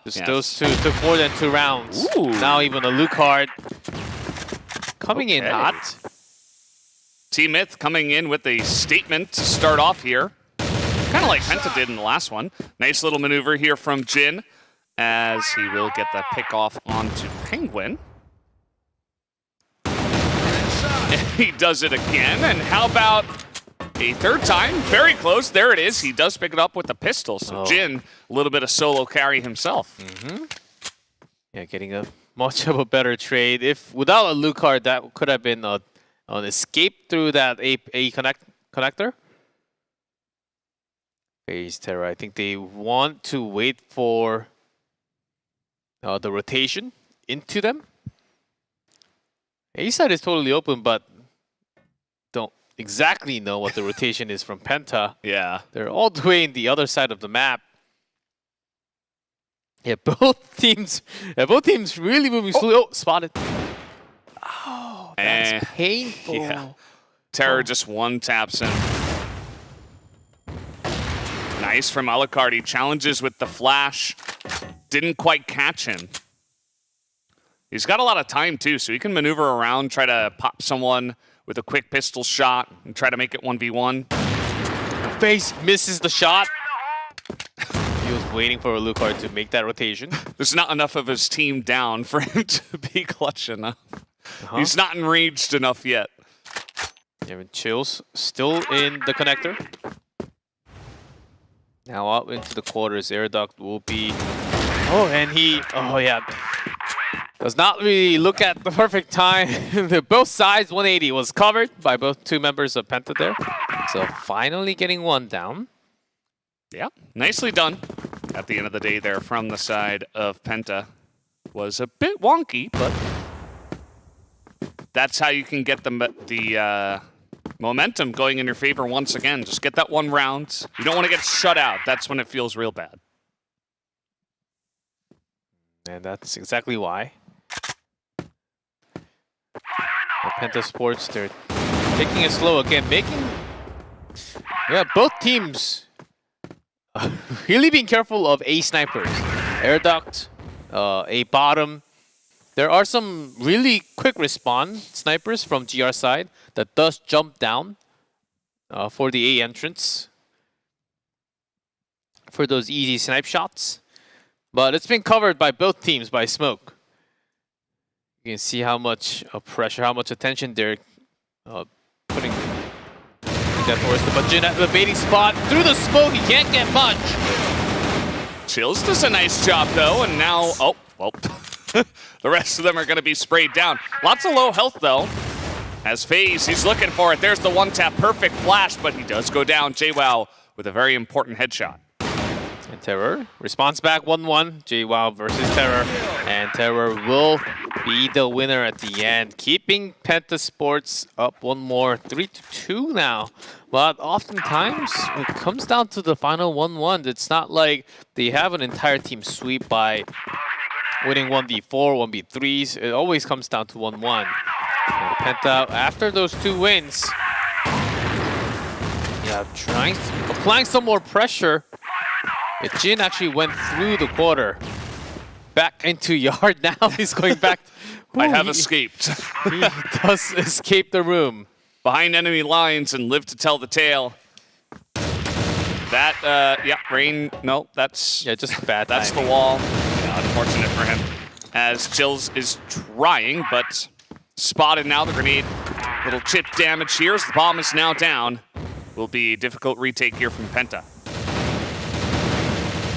Just those 2 took more than 2 rounds. Ooh. Now even a Lucard coming in hot. Team Myth coming in with a statement to start off here. Kind of like Penta did in the last one. Nice little maneuver here from Jin as he will get the pick off onto Penguin. He does it again, and how about a third time? Very close. There it is. He does pick it up with the pistol. So Jin, a little bit of solo carry himself. Yeah, getting a much of a better trade. If without a Lucard, that could have been an escape through that A connector. FaZe Terror. I think they want to wait for the rotation into them. A side is totally open, but don't exactly know what the rotation is from Penta. Yeah. They're all the way in the other side of the map. Yeah, both teams really moving slowly. Oh, spotted. Oh, that's painful. Yeah. Terror just one taps him. Nice from Alucard. Challenges with the flash. Didn't quite catch him. He's got a lot of time too, so he can maneuver around, try to pop someone with a quick pistol shot and try to make it 1v1. FaZe misses the shot. He was waiting for Alucard to make that rotation. There's not enough of his team down for him to be clutch enough. He's not enraged enough yet. Even Chills still in the connector. Now out into the quarters, Air Duct will be... Oh, and he... Oh, yeah. Does not really look at the perfect time. Both sides, 180 was covered by both two members of Penta there. So finally getting one down. Yeah, nicely done. At the end of the day there from the side of Penta. Was a bit wonky, but that's how you can get the momentum going in your favor once again. Just get that one round. You don't want to get shut out. That's when it feels real bad. And that's exactly why. Penta Sports, they're taking it slow again, making... Yeah, both teams really being careful of A snipers. Air Duct, A bottom. There are some really quick respawn snipers from GR side that does jump down for the A entrance for those easy snipe shots. But it's been covered by both teams by smoke. You can see how much pressure, how much attention they're putting that towards the Jin at the baiting spot. Through the smoke, he can't get much. Chills does a nice job though, and now, oh, well, the rest of them are gonna be sprayed down. Lots of low health though. As FaZe, he's looking for it. There's the one tap, perfect flash, but he does go down. JWoww with a very important headshot. And Terror responds back 1-1. JWoww versus Terror. And Terror will be the winner at the end, keeping Penta Sports up one more, 3-2 now. But oftentimes, it comes down to the final 1-1. It's not like they have an entire team sweep by winning 1v4, 1v3s. It always comes down to 1-1. And Penta, after those two wins, yeah, applying some more pressure. Jin actually went through the quarter. Back into yard now. He's going back. I have escaped. He does escape the room. Behind enemy lines and live to tell the tale. That, yeah, Rain, no, that's... Yeah, just bad That's timing. the wall. Yeah, unfortunate for him. As Chills is trying, but spotted now. The grenade, little chip damage here as the bomb is now down. Will be a difficult retake here from Penta.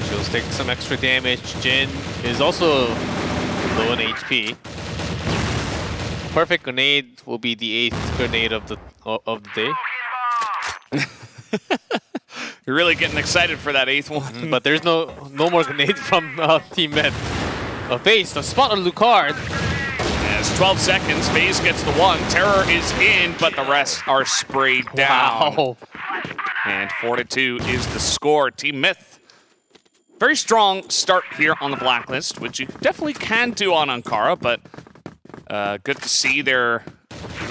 Chills take some extra damage. Jin is also low on HP. Perfect grenade will be the 8th grenade of the day. You're really getting excited for that 8th one. But there's no more grenade from Team Med. FaZe, the spot on Lucard. As 12 seconds, FaZe gets the one. Terror is in, but the rest are sprayed down. Wow. And 4-2 is the score. Team Myth, very strong start here on the blacklist, which you definitely can do on Ankara, but good to see they're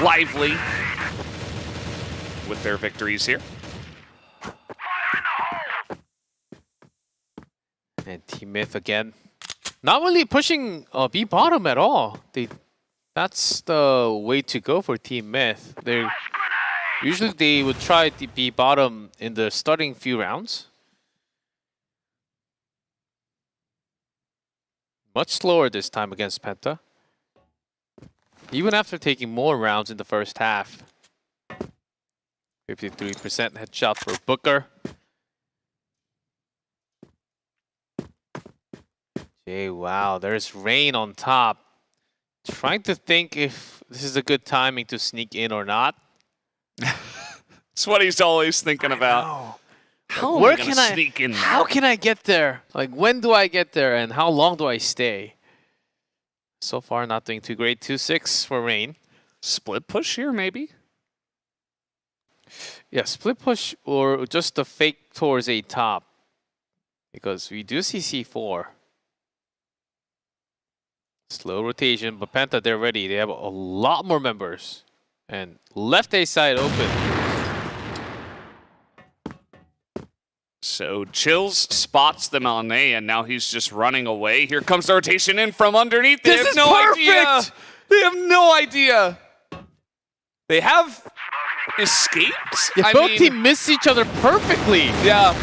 lively with their victories here. And Team Myth again, not really pushing B bottom at all. That's the way to go for Team Myth. Usually they would try the B bottom in the starting few rounds. Much slower this time against Penta. Even after taking more rounds in the first half. 53% headshot for Booker. Okay, wow, there's Rain on top. Trying to think if this is a good timing to sneak in or not. It's what he's always thinking about. How, where can I sneak in there? How can I get there? Like, when do I get there and how long do I stay? So far, not doing too great. 2-6 for Rain. Split push here, maybe? Yeah, split push or just the fake towards a top. Because we do see C4. Slow rotation, but Penta, they're ready. They have a lot more members. And left A side open. So Chills spots them on A, and now he's just running away. Here comes the rotation in from underneath. They This have is no perfect! idea. They have no idea. They have escaped. Yeah, both teams miss each other perfectly. Yeah.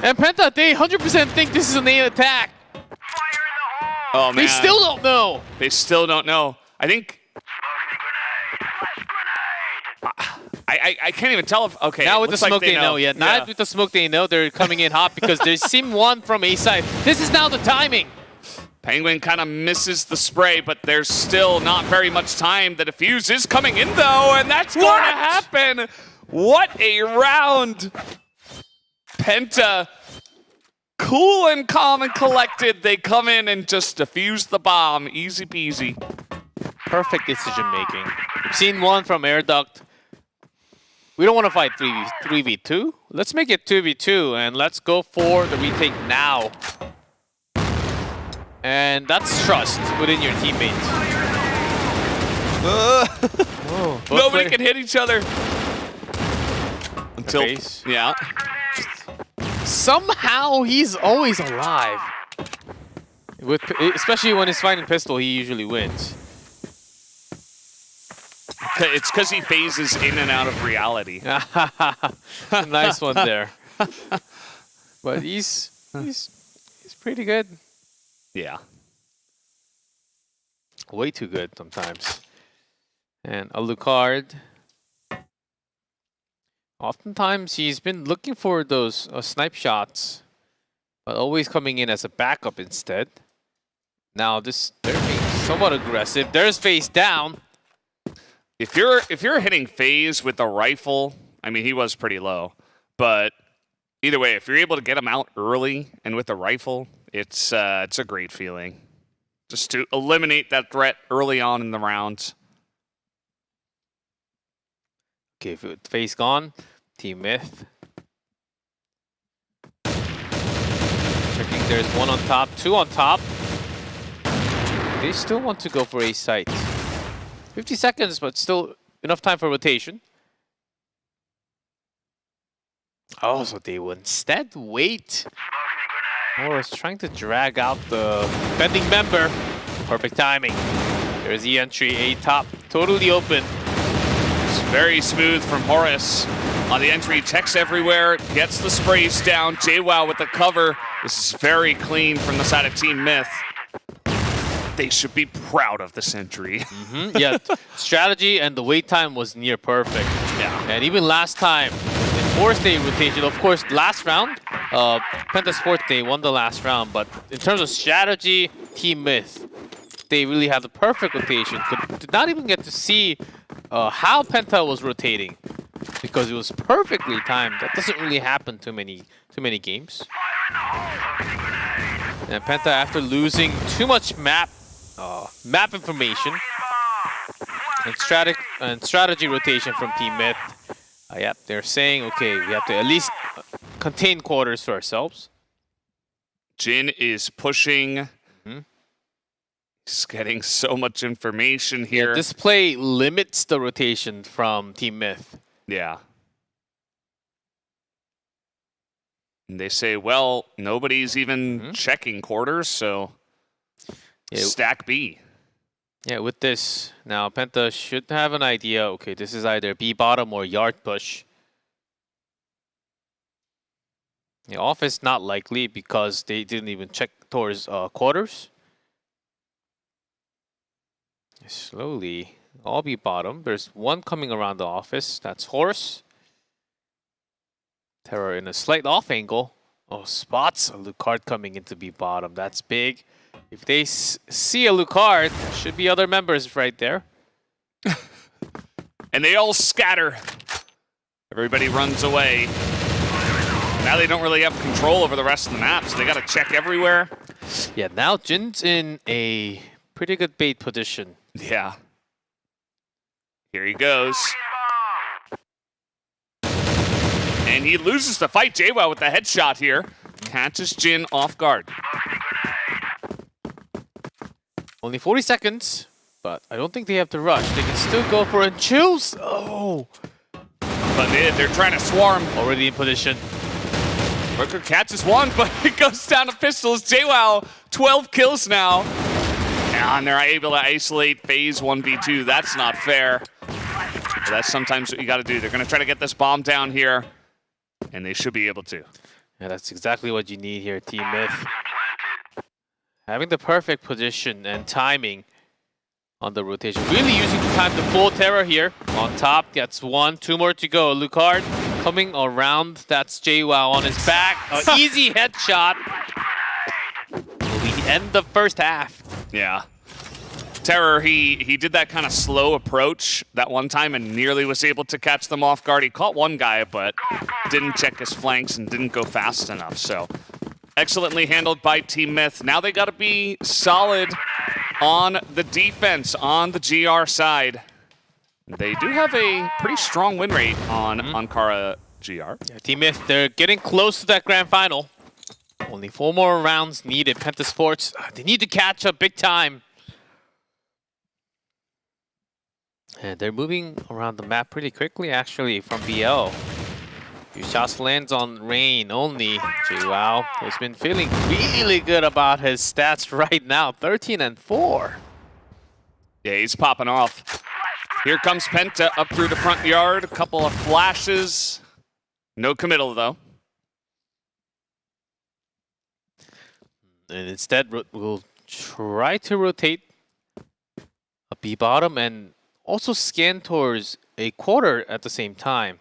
And Penta, they 100% think this is an A attack. Oh man. They still don't know. They still don't know. I think. I can't even tell if. Okay. Now with the looks like smoke they know. Yeah, not with the smoke they know. They're coming in hot because they seem one from A side. This is now the timing. Penguin kind of misses the spray, but there's still not very much time. The defuse is coming in though, and that's going to happen. What a round. Penta, cool and calm and collected. They come in and just defuse the bomb. Easy peasy. Perfect decision making. We've seen one from Air Duct. We don't want to fight 3v2. Let's make it 2v2 and let's go for the retake now. And that's trust within your teammates. Nobody can hit each other. Until, yeah. Somehow he's always alive. Especially when he's fighting pistol, he usually wins. It's because he phases in and out of reality. Nice one there. But he's pretty good. Yeah. Way too good sometimes. And Alucard. Oftentimes he's been looking for those snipe shots, but always coming in as a backup instead. Now they're being somewhat aggressive. There's face down. If you're hitting phase with the rifle, I mean he was pretty low, but either way, if you're able to get him out early and with the rifle, it's a great feeling. Just to eliminate that threat early on in the rounds. Okay, face gone. Team Myth. Checking there's one on top, two on top. They still want to go for a site. 50 seconds, but still enough time for rotation. Oh, so they will instead wait. Morris trying to drag out the defending member. Perfect timing. There's the entry, A top, totally open. It's very smooth from Horace. On the entry, checks everywhere, gets the sprays down. JWoww with the cover. This is very clean from the side of Team Myth. They should be proud of this entry. Yeah, strategy and the wait time was near perfect. Yeah. And even last time, in forced day rotation, of course, last round, Penta Sports, they won the last round, but in terms of strategy, Team Myth, they really had the perfect rotation. Did not even get to see how Penta was rotating because it was perfectly timed. That doesn't really happen too many games. And Penta, after losing too much map information and strategy rotation from Team Myth, yep, they're saying, okay, we have to at least contain quarters to ourselves. Jin is pushing. He's getting so much information here. Yeah, this play limits the rotation from Team Myth. Yeah. And they say, well, nobody's even checking quarters, so stack B. Yeah, with this, now Penta should have an idea. Okay, this is either B bottom or yard push. The off is not likely because they didn't even check towards quarters. Slowly, all be bottom. There's one coming around the office. That's Horse. Terror in a slight off angle. Oh, spots a Lucard coming into B bottom. That's big. If they see a Lucard, there should be other members right there. And they all scatter. Everybody runs away. Now they don't really have control over the rest of the map, so they got to check everywhere. Yeah, now Jin's in a pretty good bait position. Yeah. Here he goes. And he loses the fight. JWoww with the headshot here. Catches Jin off guard. Only 40 seconds, but I don't think they have to rush. They can still go for it. Chills! Oh! But they're trying to swarm. Already in position. Rooker catches one, but it goes down to pistols. JWoww, 12 kills now. And they're able to isolate phase 1v2. That's not fair. But that's sometimes what you got to do. They're going to try to get this bomb down here, and they should be able to. Yeah, that's exactly what you need here, Team Myth. Having the perfect position and timing on the rotation. Really using the time to full Terror here. On top, gets one, two more to go. Lucard coming around. That's JWoww on his back. An easy headshot. Will we end the first half? Yeah. Terror, he did that kind of slow approach that one time and nearly was able to catch them off guard. He caught one guy, but didn't check his flanks and didn't go fast enough. So excellently handled by Team Myth. Now they got to be solid on the defense, on the GR side. They do have a pretty strong win rate on Ankara GR. Yeah, Team Myth, they're getting close to that grand final. Only 4 more rounds needed. Pentasports, they need to catch up big time. And they're moving around the map pretty quickly, actually, from BL. Few shots lands on Rain only. JWoww has been feeling really good about his stats right now. 13 and 4. Yeah, he's popping off. Here comes Penta up through the front yard. A couple of flashes. No committal, though. And instead, we'll try to rotate a B bottom and also scan towards a quarter at the same time.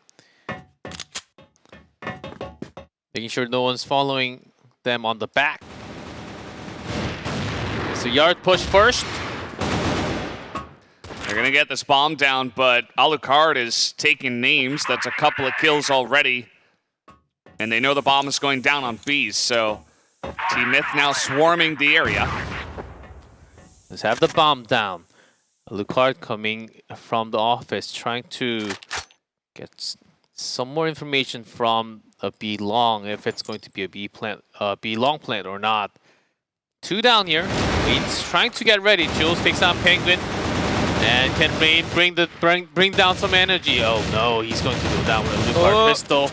Making sure no one's following them on the back. So yard push first. They're going to get this bomb down, but Alucard is taking names. That's a couple of kills already. And they know the bomb is going down on Bs, so Team Myth now swarming the area. Let's have the bomb down. Alucard coming from the office, trying to get some more information from a B long, if it's going to be a B long plant or not. 2 down here. Rain's trying to get ready. Jules takes out Penguin. And can Rain bring down some energy? Oh no, he's going to go down with a Alucard pistol.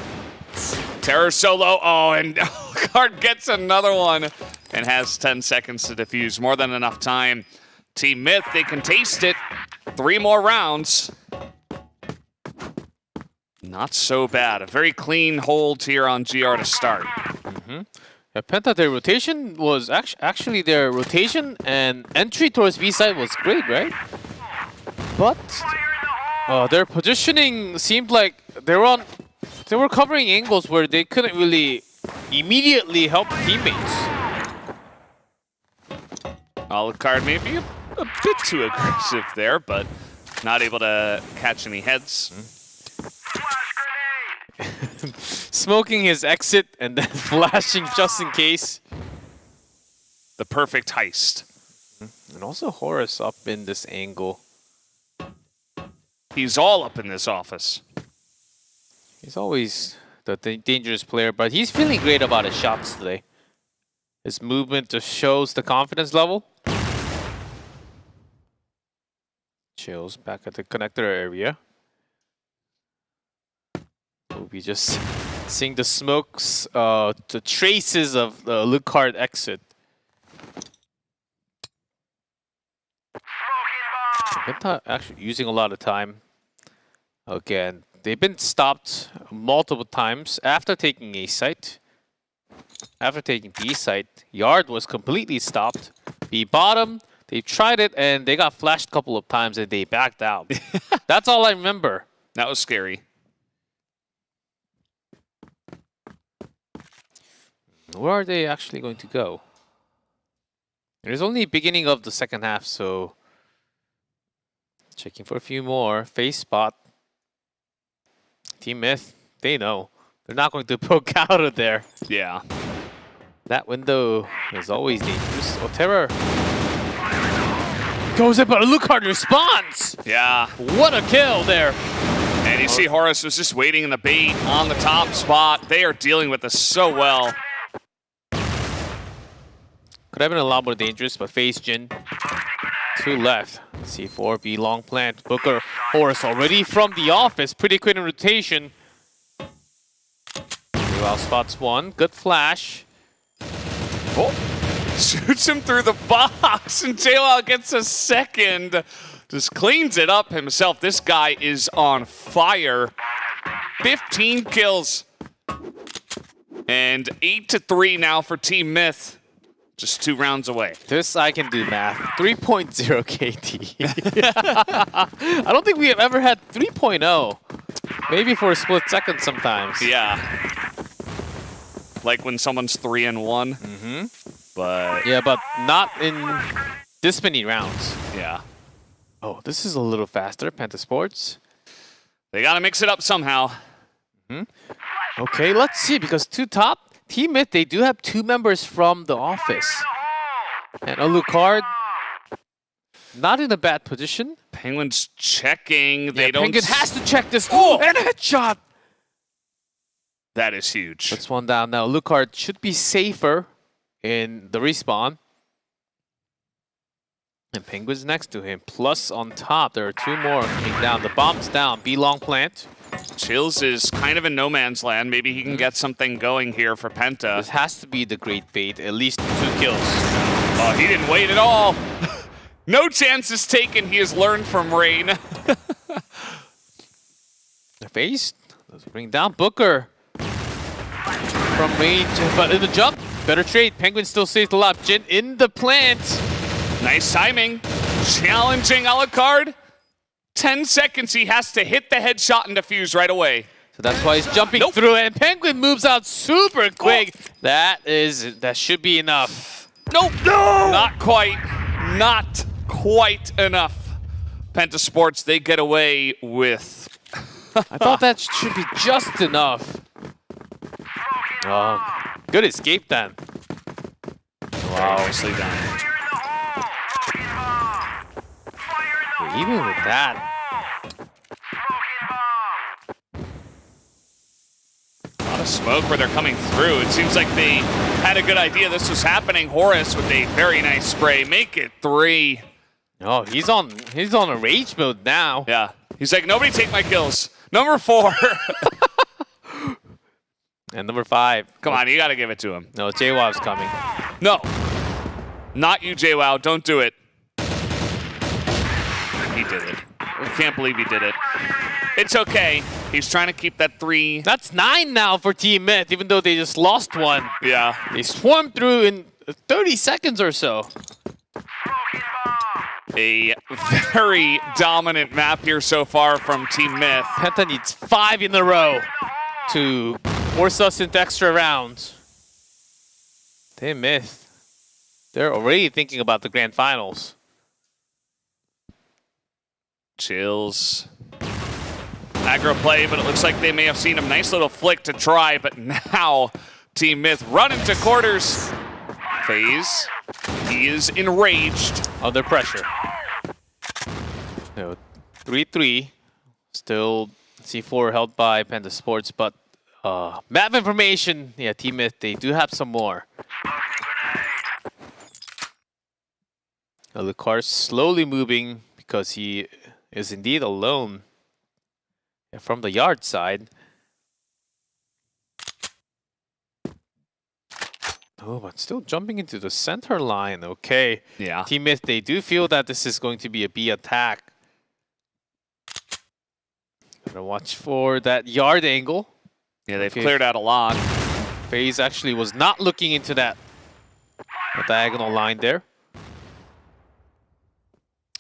Terror solo. Oh, and Alucard gets another one and has 10 seconds to defuse. More than enough time. Team Myth, they can taste it. 3 more rounds. Not so bad. A very clean hold here on GR to start. Yeah, Penta, their rotation was actually their rotation and entry towards B side was great, right? But their positioning seemed like they were covering angles where they couldn't really immediately help teammates. Alucard maybe a bit too aggressive there, but not able to catch any heads. Smoking his exit and then flashing just in case. The perfect heist. And also Horus up in this angle. He's all up in this office. He's always the dangerous player, but he's feeling great about his shots today. His movement just shows the confidence level. Chills back at the connector area. We'll be just seeing the smokes, the traces of the Alucard exit. Penta actually using a lot of time. Again, they've been stopped multiple times after taking A site. After taking B site, Yard was completely stopped. B bottom, They tried it and they got flashed a couple of times and they backed out. That's all I remember. That was scary. Where are they actually going to go? It is only beginning of the second half, so checking for a few more. Face spot. Team Myth, they know. They're not going to poke out of there. Yeah. That window is always dangerous. Oh, Terror goes in, but Alucard responds. Yeah. What a kill there. And you see Horus was just waiting in the bait on the top spot. They are dealing with this so well. Could have been a lot more dangerous, but FaZe Jin. 2 left. C4, B long plant. Booker, Horus already from the office. Pretty quick in rotation. JWoww spots 1. Good flash. Oh, shoots him through the box, and JWoww gets a second. Just cleans it up himself. This guy is on fire. 15 kills. And 8-3 now for Team Myth. Just 2 rounds away. This I can do math. 3.0 KT. I don't think we have ever had 3.0. Maybe for a split second sometimes. Yeah. Like when someone's 3-1. Mm-hmm. But yeah, but not in this many rounds. Yeah. Oh, this is a little faster. Pentasports. They gotta mix it up somehow. Mm-hmm. Okay, let's see, because 2 top. Team Myth, they do have 2 members from the office. And Alucard, not in a bad position. Penguin's checking. They don't. Penguin has to check this. Oh, and a headshot. That is huge. That's 1 down now. Alucard should be safer in the respawn. And Penguin's next to him. Plus on top, there are 2 more coming down. The bomb's down. B long plant. Chills is kind of in no man's land. Maybe he can get something going here for Penta. This has to be the great bait. At least 2 kills. Oh, he didn't wait at all. No chances taken. He has learned from Rain. The face. Let's bring down Booker. From range, but in the jump. Better trade. Penguin still stays alive. Jin in the plant. Nice timing. Challenging Alucard. 10 seconds, he has to hit the headshot and defuse right away. So that's why he's jumping through, and Penguin moves out super quick. That should be enough. Nope. No! Not quite. Not quite enough. Pentasports, they get away with... I thought that should be just enough. Oh, good escape then. Wow, nicely done. Even with that. A lot of smoke where they're coming through. It seems like they had a good idea this was happening. Horus with a very nice spray. Make it 3. Oh, he's on a rage mode now. Yeah. He's like, nobody take my kills. Number 4. And number 5. Come on, you gotta give it to him. No, JWoww's coming. No. Not you, JWoww. Don't do it. He did it. I can't believe he did it. It's okay. He's trying to keep that 3. That's 9 now for Team Myth, even though they just lost 1. Yeah. They swarmed through in 30 seconds or so. A very dominant map here so far from Team Myth. Penta needs 5 in a row to force us into extra rounds. Team Myth, they're already thinking about the grand finals. Chills. Aggro play, but it looks like they may have seen a nice little flick to try, but now Team Myth run into quarters. FaZe, he is enraged. Under pressure. 3-3. Still C4 held by Pentasports, but map information, yeah, Team Myth, they do have some more. Alucard slowly moving because he is indeed alone from the yard side. Oh, but still jumping into the center line. Okay. Yeah. Team Myth, they do feel that this is going to be a B attack. Gotta watch for that yard angle. Yeah, they've cleared out a lot. FaZe actually was not looking into that diagonal line there.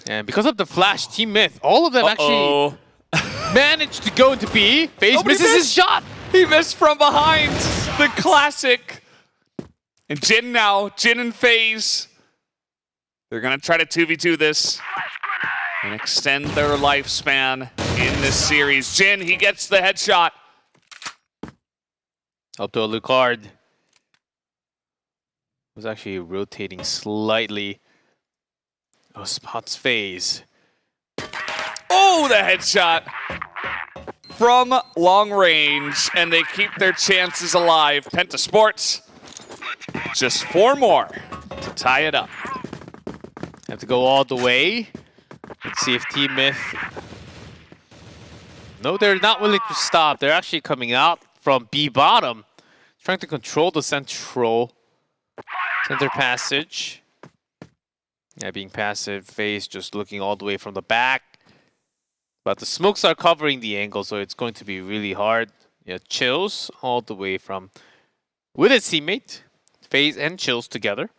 And because of the flash, Team Myth, all of them actually managed to go into B. FaZe misses his shot. He missed from behind. The classic. And Jin now, Jin and FaZe. They're going to try to 2v2 this and extend their lifespan in this series. Jin, he gets the headshot. Up to a Lucard. Was actually rotating slightly. Oh, spots FaZe. Oh, the headshot from long range, and they keep their chances alive. Penta Sports, just 4 more to tie it up. Have to go all the way. Let's see if Team Myth... No, they're not willing to stop. They're actually coming out from B bottom, trying to control the center passage. Yeah, being passive, FaZe just looking all the way from the back. But the smokes are covering the angle, so it's going to be really hard. Yeah, Chills all the way from with his teammate. FaZe and Chills together.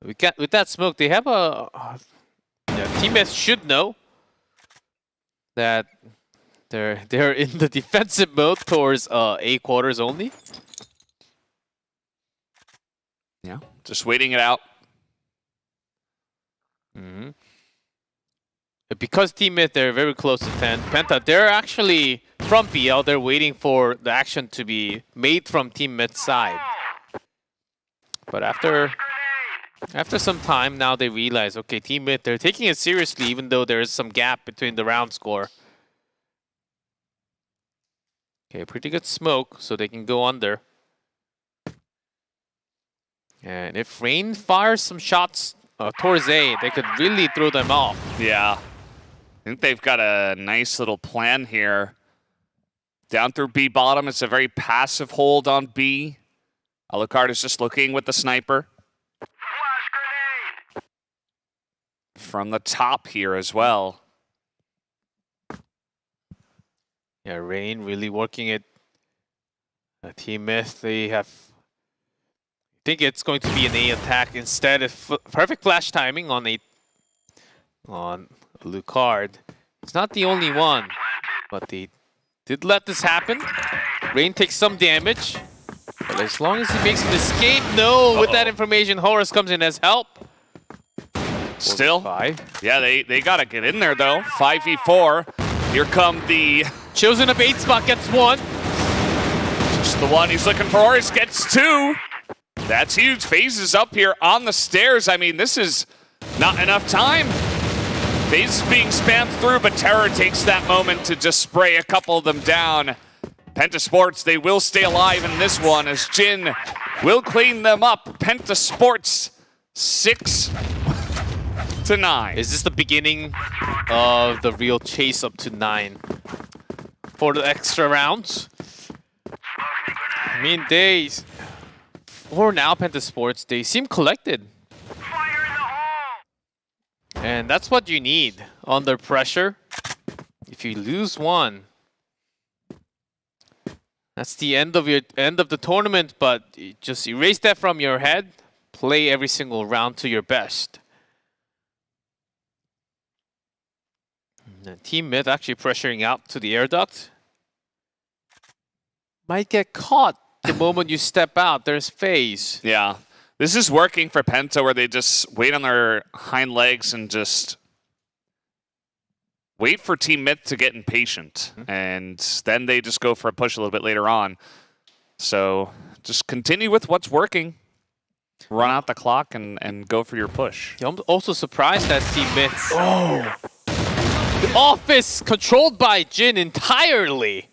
With that smoke, they have a teammates should know that they're in the defensive mode towards A quarters only. Yeah, just waiting it out. Because Team Myth, they're very close to 10. Penta, they're actually from BL. They're waiting for the action to be made from Team Myth's side. But after some time, now they realize, okay, Team Myth, they're taking it seriously, even though there is some gap between the round score. Okay, pretty good smoke, so they can go under. And if Rain fires some shots towards A, they could really throw them off. Yeah. I think they've got a nice little plan here. Down through B bottom, it's a very passive hold on B. Alucard is just looking with the sniper. From the top here as well. Yeah, Rain really working it. Team Myth, they have... I think it's going to be an A attack instead. Perfect flash timing on Lucard. It's not the only one, but they did let this happen. Rain takes some damage, but as long as he makes an escape, with that information, Horus comes in as help. Still, yeah, they gotta get in there though. 5v4. Here come the Chills in a bait spot, gets 1. Just the one he's looking for. Horus gets 2. That's huge. FaZe is up here on the stairs. I mean, this is not enough time. FaZe is being spammed through, but Terror takes that moment to just spray a couple of them down. Penta Sports, they will stay alive in this one as Jin will clean them up. Penta Sports, 6-9. Is this the beginning of the real chase up to 9 for the extra rounds? I mean, for now, Penta Sports, they seem collected. And that's what you need under pressure. If you lose one, that's the end of the tournament, but just erase that from your head. Play every single round to your best. And Team Myth actually pressuring out to the air duct. Might get caught the moment you step out. There's FaZe. Yeah. This is working for Penta, where they just wait on their hind legs and just wait for Team Myth to get impatient. And then they just go for a push a little bit later on. So just continue with what's working. Run out the clock and go for your push. I'm also surprised that Team Myth... The office controlled by Jin entirely.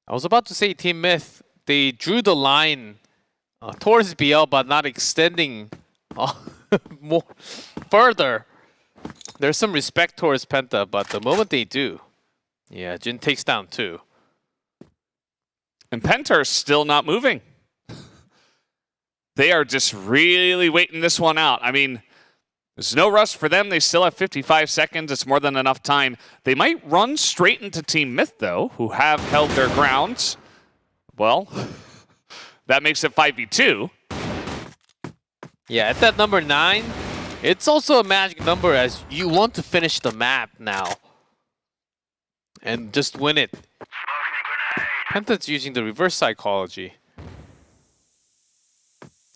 I was about to say Team Myth, they drew the line towards BL, but not extending more further. There's some respect towards Penta, but the moment they do, yeah, Jin takes down 2. And Penta are still not moving. They are just really waiting this one out. I mean, there's no rush for them. They still have 55 seconds. It's more than enough time. They might run straight into Team Myth, though, who have held their grounds. Well, that makes it 5v2. Yeah, at that number 9, it's also a magic number as you want to finish the map now. And just win it. Penta's using the reverse psychology.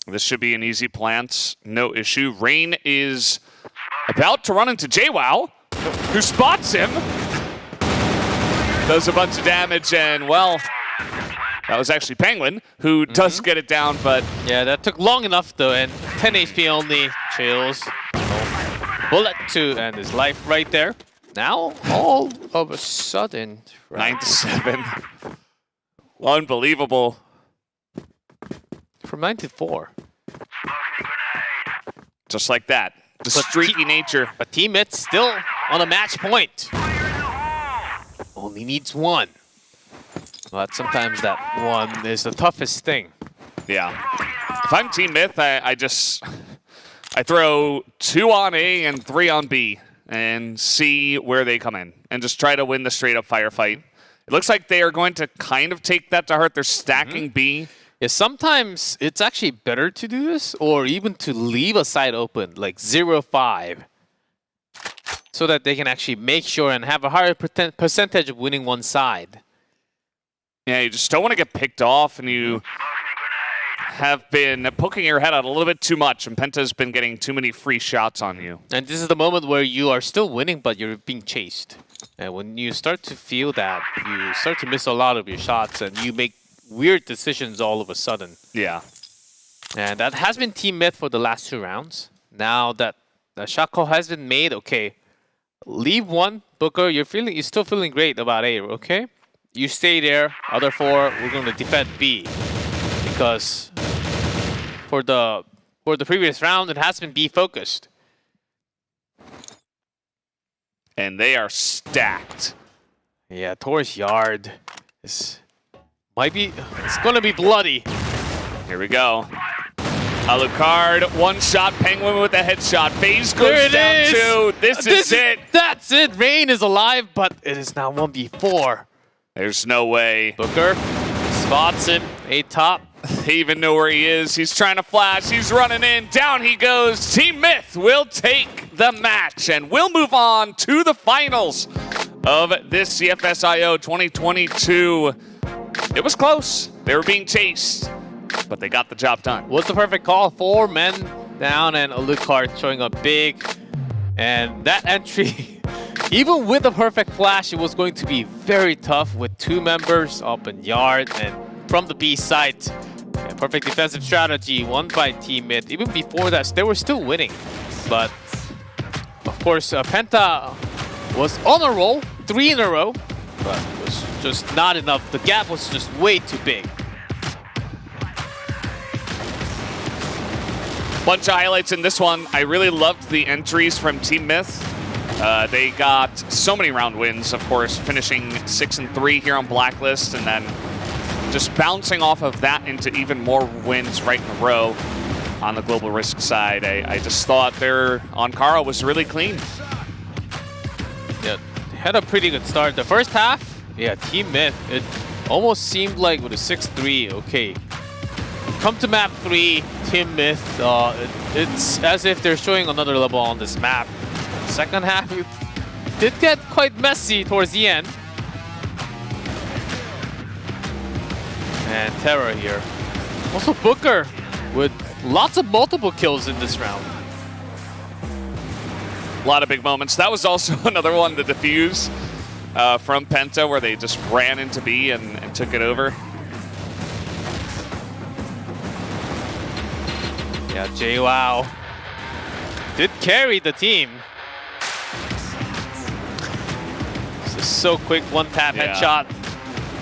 This should be an easy plant, no issue. Rain is about to run into JWoww, who spots him. Does a bunch of damage, and well, that was actually Penguin, who does get it down, but... Yeah, that took long enough though, and 10 HP only. Chills. Bullet to end his life right there. Now, all of a sudden... 9-7. Unbelievable. From 9-4. Just like that. The streaky nature. But teammates still on a match point. Only needs 1. But sometimes that 1 is the toughest thing. Yeah. If I'm Team Myth, I throw 2 on A and 3 on B and see where they come in and just try to win the straight up firefight. It looks like they are going to kind of take that to heart. They're stacking B. Yeah, sometimes it's actually better to do this or even to leave a side open, like 0-5, so that they can actually make sure and have a higher percentage of winning one side. Yeah, you just don't want to get picked off, and you have been poking your head out a little bit too much, and Penta's been getting too many free shots on you. And this is the moment where you are still winning, but you're being chased. And when you start to feel that, you start to miss a lot of your shots, and you make weird decisions all of a sudden. Yeah. And that has been Team Myth for the last 2 rounds. Now that the shot call has been made, okay, leave 1, Booker. You're still feeling great about A, okay? You stay there. Other 4, we're going to defend B, because for the previous round, it has been B focused. And they are stacked. Yeah, Taurus Yard it's gonna be bloody. Here we go. Alucard, 1-shot, Penguin with a headshot. FaZe goes down 2. This is it. That's it. Rain is alive, but it is now 1v4. There's no way. Booker spots him. A top. They even know where he is. He's trying to flash. He's running in. Down he goes. Team Myth will take the match, and we'll move on to the finals of this CFS IO 2022. It was close. They were being chased, but they got the job done. Was the perfect call. 4 men down, and Alucard showing up big. And that entry, even with a perfect flash, it was going to be very tough with 2 members up in Yard and from the B side. Yeah, perfect defensive strategy, won by Team Mid. Even before that, they were still winning. But, of course, Penta was on a roll, 3 in a row. But it was just not enough. The gap was just way too big. Bunch of highlights in this one. I really loved the entries from Team Myth. They got so many round wins, of course, finishing 6-3 here on Blacklist, and then just bouncing off of that into even more wins right in a row on the Global Risk side. I just thought their Ankara was really clean. Yeah, had a pretty good start. The first half, yeah, Team Myth, it almost seemed like with a 6-3, okay. Come to map 3, Team Myth, it's as if they're showing another level on this map. Second half, it did get quite messy towards the end. And Terra here. Also Booker with lots of multiple kills in this round. A lot of big moments. That was also another one, the defuse from Penta, where they just ran into B and took it over. Yeah, JWoww did carry the team. This is so quick, one-tap headshot.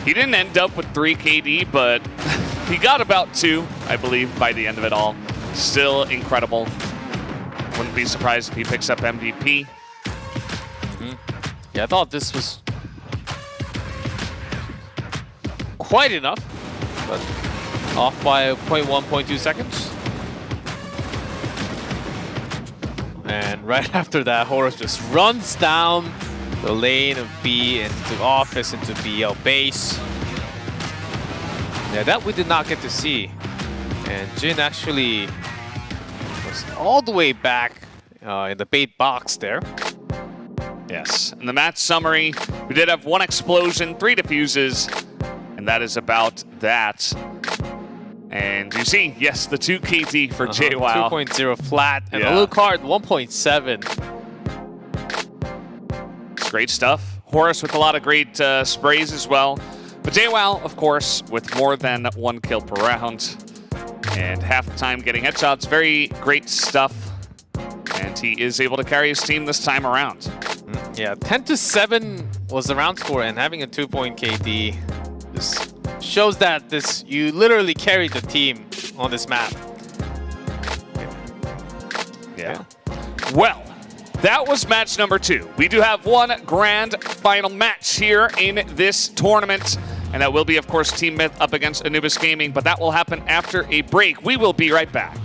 He didn't end up with 3 KD, but he got about 2, I believe, by the end of it all. Still incredible. Wouldn't be surprised if he picks up MVP. Yeah, I thought this was quite enough, but off by 0.1, 0.2 seconds. And right after that, Horus just runs down the lane of B into office, into BL base. Yeah, that we did not get to see. And Jin actually was all the way back in the bait box there. Yes, in the match summary, we did have 1 explosion, 3 defuses, and that is about that. And you see, yes, the 2 KD for JWoww. 2.0 flat, and Yeah. the blue card 1.7. It's great stuff. Horus with a lot of great sprays as well. But JWoww, of course, with more than 1 kill per round. And half the time getting headshots. Very great stuff. And he is able to carry his team this time around. Yeah, 10-7 was the round score, and having a 2-point KD just shows that you literally carried the team on this map. Yeah. Well, that was match number 2. We do have 1 grand final match here in this tournament. And that will be, of course, Team Myth up against Anubis Gaming. But that will happen after a break. We will be right back.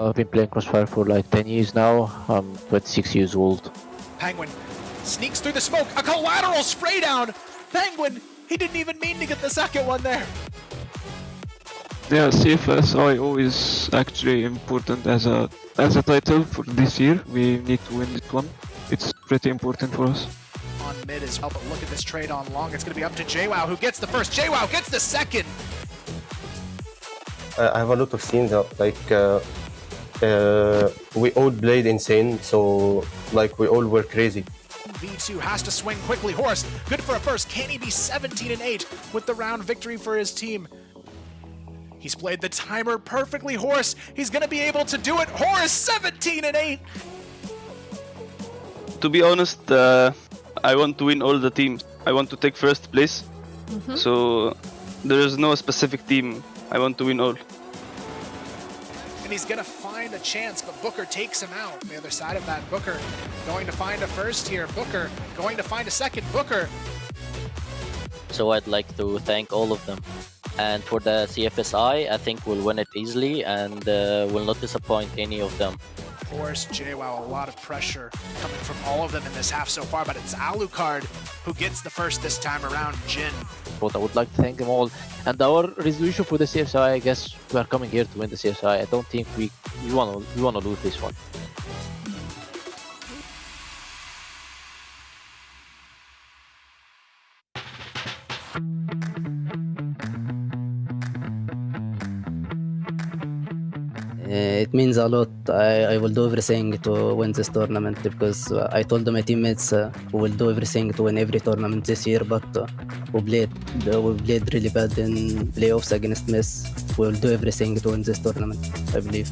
I've been playing Crossfire for like 10 years now. I'm 26 years old. Penguin sneaks through the smoke. A collateral spray down. Penguin, he didn't even mean to get the second one there. Yeah, CFS I always actually important as a title for this year. We need to win this one. It's pretty important for us. On mid as well, but look at this trade on long. It's going to be up to JWoww, who gets the first. JWoww gets the second. I have a lot of scenes like we all played insane, so like we all were crazy. V2 has to swing quickly. Horse, good for a first. Can he be 17-8 with the round victory for his team? He's played the timer perfectly. Horse, he's going to be able to do it. Horse, 17-8. To be honest, I want to win all the teams. I want to take first place. So there is no specific team. I want to win all. And he's going to find a chance, but Booker takes him out. The other side of that, Booker going to find a first here. Booker going to find a second. Booker. So I'd like to thank all of them. And for the CFSI, I think we'll win it easily and will not disappoint any of them. Horse, JWoww, a lot of pressure coming from all of them in this half so far, but it's Alucard who gets the first this time around. Jin. But I would like to thank them all. And our resolution for the CFSI, I guess we are coming here to win the CFSI. I don't think we wanna lose this one. It means a lot. I will do everything to win this tournament because I told my teammates we will do everything to win every tournament this year, but we played really bad in playoffs against Miss. We will do everything to win this tournament, I believe.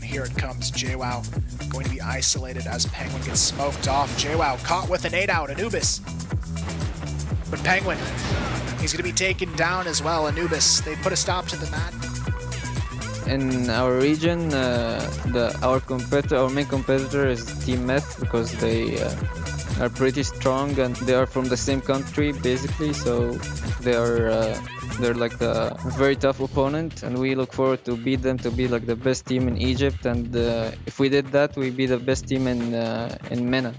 Here it comes, JWoww going to be isolated as Penguin gets smoked off. JWoww caught with an 8-out, Anubis. But Penguin, he's going to be taken down as well. Anubis, they put a stop to the match. In our region, our main competitor is Team Meth because they are pretty strong and they are from the same country basically. So they're like a very tough opponent, and we look forward to beat them to be like the best team in Egypt. And if we did that, we'd be the best team in Eumena.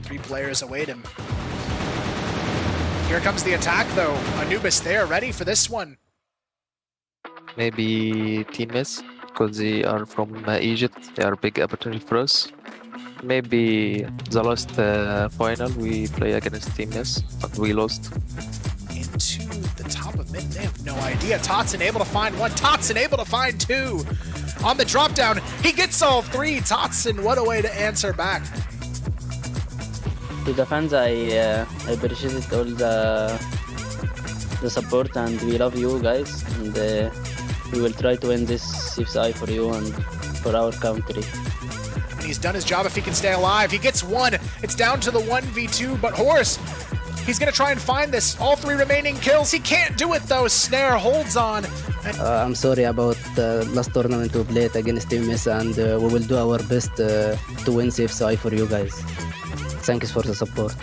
3 players await him. Here comes the attack though. Anubis, they are ready for this one. Maybe Team S, because they are from Egypt. They are a big opportunity for us. Maybe the last final we play against Team S, but we lost. Into the top of mid, they have no idea. Totson able to find one. Totson able to find 2. On the drop down, he gets all 3. Totson, what a way to answer back. To the fans, I appreciate all the support, and we love you guys. And we will try to win this CFSI for you and for our country. And he's done his job if he can stay alive. He gets 1. It's down to the 1v2, but Horse, he's going to try and find this. All 3 remaining kills. He can't do it though. Snare holds on. I'm sorry about the last tournament we played against Team Miss, and we will do our best to win CFSI for you guys. Thanks for the support.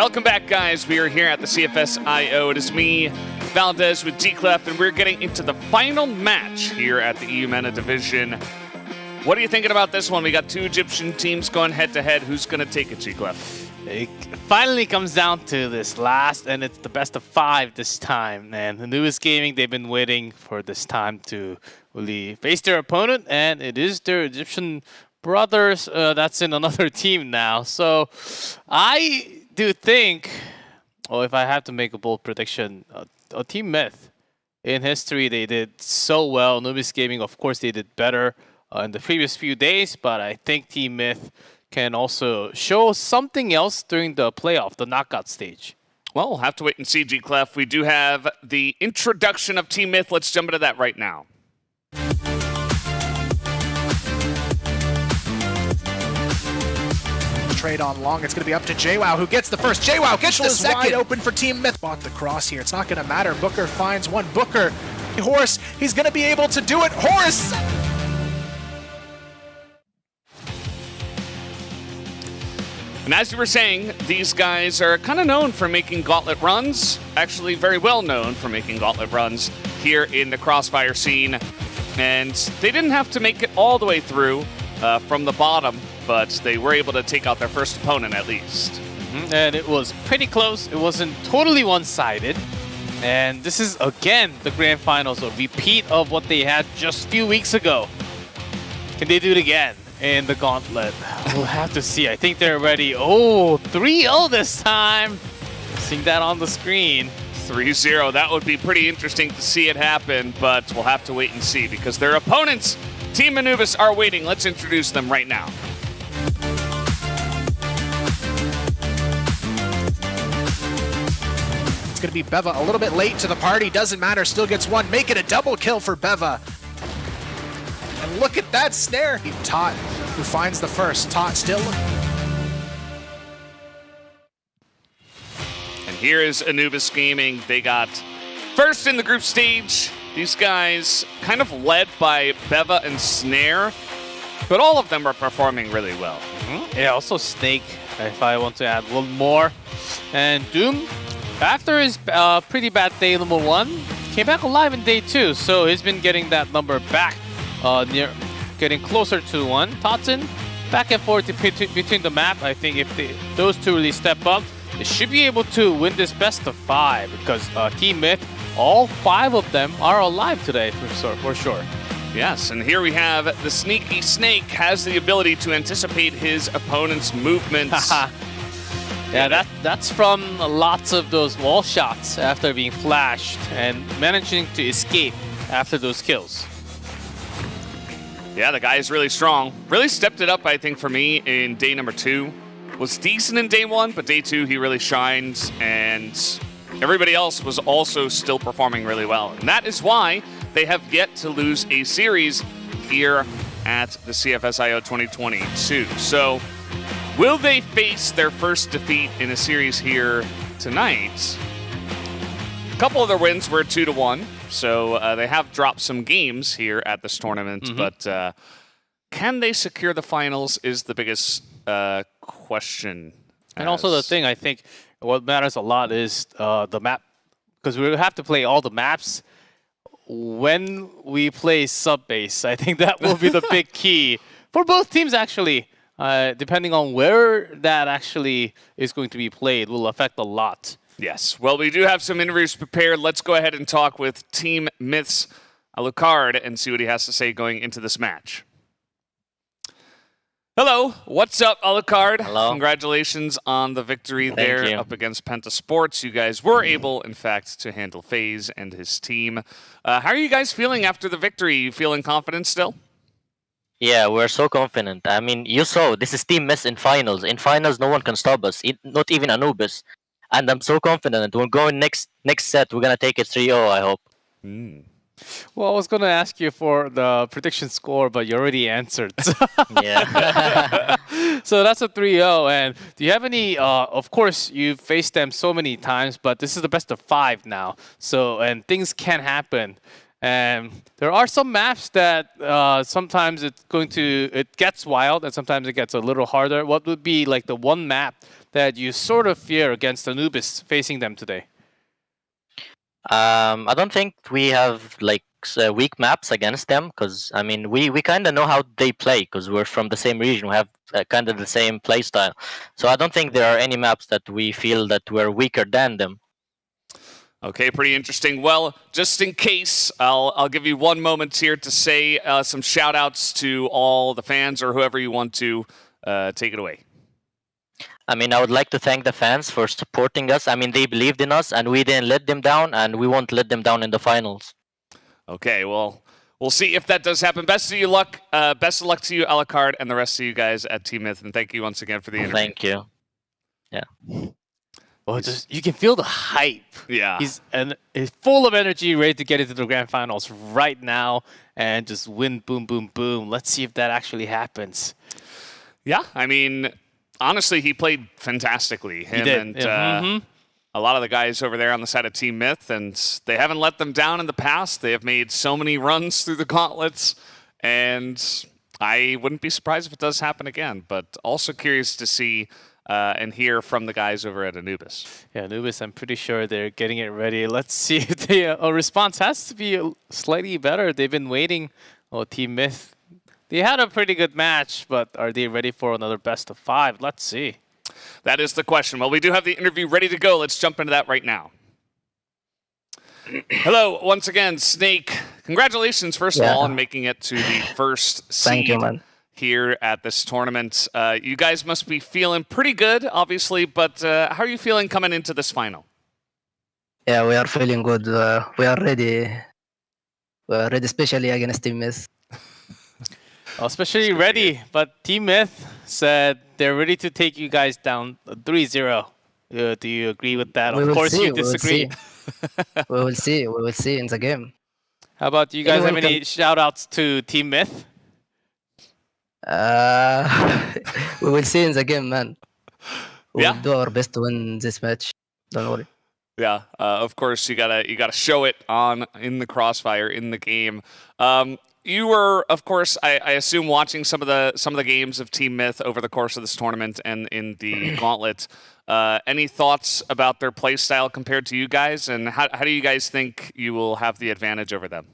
Welcome back, guys. We are here at the CFS IO. It is me, Valdez, with Clef, and we're getting into the final match here at the Eumena division. What are you thinking about this one? We got two Egyptian teams going head-to-head. Who's going to take it, Clef? It finally comes down to this last, and it's the best of 5 this time. And the newest gaming, they've been waiting for this time to really face their opponent, and it is their Egyptian brothers that's in another team now. So I do think, if I have to make a bold prediction, Team Myth in history, they did so well. Newest gaming, of course, they did better in the previous few days, but I think Team Myth can also show something else during the playoff, the knockout stage. Well, we'll have to wait and see, Clef. We do have the introduction of Team Myth. Let's jump into that right now. Trade on long. It's going to be up to JWoww, who gets the first. JWoww gets the second. Wide open for Team Myth. Bought the cross here. It's not going to matter. Booker finds one. Booker, Horse, he's going to be able to do it. Horse! And as you were saying, these guys are kind of known for making gauntlet runs. Actually, very well known for making gauntlet runs here in the Crossfire scene. And they didn't have to make it all the way through from the bottom, but they were able to take out their first opponent at least. And it was pretty close. It wasn't totally one-sided. And this is, again, the grand finals, a repeat of what they had just a few weeks ago. Can they do it again in the gauntlet? We'll have to see. I think they're ready. Oh, 3-0 this time. Seeing that on the screen. 3-0. That would be pretty interesting to see it happen, but we'll have to wait and see because their opponents, Team Anubis, are waiting. Let's introduce them right now. It's going to be Beva a little bit late to the party. Doesn't matter. Still gets one. Make it a double kill for Beva. And look at that snare. Tot, who finds the first. Tot still. And here is Anubis Gaming. They got first in the group stage. These guys kind of led by Beva and Snare, but all of them are performing really well. Yeah, also Snake, if I want to add one more. And Doom, after his pretty bad day number 1, came back alive in day 2, so he's been getting that number back, getting closer to 1. Totten, back and forth between the map. I think if those two really step up, they should be able to win this best of 5 because Team Myth, all 5 of them are alive today for sure. Yes, and here we have the Sneaky Snake has the ability to anticipate his opponent's movements. Yeah, that's from lots of those wall shots after being flashed and managing to escape after those kills. Yeah, the guy is really strong. Really stepped it up, I think, for me in day number 2. Was decent in day 1, but day 2 he really shined, and everybody else was also still performing really well. And that is why they have yet to lose a series here at the CFS IO 2022. So, will they face their first defeat in a series here tonight? A couple of their wins were 2-1, so they have dropped some games here at this tournament, but can they secure the finals is the biggest question. And also the thing, I think, what matters a lot is the map, because we have to play all the maps when we play sub-base. I think that will be the big key for both teams, actually. Depending on where that actually is going to be played will affect a lot. Yes. Well, we do have some interviews prepared. Let's go ahead and talk with Team Myth's Alucard and see what he has to say going into this match. Hello, what's up, Alucard? Hello. Congratulations on the victory there you. up against Penta Sports. You guys were able, in fact, to handle FaZe and his team. How are you guys feeling after the victory? You feeling confident still? Yeah, we're so confident. I mean, you saw, this is Team Myth in finals. In finals, no one can stop us, not even Anubis. And I'm so confident. We're going next set. We're going to take it 3-0, I hope. Well, I was going to ask you for the prediction score, but you already answered. Yeah. So that's a 3-0. And do you have any, of course, you've faced them so many times, but this is the best of 5 now. So, and things can happen. And there are some maps that sometimes it gets wild and sometimes it gets a little harder. What would be like the one map that you sort of fear against Anubis facing them today? I don't think we have like weak maps against them because I mean we kind of know how they play because we're from the same region. We have kind of the same play style, so I don't think there are any maps that we feel that we're weaker than them. Okay, pretty interesting. Well, just in case, I'll give you one moment here to say some shout outs to all the fans or whoever you want to. Take it away. I mean, I would like to thank the fans for supporting us. I mean, they believed in us and we didn't let them down, and we won't let them down in the finals. Okay, well, we'll see if that does happen. Best of luck to you, Alucard, and the rest of you guys at Team Myth, and thank you once again for the interview. Thank you. Yeah. Well, just you can feel the hype. Yeah. He's full of energy, ready to get into the grand finals right now and just win, boom, boom, boom. Let's see if that actually happens. Yeah, I mean, honestly, he played fantastically. He did. And Yeah. a lot of the guys over there on the side of Team Myth, and they haven't let them down in the past. They have made so many runs through the gauntlets, and I wouldn't be surprised if it does happen again, but also curious to see and hear from the guys over at Anubis. Yeah, Anubis, I'm pretty sure they're getting it ready. Let's see if the response has to be slightly better. They've been waiting. Oh, Team Myth, they had a pretty good match, but are they ready for another best of 5? Let's see. That is the question. Well, we do have the interview ready to go. Let's jump into that right now. Hello, once again, Snake. Congratulations, first of all, on making it to the first seed. Thank you, man. Here at this tournament. You guys must be feeling pretty good, obviously, but how are you feeling coming into this final? Yeah, we are feeling good. We are ready. We are ready, especially against Team Myth. Especially ready, but Team Myth said they're ready to take you guys down 3-0. Do you agree with that? Of course you disagree. We will see. We will see in the game. How about you guys Anyone have any shout-outs to Team Myth? We will see in the game, man. We Yeah. will do our best to win this match. Don't worry. Yeah, of course you gotta show it in the crossfire in the game. You were, of course, I assume watching some of the games of Team Myth over the course of this tournament and in the gauntlet. Any thoughts about their play style compared to you guys, and how do you guys think you will have the advantage over them?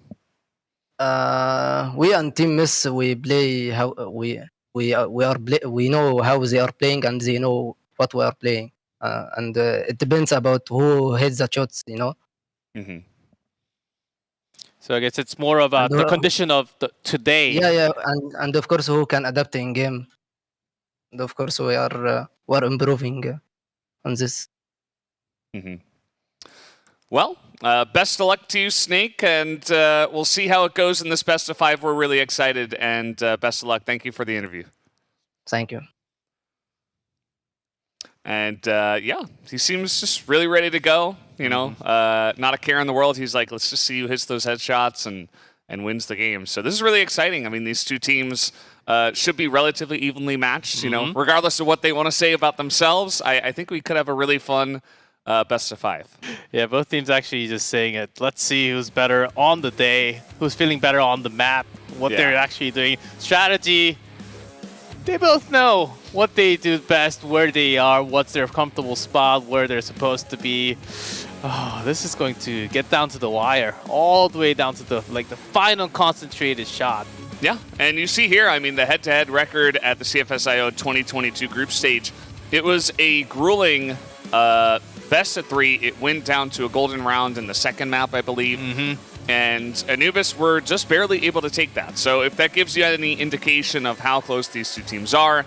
We and Team Myth, we play how we know how they are playing and they know what we are playing, and it depends about who hits the shots, you know. Mm-hmm. So I guess it's more of the condition of today. Yeah, and of course who can adapt in game. And of course we're improving on this. Mm-hmm. Well, best of luck to you, Snake, and we'll see how it goes in this best of 5. We're really excited, and best of luck. Thank you for the interview. Thank you. And yeah, he seems just really ready to go. You know, not a care in the world. He's like, let's just see who hits those headshots and wins the game. So this is really exciting. I mean, these two teams should be relatively evenly matched. You know, regardless of what they want to say about themselves, I think we could have a really fun best of 5. Yeah, both teams actually just saying it. Let's see who's better on the day, who's feeling better on the map, what they're actually doing. Strategy, they both know what they do best, where they are, what's their comfortable spot, where they're supposed to be. Oh, this is going to get down to the wire, all the way down to the final concentrated shot. Yeah, and you see here, I mean, the head-to-head record at the CFSIO 2022 group stage, it was a grueling best of 3. It went down to a golden round in the second map, I believe. And Anubis were just barely able to take that. So if that gives you any indication of how close these two teams are,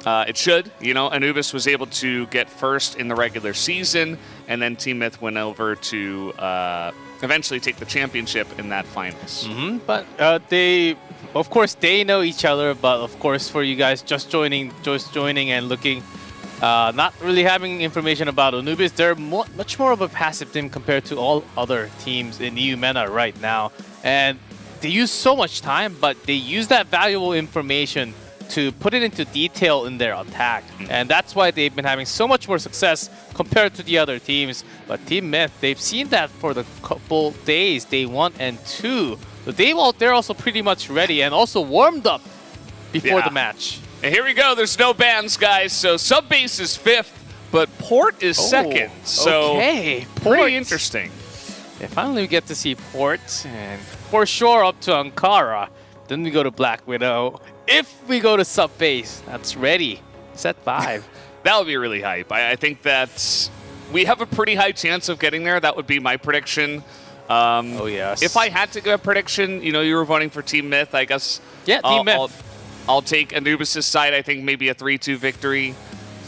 it should. You know, Anubis was able to get first in the regular season, and then Team Myth went over to eventually take the championship in that finals. But they, of course, they know each other. But of course, for you guys just joining and looking, not really having information about Anubis, they're much more of a passive team compared to all other teams in Eumena right now. And they use so much time, but they use that valuable information to put it into detail in their attack. And that's why they've been having so much more success compared to the other teams. But Team Myth, they've seen that for the couple days, day 1 and 2. So they're also pretty much ready and also warmed up before the match. And here we go. There's no bans, guys. So Subbase is 5th, but Port is 2nd. So okay, pretty interesting. Yeah, finally we get to see Port, and for sure up to Ankara. Then we go to Black Widow. If we go to Subbase, that's ready. Set 5. That would be really hype. I think that we have a pretty high chance of getting there. That would be my prediction. Oh, yes. If I had to give a prediction, you know, you were voting for Team Myth, I guess. Yeah, Team Myth. I'll take Anubis' side. I think maybe a 3-2 victory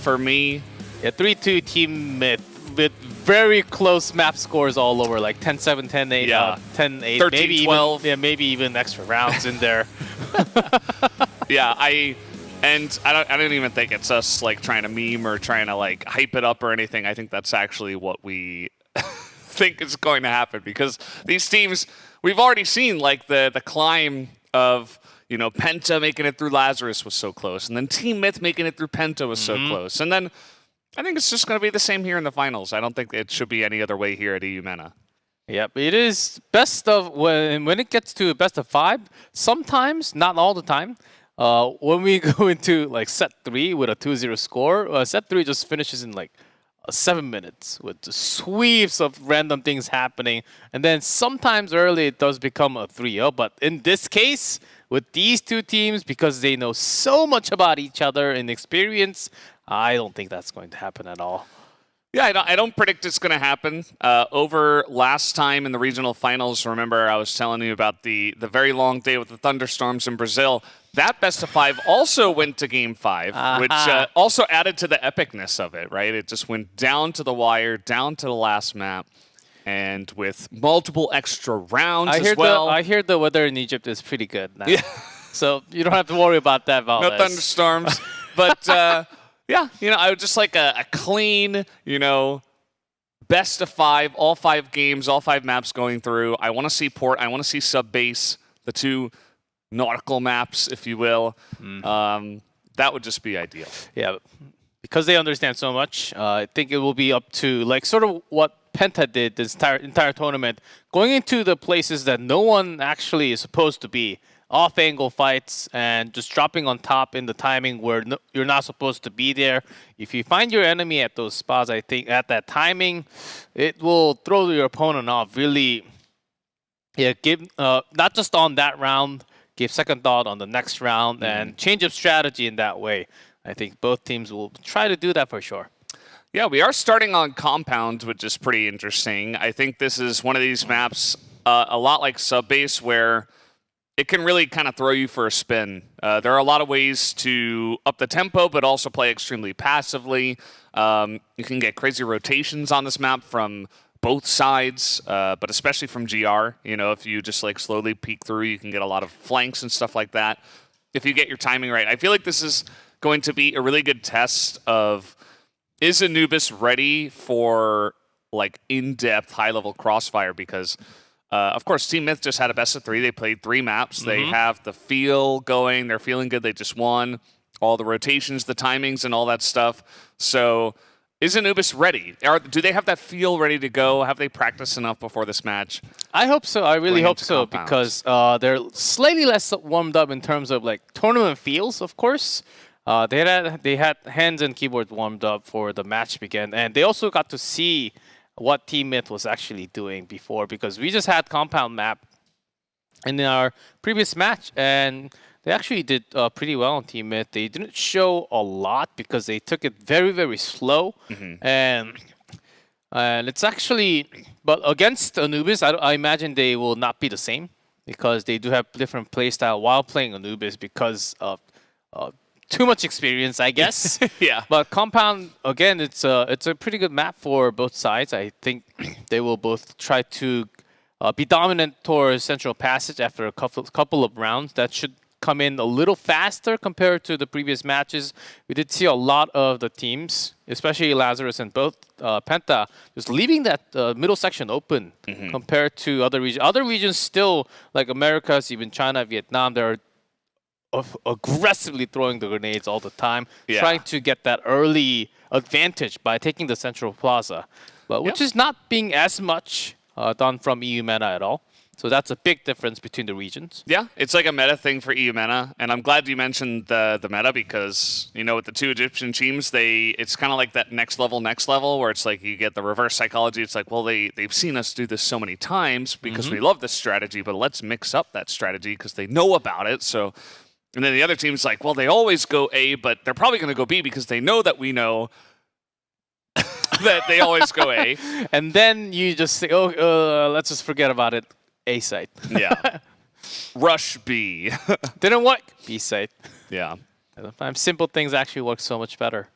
for me. Yeah, 3-2 Team Myth with very close map scores all over, like 10-7, 10-8, 10-8, 13-12. maybe even extra rounds in there. Yeah, I don't even think it's us like trying to meme or trying to like hype it up or anything. I think that's actually what we think is going to happen, because these teams, we've already seen like the climb of, you know, Penta making it through Lazarus was so close, and then Team Myth making it through Penta was so close, and then I think it's just going to be the same here in the finals. I don't think it should be any other way here at Eumena. Yep, it is best of when it gets to best of 5. Sometimes, not all the time. When we go into like set 3 with a 2-0 score, set 3 just finishes in like 7 minutes with the sweeps of random things happening, and then sometimes early it does become a 3-0. But in this case, with these two teams, because they know so much about each other in experience, I don't think that's going to happen at all. Yeah, I don't predict it's going to happen. Over last time in the regional finals, remember I was telling you about the very long day with the thunderstorms in Brazil. That best of 5 also went to game 5, which also added to the epicness of it, right? It just went down to the wire, down to the last map, and with multiple extra rounds as well. I hear the weather in Egypt is pretty good now. Yeah. So you don't have to worry about that, Valdez. No thunderstorms. But yeah, you know, I would just like a clean, you know, best of 5, all 5 games, all 5 maps going through. I want to see Port. I want to see Subbase, the 2 nautical maps, if you will. That would just be ideal. Yeah, because they understand so much, I think it will be up to like sort of what Penta did this entire tournament, going into the places that no one actually is supposed to be. Off-angle fights and just dropping on top in the timing where you're not supposed to be there. If you find your enemy at those spots, I think at that timing, it will throw your opponent off. Really, yeah, give not just on that round, give second thought on the next round, and change of strategy in that way. I think both teams will try to do that for sure. Yeah, we are starting on Compound, which is pretty interesting. I think this is one of these maps, a lot like Subbase, where it can really kind of throw you for a spin. There are a lot of ways to up the tempo, but also play extremely passively. You can get crazy rotations on this map from both sides, but especially from GR. You know, if you just like slowly peek through, you can get a lot of flanks and stuff like that. If you get your timing right, I feel like this is going to be a really good test of, is Anubis ready for like in-depth, high-level crossfire? Because of course, Team Myth just had a best of 3. They played 3 maps. They have the feel going. They're feeling good. They just won. All the rotations, the timings, and all that stuff. So is Anubis ready? Do they have that feel ready to go? Have they practiced enough before this match? I hope so. I really hope so, because they're slightly less warmed up in terms of like tournament feels, of course. They had hands and keyboards warmed up for the match began, and they also got to see what Team Myth was actually doing before, because we just had Compound map in our previous match, and they actually did pretty well on Team Myth. They didn't show a lot because they took it very, very slow, and it's actually, but against Anubis, I imagine they will not be the same, because they do have different playstyle while playing Anubis because of too much experience, I guess. Yeah. But Compound, again, it's a pretty good map for both sides. I think they will both try to be dominant towards Central Passage after a couple of rounds. That should come in a little faster compared to the previous matches. We did see a lot of the teams, especially Lazarus and both Penta, just leaving that middle section open compared to other regions. Other regions still, like Americas, even China, Vietnam, there are aggressively throwing the grenades all the time, Yeah. trying to get that early advantage by taking the central plaza, but which is not being as much done from Eumena at all. So that's a big difference between the regions. Yeah, it's like a meta thing for Eumena, and I'm glad you mentioned the meta because, you know, with the two Egyptian teams, it's kind of like that next level, where it's like you get the reverse psychology. It's like, well, they've seen us do this so many times because we love this strategy, but let's mix up that strategy because they know about it. So, and then the other team's like, well, they always go A, but they're probably going to go B because they know that we know that they always go A. And then you just say, oh, let's just forget about it. A site. Yeah. Rush B. Didn't work. B site. Yeah. Sometimes simple things actually work so much better.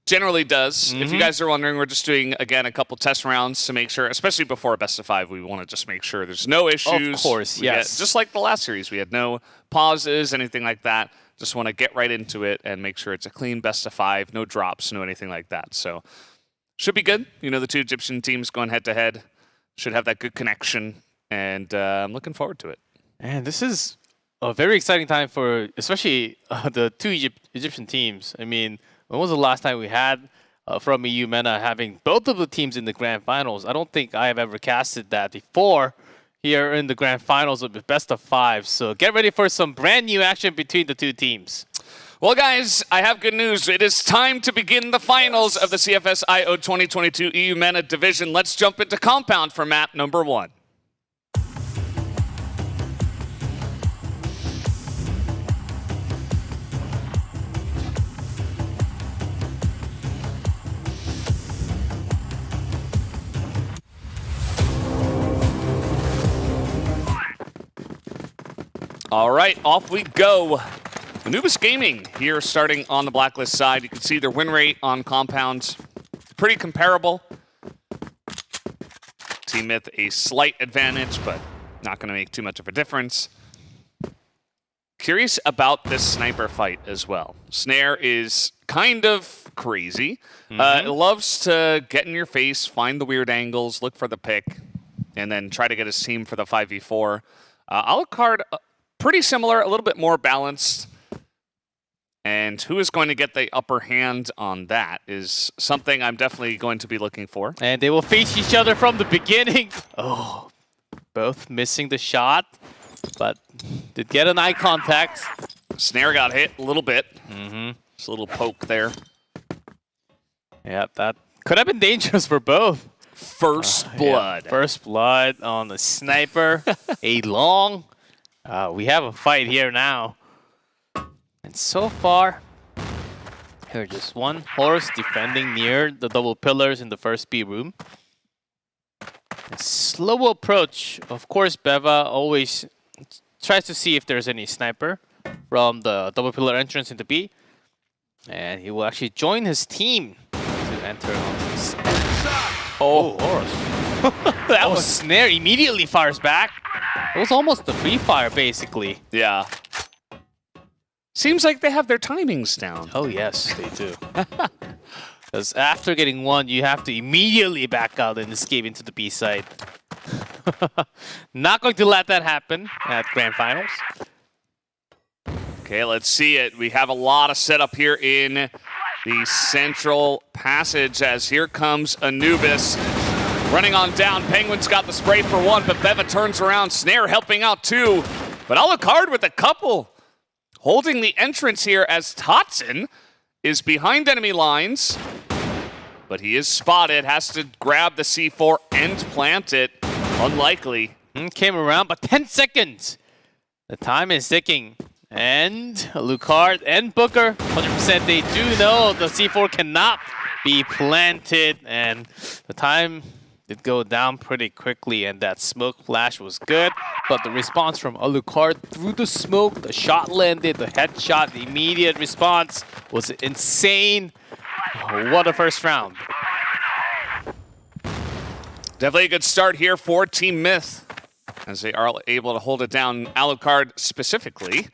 Generally does. If you guys are wondering, we're just doing, again, a couple test rounds to make sure, especially before a best of 5, we want to just make sure there's no issues. Of course, yes. Just like the last series, we had no pauses, anything like that. Just want to get right into it and make sure it's a clean best of 5, no drops, no anything like that. So should be good. You know, the two Egyptian teams going head-to-head should have that good connection. And I'm looking forward to it. And this is a very exciting time for especially the two Egyptian teams. I mean, when was the last time we had from Eumena having both of the teams in the grand finals? I don't think I have ever casted that before here in the grand finals of the best of 5. So get ready for some brand new action between the two teams. Well, guys, I have good news. It is time to begin the finals of the CFS IO 2022 Eumena division. Let's jump into Compound for map number 1. All right, off we go. Anubis Gaming here starting on the Blacklist side. You can see their win rate on Compound. Pretty comparable. Team Myth a slight advantage, but not going to make too much of a difference. Curious about this sniper fight as well. Snare is kind of crazy. It loves to get in your face, find the weird angles, look for the pick, and then try to get his team for the 5v4. Alucard, pretty similar, a little bit more balanced. And who is going to get the upper hand on that is something I'm definitely going to be looking for. And they will face each other from the beginning. Oh, both missing the shot, but did get an eye contact. Snare got hit a little bit. Just a little poke there. Yeah, that could have been dangerous for both. First blood. Yeah, first blood on the sniper. A long. We have a fight here now. And so far, here just one horse defending near the double pillars in the first B room. A slow approach. Of course, Beva always tries to see if there's any sniper from the double pillar entrance into B. And he will actually join his team to enter on this. Oh, horse. That was Snare immediately fires back. It was almost a free fire, basically. Yeah. Seems like they have their timings down. Oh, yes, they do. Because after getting one, you have to immediately back out and escape into the B side. Not going to let that happen at Grand Finals. Okay, let's see it. We have a lot of setup here in the central passage as here comes Anubis. Running on down, Penguin's got the spray for one, but Beva turns around. Snare helping out too. But Alucard with a couple. Holding the entrance here as Tatsun is behind enemy lines. But he is spotted, has to grab the C4 and plant it. Unlikely. Came around, but 10 seconds. The time is ticking. And Alucard and Booker, 100% they do know the C4 cannot be planted. And the time did go down pretty quickly, and that smoke flash was good. But the response from Alucard through the smoke, the shot landed, the headshot, the immediate response was insane. What a first round. Definitely a good start here for Team Myth, as they are able to hold it down. Alucard specifically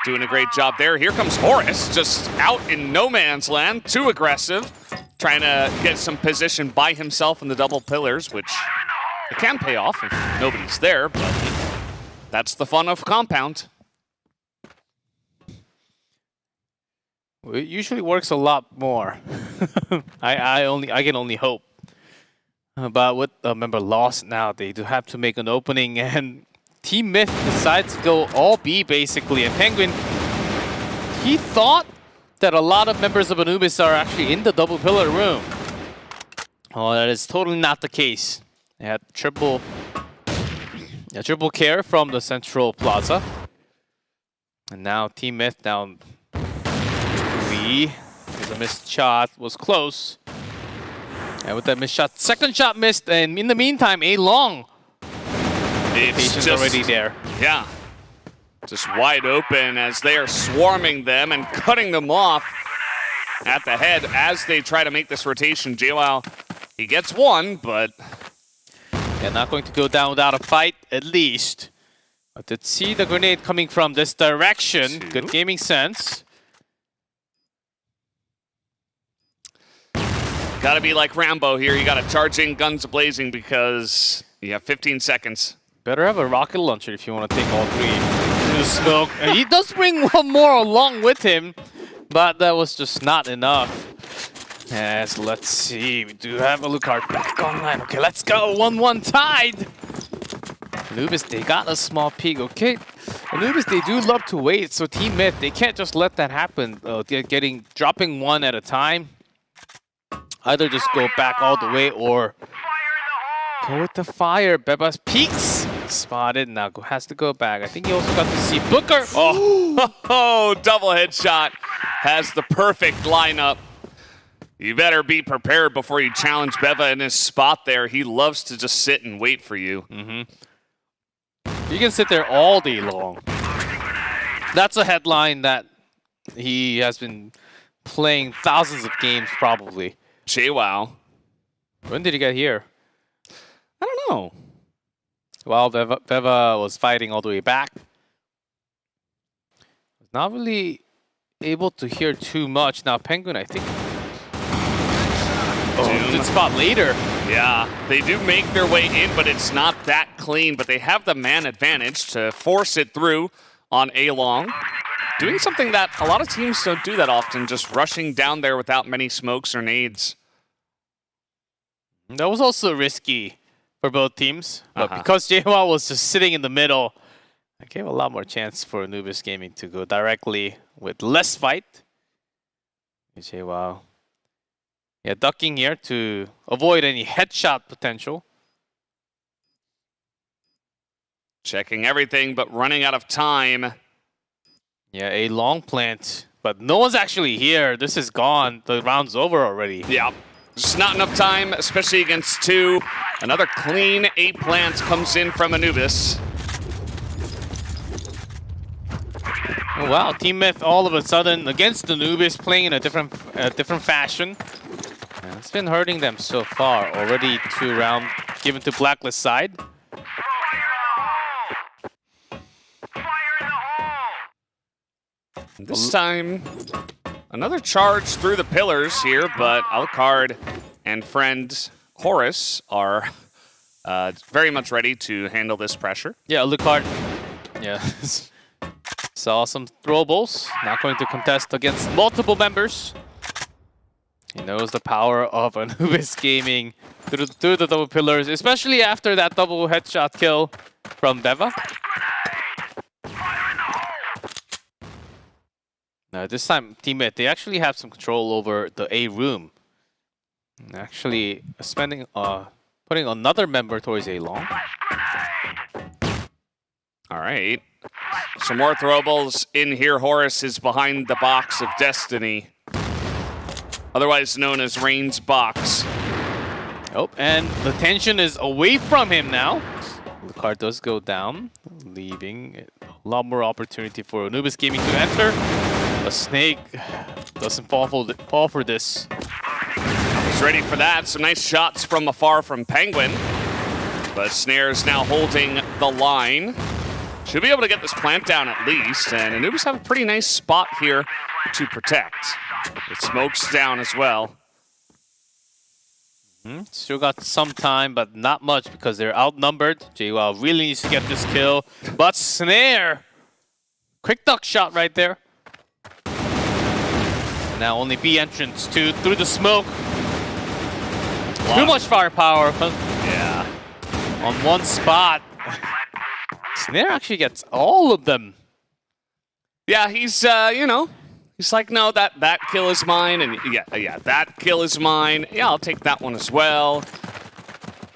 doing a great job there. Here comes Horus, just out in no man's land, too aggressive, trying to get some position by himself in the double pillars, which it can pay off if nobody's there, but that's the fun of Compound. It usually works a lot more. I can only hope. But with a member lost now, they do have to make an opening, and Team Myth decides to go all B basically. And Penguin, he thought that a lot of members of Anubis are actually in the double pillar room. Oh, that is totally not the case. They had triple care from the central plaza. And now Team Myth down 3. The missed shot was close. And with that missed shot, second shot missed, and in the meantime, A Long. It's Patience just already there. Yeah. Just wide open as they are swarming them and cutting them off at the head as they try to make this rotation. JWoww, he gets one, but... Yeah, not going to go down without a fight, at least. But to see the grenade coming from this direction, good gaming sense. Gotta be like Rambo here. You gotta charge in guns blazing because you have 15 seconds. Better have a rocket launcher if you want to take all 3. The smoke. And he does bring one more along with him, but that was just not enough. Yes, let's see. We do have Alucard back online. Okay, let's go. 1-1 tied. Anubis, they got a small peek. Okay, Anubis, they do love to wait. So Team Myth, they can't just let that happen. Dropping one at a time. Either just go back all the way or go with the fire. Beba's peeks. Spotted. Now has to go back. I think he also got to see Booker. Oh, double headshot. Has the perfect lineup. You better be prepared before you challenge Beva in his spot there. He loves to just sit and wait for you. You can sit there all day long. That's a headline that he has been playing thousands of games probably. JWoww. When did he get here? I don't know. Well, Beva was fighting all the way back. Not really able to hear too much. Now Penguin, I think. Oh, good spot later. Yeah, they do make their way in, but it's not that clean. But they have the man advantage to force it through on A Long. Doing something that a lot of teams don't do that often, just rushing down there without many smokes or nades. That was also risky for both teams, but because JWoww was just sitting in the middle, it gave a lot more chance for Anubis Gaming to go directly with less fight. JWoww. Yeah, ducking here to avoid any headshot potential. Checking everything, but running out of time. Yeah, a long plant, but no one's actually here. This is gone. The round's over already. Yeah, just not enough time, especially against 2. Another clean 8 plants comes in from Anubis. Oh, wow, Team Myth all of a sudden against Anubis playing in a different fashion. And it's been hurting them so far. Already 2 rounds given to Blacklist side. This time, another charge through the pillars here, but Alucard and friend Horus are very much ready to handle this pressure. Yeah, Alucard. Yeah. Saw some throwables. Not going to contest against multiple members. He knows the power of Anubis Gaming through the double pillars, especially after that double headshot kill from Beva. Now this time, teammate, they actually have some control over the A room. And actually putting another member towards A long. All right. Some more throwables in here. Horus is behind the box of Destiny, otherwise known as Rain's box. Oh, and the tension is away from him now. The card does go down, leaving a lot more opportunity for Anubis Gaming to enter. A snake doesn't fall for this. He's ready for that. Some nice shots from afar from Penguin. But Snare's now holding the line. Should be able to get this plant down at least. And Anubis have a pretty nice spot here to protect. It smokes down as well. Still got some time, but not much because they're outnumbered. JWoww really needs to get this kill. But Snare! Quick duck shot right there. now only B entrance through the smoke. Too much firepower. Yeah. On one spot. Snare actually gets all of them. Yeah, he's, you know, he's like, no, that kill is mine. And yeah, that kill is mine. Yeah, I'll take that one as well.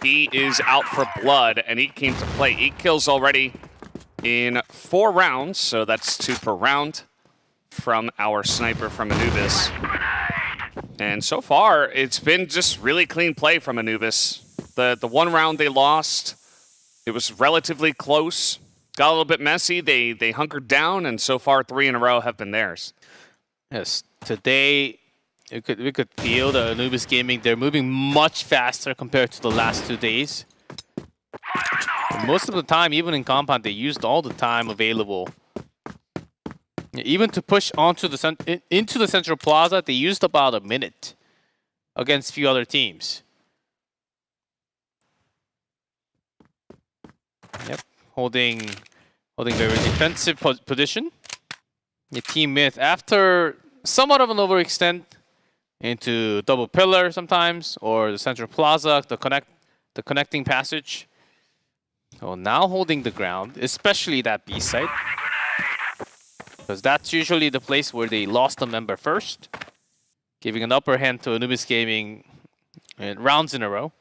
He is out for blood, and he came to play. 8 kills already in 4 rounds, so that's 2 per round from our sniper from Anubis. And so far, it's been just really clean play from Anubis. The one round they lost, it was relatively close. Got a little bit messy. They hunkered down, and so far 3 in a row have been theirs. Yes, today we could feel the Anubis Gaming. They're moving much faster compared to the last 2 days. And most of the time, even in compound, they used all the time available. Even to push onto the into the central plaza, they used about a minute against a few other teams. Yep, holding very defensive position. The Team Myth, after somewhat of an overextend into double pillar sometimes, or the central plaza, the connecting passage. So now holding the ground, especially that B site. Because that's usually the place where they lost a member first, giving an upper hand to Anubis Gaming rounds in a row.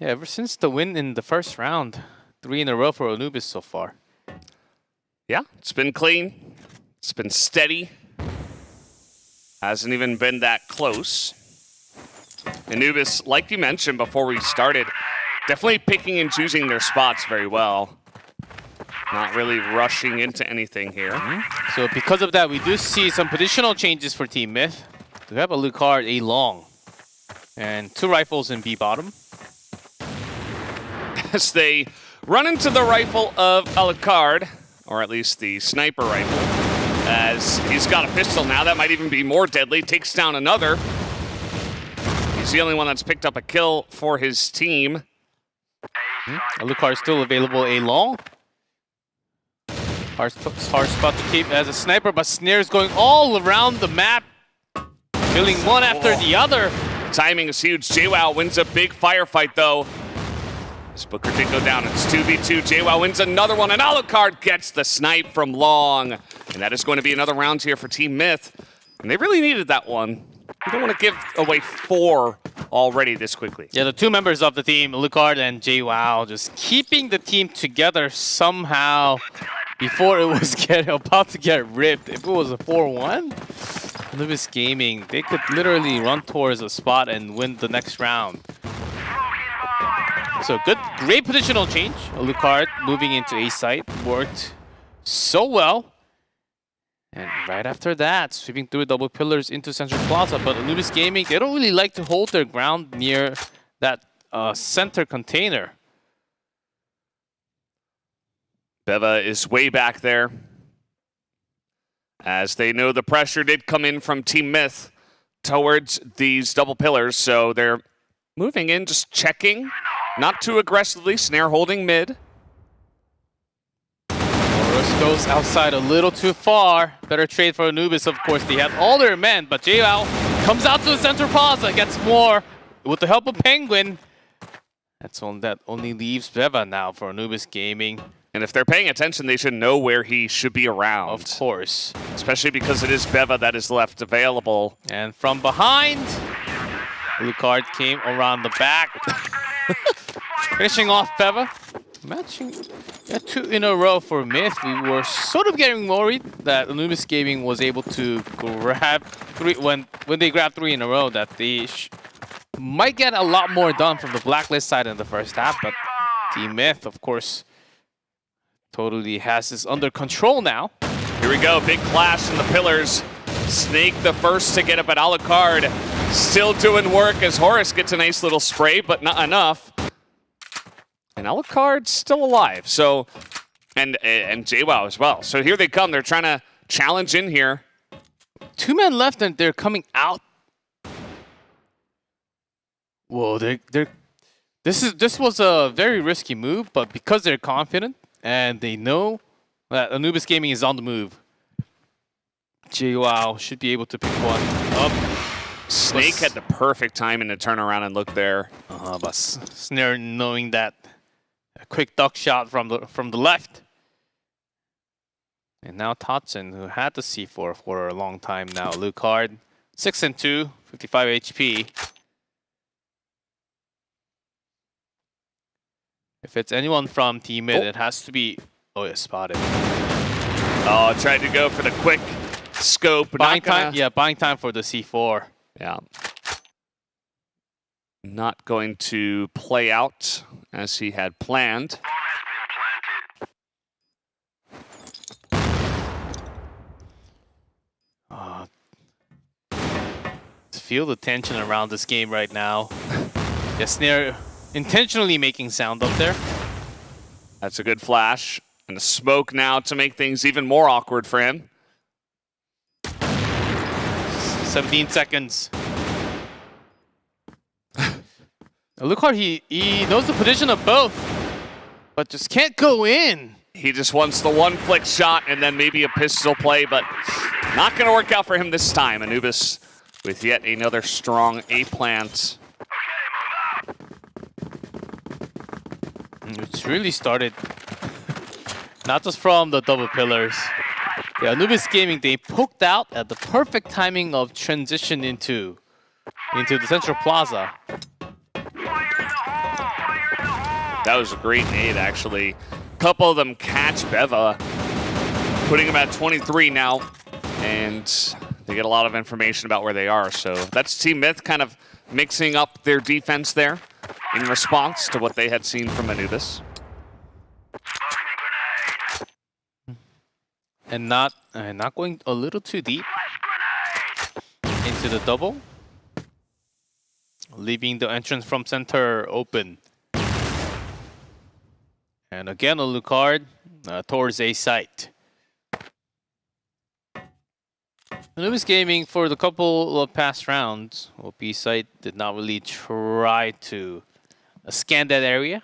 Yeah, ever since the win in the first round, 3 in a row for Anubis so far. Yeah, it's been clean. It's been steady. Hasn't even been that close. Anubis, like you mentioned before we started, definitely picking and choosing their spots very well. Not really rushing into anything here. So because of that, we do see some positional changes for Team Myth. We have a Lucard A long and 2 rifles in B bottom. As they run into the rifle of Alucard, or at least the sniper rifle, as he's got a pistol now. That might even be more deadly. Takes down another. He's the only one that's picked up a kill for his team. Alucard is still available A long. Hard spot to keep as a sniper, but Snare's going all around the map, killing one after the other. Timing is huge. JWoww wins a big firefight, though. This Booker did go down. It's 2v2. JWoww wins another one, and Alucard gets the snipe from long. And that is going to be another round here for Team Myth. And they really needed that one. You don't want to give away 4 already this quickly. Yeah, the 2 members of the team, Alucard and JWoww, just keeping the team together somehow before it was about to get ripped. If it was a 4-1, Anubis Gaming, they could literally run towards a spot and win the next round. So great positional change. Alucard moving into A site worked so well. And right after that, sweeping through double pillars into Central Plaza. But Anubis Gaming, they don't really like to hold their ground near that center container. Beva is way back there, as they know the pressure did come in from Team Myth towards these double pillars, so they're moving in, just checking, not too aggressively. Snare holding mid. Horus goes outside a little too far. Better trade for Anubis, of course. They had all their men, but JWoww comes out to the center plaza, gets more with the help of Penguin. That only leaves Beva now for Anubis Gaming. And if they're paying attention, they should know where he should be around. Of course. Especially because it is Beva that is left available. And from behind, Alucard came around the back. Finishing off Beva. Matching 2 in a row for Myth. We were sort of getting worried that Anubis Gaming was able to grab 3 when they grabbed 3 in a row, that they might get a lot more done from the Blacklist side in the first half. But Team Myth, of course, totally has this under control now. Here we go, big clash in the pillars. Snake the first to get up at Alucard. Still doing work as Horus gets a nice little spray, but not enough. And Alucard's still alive, so, and JWoww as well. So here they come, they're trying to challenge in here. 2 men left and they're coming out. Whoa, this was a very risky move, but because they're confident and they know that Anubis Gaming is on the move, JWoww should be able to pick one up. Snake had the perfect timing to turn around and look there. But Snare knowing that a quick duck shot from the left. And now Totson, who had the C4 for a long time now. Lucard, 6 and 2, 55 HP. If it's anyone from Team Mid, it has to be. Oh, yeah, spotted. Oh, tried to go for the quick scope. Buying time. Yeah, buying time for the C4. Yeah. Not going to play out as he had planned. Feel the tension around this game right now. Yeah, Snare intentionally making sound up there. That's a good flash. And the smoke now to make things even more awkward for him. 17 seconds. Look hard, he knows the position of both, but just can't go in. He just wants the one flick shot and then maybe a pistol play, but not going to work out for him this time. Anubis with yet another strong A-plant. It's really started not just from the double pillars. Yeah, Anubis Gaming, they poked out at the perfect timing of transition into the central plaza. That was a great nade, actually. A couple of them catch Beva, putting him at 23 now, and they get a lot of information about where they are. So that's Team Myth kind of mixing up their defense there in response to what they had seen from Anubis. And not going a little too deep into the double, leaving the entrance from center open. And again, a Lucard towards A site. Anubis Gaming, for the couple of past rounds, well, B site did not really try to scan that area.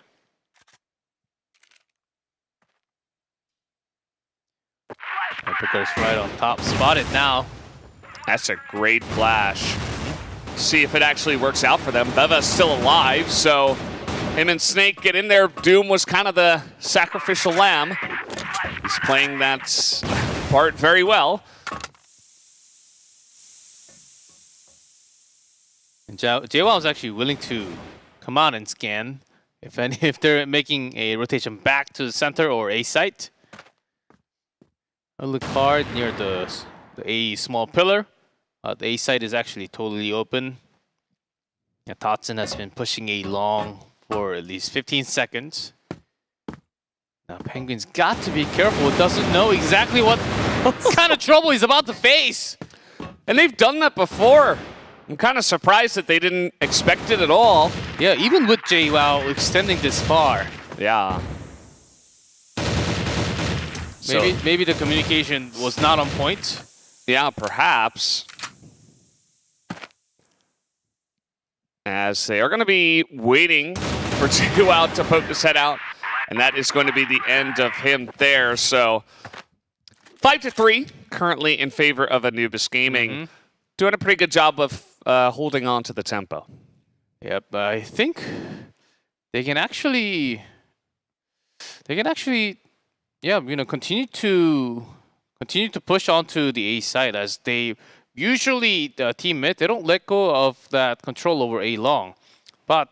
Epico's right on top, spotted now. That's a great flash. See if it actually works out for them. Beva's still alive, so him and Snake get in there. Doom was kind of the sacrificial lamb. He's playing that part very well. And JWoww was actually willing to come out and scan if they're making a rotation back to the center or A site. I look hard near the A small pillar. The A site is actually totally open. Yeah, Totson has been pushing A long for at least 15 seconds. Now Penguin's got to be careful. Doesn't know exactly what kind of trouble he's about to face. And they've done that before. I'm kind of surprised that they didn't expect it at all. Yeah, even with JWoww extending this far. Yeah. Maybe the communication was not on point. Yeah, perhaps. As they are going to be waiting for JWoww to poke his head out. And that is going to be the end of him there. So 5-3 currently in favor of Anubis Gaming. Doing a pretty good job of holding on to the tempo. Yep, I think they can actually yeah, continue to push onto the A side, as they usually Team Mid, they don't let go of that control over A long, but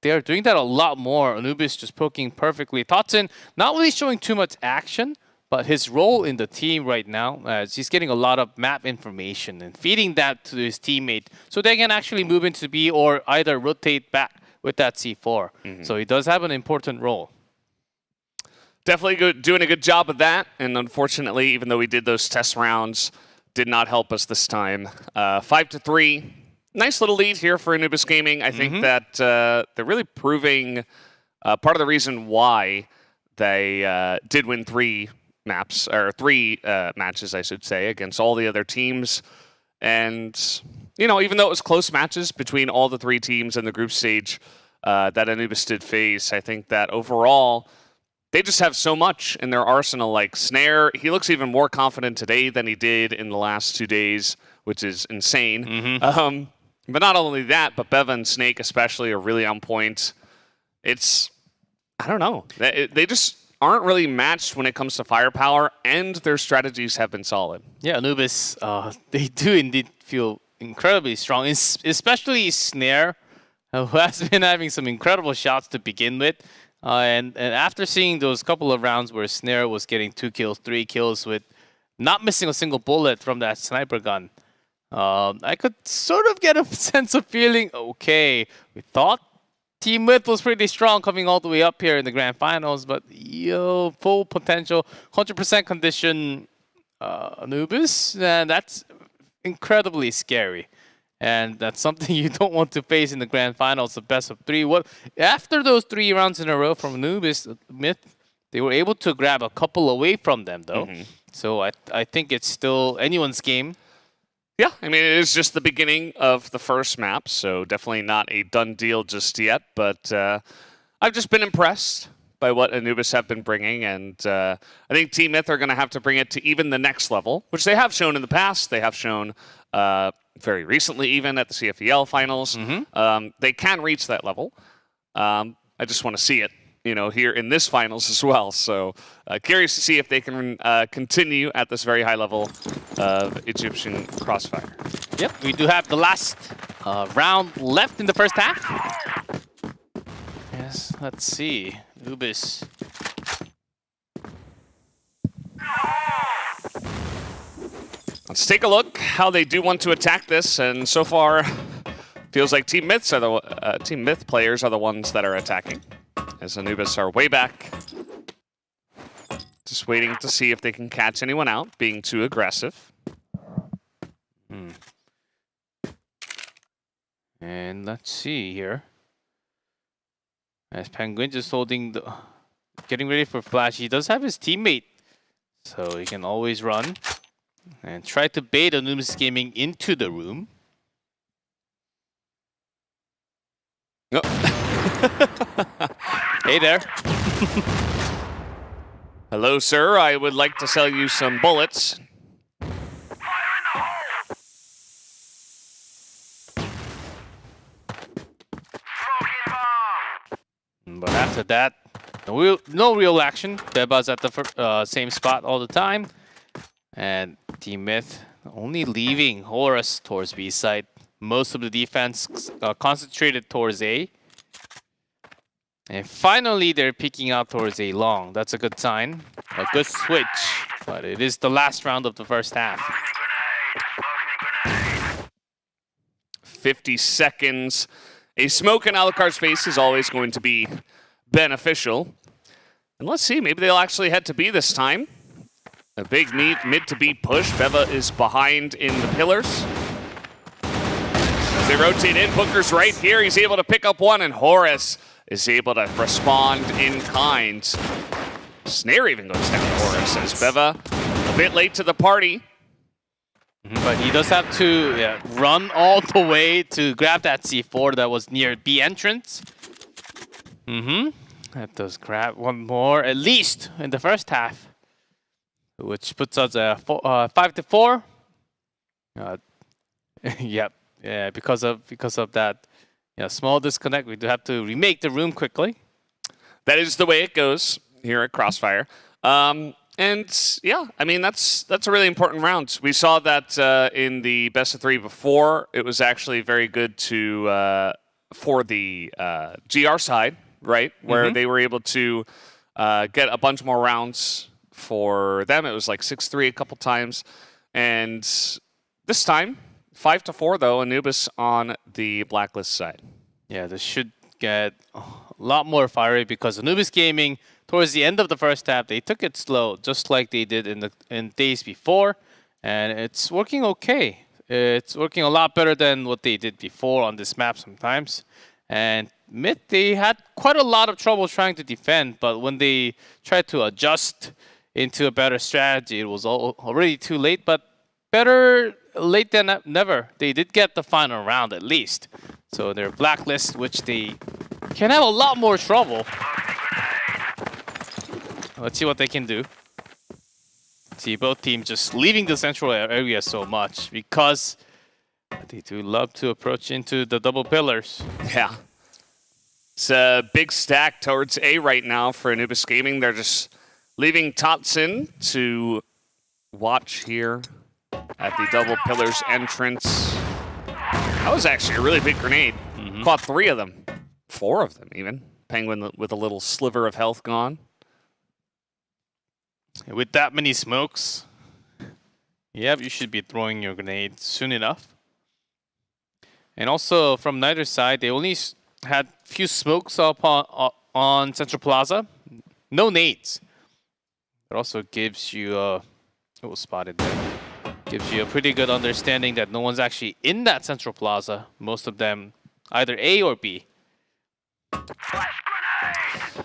they're doing that a lot more. Anubis just poking perfectly. Totson not really showing too much action, but his role in the team right now, as he's getting a lot of map information and feeding that to his teammate, so they can actually move into B or either rotate back with that C4. So he does have an important role. Definitely doing a good job of that, and unfortunately, even though we did those test rounds, did not help us this time. 5-3, nice little lead here for Anubis Gaming. I think that they're really proving part of the reason why they did win three matches, I should say, against all the other teams. And, even though it was close matches between all the three teams in the group stage that Anubis did face, I think that overall, they just have so much in their arsenal. Like Snare, he looks even more confident today than he did in the last 2 days, which is insane. But not only that, but Beva and Snake especially are really on point. I don't know. They just aren't really matched when it comes to firepower, and their strategies have been solid. Yeah, Anubis, they do indeed feel incredibly strong, especially Snare, who has been having some incredible shots to begin with. And after seeing those couple of rounds where Snare was getting 2 kills, 3 kills with not missing a single bullet from that sniper gun, I could sort of get a sense of feeling, okay, we thought Team Myth was pretty strong coming all the way up here in the grand finals, but full potential, 100% condition Anubis, and that's incredibly scary. And that's something you don't want to face in the grand finals, the best of 3. After those 3 rounds in a row from Anubis, Myth, they were able to grab a couple away from them, though. So I think it's still anyone's game. Yeah, I mean, it is just the beginning of the first map, so definitely not a done deal just yet. But I've just been impressed by what Anubis have been bringing, and I think Team Myth are going to have to bring it to even the next level, which they have shown in the past. They have shown very recently, even at the CFEL finals. They can reach that level. I just want to see it, here in this finals as well. So curious to see if they can continue at this very high level of Egyptian Crossfire. Yep, we do have the last round left in the first half. Yes, let's see. Ubis. Let's take a look how they do want to attack this, and so far feels like Team Myth players are the ones that are attacking, as Anubis are way back. Just waiting to see if they can catch anyone out, being too aggressive. And let's see here. As Penguin just getting ready for flash. He does have his teammate, so he can always run and try to bait Anubis Gaming into the room. Hey there. Hello, sir. I would like to sell you some bullets. But after that, no real action. Beba's at the same spot all the time. And Team Myth only leaving Horus towards B side. Most of the defense concentrated towards A. And finally, they're peeking out towards A long. That's a good sign. A good switch. But it is the last round of the first half. 50 seconds. A smoke in Alucard's face is always going to be beneficial. And let's see, maybe they'll actually head to B this time. A big mid to B push. Beva is behind in the pillars. As they rotate in, Booker's right here. He's able to pick up one, and Horus is able to respond in kind. Snare even goes down to Horus, as Beva a bit late to the party. But he does have to run all the way to grab that C4 that was near B entrance. That does grab one more, at least in the first half, which puts us at 5-4. Yep, yeah, because of that small disconnect, we do have to remake the room quickly. That is the way it goes here at Crossfire. And yeah, I mean, that's a really important round. We saw that in the best of 3 before. It was actually very good for the GR side, right? Where they were able to get a bunch more rounds for them. It was like 6-3 a couple times. And this time, 5-4 though, Anubis on the Blacklist side. Yeah, this should get a lot more fiery because Anubis Gaming, towards the end of the first half, they took it slow, just like they did in days before, and it's working okay. It's working a lot better than what they did before on this map sometimes. And Myth, they had quite a lot of trouble trying to defend, but when they tried to adjust into a better strategy, it was already too late, but better late than never. They did get the final round at least. So their Blacklist, which they can have a lot more trouble. Let's see what they can do. See, both teams just leaving the central area so much because they do love to approach into the double pillars. Yeah. It's a big stack towards A right now for Anubis Gaming. They're just leaving Totson to watch here at the double pillars entrance. That was actually a really big grenade. Caught 3 of them. 4 of them even. Penguin with a little sliver of health gone. With that many smokes, yep, you should be throwing your grenade soon enough. And also from neither side, they only had few smokes up on Central Plaza. No nades. It also gives you it was spotted there. Gives you a pretty good understanding that no one's actually in that Central Plaza. Most of them either A or B.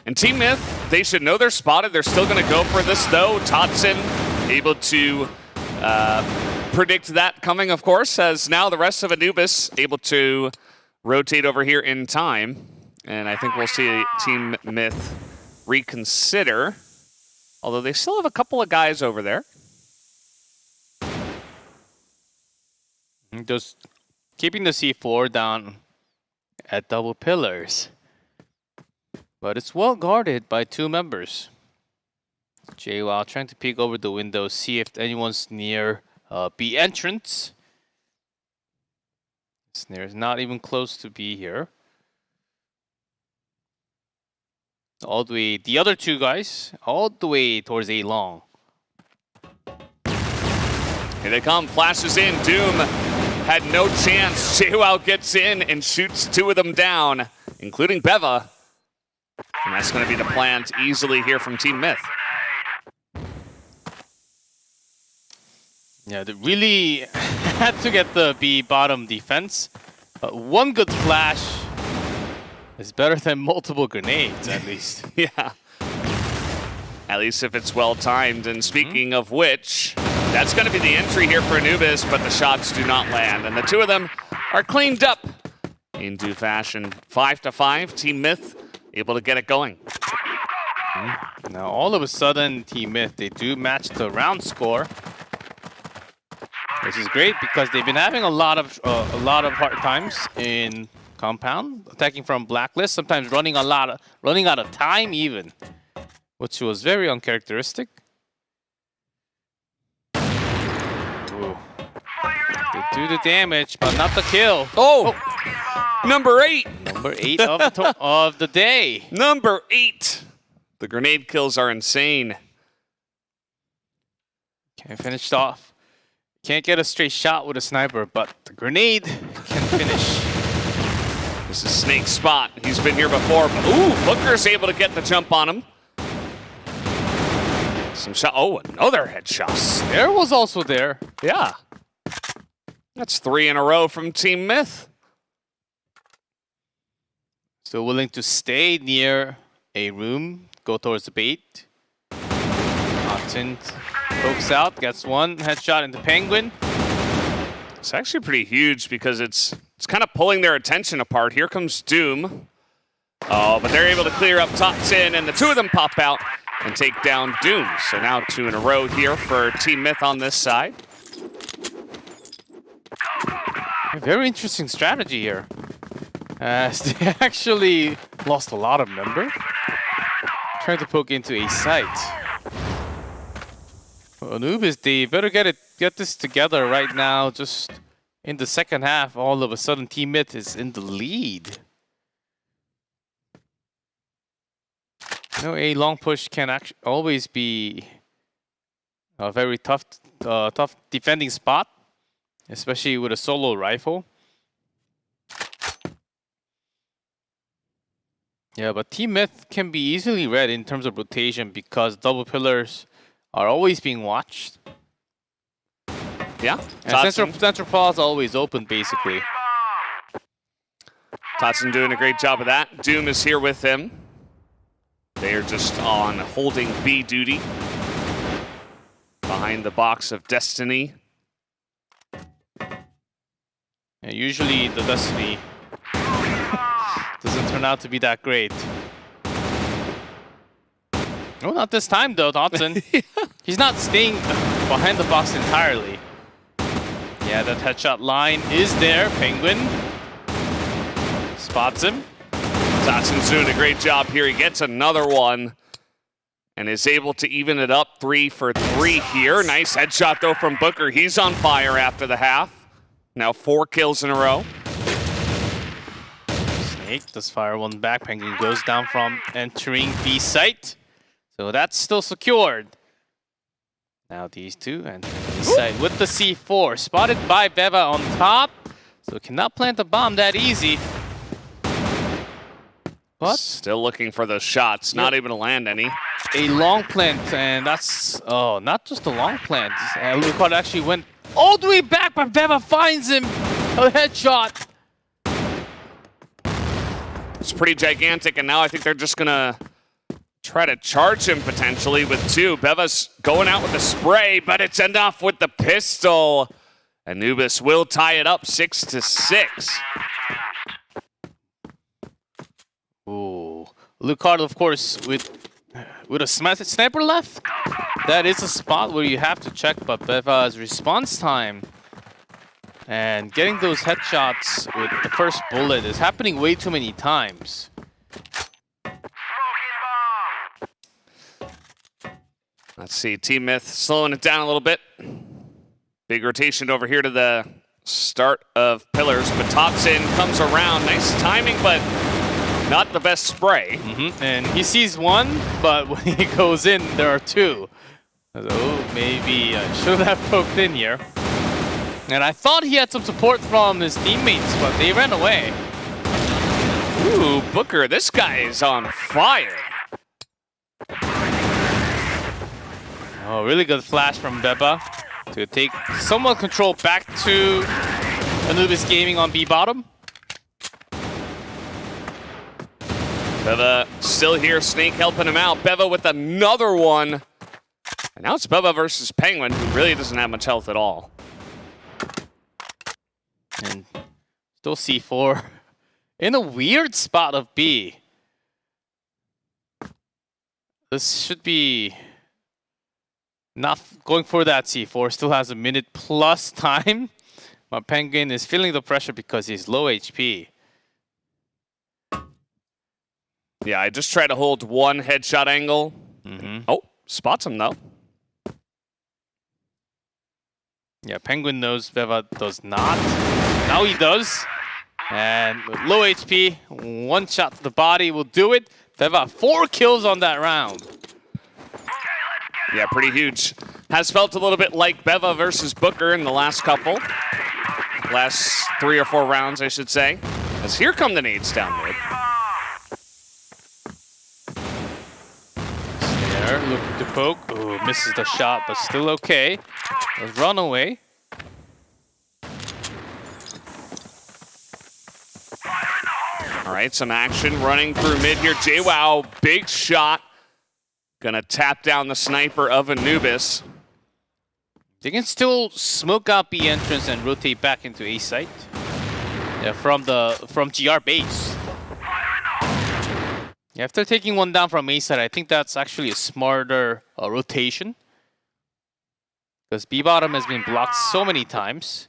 And Team Myth, they should know they're spotted. They're still going to go for this, though. Totson able to predict that coming, of course, as now the rest of Anubis able to rotate over here in time. And I think we'll see Team Myth reconsider, although they still have a couple of guys over there. Just keeping the C4 down at double pillars. But it's well guarded by 2 members. JWoww trying to peek over the window, see if anyone's near B entrance. Snare is not even close to B here. All the way, the other 2 guys, all the way towards A long. Here they come, flashes in, Doom had no chance. JWoww gets in and shoots 2 of them down, including Beva. And that's going to be the plant easily here from Team Myth. Yeah, they really had to get the B bottom defense. But 1 good flash is better than multiple grenades, at least. Yeah. At least if it's well timed. And speaking of which, that's going to be the entry here for Anubis, but the shots do not land. And the 2 of them are cleaned up in due fashion. 5-5, Team Myth able to get it going. Now all of a sudden, Team Myth, they do match the round score, which is great because they've been having a lot of hard times in compound, attacking from blacklist, sometimes running out of time even, which was very uncharacteristic. Ooh. They do the damage, but not the kill. Oh! Number 8! Number 8 of the day. Number 8! The grenade kills are insane. Can't finish it off. Can't get a straight shot with a sniper, but the grenade can finish. This is Snake's spot. He's been here before. Ooh, Hooker's able to get the jump on him. Some shot. Oh, another headshot. There was also there. Yeah. That's 3 in a row from Team Myth. Still willing to stay near a room, go towards the bait. Totson pokes out, gets 1 headshot into Penguin. It's actually pretty huge because it's kind of pulling their attention apart. Here comes Doom. Oh, but they're able to clear up Totson, and the 2 of them pop out and take down Doom. So now 2 in a row here for Team Myth on this side. A very interesting strategy here, as they actually lost a lot of member. Trying to poke into a site. Well, Anubis, they better get this together right now. Just in the second half, all of a sudden, Team Myth is in the lead. You know, a long push can actually always be a very tough defending spot, especially with a solo rifle. Yeah, but Team Myth can be easily read in terms of rotation because double pillars are always being watched. Yeah, and Central Plaza is always open, basically. Totson doing a great job of that. Doom is here with him. They are just on holding B duty. Behind the box of Destiny. Yeah, usually the Destiny doesn't turn out to be that great. Oh, not this time though, Dotson. He's not staying behind the box entirely. Yeah, that headshot line is there. Penguin spots him. Dotson's doing a great job here. He gets another one and is able to even it up 3 for 3 here. Nice headshot though from Booker. He's on fire after the half. Now 4 kills in a row. Snake does fire one back. Penguin goes down from entering B site. So that's still secured. Now these two entering B site with the C4. Spotted by Beva on top. So cannot plant the bomb that easy. But still looking for those shots. Not able to land any. A long plant, and that's, oh, not just a long plant. Lucard actually went all the way back, but Beva finds him. A headshot. It's pretty gigantic, and now I think they're just gonna try to charge him potentially with 2. Beva's going out with the spray, but it's enough with the pistol. Anubis will tie it up 6-6. Ooh, Lucard, of course, with a sniper left. That is a spot where you have to check, but Beva's response time and getting those headshots with the first bullet is happening way too many times. Let's see, Team Myth slowing it down a little bit. Big rotation over here to the start of Pillars, but Topson comes around. Nice timing, but not the best spray. And he sees one, but when he goes in, there are 2. So maybe I should have poked in here. And I thought he had some support from his teammates, but they ran away. Ooh, Booker, this guy is on fire. Oh, really good flash from Beba to take somewhat control back to Anubis Gaming on B bottom. Beva still here, Snake helping him out. Beva with another one. And now it's Beva versus Penguin, who really doesn't have much health at all. And still C4 in a weird spot of B. This should be not going for that C4. Still has a minute plus time. But Penguin is feeling the pressure because he's low HP. Yeah, I just try to hold one headshot angle. Oh, spots him though. Yeah, Penguin knows Beva does not. Now he does. And with low HP, one shot to the body will do it. Beva 4 kills on that round. Yeah, pretty huge. Has felt a little bit like Beva versus Booker in the last couple. Last 3 or 4 rounds, I should say. As here come the nades down mid. There, looking to poke. Oh, misses the shot, but still okay. A runaway. All right, some action running through mid here. JWoww, big shot. Gonna tap down the sniper of Anubis. They can still smoke out B entrance and rotate back into A site. Yeah, from GR base. Yeah, after taking one down from A side, I think that's actually a smarter rotation. Because B bottom has been blocked so many times.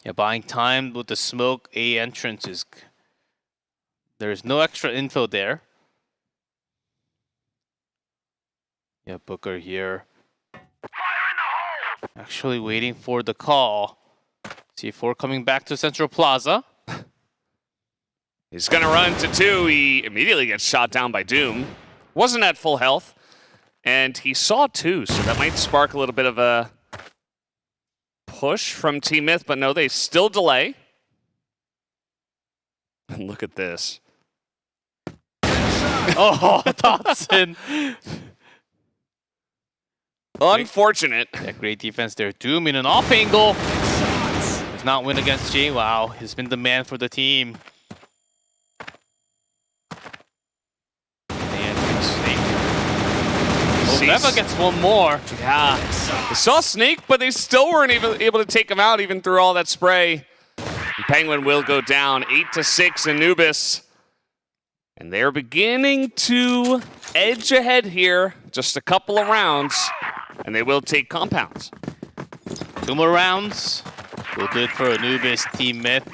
Yeah, buying time with the smoke, A entrance is... There's no extra info there. Yeah, Booker here. Actually waiting for the call. C4 coming back to Central Plaza. He's gonna run to 2. He immediately gets shot down by Doom. Wasn't at full health. And he saw 2, so that might spark a little bit of a push from Team Myth, but no, they still delay. And look at this. Oh, Dotson. Unfortunate. Yeah, great defense there. Doom in an off angle. Does not win against JWoww. He's been the man for the team. And Snake. Oh, Beva gets one more. Yeah. They saw Snake, but they still weren't even able to take him out even through all that spray. And Penguin will go down 8-6. Anubis And they're beginning to edge ahead here. Just a couple of rounds, and they will take compounds. 2 more rounds. Will do it for Anubis, Team Myth.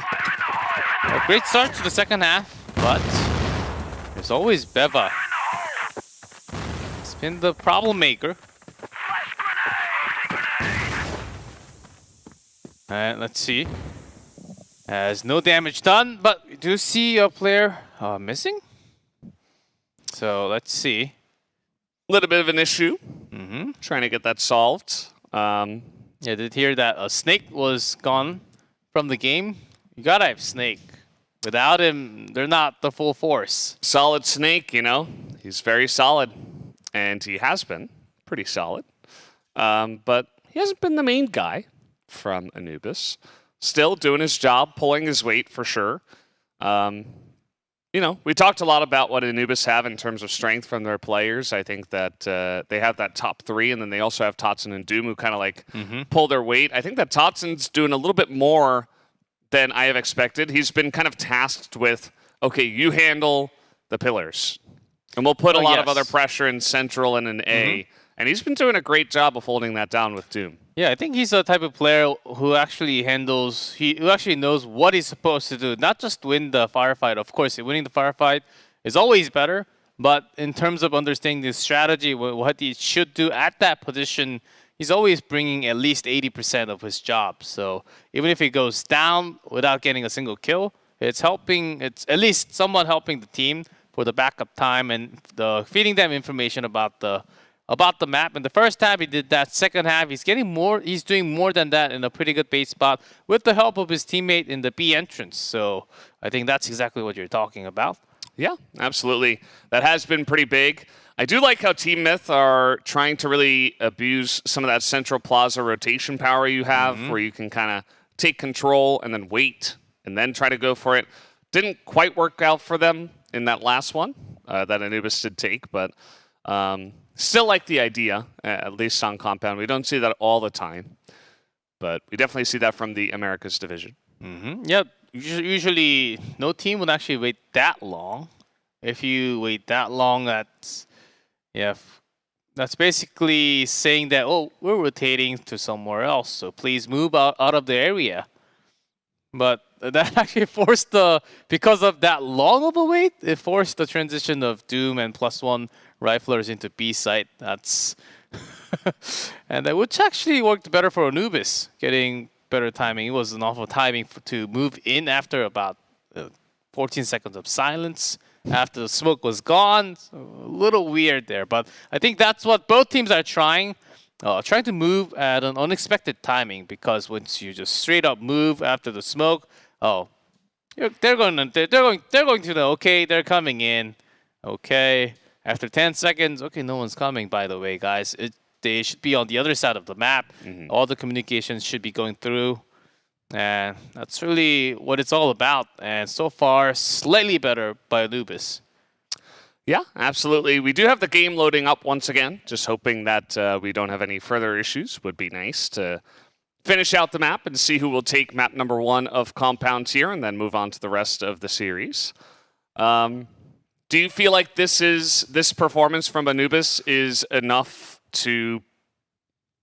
A great start to the second half, but there's always Beva. It's been the problem maker. And let's see. Has no damage done, but we do see a player missing. So let's see. A little bit of an issue. Trying to get that solved. Yeah, did hear that a Snake was gone from the game. You gotta have Snake. Without him, they're not the full force. Solid Snake, you know. He's very solid. And he has been pretty solid. But he hasn't been the main guy from Anubis. Still doing his job, pulling his weight for sure. You know, we talked a lot about what Anubis have in terms of strength from their players. I think that they have that top 3, and then they also have Totson and Doom who kind of like pull their weight. I think that Totson's doing a little bit more than I have expected. He's been kind of tasked with, okay, you handle the pillars. And we'll put a lot of other pressure in Central and in A. And he's been doing a great job of holding that down with Doom. Yeah, I think he's the type of player who actually handles, who actually knows what he's supposed to do. Not just win the firefight. Of course, winning the firefight is always better. But in terms of understanding the strategy, what he should do at that position, he's always bringing at least 80% of his job. So even if he goes down without getting a single kill, it's helping, it's at least somewhat helping the team for the backup time and feeding them information about the map. In the first half, he did that. Second half, he's getting more. He's doing more than that in a pretty good base spot with the help of his teammate in the B entrance. So I think that's exactly what you're talking about. Yeah, absolutely. That has been pretty big. I do like how Team Myth are trying to really abuse some of that Central Plaza rotation power you have, where you can kind of take control and then wait and then try to go for it. Didn't quite work out for them in that last one that Anubis did take, but still like the idea, at least on Compound. We don't see that all the time, but we definitely see that from the Americas division. Yep. Usually, no team would actually wait that long. If you wait that long, that's basically saying that, oh, we're rotating to somewhere else, so please move out of the area. But that actually forced because of that long of a wait, it forced the transition of Doom and +1 riflers into B site. That's and that which actually worked better for Anubis, getting better timing. It was an awful timing to move in after about 14 seconds of silence after the smoke was gone. So a little weird there, but I think that's what both teams are trying to move at an unexpected timing, because once you just straight up move after the smoke, they're going to know, okay, they're coming in. Okay, after 10 seconds, okay, no one's coming, by the way, guys. They should be on the other side of the map. All the communications should be going through. And that's really what it's all about. And so far, slightly better by Anubis. Yeah, absolutely. We do have the game loading up once again. Just hoping that we don't have any further issues. Would be nice to finish out the map and see who will take map number 1 of Compounds here and then move on to the rest of the series. Do you feel like this performance from Anubis is enough to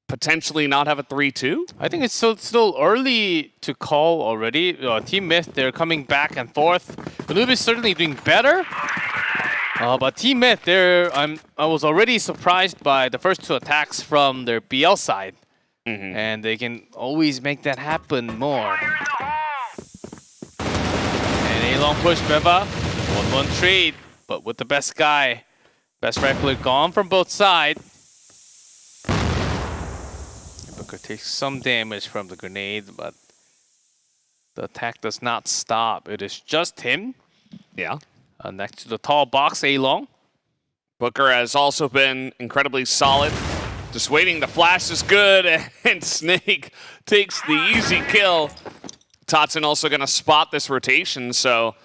potentially not have a 3-2? I think it's still early to call already. Team Myth, they're coming back and forth. Anubis certainly doing better. But Team Myth, I was already surprised by the first 2 attacks from their BL side. And they can always make that happen more. And a long push, Beva. 1-1 trade, but with the best guy. Best rifler gone from both sides. Booker takes some damage from the grenade, but the attack does not stop. It is just him. Yeah. Next to the tall box, A-Long. Booker has also been incredibly solid. Just waiting, the flash is good, and Snake takes the easy kill. Totson also going to spot this rotation, so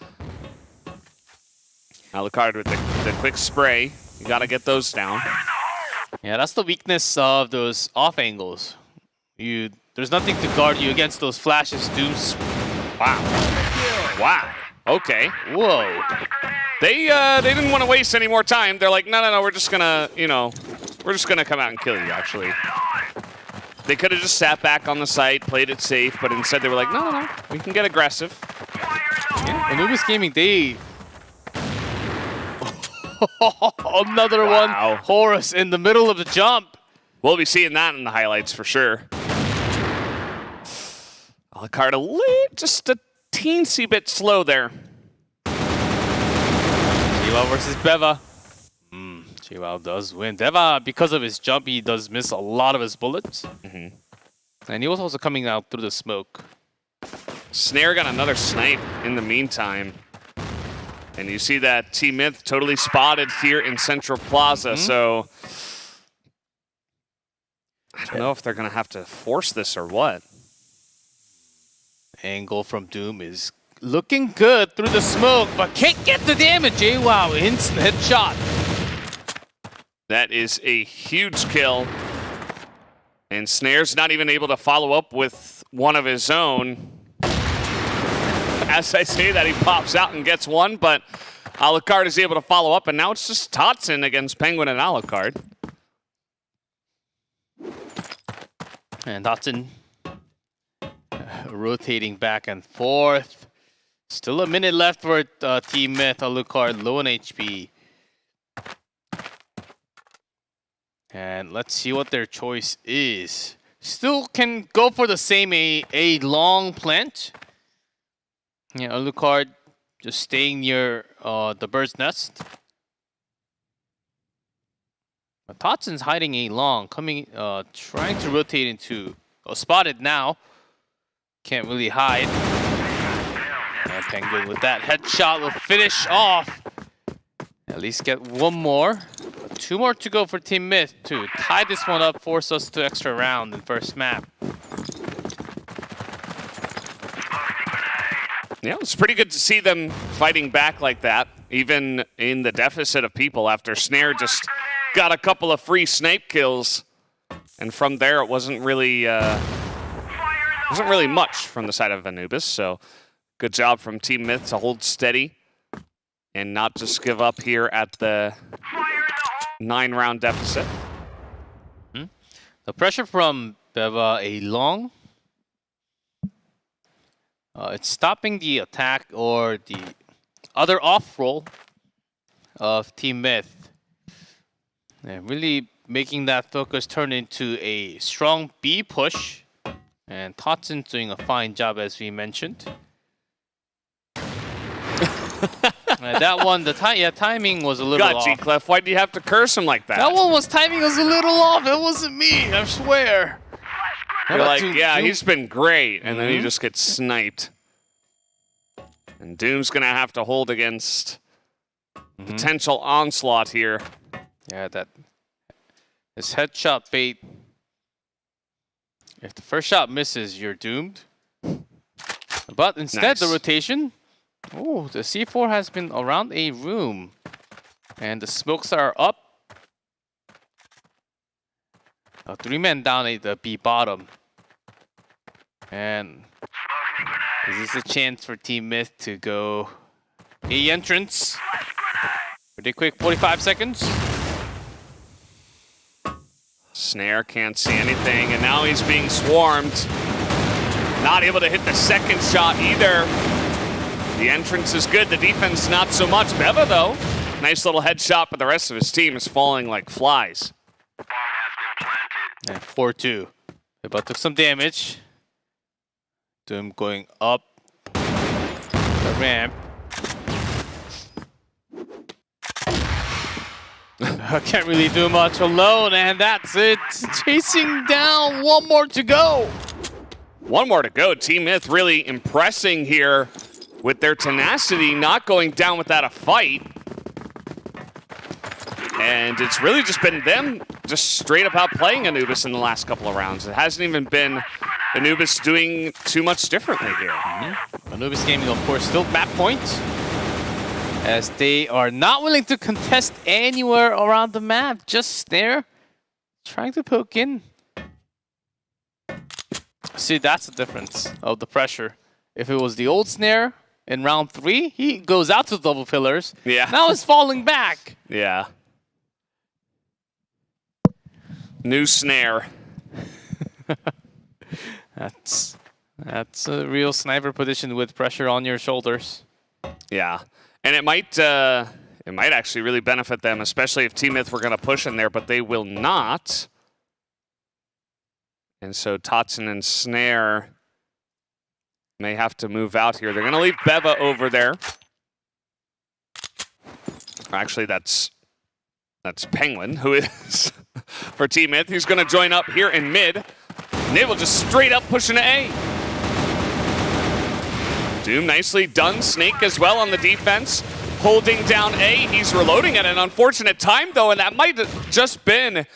Alucard with the quick spray. You got to get those down. Yeah, that's the weakness of those off angles. There's nothing to guard you against those flashes, Dooms. Wow. Wow. Okay. Whoa. They didn't want to waste any more time. They're like, no, we're just gonna, we're just gonna come out and kill you, actually. They could have just sat back on the site, played it safe, but instead they were like, no, we can get aggressive. Yeah, Anubis Gaming, they... Another one. Horus in the middle of the jump. We'll be seeing that in the highlights for sure. Alucard just a teensy bit slow there. Chihuahua versus Beva. Chihuahua does win. Deva, because of his jump, he does miss a lot of his bullets. And he was also coming out through the smoke. Snare got another snipe in the meantime. And you see that T-Myth totally spotted here in Central Plaza, so... I don't know if they're going to have to force this or what. Angle from Doom is looking good through the smoke, but can't get the damage. Wow, instant headshot. That is a huge kill. And Snare's not even able to follow up with one of his own. As I say that, he pops out and gets one, but Alucard is able to follow up, and now it's just Totson against Penguin and Alucard. And Totson rotating back and forth. Still a minute left for Team Myth. Alucard low on HP. And let's see what their choice is. Still can go for the same a long plant. Yeah, Alucard just staying near the bird's nest. But Totson's hiding a long, trying to rotate into spotted now. Can't really hide. And Penguin with that headshot will finish off. At least get one more. Two more to go for Team Myth to tie this one up, force us to extra round in first map. Yeah, it's pretty good to see them fighting back like that, even in the deficit of people after Snare just got a couple of free snipe kills. And from there, it wasn't really much from the side of Anubis, so good job from Team Myth to hold steady and not just give up here at the 9-round deficit. The pressure from Beva a long. It's stopping the attack or the other off roll of Team Myth. And really making that focus turn into a strong B push. And Totson's doing a fine job, as we mentioned. That one, the timing was a little off. G-Clef, why do you have to curse him like that? That one was timing was a little off. It wasn't me, I swear. You're like, yeah, he's been great, and then he just gets sniped. And Doom's gonna have to hold against potential onslaught here. Yeah, that this headshot bait. If the first shot misses, you're doomed. But instead, the rotation. Oh, the C4 has been around a room. And the smokes are up. 3 men down at the B bottom. And this is a chance for Team Myth to go A entrance. Pretty quick, 45 seconds. Snare can't see anything, and now he's being swarmed. Not able to hit the second shot either. The entrance is good, the defense not so much. Beva, though, nice little headshot, but the rest of his team is falling like flies. And 4-2. Beva took some damage. Doom going up the ramp. I can't really do much alone, and that's it. Chasing down, one more to go. One more to go. Team Myth really impressing here with their tenacity, not going down without a fight. And it's really just been them just straight up out playing Anubis in the last couple of rounds. It hasn't even been Anubis doing too much differently here. Anubis Gaming, of course, still map point, as they are not willing to contest anywhere around the map. Just there, trying to poke in. See, that's the difference of the pressure. If it was the old Snare in round 3. He goes out to the double pillars. Yeah. Now he's falling back. Yeah. New snare. That's a real sniper position with pressure on your shoulders. Yeah, and it might actually really benefit them, especially if Team Myth were going to push in there, but they will not. And so Totson and Snare may have to move out here. They're going to leave Beva over there. Actually, that's Penguin, who is for Team Myth. He's going to join up here in mid. And they will just straight up push into A. Doom nicely done. Snake as well on the defense, holding down A. He's reloading at an unfortunate time, though, and that might have just been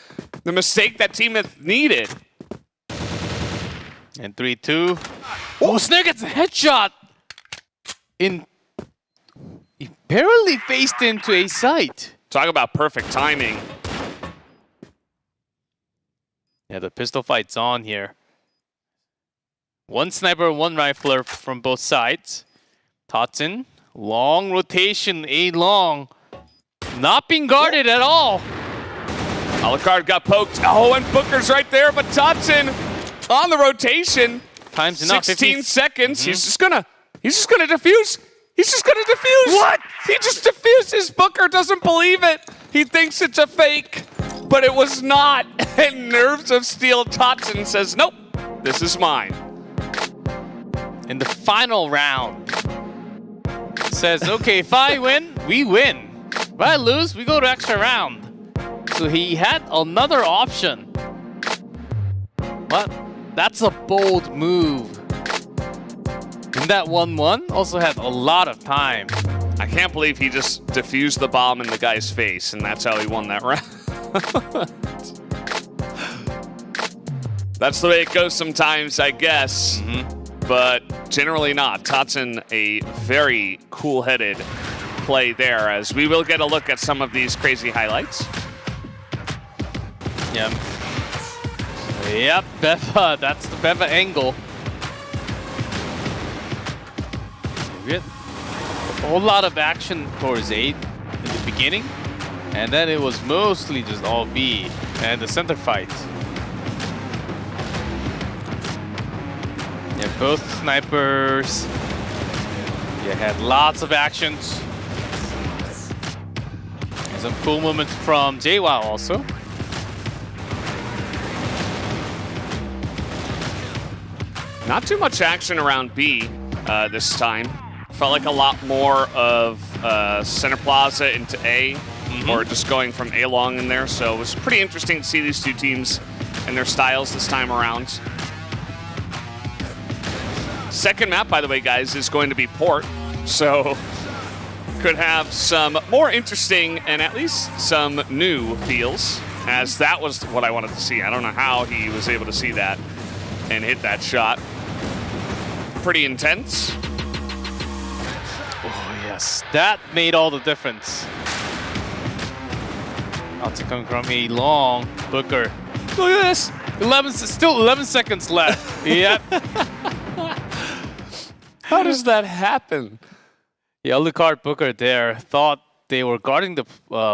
the mistake that Team Myth needed. And 3-2. Oh, Snake gets a headshot! He barely faced into a sight. Talk about perfect timing. Yeah, the pistol fight's on here. One sniper, one rifler from both sides. Totson, long rotation, A long. Not being guarded at all. Alucard got poked. Oh, and Booker's right there, but Totson on the rotation. Time's enough. 16 seconds. He's just gonna defuse. He's just gonna defuse. What? He just defuses. Booker doesn't believe it. He thinks it's a fake, but it was not. And Nerves of Steel Totson says, nope, this is mine. In the final round, says, okay, if I win, we win. If I lose, we go to extra round. So he had another option. But that's a bold move. And that 1-1 also had a lot of time. I can't believe he just defused the bomb in the guy's face, and that's how he won that round. That's the way it goes sometimes, I guess. But generally not. Totson, a very cool-headed play there, as we will get a look at some of these crazy highlights. Yep, Beva, that's the Beva angle. We had a whole lot of action towards A in the beginning, and then it was mostly just all B and the center fight. Yeah, both snipers. You had lots of actions. And some cool moments from JWoww also. Not too much action around B this time. Felt like a lot more of Center Plaza into A, or just going from A long in there. So it was pretty interesting to see these two teams and their styles this time around. Second map, by the way, guys, is going to be Port. So could have some more interesting and at least some new feels, as that was what I wanted to see. I don't know how he was able to see that and hit that shot. Pretty intense. Oh, yes. That made all the difference. Totson coming from A long. Booker. Look at this. Still 11 seconds left. Yep. How does that happen? Yeah, Alucard Booker there thought they were guarding the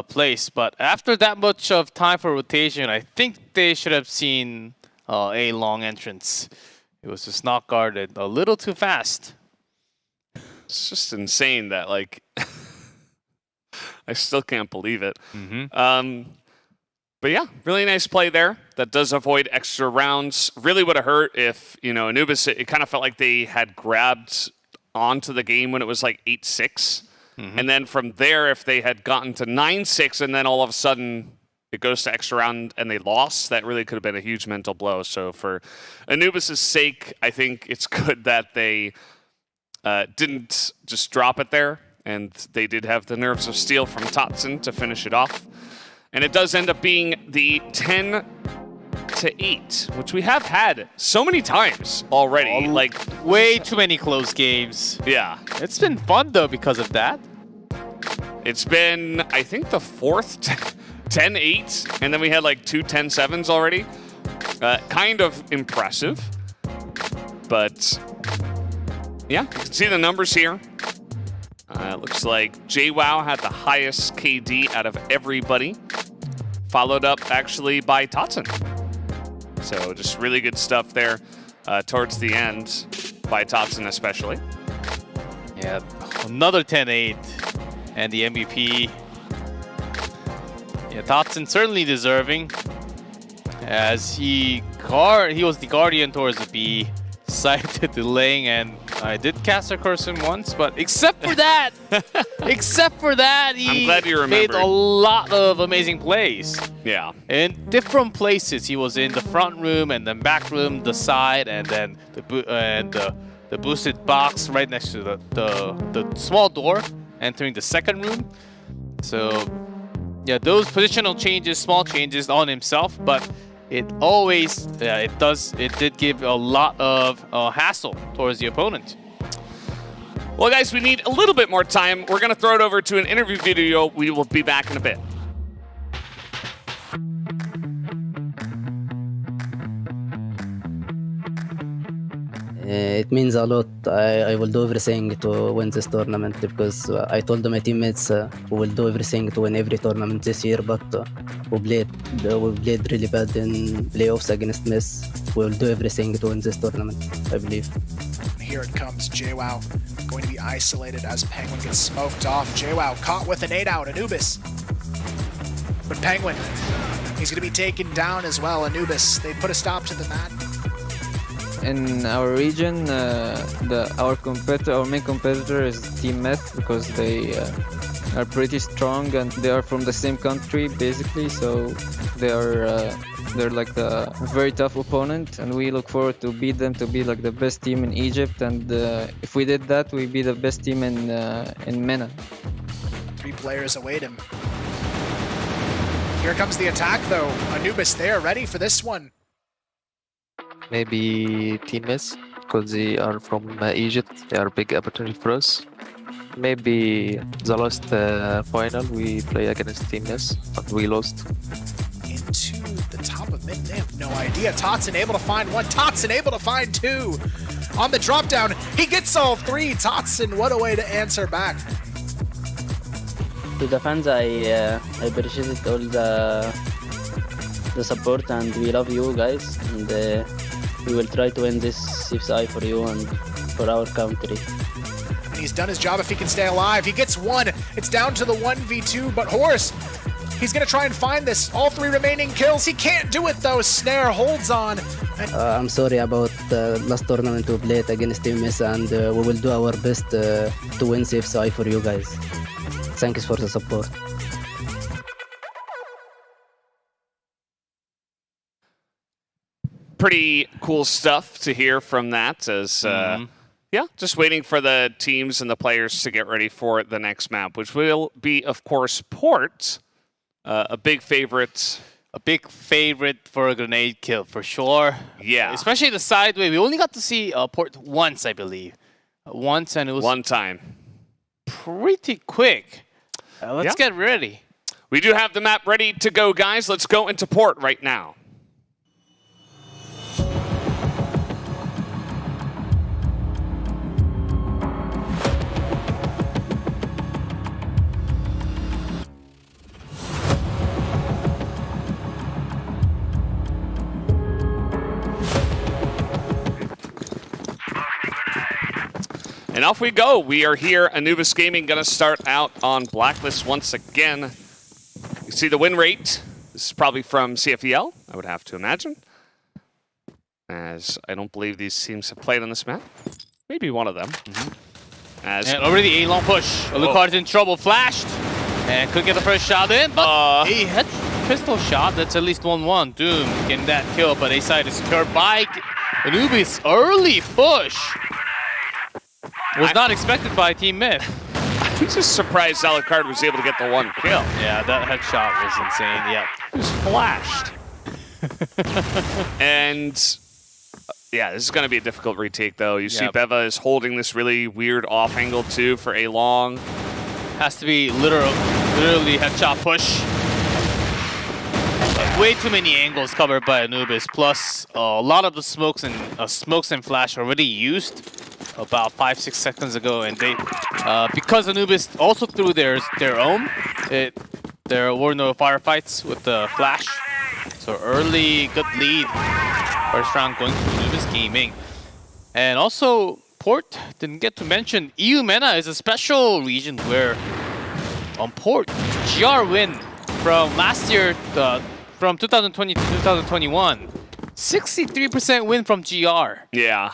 place, but after that much of time for rotation, I think they should have seen A long entrance. It was just not guarded a little too fast. It's just insane that, like, I still can't believe it. But yeah, really nice play there. That does avoid extra rounds. Really would have hurt if, you know, Anubis, it kind of felt like they had grabbed onto the game when it was like 8-6. And then from there, if they had gotten to 9-6 and then all of a sudden it goes to extra round and they lost, that really could have been a huge mental blow. So for Anubis' sake, I think it's good that they didn't just drop it there. And they did have the Nerves of Steel from Totson to finish it off. And it does end up being the 10-8, which we have had so many times already. Like, way too many close games. Yeah. It's been fun, though, because of that. It's been, I think, the fourth 10-8, and then we had like 2 10-7s already. Kind of impressive. But yeah, you can see the numbers here. Looks like JWoww had the highest KD out of everybody, followed up actually by Totson. So just really good stuff there towards the end by Totson especially. Yeah, another 10-8 and the MVP. Yeah, Totson certainly deserving, as he was the guardian towards the B, decided delaying, and I did cast a curse him once, but except for that, he I'm glad you made remembered. a lot of amazing plays. Yeah. In different places, he was in the front room and then back room, the side, and then the boosted box right next to the small door entering the second room. So yeah, those positional changes, small changes on himself, but it always, it did give a lot of hassle towards the opponent. Well, guys, we need a little bit more time. We're going to throw it over to an interview video. We will be back in a bit. It means a lot. I will do everything to win this tournament because I told my teammates we will do everything to win every tournament this year, but we played really bad in playoffs against Miss. We will do everything to win this tournament, I believe. Here it comes, JWoww going to be isolated as Penguin gets smoked off. JWoww caught with an 8-out, Anubis. But Penguin, he's going to be taken down as well. Anubis, they put a stop to the match. In our region, our main competitor is Team Meth because they are pretty strong and they are from the same country basically. So they're like a very tough opponent, and we look forward to beat them to be like the best team in Egypt. And if we did that, we'd be the best team in Eumena. 3 players await him. Here comes the attack though. Anubis, they are ready for this one. Maybe Team S, because they are from Egypt. They are big opportunity for us. Maybe the last final we play against Team S, but we lost. Into the top of mid, they have no idea. Totson able to find one. Totson able to find 2. On the drop down, he gets all 3. Totson, what a way to answer back. To the fans, I appreciate all the support, and we love you guys, and we will try to win this Cfs for you and for our country. And he's done his job if he can stay alive. He gets 1. It's down to the 1v2, but Horse, he's going to try and find this. All 3 remaining kills. He can't do it though. Snare holds on. I'm sorry about the last tournament we played against Team Miss, and we will do our best to win Cfs for you guys. Thanks for the support. Pretty cool stuff to hear from that as, yeah, just waiting for the teams and the players to get ready for the next map, which will be, of course, Port, a big favorite. A big favorite for a grenade kill, for sure. Yeah. Especially the sideway. We only got to see Port once, I believe. Once, and it was... One time. Pretty quick. Let's get ready. We do have the map ready to go, guys. Let's go into Port right now. And off we go. We are here. Anubis Gaming going to start out on Blacklist once again. You see the win rate. This is probably from CFEL, I would have to imagine. As I don't believe these teams have played on this map. Maybe one of them. As And already a long push. Alucard's in trouble. Flashed. And could get the first shot in, but he had pistol shot. That's at least 1-1. Doom getting that kill, but A side is secured by Anubis. Early push. Was not expected by Team Mid. I'm just surprised Alucard was able to get the 1 kill. Yeah, that headshot was insane. Yeah. It was flashed. And yeah, this is going to be a difficult retake, though. You see Beva is holding this really weird off angle, too, for a long. Has to be literally headshot push. Way too many angles covered by Anubis. Plus, a lot of the smokes and flash already used. about 5-6 seconds ago, and they because Anubis also threw their own, there were no firefights with the flash. So early good lead. First round going to Anubis Gaming. And also, Port didn't get to mention, Eumena is a special region where on Port, GR win from last year, from 2020 to 2021. 63% win from GR. Yeah.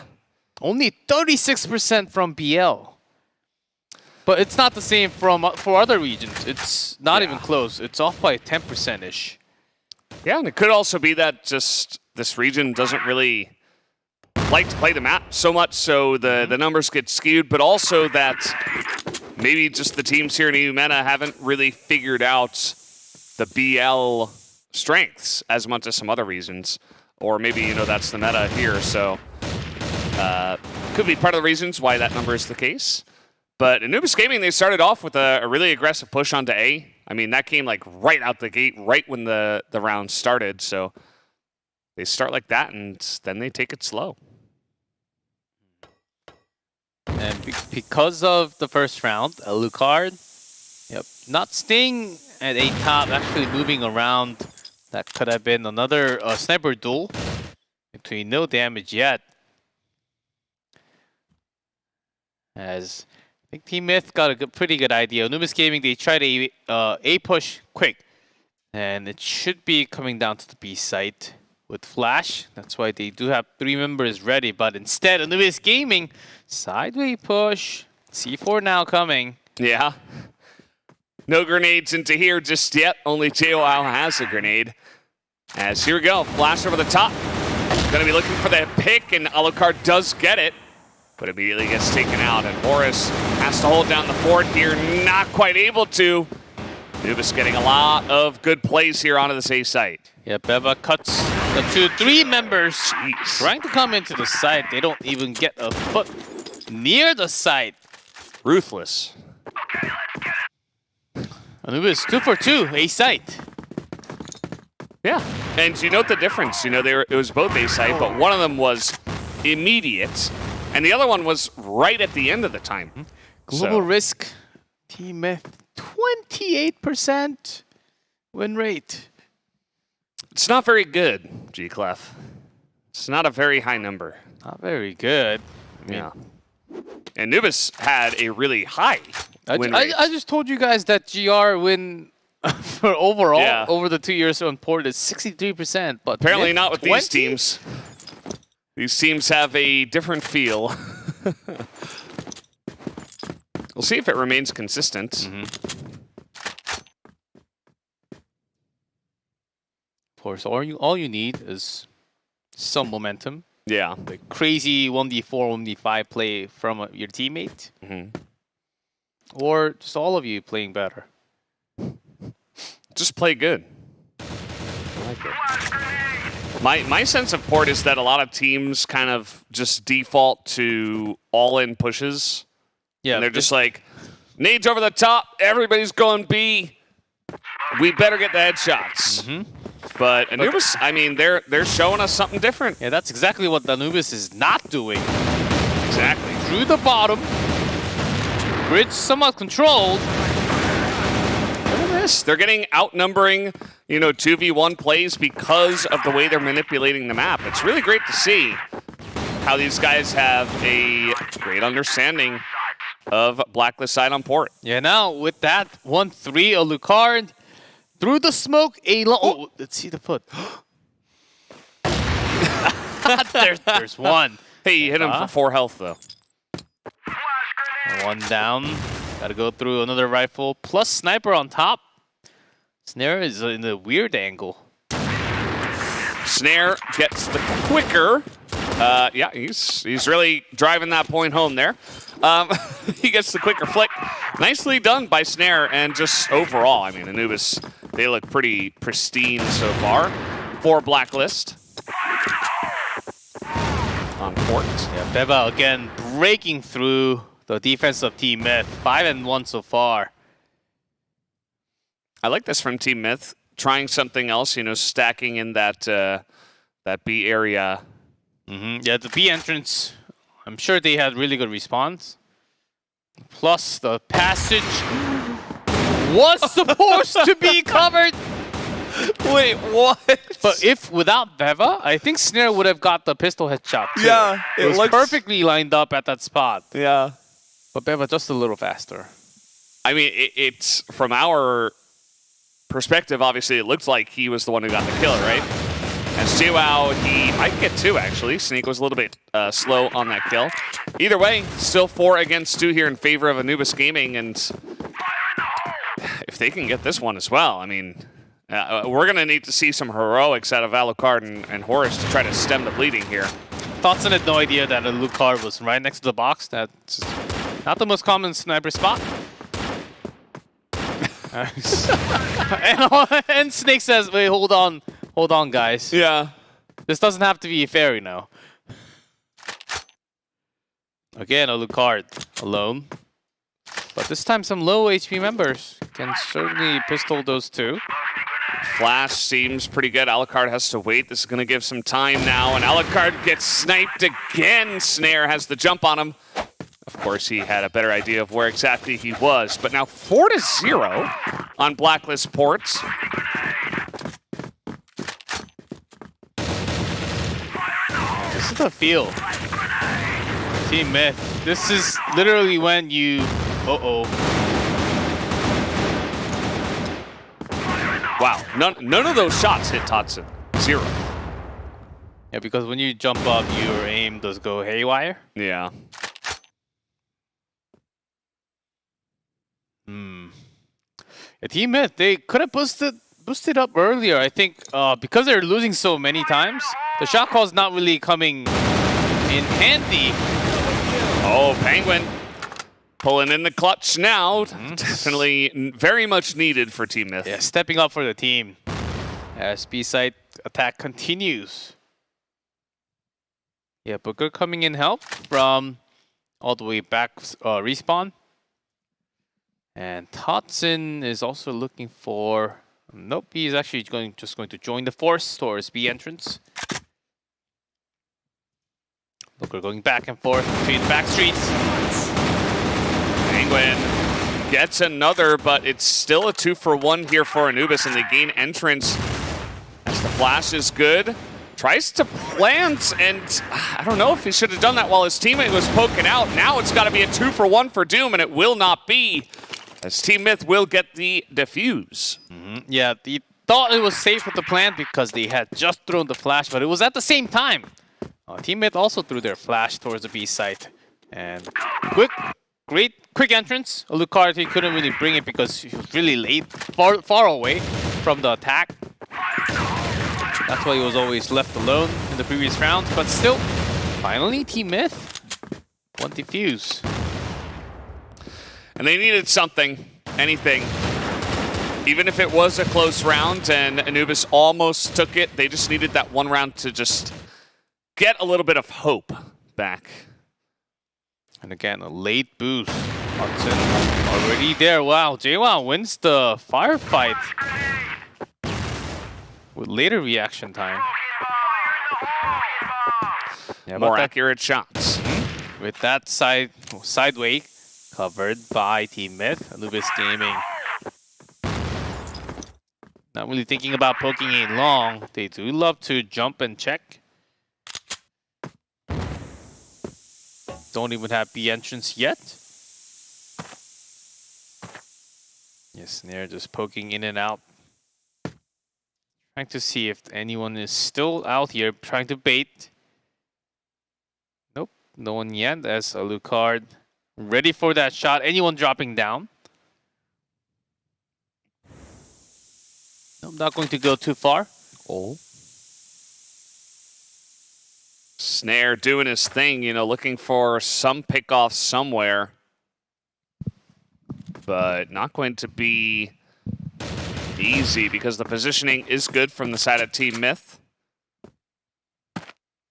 Only 36% from BL. But it's not the same for other regions. It's not even close. It's off by 10%-ish. Yeah, and it could also be that just this region doesn't really like to play the map so much, so the numbers get skewed, but also that maybe just the teams here in Eumena haven't really figured out the BL strengths as much as some other regions. Or maybe, you know, that's the meta here, so could be part of the reasons why that number is the case. But Anubis Gaming, they started off with a really aggressive push onto A. I mean, that came like right out the gate, right when the round started. So they start like that, and then they take it slow. And because of the first round, Alucard, not staying at A top, actually moving around. That could have been another sniper duel between no damage yet. As I think Team Myth got a pretty good idea. Anubis Gaming, they tried a push quick. And it should be coming down to the B site with Flash. That's why they do have 3 members ready. But instead, Anubis Gaming, sideway push. C4 now coming. Yeah. No grenades into here just yet. Only JOL has a grenade. As here we go, Flash over the top. Gonna be looking for the pick, and Alucard does get it, but immediately gets taken out. And Boris has to hold down the fort here, not quite able to. Anubis getting a lot of good plays here onto this A site. Yeah, Beva cuts the 2-3 members. Trying to come into the site. They don't even get a foot near the site. Ruthless. Anubis 2 for 2, A site. Yeah, and you note the difference. You know, it was both A site, but one of them was immediate, and the other one was right at the end of the time. Global Risk, Team Myth, 28% win rate. It's not very good, G-Clef. It's not a very high number. Not very good. I mean, yeah. And Anubis had a really high win rate. I just told you guys that GR win for overall over the 2 years on Port is 63%, but apparently not with these teams. These teams have a different feel. We'll see if it remains consistent. Of course, all you need is some momentum. Yeah. The crazy 1v4, 1v5 play from your teammate. Or just all of you playing better. Just play good. I like it. My sense of Port is that a lot of teams kind of just default to all-in pushes. Yeah. And they're just like, nades over the top, everybody's going B. We better get the headshots. But Anubis, I mean, they're showing us something different. Yeah, that's exactly what Anubis is not doing. Exactly. Through the bottom. Bridge somewhat controlled. Look at this. They're getting outnumbering, 2v1 plays because of the way they're manipulating the map. It's really great to see how these guys have a great understanding of Blacklist side on Port. Yeah, now with that 1-3, Alucard through the smoke, oh, let's see the foot. there's one. Hey, you hit him for 4 health, though. One down. Gotta go through another rifle, plus sniper on top. Snare is in a weird angle. Snare gets the quicker. Yeah, he's really driving that point home there. He gets the quicker flick. Nicely done by Snare, and just overall, I mean, Anubis, they look pretty pristine so far for Blacklist. On Port. Yeah, Beba again breaking through the defense of Team Myth. 5-1 so far. I like this from Team Myth. Trying something else, stacking in that B area. Yeah, the B entrance I'm sure they had really good response. Plus the passage was supposed to be covered. Wait, what? But if without Beva, I think Snare would have got the pistol headshot too. Yeah, it was looks perfectly lined up at that spot. Yeah. But Beva just a little faster. I mean, it's from our perspective, obviously, it looks like he was the one who got the kill, right? And Siwao, he might get 2, actually. Sneak was a little bit slow on that kill. Either way, still 4 against 2 here in favor of Anubis Gaming, and if they can get this one as well, I mean, we're going to need to see some heroics out of Alucard and Horus to try to stem the bleeding here. Thoughtson had no idea that Alucard was right next to the box. That's not the most common sniper spot. and Snake says, wait, hold on, guys. Yeah. This doesn't have to be fair, you know. Again, Alucard alone. But this time some low HP members can certainly pistol those 2. Flash seems pretty good. Alucard has to wait. This is going to give some time now, and Alucard gets sniped again. Snare has the jump on him. Of course, he had a better idea of where exactly he was, but now 4-0 on Blacklist Ports. This is the feel. Team Myth. This is literally when you... Wow, none of those shots hit Thoughtson. 0. Yeah, because when you jump up, your aim does go haywire. Yeah. Yeah, Team Myth, they could have boosted up earlier. I think because they're losing so many times, the shot call is not really coming in handy. Oh, Penguin pulling in the clutch now. Definitely very much needed for Team Myth. Yeah, stepping up for the team as B-side attack continues. Yeah, Booker coming in help from all the way back respawn. And Thoughtson is also looking for... Nope, he's actually just going to join the force towards B entrance. Booker going back and forth between the back streets. Penguin gets another, but it's still a 2-for-1 here for Anubis, and they gain entrance as the flash is good. Tries to plant, and I don't know if he should have done that while his teammate was poking out. Now it's got to be a 2-for-1 for Doom, and it will not be, as Team Myth will get the defuse. Yeah, they thought it was safe with the plant because they had just thrown the flash, but it was at the same time. Team Myth also threw their flash towards the B site. And quick entrance. Alucard, he couldn't really bring it because he was really late, far away from the attack. That's why he was always left alone in the previous rounds. But still, finally, Team Myth won defuse. And they needed something, anything. Even if it was a close round and Anubis almost took it, they just needed that one round to just get a little bit of hope back. And again, a late boost. Hudson already there. Wow, JWoww wins the firefight with later reaction time. Yeah, more accurate shots. With that sideway covered by Team Myth, Anubis Gaming. Not really thinking about poking it long. They do love to jump and check. Don't even have B entrance yet. Yes, Snare just poking in and out. Trying to see if anyone is still out here trying to bait. Nope, no one yet. As Alucard ready for that shot. Anyone dropping down? I'm not going to go too far. Oh. Snare doing his thing, you know, looking for some pickoff somewhere. But not going to be easy because the positioning is good from the side of Team Myth.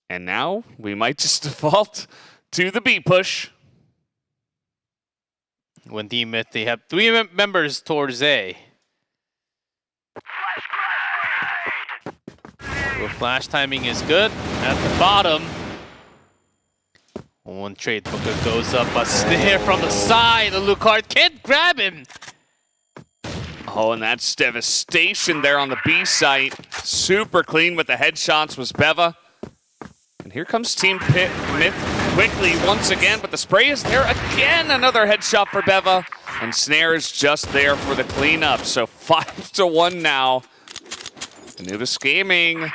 And now we might just default to the B push. When Team Myth, they have 3 members towards A. The flash timing is good. At the bottom, One trade, Booker goes up, a snare from the side. Alucard can't grab him. Oh, and that's devastation there on the B site. Super clean with the headshots was Beva. And here comes Team Myth quickly once again, but the spray is there again. Another headshot for Beva. And Snare is just there for the cleanup. So 5-1 now. Anubis Gaming.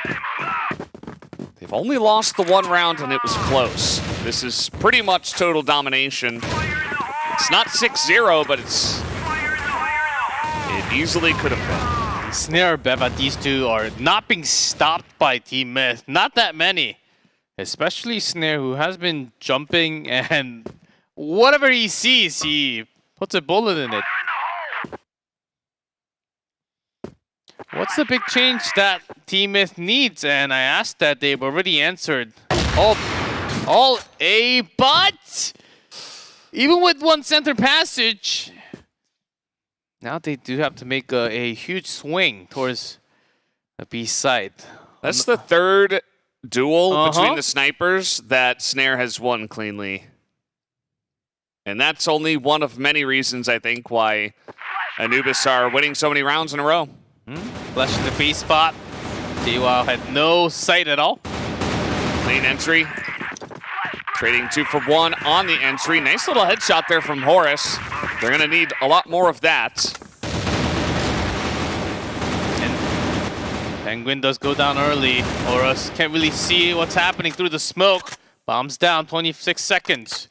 They've only lost the one round and it was close. This is pretty much total domination. It's not 6-0, but it easily could have been. Snare, Beva, these two are not being stopped by Team Myth. Not that many. Especially Snare, who has been jumping, and whatever he sees, he puts a bullet in it. What's the big change that Team Myth needs? And I asked that, they've already answered. All A, but even with one center passage, now they do have to make a huge swing towards the B side. That's the third duel between the snipers that Snare has won cleanly. And that's only one of many reasons, I think, why Anubis are winning so many rounds in a row. Flashing the B spot. JWoww had no sight at all. Clean entry. Trading 2 for 1 on the entry. Nice little headshot there from Horus. They're going to need a lot more of that. And Penguin does go down early. Horus can't really see what's happening through the smoke. Bombs down, 26 seconds.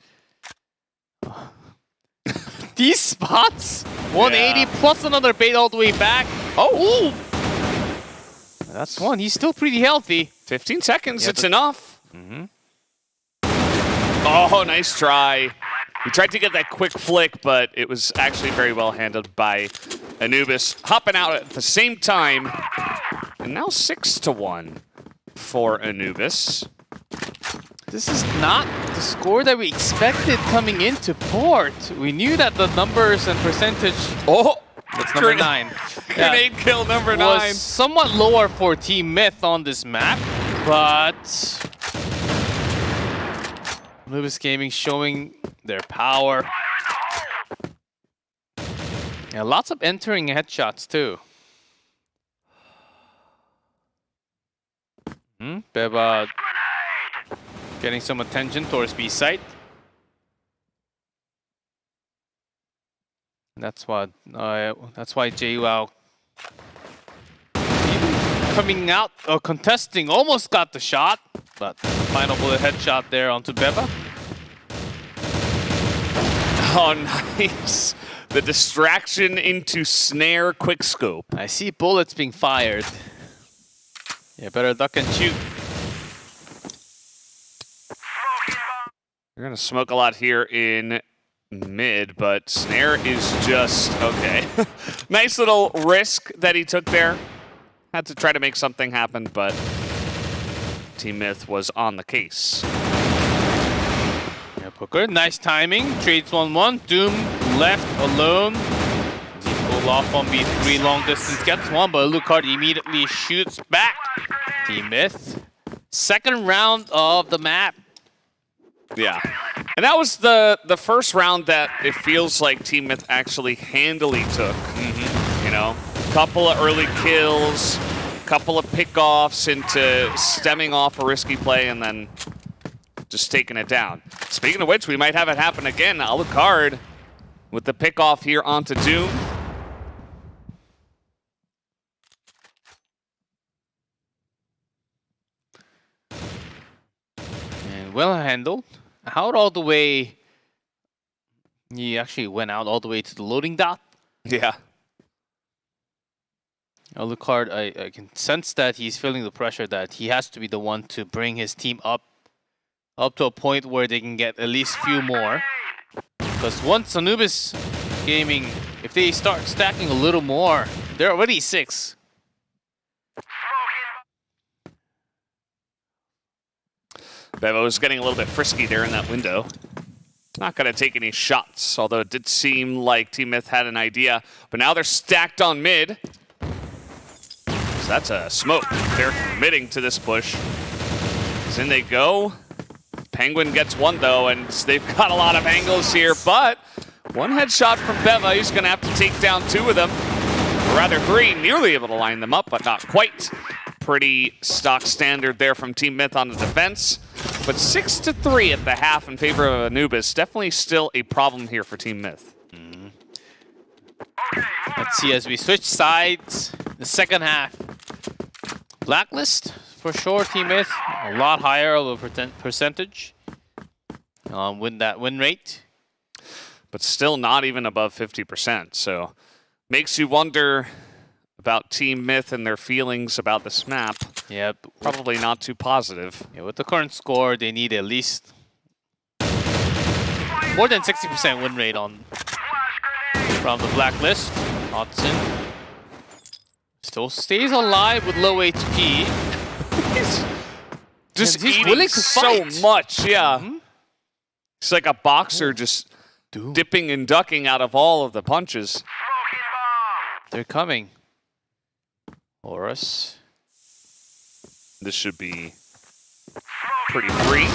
These spots, 180 plus another bait all the way back. Oh, ooh. That's one. He's still pretty healthy. 15 seconds, it's enough. Oh, nice try. He tried to get that quick flick, but it was actually very well handled by Anubis. Hopping out at the same time. And now 6-1 for Anubis. This is not the score that we expected coming into Port. We knew that the numbers and percentage... Oh! That's number 9. Grenade kill number 9. Was somewhat lower for Team Myth on this map, but Anubis Gaming showing their power. Yeah, lots of entering headshots too. Beva getting some attention towards B site. That's why JWoww coming out or contesting almost got the shot, but final bullet headshot there onto Beva. Oh, nice. The distraction into Snare quickscope. I see bullets being fired. Yeah, better duck and shoot. They're going to smoke a lot here in mid, but Snare is just okay. Nice little risk that he took there. Had to try to make something happen, but Team Myth was on the case. Yeah, Booker, nice timing. Trades 1-1. Doom left alone. He pulled off on B3 long distance, gets one, but Alucard immediately shoots back. Team Myth. Second round of the map. Yeah. And that was the first round that it feels like Team Myth actually handily took. You know, couple of early kills, couple of pickoffs into stemming off a risky play and then just taking it down. Speaking of which, we might have it happen again. Alucard with the pickoff here onto Doom. And well handled. Out all the way. He actually went out all the way to the loading dot. Yeah. Alucard, I can sense that he's feeling the pressure that he has to be the one to bring his team up to a point where they can get at least few more. Because once Anubis Gaming, if they start stacking a little more, they're already 6. Bevo was getting a little bit frisky there in that window. Not going to take any shots, although it did seem like Team Myth had an idea. But now they're stacked on mid. So that's a smoke. They're committing to this push. So in they go. Penguin gets one though, and they've got a lot of angles here, but one headshot from Beva. He's going to have to take down 2 of them, or rather 3, nearly able to line them up, but not quite. Pretty stock standard there from Team Myth on the defense, but 6-3 at the half in favor of Anubis. Definitely still a problem here for Team Myth. Let's see as we switch sides, the second half. Blacklist, for sure, Team Myth, a lot higher of a percentage on win rate. But still not even above 50%, so makes you wonder about Team Myth and their feelings about this map. Yep. Probably not too positive. Yeah, with the current score, they need at least more than 60% win rate from the Blacklist. Hudson still stays alive with low HP. He's eating willing to so fight. much, yeah. He's like a boxer just dipping and ducking out of all of the punches. They're coming. Horus. This should be pretty free.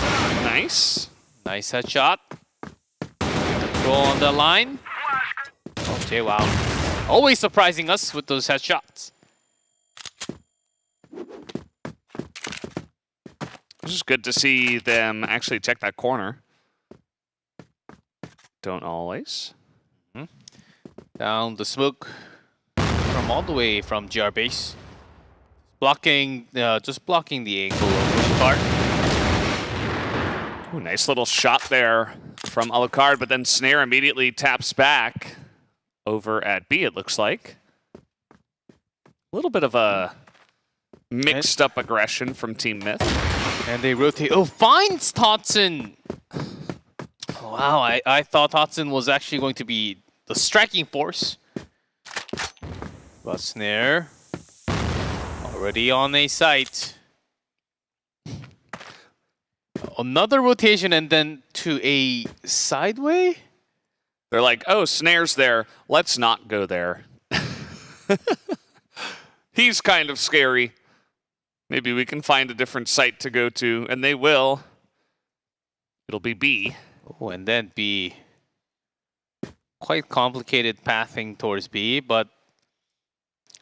Nice. Nice headshot. Control on the line. Okay, wow. Always surprising us with those headshots. This is good to see them actually check that corner. Don't always. Down the smoke from all the way from GR base. Blocking, just blocking the angle of Alucard. Ooh, nice little shot there from Alucard, but then Snare immediately taps back over at B, it looks like. A little bit of a mixed up aggression from Team Myth. And they rotate. Oh, finds Totson! Wow, I thought Totson was actually going to be the striking force. But Snare already on a site. Another rotation and then to a sideway? They're like, oh, Snare's there. Let's not go there. He's kind of scary. Maybe we can find a different site to go to, and they will. It'll be B. Oh, and then B. Quite complicated pathing towards B, but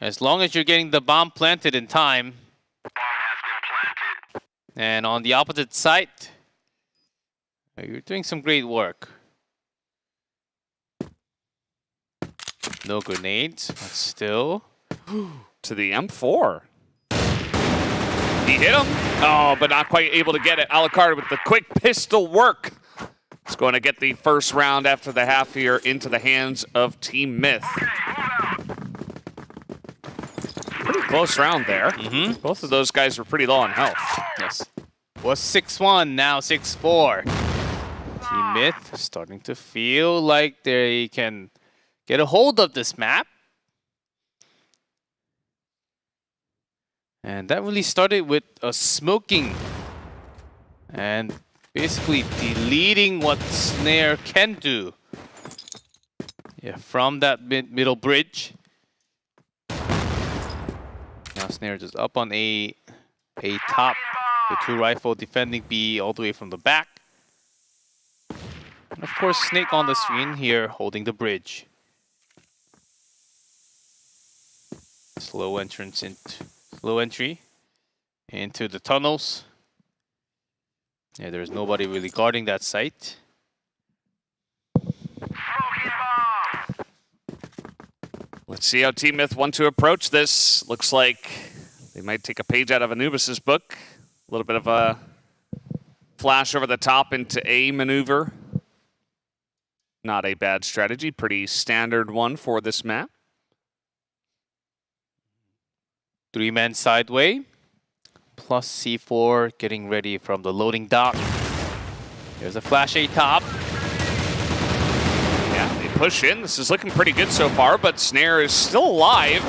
as long as you're getting the bomb planted in time. And on the opposite side, you're doing some great work. No grenades, but still. To the M4. He hit him. Oh, but not quite able to get it. Alucard with the quick pistol work. It's going to get the first round after the half here into the hands of Team Myth. Pretty close round there. Both of those guys were pretty low on health. Yes. Was 6-1, now 6-4. Team Myth starting to feel like they can get a hold of this map. And that really started with a smoking and basically deleting what Snare can do. Yeah, from that middle bridge. Now Snare just up on A top. The 2 rifle defending B all the way from the back. And of course, Snake on the screen here holding the bridge. Slow entry into the tunnels. Yeah, there's nobody really guarding that site. Let's see how Team Myth want to approach this. Looks like they might take a page out of Anubis's book. A little bit of a flash over the top into A maneuver. Not a bad strategy, pretty standard one for this map. 3-man sideway, plus C4 getting ready from the loading dock. There's a flash A top. Yeah, they push in. This is looking pretty good so far, but Snare is still alive.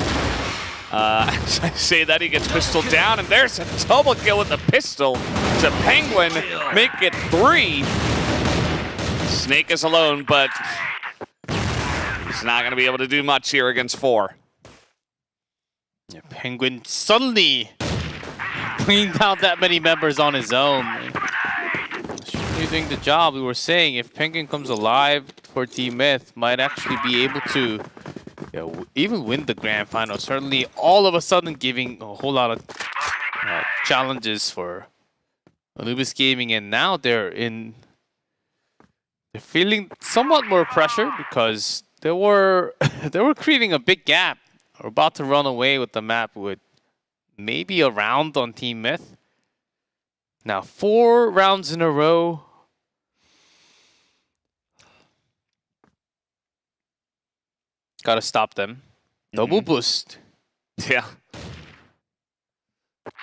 As I say that, he gets pistoled down, and there's a double kill with the pistol to Penguin. Make it 3. Snake is alone, but he's not going to be able to do much here against 4. Yeah, Penguin suddenly bringing down that many members on his own. doing the job. We were saying if Penguin comes alive for Team Myth, might actually be able to even win the grand final. Certainly, all of a sudden, giving a whole lot of challenges for Anubis Gaming, and now they're feeling somewhat more pressure because they were creating a big gap. We're about to run away with the map with maybe a round on Team Myth. Now 4 rounds in a row. Gotta stop them. Double boost. Yeah.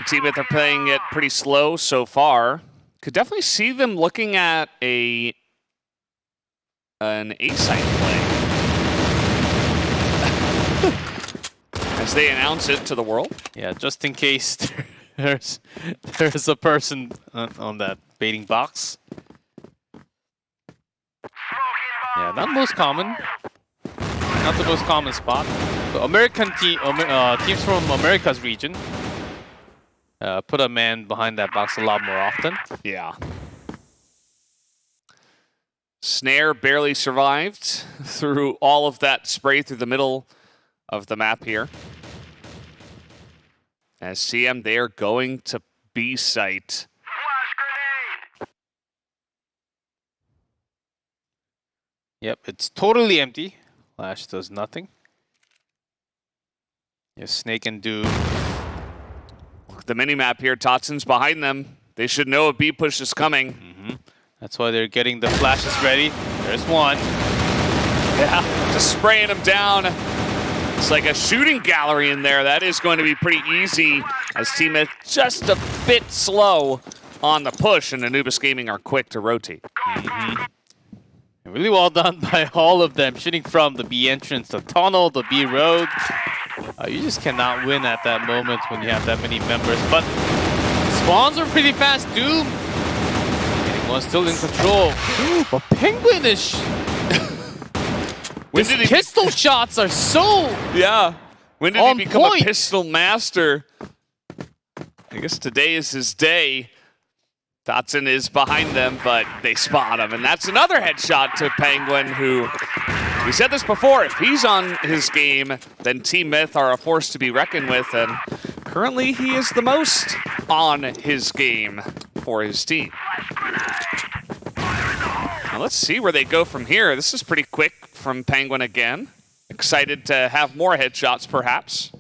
Team Myth are playing it pretty slow so far. Could definitely see them looking at an A-side play. As they announce it to the world. Yeah, just in case there's a person on that baiting box. Yeah, not most common. Not the most common spot. The American teams from America's region put a man behind that box a lot more often. Yeah. Snare barely survived through all of that spray through the middle of the map here. As CM, they are going to B site. Yep, it's totally empty. Flash does nothing. Yes, Snake and Doom. Look at the mini-map here. Totson's behind them. They should know a B push is coming. That's why they're getting the flashes ready. There's one. Yeah, just spraying them down. It's like a shooting gallery in there. That is going to be pretty easy as Team Myth just a bit slow on the push, and Anubis Gaming are quick to rotate. Really well done by all of them, shooting from the B entrance, the tunnel, the B road. You just cannot win at that moment when you have that many members. But spawns are pretty fast. Doom getting one still in control. But Penguin is... His pistol shots are so... Yeah. When did on he become point. a pistol master? I guess today is his day. Dotson is behind them, but they spot him. And that's another headshot to Penguin, who, we said this before, if he's on his game, then Team Myth are a force to be reckoned with. And currently, he is the most on his game for his team. Now let's see where they go from here. This is pretty quick from Penguin again. Excited to have more headshots, perhaps.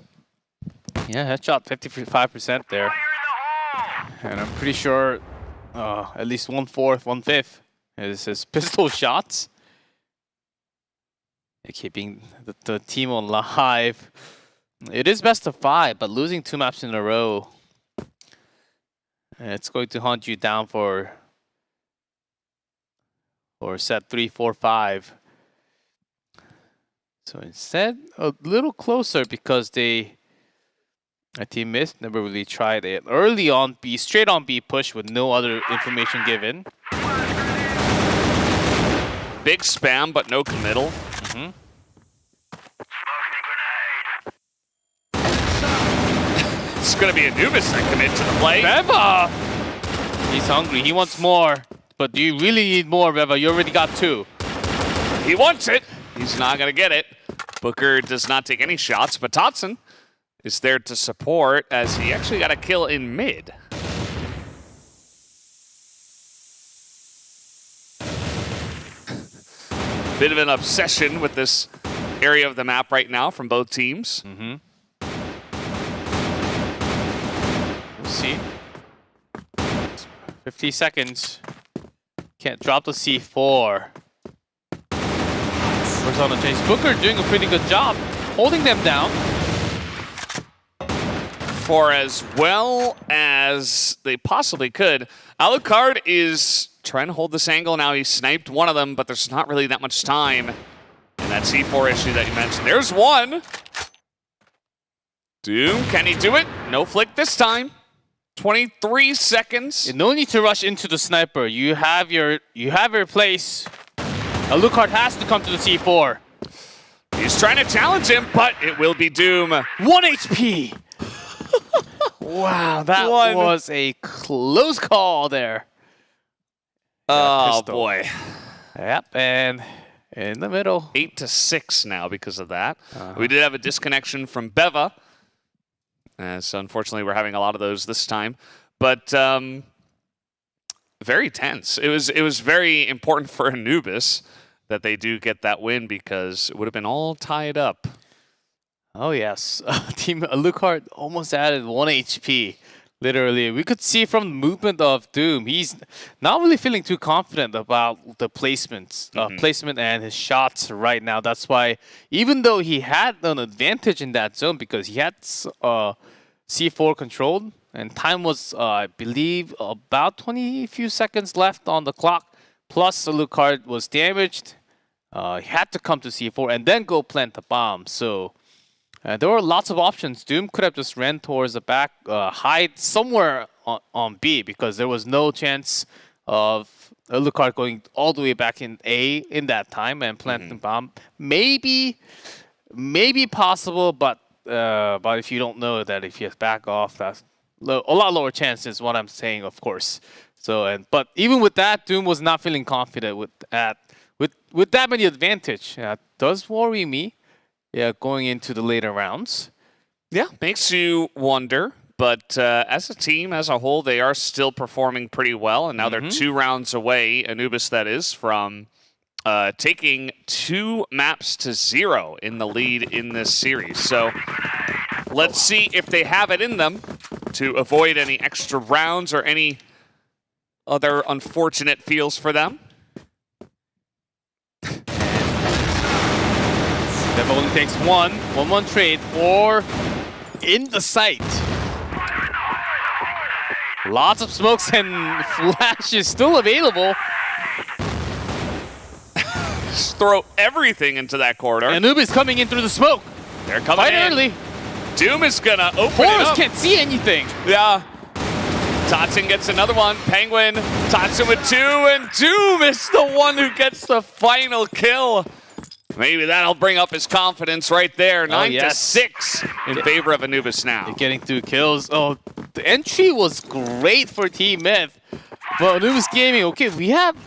Yeah, headshot 55% there. And I'm pretty sure at least 1/4, 1/5 is his pistol shots. They're keeping the team alive. It is best of 5, but losing 2 maps in a row, it's going to hunt you down for set 3, 4, 5. So instead, a little closer because Team Myth never really tried it. Early on B, straight on B push with no other information given. Big spam, but no committal. It's going to be Anubis that commit to the play. Beva! He's hungry. He wants more. But do you really need more, Beva? You already got 2. He wants it. He's not going to get it. Booker does not take any shots, but Totson is there to support as he actually got a kill in mid. Bit of an obsession with this area of the map right now from both teams. We'll see. 50 seconds. Can't drop the C4. Persona chase. Booker doing a pretty good job holding them down. For as well as they possibly could. Alucard is trying to hold this angle now. He sniped one of them, but there's not really that much time. And that C4 issue that you mentioned. There's one. Doom, can he do it? No flick this time. 23 seconds. No need to rush into the sniper. You have your place. Alucard has to come to the C4. He's trying to challenge him, but it will be Doom. 1 HP. Wow, that was a close call there. Oh, boy. Yep, and in the middle. 8-6 now because of that. We did have a disconnection from Beva. So unfortunately, we're having a lot of those this time. But very tense. It was very important for Anubis that they do get that win because it would have been all tied up. Oh, yes. Team Alucard almost added 1 HP. Literally, we could see from the movement of Doom, he's not really feeling too confident about the placement and his shots right now. That's why, even though he had an advantage in that zone because he had C4 controlled and time was, I believe, about 20 few seconds left on the clock. Plus, Alucard was damaged. He had to come to C4 and then go plant the bomb. So. There were lots of options. Doom could have just ran towards the back, hide somewhere on B because there was no chance of Alucard going all the way back in A in that time and planting bomb. Maybe possible, but if you don't know that if you back off, that's a lot lower chance is what I'm saying, of course. So but even with that, Doom was not feeling confident with that many advantage. That does worry me. Yeah, going into the later rounds. Yeah, makes you wonder. But as a team, as a whole, they are still performing pretty well. And now they're 2 rounds away, Anubis that is, from taking 2 maps to 0 in the lead in this series. So let's see if they have it in them to avoid any extra rounds or any other unfortunate feels for them. That only takes 1-1 trade or in the sight. Lots of smokes and flashes still available. Just throw everything into that corridor. Anubis coming in through the smoke. They're coming quite in early. Doom is gonna open Horus it up. can't see anything. Yeah. Tatsun gets another one. Penguin, Tatsun with 2, and Doom is the one who gets the final kill. Maybe that'll bring up his confidence right there. 9-6 in favor of Anubis now. Getting 2 kills. Oh, the entry was great for Team Myth. But Anubis Gaming, okay, we have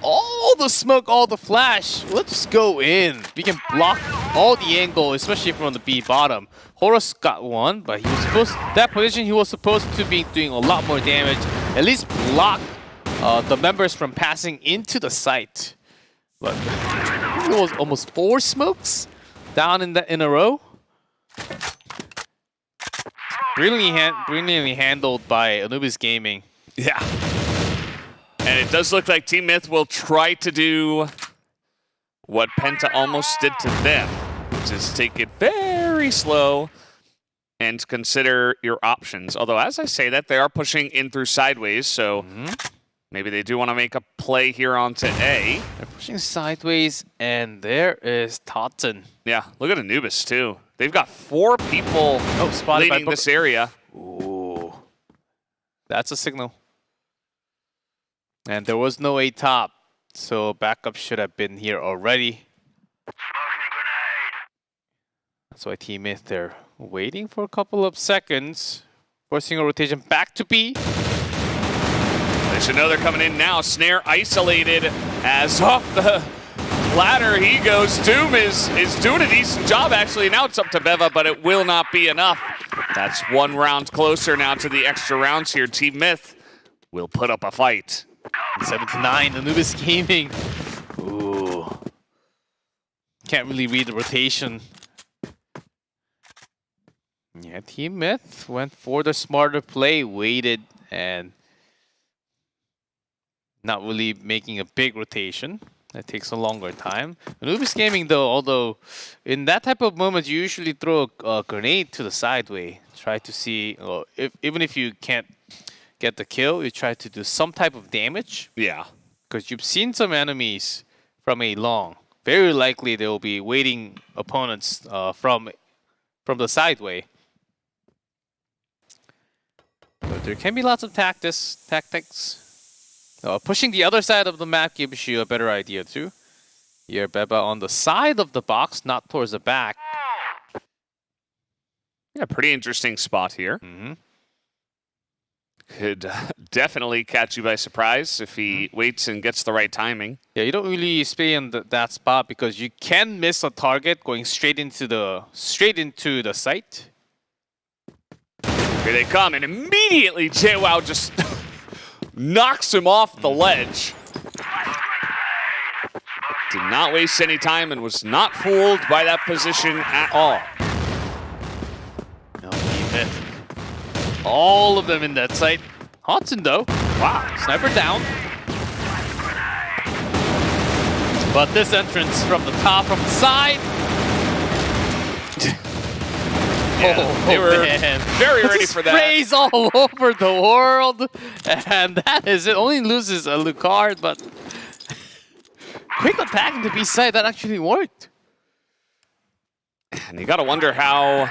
all the smoke, all the flash. Let's go in. We can block all the angle, especially from the B bottom. Horus got 1, but he was supposed that position he was supposed to be doing a lot more damage. At least block the members from passing into the site. But it was almost 4 smokes down in a row. Brilliantly handled by Anubis Gaming. Yeah. And it does look like Team Myth will try to do what Penta almost did to them, which is take it very slow and consider your options. Although, as I say that, they are pushing in through sideways, so maybe they do want to make a play here onto A. They're pushing sideways, and there is Tatsun. Yeah, look at Anubis, too. They've got 4 people leading this area. Ooh. That's a signal. And there was no A top, so backup should have been here already. That's why Team Myth, they're waiting for a couple of seconds, forcing a rotation back to B. They should know they're coming in now. Snare isolated as off the ladder he goes. Doom is doing a decent job, actually. Now it's up to Beva, but it will not be enough. That's 1 round closer now to the extra rounds here. Team Myth will put up a fight. 7-9, Anubis Gaming. Ooh. Can't really read the rotation. Yeah, Team Myth went for the smarter play, waited, and not really making a big rotation. That takes a longer time. Anubis Gaming, though, although in that type of moment, you usually throw a grenade to the sideway. Try to see, even if you can't get the kill, you try to do some type of damage. Yeah. Because you've seen some enemies from a long. Very likely they will be waiting opponents from the sideway. But there can be lots of tactics. Pushing the other side of the map gives you a better idea too. Here, Beba on the side of the box, not towards the back. Yeah, pretty interesting spot here. could definitely catch you by surprise if he waits and gets the right timing. Yeah, you don't really stay in that spot because you can miss a target going straight into the site. Here they come, and immediately JWoww just knocks him off the ledge. Did not waste any time and was not fooled by that position at all. No, he missed. All of them in that site. Hodson though. Wow, sniper down. But this entrance from the top, from the side. Yeah, they were very ready for that. Sprays all over the world. And that is it. Only loses a Lucard, but quick attack in the B side, that actually worked. And you gotta wonder how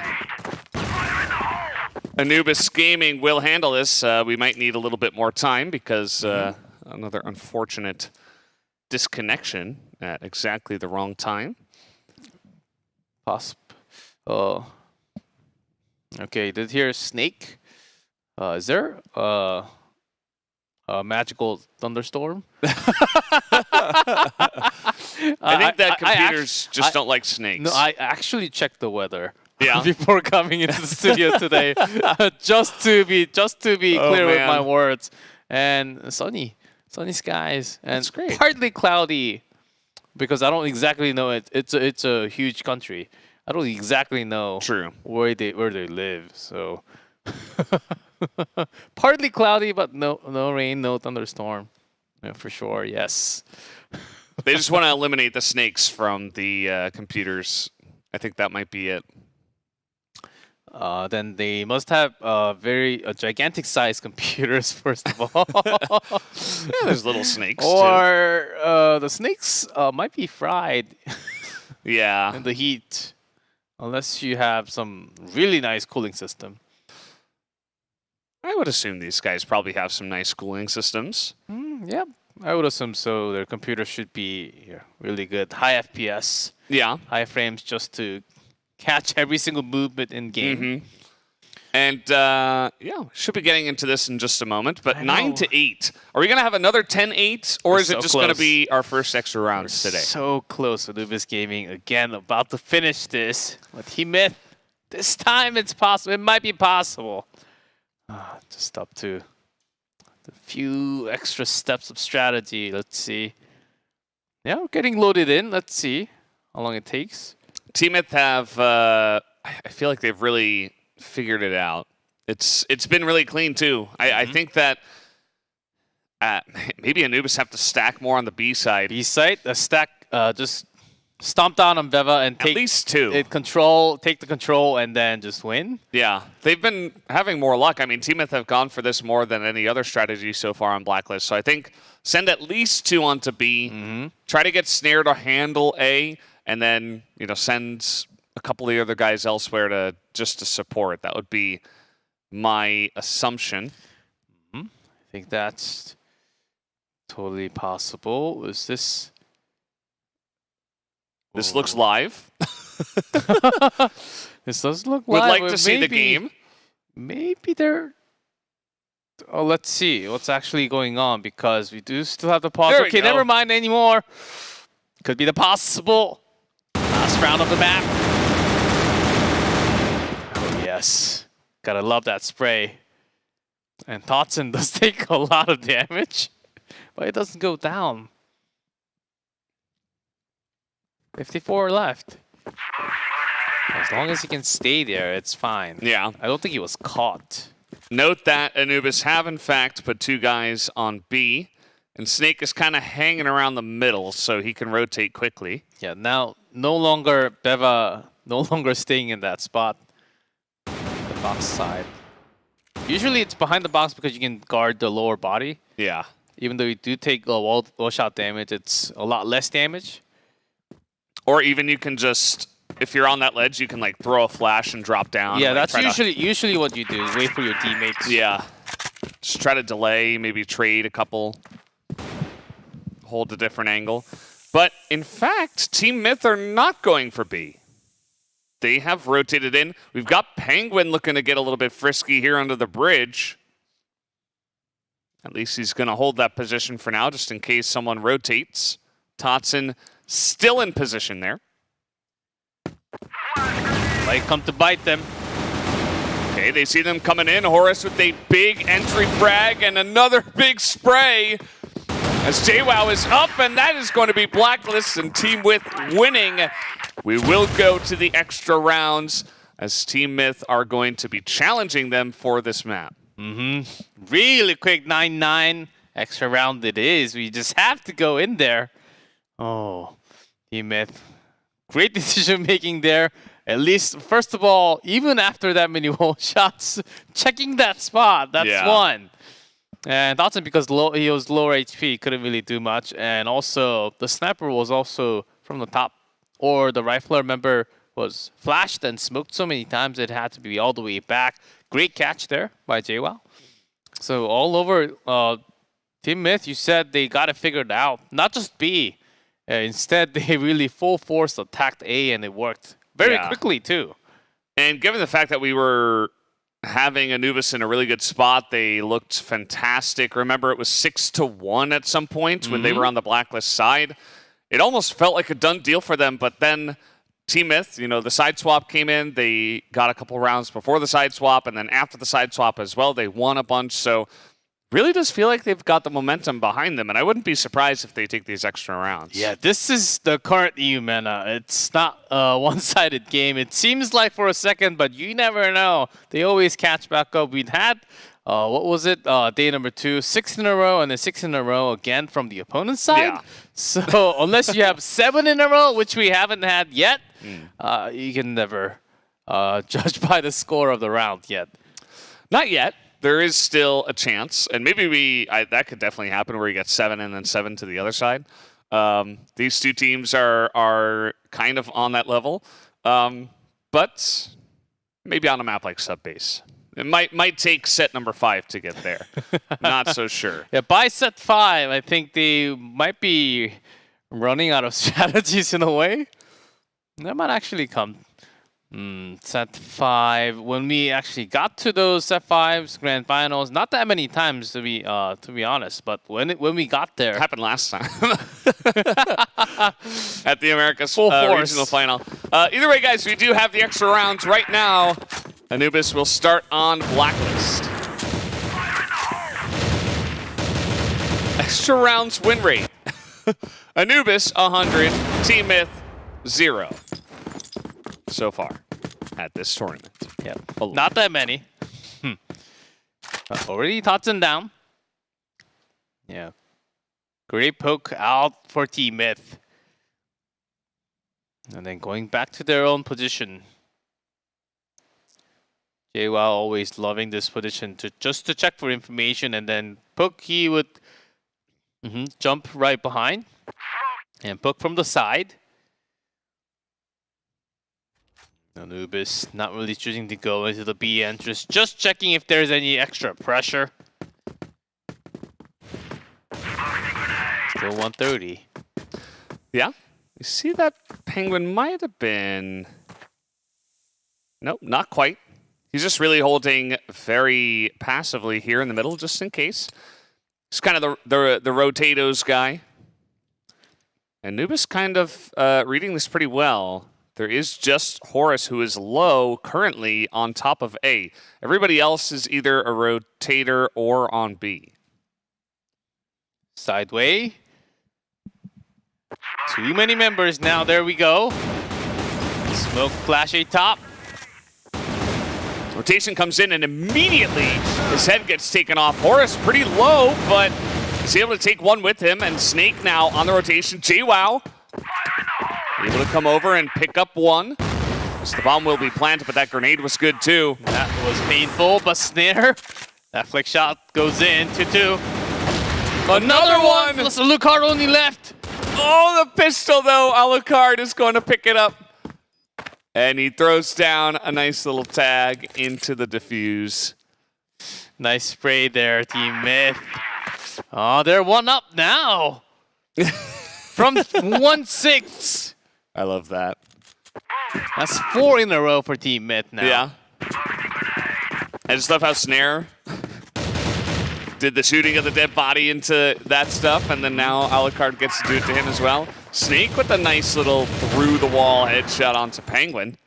Anubis Gaming will handle this. We might need a little bit more time because another unfortunate disconnection at exactly the wrong time. Okay, did hear Snake. Is there a magical thunderstorm? I think that computers just don't like snakes. No, I actually checked the weather. Yeah. Before coming into the studio today, just to be clear with my words. And sunny skies, and That's great. partly cloudy, because I don't exactly know it. It's a huge country. I don't exactly know where they live. So partly cloudy, but no rain, no thunderstorm. Yeah, for sure. Yes. They just want to eliminate the snakes from the computers. I think that might be it. Then they must have very gigantic sized computers, first of all. Yeah, there's little snakes or the snakes might be fried. Yeah. In the heat, unless you have some really nice cooling system. I would assume these guys probably have some nice cooling systems. Yeah, I would assume so. Their computers should be really good, high FPS. Yeah, high frames just to catch every single movement in game. And yeah, should be getting into this in just a moment. But 9-8. Are we going to have another 10-8, or is it just going to be our first extra rounds today? So close. Anubis Gaming again about to finish this. But he missed. This time it's possible. It might be possible. Just up to the few extra steps of strategy. Let's see. Yeah, we're getting loaded in. Let's see how long it takes. Teamith have, I feel like they've really figured it out. It's been really clean too. I think that maybe Anubis have to stack more on the B side. B side, a stack, just stomp down on Veva and take at least two. Take the control, and then just win. Yeah, they've been having more luck. I mean, Teamith have gone for this more than any other strategy so far on Blacklist. So I think send at least two onto B. Try to get Snare to handle A. And then, send a couple of the other guys elsewhere to support. That would be my assumption. I think that's totally possible. Is this? This looks live. This does look live. Would like to see the game. Maybe they're. Oh, let's see what's actually going on, because we do still have the pause. Okay, never mind anymore. Could be the possible. Last round of the map. Oh, yes. Gotta love that spray. And Totson does take a lot of damage, but it doesn't go down. 54 left. As long as he can stay there, it's fine. Yeah. I don't think he was caught. Note that Anubis have, in fact, put two guys on B. And Snake is kind of hanging around the middle, so he can rotate quickly. Yeah, now no longer Beva, no longer staying in that spot. The box side. Usually it's behind the box because you can guard the lower body. Yeah. Even though you do take a wall shot damage, it's a lot less damage. Or even you can just, if you're on that ledge, you can like throw a flash and drop down. Yeah, and, like, that's usually what you do, is wait for your teammates. Yeah. Just try to delay, maybe trade a couple. Hold a different angle. But in fact, Team Myth are not going for B. They have rotated in. We've got Penguin looking to get a little bit frisky here under the bridge. At least he's going to hold that position for now, just in case someone rotates. Totson still in position there. Might come to bite them. Okay, they see them coming in. Horus with a big entry frag and another big spray. As JWoww is up, and that is going to be Blacklist and Team Myth winning. We will go to the extra rounds as Team Myth are going to be challenging them for this map. Really quick 9-9 extra round it is. We just have to go in there. Oh, Team Myth. Great decision making there. At least, first of all, even after that many wall shots, checking that spot, that's one. And Dotson, because he was lower HP, couldn't really do much. And also, the sniper was also from the top. Or the rifler, remember, was flashed and smoked so many times it had to be all the way back. Great catch there by JWoww. So all over Team Myth, you said they got it figured out. Not just B. Instead, they really full force attacked A and it worked very quickly too. And given the fact that we were having Anubis in a really good spot, they looked fantastic. Remember, it was 6-1 at some point when they were on the Blacklist side. It almost felt like a done deal for them, but then Team Myth, you know, the side swap came in. They got a couple rounds before the side swap, and then after the side swap as well, they won a bunch. So really does feel like they've got the momentum behind them, and I wouldn't be surprised if they take these extra rounds. Yeah, this is the current Eumena. It's not a one-sided game. It seems like for a second, but you never know. They always catch back up. We'd had, what was it, day number 2, 6 in a row, and then 6 in a row again from the opponent's side. Yeah. So unless you have 7 in a row, which we haven't had yet, you can never judge by the score of the round yet. Not yet. There is still a chance, and maybe that could definitely happen where you get 7 and then 7 to the other side. These two teams are kind of on that level, but maybe on a map like Subbase. It might take set number 5 to get there. Not so sure. Yeah, by set 5, I think they might be running out of strategies in a way. That might actually come. Set 5. When we actually got to those set 5s, grand finals, not that many times to be honest, but when we got there, it happened last time at the Americas regional final. Either way, guys, we do have the extra rounds right now. Anubis will start on Blacklist. Extra rounds win rate. Anubis 100, Team Myth 0. So far at this tournament. Yeah, not that many. Already Totson down. Yeah. Great poke out for Team Myth. And then going back to their own position. JWoww always loving this position just to check for information, and then poke, he would jump right behind and poke from the side. Anubis not really choosing to go into the B entrance, just checking if there's any extra pressure. Still 130. Yeah, you see that Penguin might have been... Nope, not quite. He's just really holding very passively here in the middle, just in case. He's kind of the Rotatos guy. And Anubis kind of reading this pretty well. There is just Horus, who is low currently on top of A. Everybody else is either a rotator or on B. Sideway. Too many members now. There we go. Smoke flash A top. Rotation comes in and immediately his head gets taken off. Horus pretty low, but he's able to take one with him. And Snake now on the rotation. JWoww able to come over and pick up one. So the bomb will be planted, but that grenade was good too. That was painful, but Snare. That flick shot goes in 2-2. Another one! Plus Alucard only left. Oh, the pistol though. Alucard is going to pick it up. And he throws down a nice little tag into the defuse. Nice spray there, Team Myth. Oh, they're 1-up now. From 1-6. I love that. That's 4 in a row for Team Myth now. Yeah. I just love how Snare did the shooting of the dead body into that stuff, and then now Alucard gets to do it to him as well. Snake with a nice little through-the-wall headshot onto Penguin.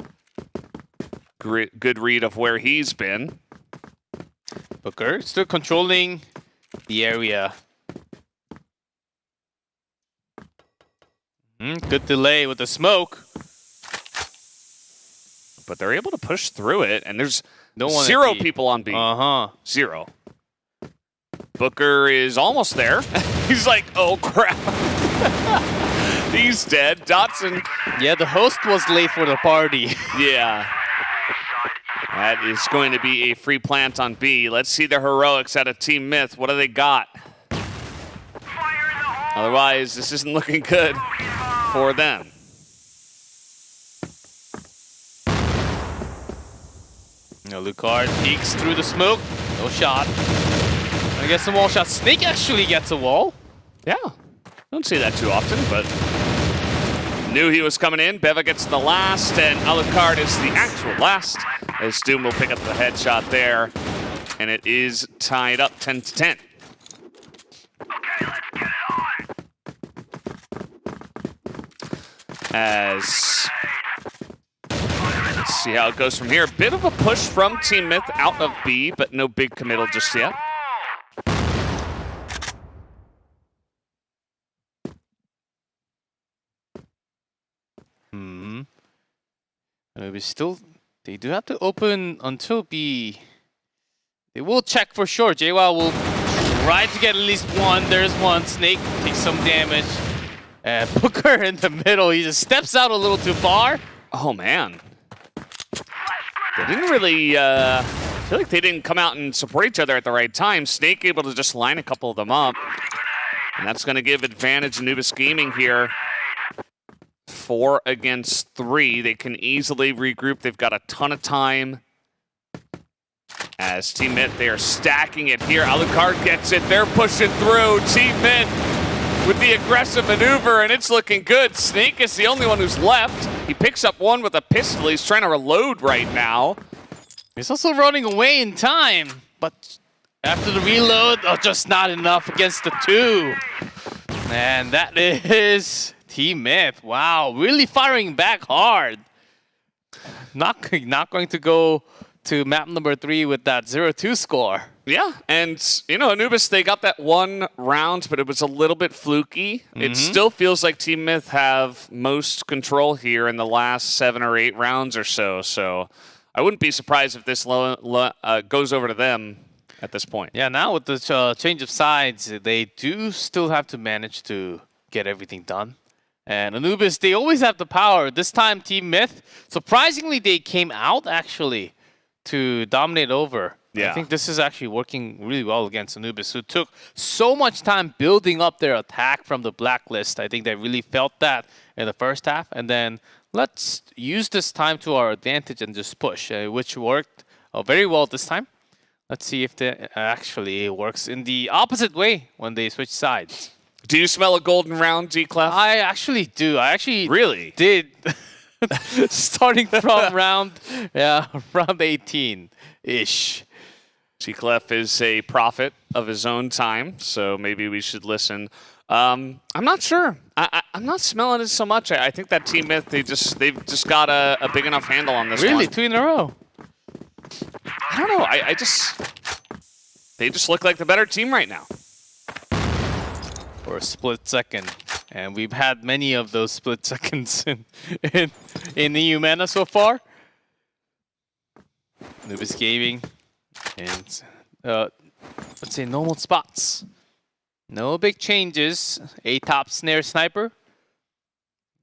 Good read of where he's been. Booker still controlling the area. Good delay with the smoke. But they're able to push through it, and there's no one 0 people on B. 0. Booker is almost there. He's like, oh crap. He's dead. Dotson. Yeah, the host was late for the party. Yeah. That is going to be a free plant on B. Let's see the heroics out of Team Myth. What do they got? Otherwise, this isn't looking good for them. Alucard peeks through the smoke. No shot. I guess some wall shot. Snake actually gets a wall. Yeah. Don't see that too often, but knew he was coming in. Beva gets the last, and Alucard is the actual last, as Doom will pick up the headshot there, and it is tied up 10-10. As let's see how it goes from here. A bit of a push from Team Myth out of B, but no big committal just yet. They do have to open until B. They will check for sure. JWoww will try to get at least one. There's one. Snake takes some damage. Booker in the middle. He just steps out a little too far. Oh, man. They didn't really, I feel like they didn't come out and support each other at the right time. Snake able to just line a couple of them up. And that's going to give advantage to Anubis Gaming here. 4 against 3. They can easily regroup. They've got a ton of time. As Team Myth, they are stacking it here. Alucard gets it. They're pushing through. Team Myth with the aggressive maneuver, and it's looking good. Snake is the only one who's left. He picks up one with a pistol. He's trying to reload right now. He's also running away in time, but after the reload, just not enough against the 2. And that is Team Myth. Wow, really firing back hard. Not going to go to map number 3 with that 0-2 score. Yeah, and you know, Anubis, they got that one round, but it was a little bit fluky. It still feels like Team Myth have most control here in the last 7 or 8 rounds or so. So I wouldn't be surprised if this goes over to them at this point. Yeah, now with the change of sides, they do still have to manage to get everything done. And Anubis, they always have the power. This time, Team Myth, surprisingly, they came out actually to dominate over. Yeah. I think this is actually working really well against Anubis, who took so much time building up their attack from the blacklist. I think they really felt that in the first half. And then let's use this time to our advantage and just push, which worked very well this time. Let's see if it actually works in the opposite way when they switch sides. Do you smell a golden round, G-Clef? I actually do. I actually really did. Starting from round 18-ish. G-Clef is a prophet of his own time, so maybe we should listen. I'm not sure. I'm not smelling it so much. I think that Team Myth, they've just got a big enough handle on this one. Really? 2 in a row? I don't know. They just look like the better team right now. For a split second. And we've had many of those split seconds in the Eumena so far. Anubis Gaming. And let's say normal spots. No big changes. A top snare sniper.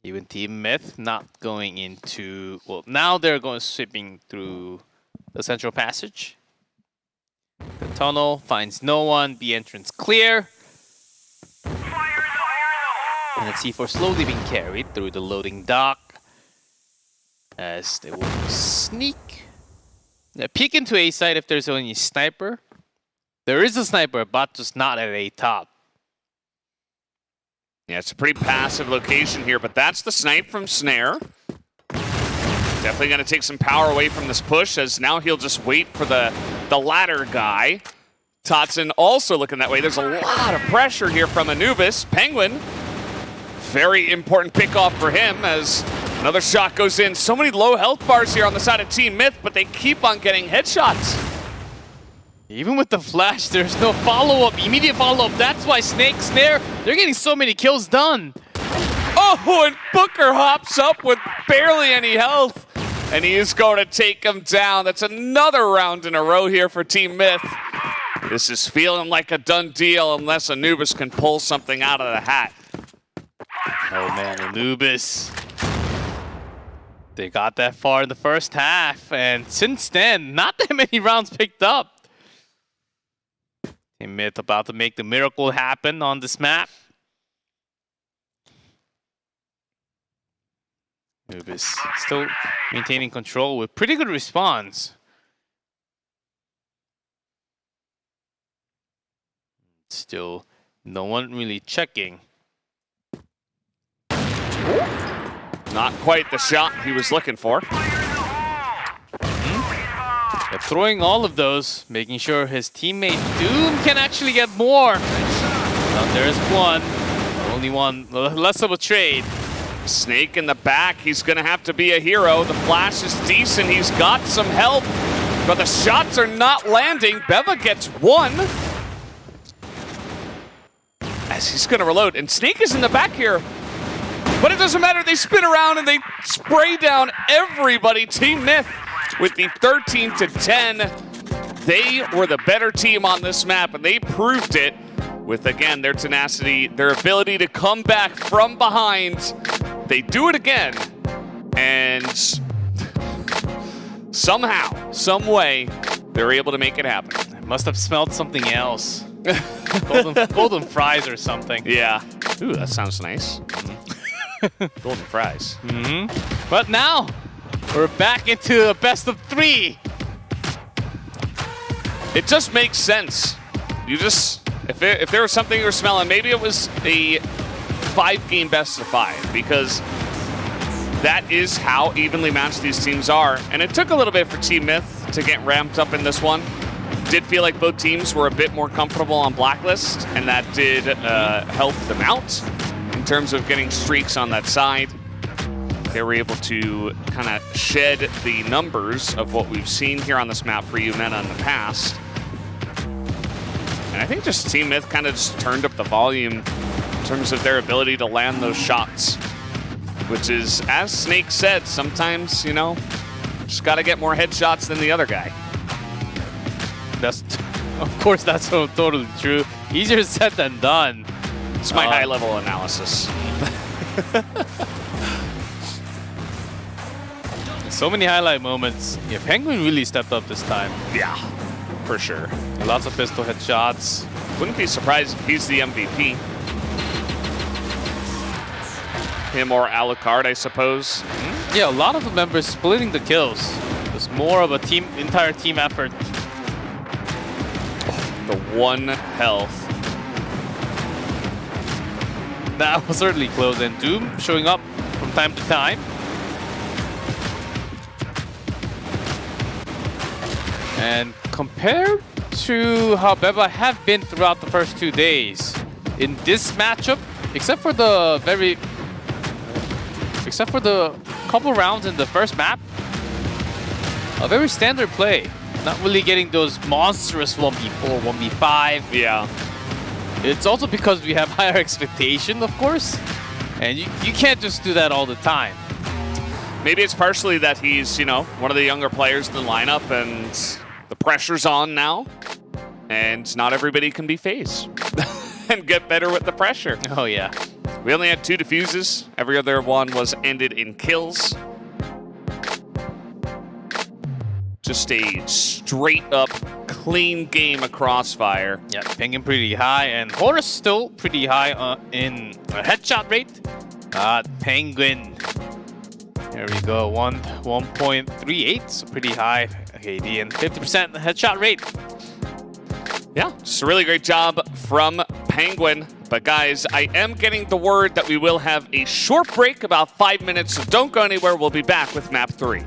Even Team Myth not going into, well, now they're going sweeping through the central passage. The tunnel finds no one. B entrance clear. And the C4 slowly being carried through the loading dock as they will sneak. Now peek into A side if there's only a sniper. There is a sniper, but just not at A top. Yeah, it's a pretty passive location here, but that's the snipe from Snare. Definitely going to take some power away from this push, as now he'll just wait for the ladder guy Totson also looking that way. There's a lot of pressure here from Anubis. Penguin, very important pickoff for him as another shot goes in. So many low health bars here on the side of Team Myth, but they keep on getting headshots. Even with the flash, there's no follow-up, immediate follow-up. That's why Snake, Snare, they're getting so many kills done. Oh, and Booker hops up with barely any health. And he is going to take him down. That's another round in a row here for Team Myth. This is feeling like a done deal unless Anubis can pull something out of the hat. Oh man, Anubis. They got that far in the first half, and since then, not that many rounds picked up. Team Myth about to make the miracle happen on this map. Anubis still maintaining control with pretty good response. Still, no one really checking. Not quite the shot he was looking for. They're throwing all of those, making sure his teammate Doom can actually get more. Now there's one, only one, less of a trade. Snake in the back, he's gonna have to be a hero. The flash is decent, he's got some help, but the shots are not landing. Beva gets one. As he's gonna reload, and Snake is in the back here. But it doesn't matter, they spin around and they spray down everybody. Team Myth with the 13-10. They were the better team on this map, and they proved it with, again, their tenacity, their ability to come back from behind. They do it again, and somehow, some way, they're able to make it happen. Must have smelled something else. golden fries or something. Yeah. Ooh, that sounds nice. Golden fries. But now, we're back into a best of 3. It just makes sense. You just, if there was something you were smelling, maybe it was a 5-game best of 5, because that is how evenly matched these teams are. And it took a little bit for Team Myth to get ramped up in this one. Did feel like both teams were a bit more comfortable on Blacklist, and that did help them out in terms of getting streaks on that side. They were able to kind of shed the numbers of what we've seen here on this map for Eumena in the past. And I think just Team Myth kind of just turned up the volume in terms of their ability to land those shots, which is, as Snake said, sometimes, you know, just got to get more headshots than the other guy. That's, of course, that's so totally true. Easier said than done. It's my high-level analysis. So many highlight moments. Yeah, Penguin really stepped up this time. Yeah, for sure. Lots of pistol headshots. Wouldn't be surprised if he's the MVP. Him or Alucard, I suppose. Yeah, a lot of the members splitting the kills. It's more of a entire team effort. The 1 health. That was certainly close, and Doom showing up from time to time. And compared to how Beva have been throughout the first 2 days, in this matchup, except for the couple rounds in the first map, a very standard play. Not really getting those monstrous 1v4, 1v5. Yeah. It's also because we have higher expectation, of course. And you can't just do that all the time. Maybe it's partially that he's, you know, one of the younger players in the lineup and the pressure's on now. And not everybody can be FaZe and get better with the pressure. Oh, yeah. We only had 2 defuses. Every other one was ended in kills. Just a straight-up, clean game of Crossfire. Yeah, pinging pretty high, and Horus still pretty high in headshot rate. Penguin. There we go, 1.38, so pretty high KD and 50% headshot rate. Yeah, just a really great job from Penguin. But guys, I am getting the word that we will have a short break, about 5 minutes, so don't go anywhere. We'll be back with map 3.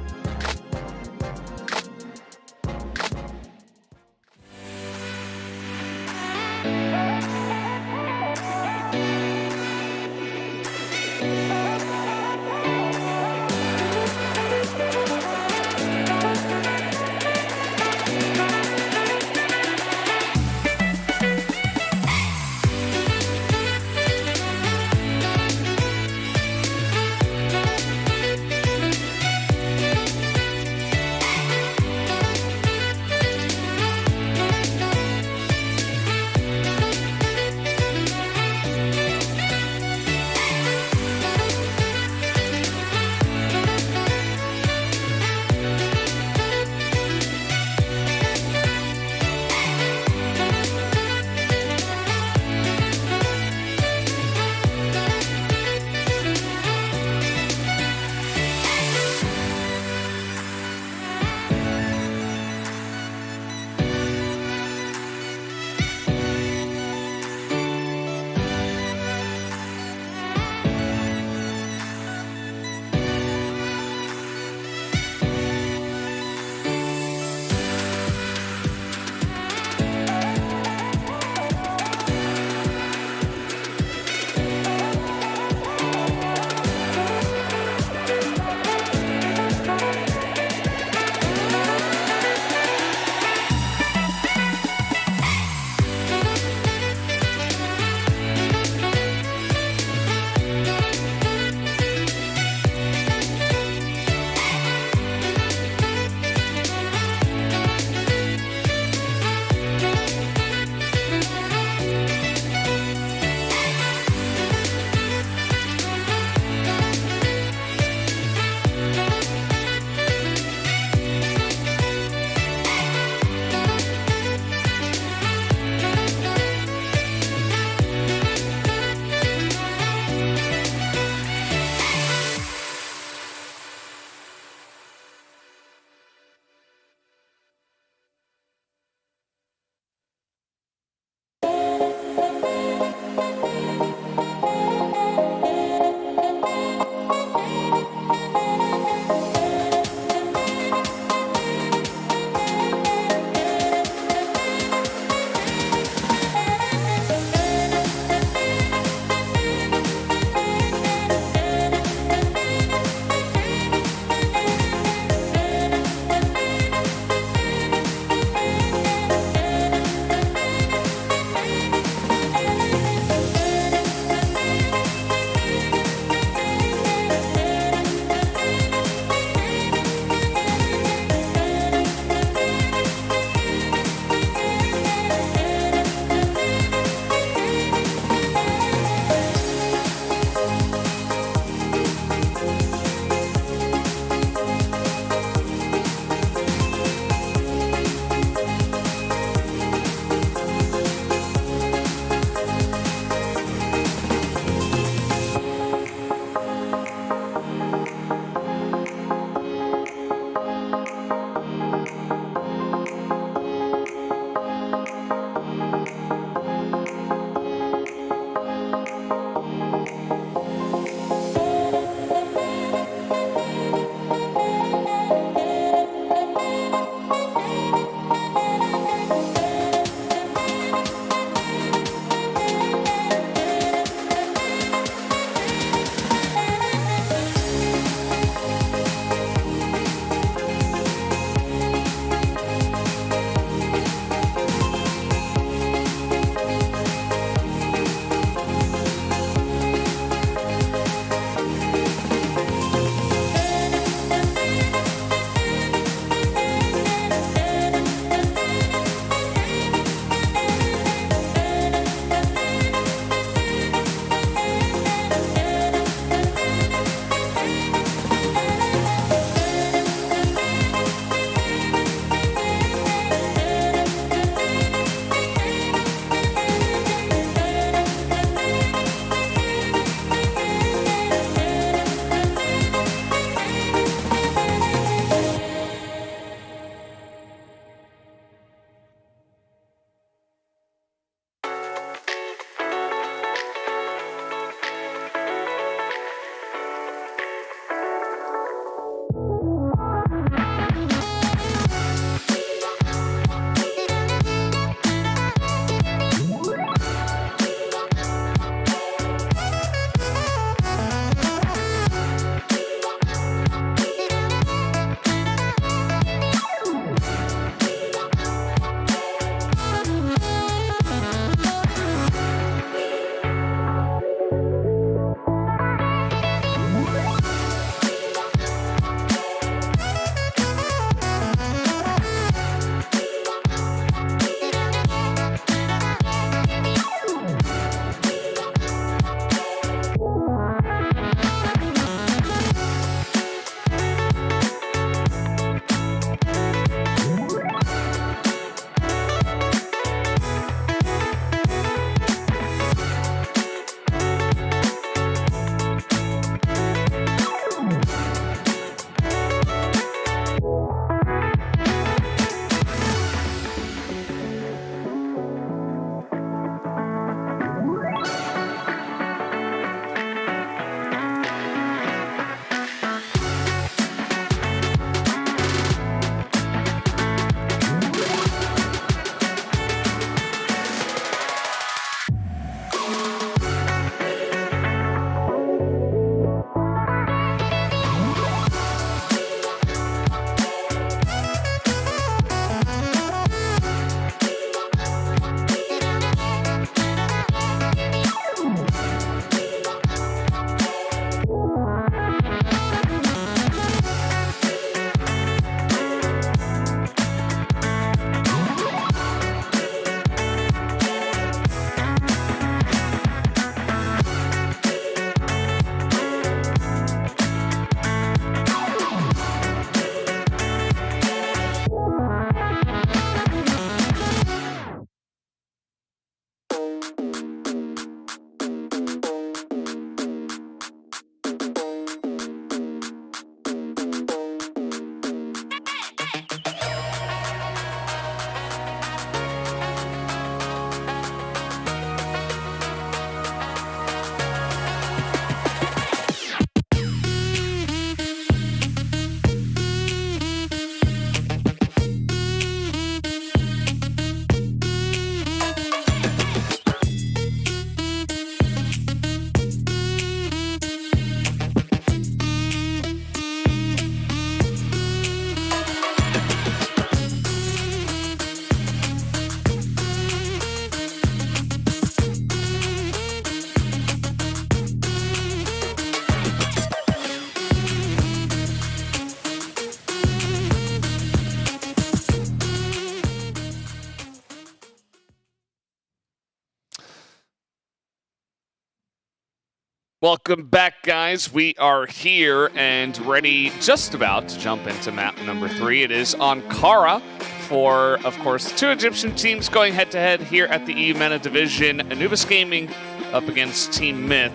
Welcome back, guys. We are here and ready, just about to jump into map number 3. It is Ankara for, of course, 2 Egyptian teams going head-to-head here at the Eumena division. Anubis Gaming up against Team Myth.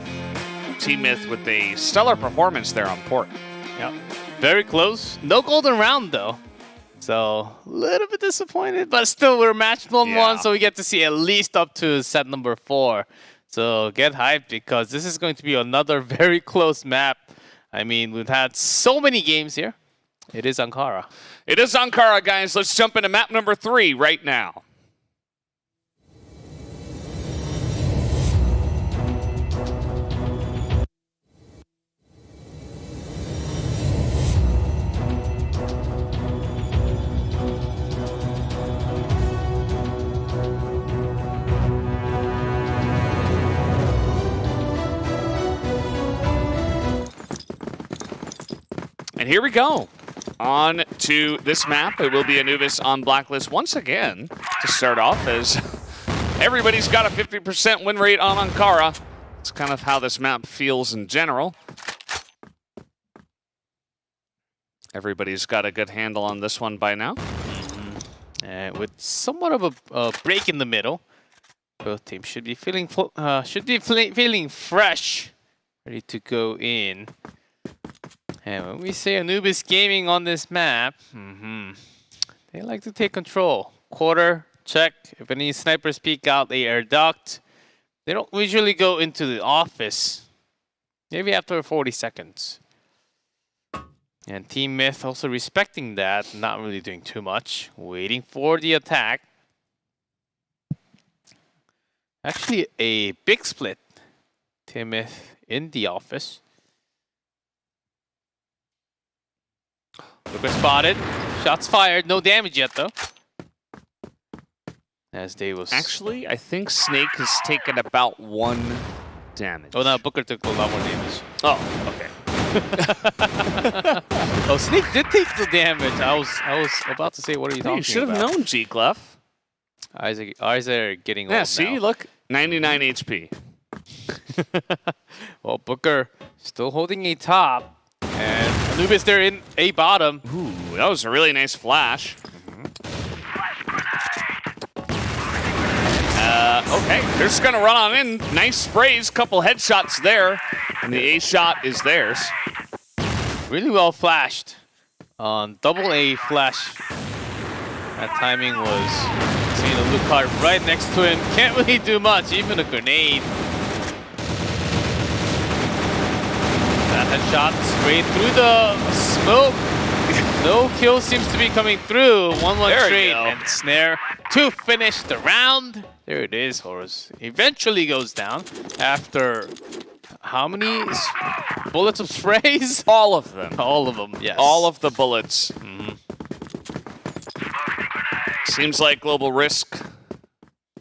Team Myth with a stellar performance there on port. Yep. Very close. No golden round, though. So, a little bit disappointed, but still we're matched 1-1, so we get to see at least up to set number 4. So get hyped because this is going to be another very close map. I mean, we've had so many games here. It is Ankara. It is Ankara, guys. Let's jump into map number 3 right now. And here we go. On to this map. It will be Anubis on Blacklist once again to start off, as everybody's got a 50% win rate on Ankara. It's kind of how this map feels in general. Everybody's got a good handle on this one by now. With somewhat of a break in the middle, both teams should be feeling feeling fresh, ready to go in. And when we say Anubis Gaming on this map, they like to take control. Quarter, check. If any snipers peek out, they air duct. They don't usually go into the office. Maybe after 40 seconds. And Team Myth also respecting that, not really doing too much. Waiting for the attack. Actually, a big split. Team Myth in the office. Looker spotted. Shots fired. No damage yet, though. As they was... Actually, I think Snake has taken about 1 damage. Oh, no, Booker took a lot more damage. Oh, okay. Oh, Snake did take the damage. I was about to say, what are you talking about? You should have known, G-Clef. Eyes are getting old now. See, look, 99 HP. Well, Booker still holding a top. And Anubis there in a bottom. Ooh, that was a really nice flash. Okay, they're just gonna run on in. Nice sprays, couple headshots there, and the A shot is theirs. Really well flashed. On double A flash. That timing was seeing a loot card right next to him. Can't really do much, even a grenade. That headshot straight through the smoke. No kill seems to be coming through. 1-1 straight and snare to finish the round. There it is, Horus. Eventually goes down after how many bullets of sprays? All of them. All of them, yes. All of the bullets. Seems like Global Risk,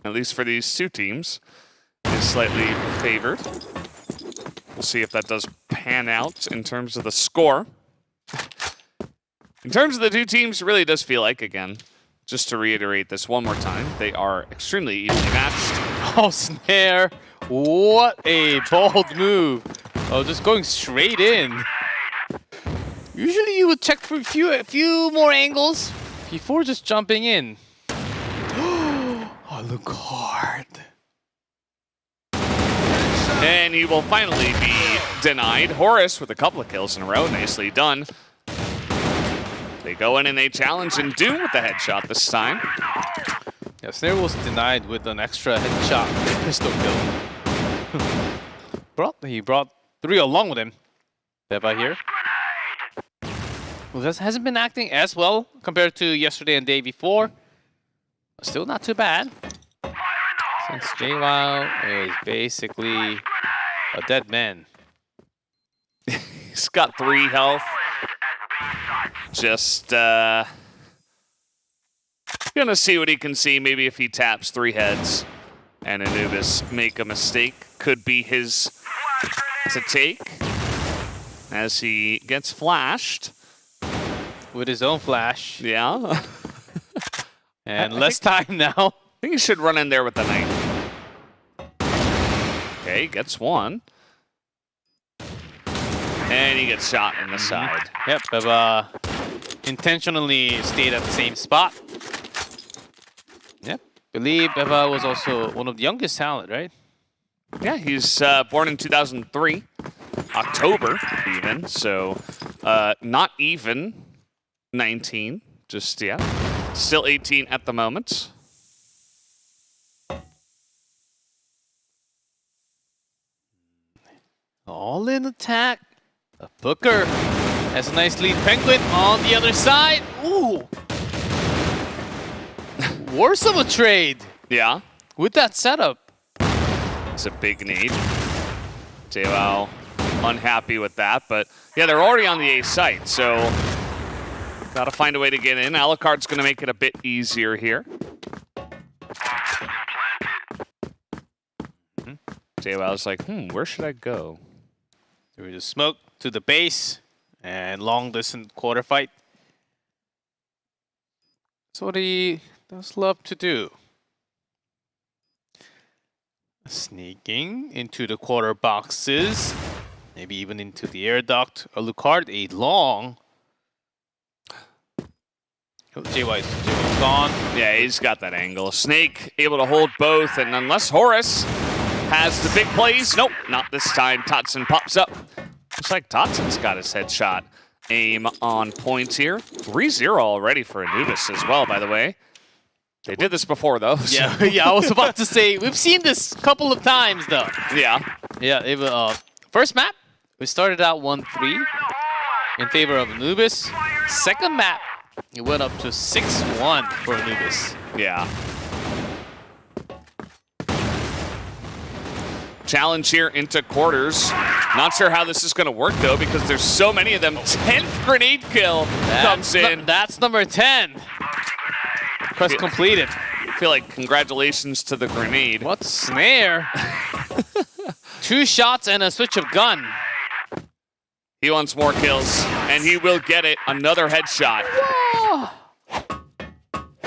at least for these 2 teams, is slightly favored. We'll see if that does pan out in terms of the score. In terms of the 2 teams, it really does feel like, again, just to reiterate this one more time, they are extremely evenly matched. Oh, snare. What a bold move. Oh, just going straight in. Usually you would check for a few more angles before just jumping in. Oh, look hard. And he will finally be denied. Horus with a couple of kills in a row. Nicely done. They go in and they challenge and Doom with the headshot this time. Yeah, Snare was denied with an extra headshot pistol kill. He brought 3 along with him. Beba here. Well, this hasn't been acting as well compared to yesterday and day before. Still not too bad. Since JWoww is basically a dead man. He's got 3 health. Just gonna see what he can see. Maybe if he taps 3 heads and Anubis make a mistake, could be his to take as he gets flashed. With his own flash. Yeah. And less time now. I think he should run in there with the knife. Okay, gets 1. And he gets shot in the side. Yep, Beba intentionally stayed at the same spot. Yep, believe Beba was also one of the youngest talent, right? Yeah, he's born in 2003, October even, so not even 19, just, yeah, still 18 at the moment. All in attack. A Booker has a nice lead. Penguin on the other side. Ooh. Worse of a trade. Yeah. With that setup. It's a big need. Teo unhappy with that, but yeah, they're already on the A site, so gotta find a way to get in. Alucard's gonna make it a bit easier here. Teo's like, where should I go? Through the smoke to the base and long distance quarter fight. That's what he does love to do. Sneaking into the quarter boxes, maybe even into the air duct. Alucard, a long. Oh, JY's gone. Yeah, he's got that angle. Snake able to hold both, and unless Horus has the big plays, nope, not this time. Totson pops up. Looks like Totson's got his headshot aim on point here. 3-0 already for Anubis as well, by the way. They did this before, though. So. Yeah, yeah, I was about to say, we've seen this a couple of times, though. Yeah. Yeah, first map, we started out 1-3 in favor of Anubis. Second map, it went up to 6-1 for Anubis. Yeah. Challenge here into quarters. Not sure how this is going to work, though, because there's so many of them. 10th grenade kill comes in. That's number 10. Quest completed. I feel like congratulations to the grenade. What snare? 2 shots and a switch of gun. He wants more kills, and he will get it. Another headshot.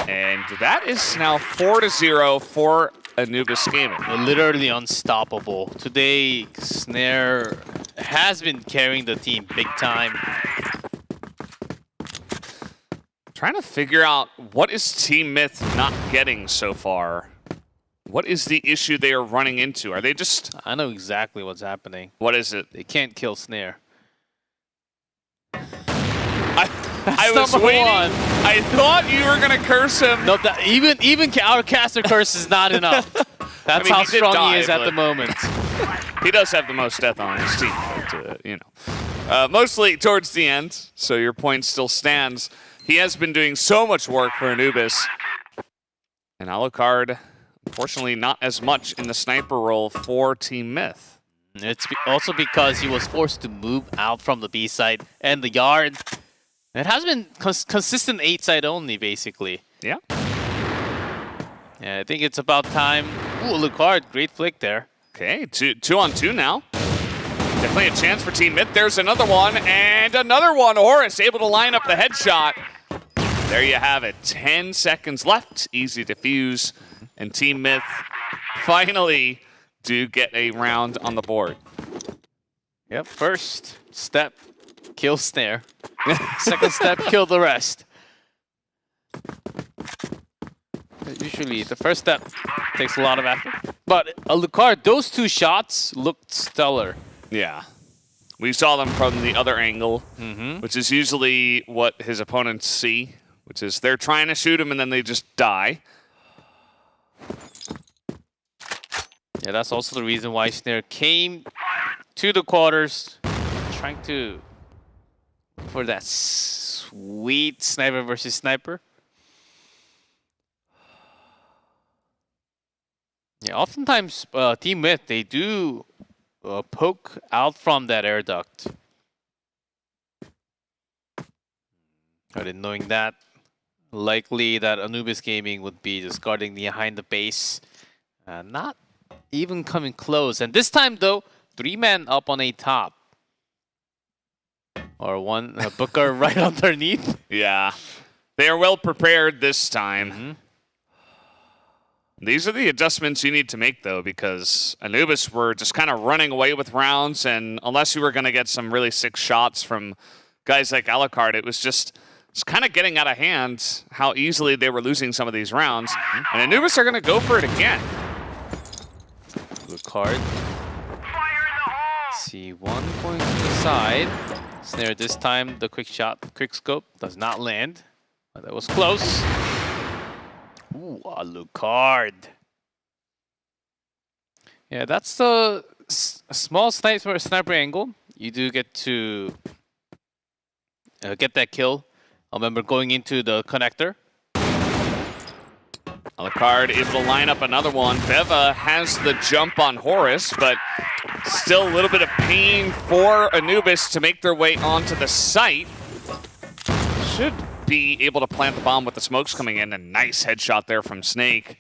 And that is now 4-0 for Anubis Gaming. Literally unstoppable. Today, Snare has been carrying the team big time. Trying to figure out what is Team Myth not getting so far. What is the issue they are running into? Are they just... I know exactly what's happening. What is it? They can't kill Snare. I was waiting. I thought you were going to curse him. No, even our caster curse is not enough. That's how strong he is at the moment. He does have the most death on his team, but, you know. Mostly towards the end, so your point still stands. He has been doing so much work for Anubis. And Alucard, unfortunately, not as much in the sniper role for Team Myth. It's also because he was forced to move out from the B side and the yard. It has been consistent 8 side only, basically. Yeah. Yeah, I think it's about time. Ooh, Alucard, great flick there. Okay, 2-on-2 now. Definitely a chance for Team Myth. There's another one, and another one. Horus able to line up the headshot. There you have it. 10 seconds left. Easy to fuse. And Team Myth finally do get a round on the board. Yep, first step, kill Snare. Second step, kill the rest. Usually the first step takes a lot of effort. But Alucard, those 2 shots looked stellar. Yeah. We saw them from the other angle, which is usually what his opponents see, which is they're trying to shoot him and then they just die. Yeah, that's also the reason why Snare came to the quarters, trying to for that sweet sniper versus sniper. Yeah, oftentimes Team Myth, they do poke out from that air duct. I didn't knowing that. Likely that Anubis Gaming would be just guarding behind the base. Not even coming close. And this time though, 3 men up on a top. Or one Booker right underneath. Yeah. They are well prepared this time. These are the adjustments you need to make, though, because Anubis were just kind of running away with rounds, and unless you were going to get some really sick shots from guys like Alucard, it was just kind of getting out of hand how easily they were losing some of these rounds. And Anubis are going to go for it again. Alucard. See, one going to the side. Snare this time, the quick shot, quick scope does not land. But that was close. Ooh, Alucard. Yeah, that's a small sniper angle. You do get to get that kill. I remember going into the connector. Alucard able to line up another one. Beva has the jump on Horus, but still a little bit of pain for Anubis to make their way onto the site. Should be able to plant the bomb with the smokes coming in. A nice headshot there from Snake.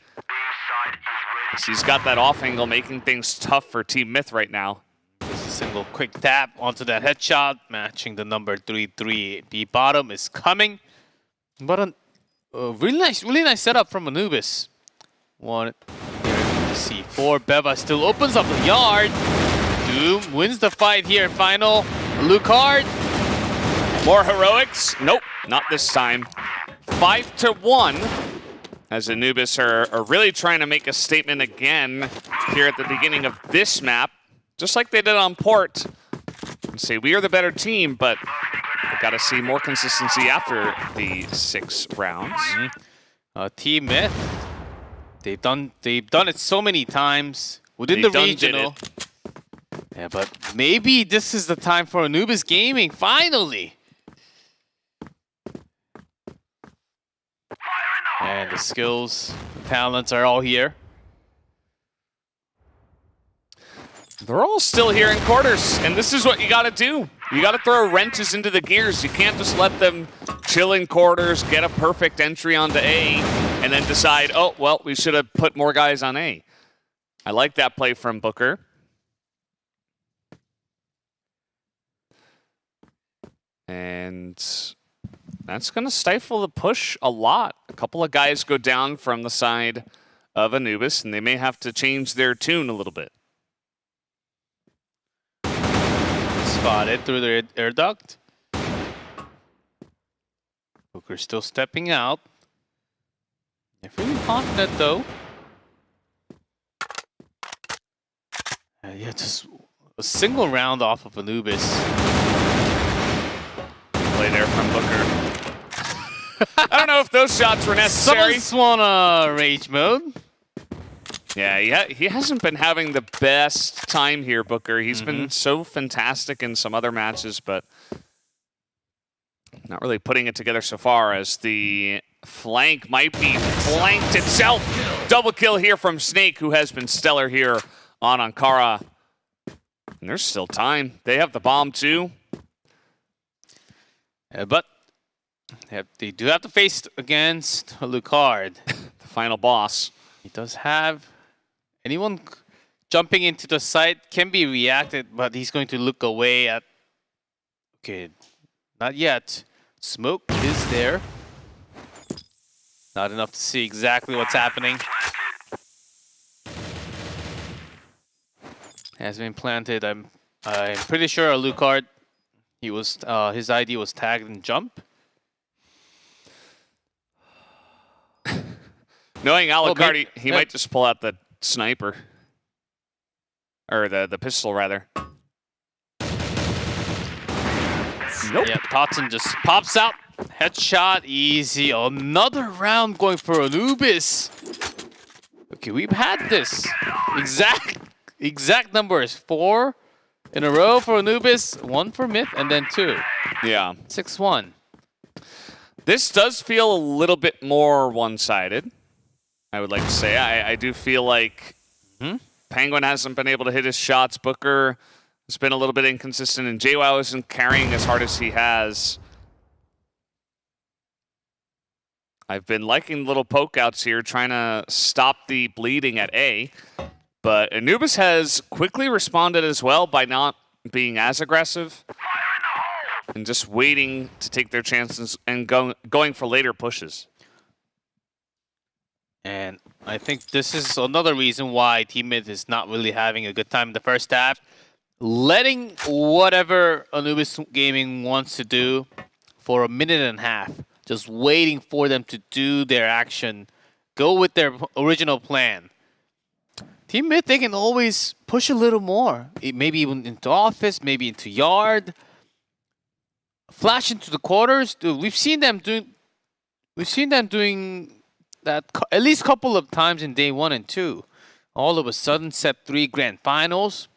He's got that off angle, making things tough for Team Myth right now. Just a single quick tap onto that headshot, matching the number 3-3. B bottom is coming. But a really nice setup from Anubis. One here, C4. Beva still opens up the yard. Doom wins the fight here. Final. Alucard. More heroics. Nope, not this time. 5-1. As Anubis are really trying to make a statement again here at the beginning of this map. Just like they did on Port. And say we are the better team, but we've got to see more consistency after the 6 rounds. Team Myth, they've done it so many times within the regional. Yeah, but maybe this is the time for Anubis Gaming, finally. And the skills, the talents are all here. They're all still here in quarters, and this is what you got to do. You got to throw wrenches into the gears. You can't just let them chill in quarters, get a perfect entry onto A, and then decide, oh, well, we should have put more guys on A. I like that play from Booker. And that's going to stifle the push a lot. A couple of guys go down from the side of Anubis, and they may have to change their tune a little bit. Spotted through the air duct. Booker still stepping out. They're feeling confident though. Yeah, just a single round off of Anubis. Play there from Booker. I don't know if those shots were necessary. Someone's on rage mode. Yeah, he hasn't been having the best time here, Booker. He's been so fantastic in some other matches, but not really putting it together so far as the flank might be flanked itself. Double kill here from Snake, who has been stellar here on Ankara. And there's still time. They have the bomb too. But they do have to face against Alucard. The final boss. He does have... Anyone jumping into the site can be reacted, but he's going to look away at... Okay, not yet. Smoke is there. Not enough to see exactly what's happening. Has been planted. I'm pretty sure Alucard, he was his ID was tagged in jump. Knowing Alucard, he might just pull out the sniper. Or the pistol, rather. Nope. Yeah, Totson just pops out. Headshot, easy. Another round going for Anubis. Okay, we've had this. Exact numbers. 4 in a row for Anubis, 1 for Myth, and then 2. Yeah. 6-1. This does feel a little bit more one-sided, I would like to say. I do feel like Penguin hasn't been able to hit his shots. Booker has been a little bit inconsistent, and JWoww isn't carrying as hard as he has. I've been liking little poke-outs here, trying to stop the bleeding at A. But Anubis has quickly responded as well by not being as aggressive and just waiting to take their chances and going for later pushes. And I think this is another reason why Team Mid is not really having a good time in the first half. Letting whatever Anubis Gaming wants to do for a minute and a half. Just waiting for them to do their action. Go with their original plan. Team Mid, they can always push a little more. Maybe even into office, maybe into yard. Flash into the quarters. Dude, we've seen them doing that at least a couple of times in day 1 and 2. All of a sudden, set 3 grand finals.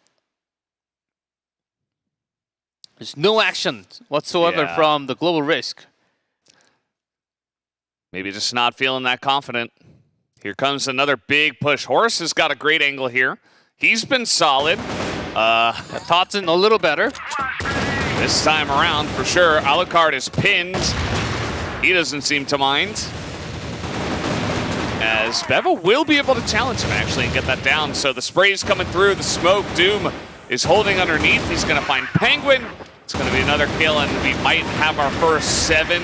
There's no action whatsoever from the Global Risk. Maybe just not feeling that confident. Here comes another big push. Horus has got a great angle here. He's been solid. Totson a little better. This time around, for sure. Alucard is pinned. He doesn't seem to mind. As Beva will be able to challenge him, actually, and get that down. So the spray's coming through. The smoke. Doom is holding underneath. He's going to find Penguin. It's going to be another kill, and we might have our first 7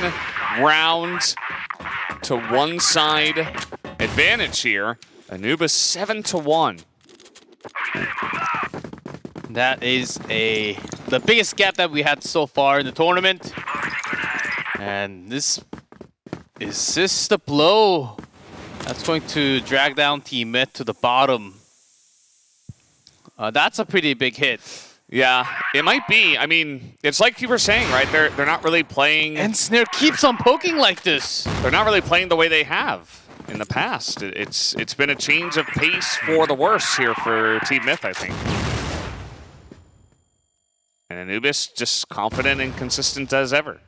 round to one side advantage here. Anubis 7-1. That is the biggest gap that we had so far in the tournament. And this is the blow that's going to drag down Team Mid to the bottom. That's a pretty big hit. Yeah, it might be. I mean, it's like you were saying, right? They're not really playing. And Snare keeps on poking like this. They're not really playing the way they have in the past. It's been a change of pace for the worse here for Team Myth, I think. And Anubis just confident and consistent as ever.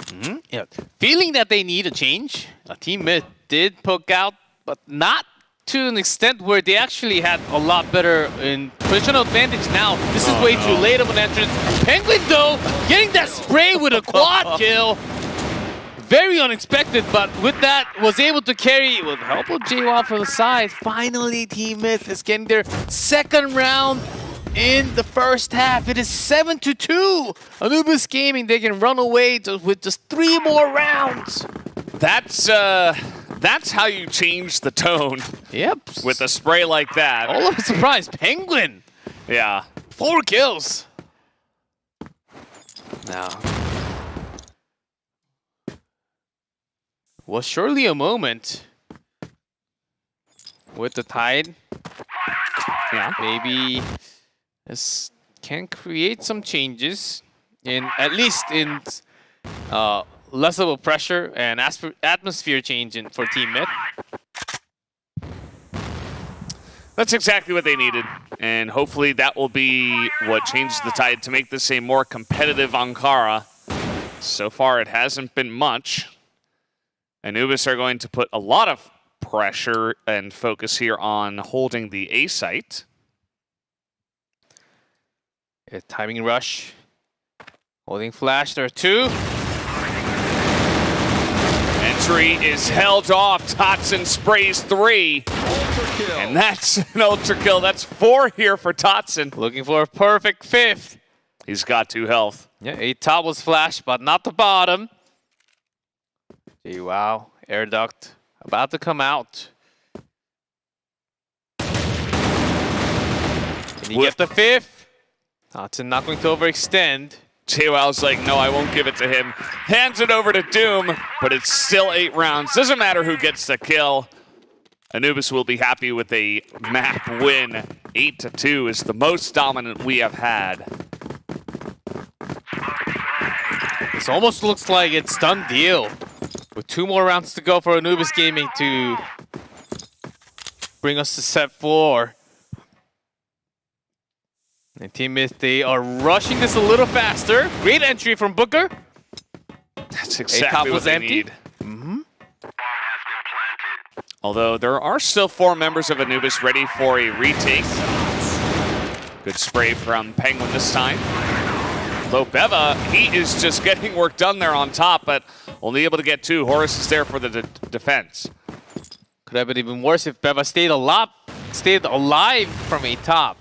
Yeah, feeling that they need a change. Team Myth did poke out, but not to an extent where they actually had a lot better in positional advantage now. This is way too late of an entrance. Penguin, though, getting that spray with a quad kill. Very unexpected, but with that, was able to carry with help of JWoww for the side. Finally, Team Myth is getting their second round in the first half. It is 7-2. Anubis Gaming, they can run away with just 3 more rounds. That's how you change the tone. Yep. With a spray like that. All of a surprise, Penguin. Yeah. 4 kills. Now, was surely a moment with the tide. Yeah. Maybe this can create some changes at least in less of a pressure and atmosphere change for Team Myth. That's exactly what they needed, and hopefully that will be what changes the tide to make this a more competitive Ankara. So far, it hasn't been much. Anubis are going to put a lot of pressure and focus here on holding the A site. A timing rush. Holding flash, there are 2. Entry is held off. Totson sprays 3. And that's an ultra kill. That's 4 here for Totson. Looking for a perfect 5th. He's got 2 health. Yeah, A top was flashed, but not the bottom. JWoww, air duct, about to come out. Can you get the 5th? Totson not going to overextend. JWoww's like, no, I won't give it to him. Hands it over to Doom, but it's still 8 rounds. Doesn't matter who gets the kill. Anubis will be happy with a map win. 8-2 is the most dominant we have had. This almost looks like it's done deal. With 2 more rounds to go for Anubis Gaming to bring us to set 4. And Team Myth, they are rushing this a little faster. Great entry from Booker. That's exactly what they need. Although there are still 4 members of Anubis ready for a retake. Good spray from Penguin this time. Though Beva, he is just getting work done there on top, but only able to get 2. Horus is there for the defense. Could have been even worse if Beva stayed alive from a top.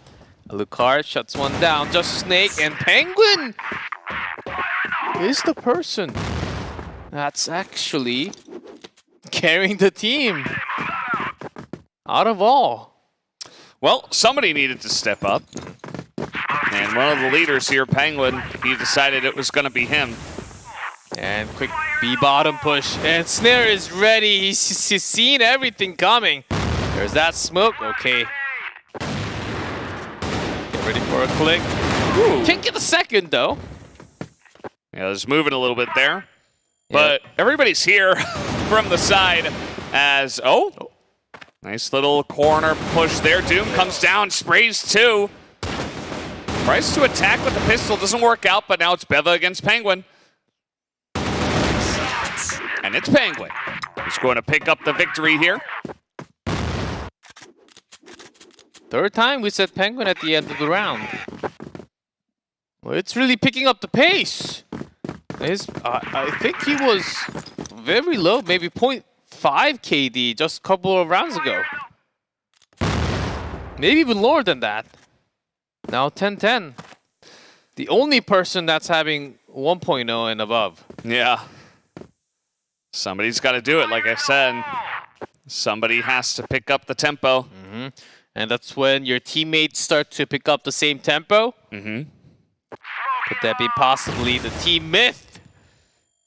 Alucard shuts one down. Just Snake and Penguin is the person that's actually carrying the team. out of all. Well, somebody needed to step up. And one of the leaders here, Penguin, he decided it was going to be him. And quick B bottom push. And Snare is ready. He's seen everything coming. There's that smoke. Okay. Get ready for a click. Ooh. Can't get the second, though. Yeah, there's moving a little bit there. But everybody's here from the side as, nice little corner push there. Doom comes down, sprays two. Tries to attack with the pistol, doesn't work out, but now it's Beva against Penguin. And it's Penguin who's going to pick up the victory here. Third time we said Penguin at the end of the round. Well, it's really picking up the pace. I think he was very low, maybe 0.5 KD just a couple of rounds ago. Maybe even lower than that. Now 10-10. The only person that's having 1.0 and above. Yeah. Somebody's got to do it, like I said. Somebody has to pick up the tempo. Mm-hmm. And that's when your teammates start to pick up the same tempo. Mm-hmm. Could that be possibly the team myth?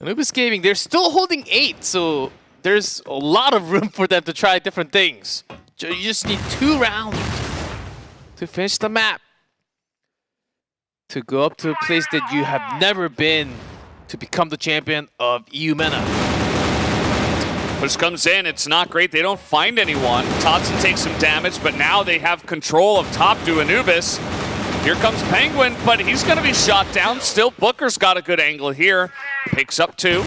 Anubis Gaming, they're still holding 8, so there's a lot of room for them to try different things. You just need 2 rounds to finish the map. To go up to a place that you have never been to become the champion of Eumena. Push comes in, it's not great, they don't find anyone. Totson takes some damage, but now they have control of top to Anubis. Here comes Penguin, but he's gonna be shot down. Still, Booker's got a good angle here. Picks up 2.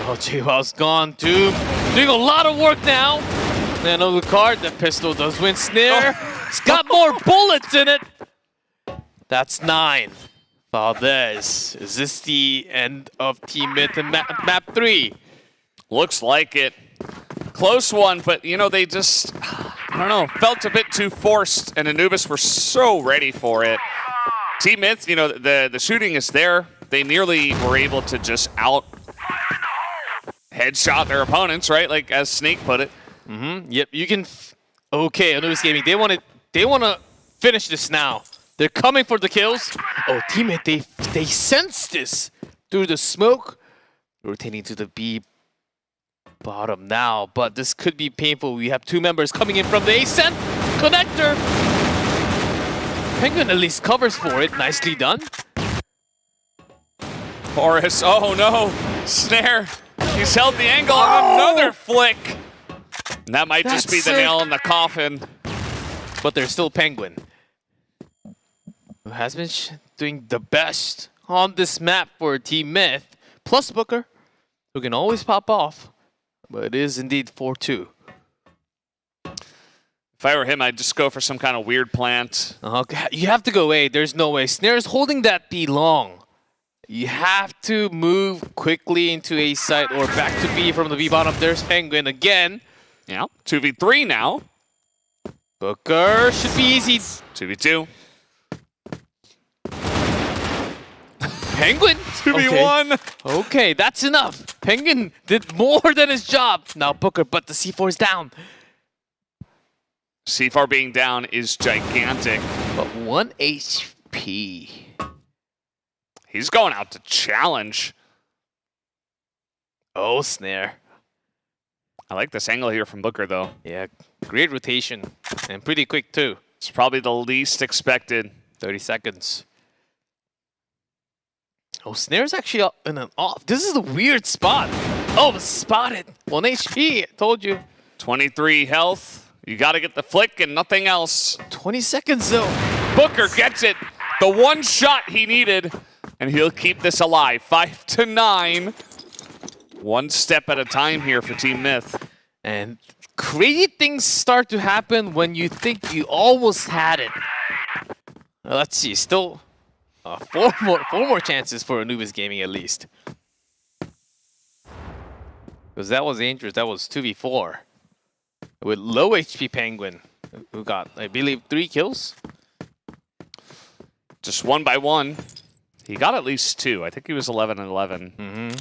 Oh, J-Wow's gone. Doom doing a lot of work now. And on the card, the pistol does win Snare. It's got more bullets in it. That's 9. Valdez, is this the end of Team Myth in map 3? Looks like it. Close one, but you know, they just, I don't know, felt a bit too forced, and Anubis were so ready for it. Team Myth, you know, the shooting is there. They nearly were able to just headshot their opponents, right? Like as Snake put it. Mm-hmm. Yep, you can. Okay, Anubis Gaming, they want to finish this now. They're coming for the kills. Oh, teammate, they sense this through the smoke. Rotating to the B bottom now, but this could be painful. We have 2 members coming in from the ascent connector. Penguin at least covers for it. Nicely done. Horace, oh no, Snare. He's held the angle on another flick. And that might just be the nail in the coffin. But there's still Penguin, who has been doing the best on this map for Team Myth, plus Booker, who can always pop off. But it is indeed 4-2. If I were him, I'd just go for some kind of weird plant. Okay, you have to go A. There's no way. Snare's holding that B long. You have to move quickly into A site or back to B from the B bottom. There's Penguin again. Yeah, 2v3 now. Booker should be easy. 2v2. Penguin! 2v1! Okay, that's enough. Penguin did more than his job. Now Booker, but the C4 is down. C4 being down is gigantic. But 1 HP. He's going out to challenge. Oh, Snare. I like this angle here from Booker, though. Yeah, great rotation. And pretty quick, too. It's probably the least expected. 30 seconds. Oh, Snare's actually in an off. This is a weird spot. Oh, spotted. 1 HP, I told you. 23 health. You got to get the flick and nothing else. 20 seconds, though. Booker gets it. The one shot he needed. And he'll keep this alive. 5-9. One step at a time here for Team Myth. And crazy things start to happen when you think you almost had it. Let's see, still 4 more chances for Anubis Gaming at least. Because that was dangerous. That was 2v4 with low HP Penguin, who got, I believe, 3 kills. Just 1 by 1. He got at least 2. I think he was 11 and 11. Mm-hmm.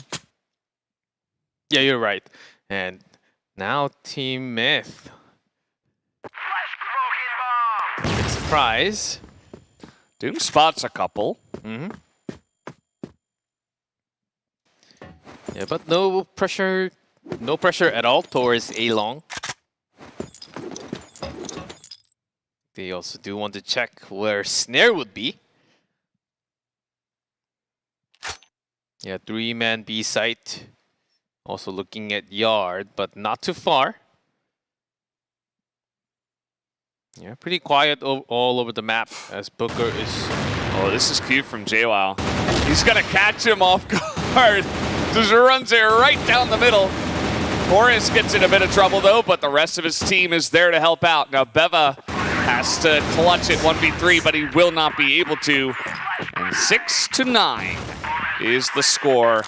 Yeah, you're right. And Now Team Myth. Big surprise. Doom spots a couple. Yeah, but no pressure at all towards A-Long. They also do want to check where Snare would be. Yeah, 3-man B site. Also looking at Yard, but not too far. Yeah, pretty quiet all over the map as Booker is... Oh, this is cute from JWoww. He's gonna catch him off guard. Just runs it right down the middle. Horus gets in a bit of trouble though, but the rest of his team is there to help out. Now Beva has to clutch it 1v3, but he will not be able to. And 6-9 is the score.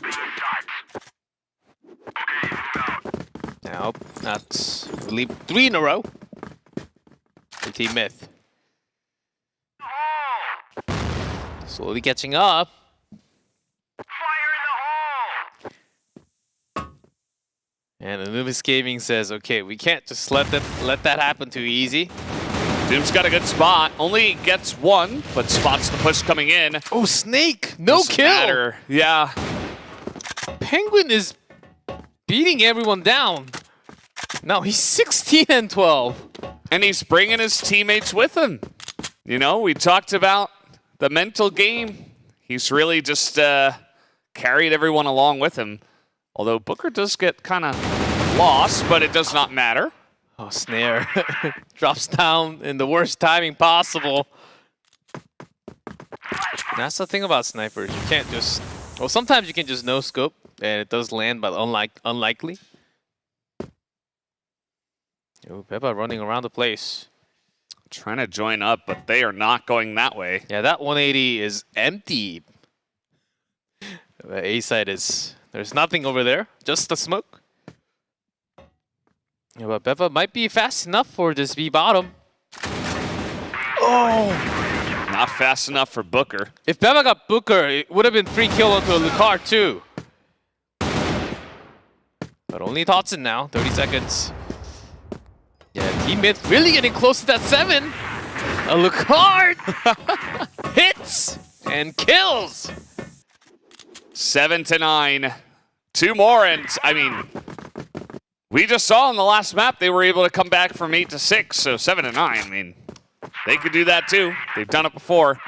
Now, that's, I believe, 3 in a row for Team Myth. Slowly catching up. And Anubis Gaming says, okay, we can't just let that happen too easy. Doom's got a good spot. Only gets one, but spots the push coming in. Oh, Snake! No Doesn't kill! matter. Yeah. Penguin is beating everyone down. Now he's 16-12. And he's bringing his teammates with him. You know, we talked about the mental game. He's really just carried everyone along with him. Although Booker does get kind of lost, but it does not matter. Oh, Snare drops down in the worst timing possible. That's the thing about snipers. You can't just... Well, sometimes you can just no-scope, and it does land, but unlikely. Oh, Beba running around the place. Trying to join up, but they are not going that way. Yeah, that 180 is empty. The A side is... There's nothing over there, just the smoke. Yeah, but Beva might be fast enough for this B bottom. Oh! Not fast enough for Booker. If Beva got Booker, it would have been 3 kill onto a Lucard too. But only Totson now, 30 seconds. Yeah, Team Myth really getting close to that 7. A Lucard hits and kills. 7-9. 2 more, and I mean, we just saw in the last map they were able to come back from 8 to 6, so 7-9. I mean, they could do that too. They've done it before.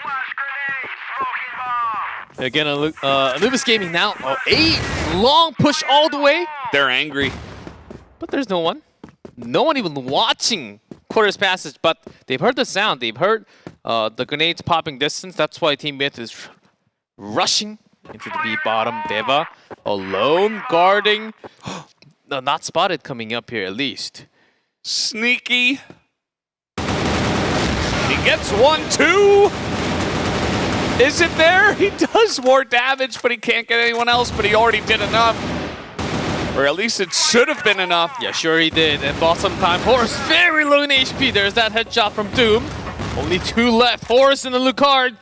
Again, Anubis Gaming now. Oh, 8 long push all the way. They're angry, but there's no one. No one even watching Quarters Passage, but they've heard the sound. They've heard the grenades popping distance. That's why Team Myth is rushing into the B bottom. Beva alone guarding. No, not spotted coming up here at least. Sneaky. He gets 1-2. Is it there? He does more damage, but he can't get anyone else, but he already did enough. Or at least it should have been enough. Yeah, sure he did. And bought some time. Horus very low in HP. There's that headshot from Doom. Only 2 left. Horus and the Lucard.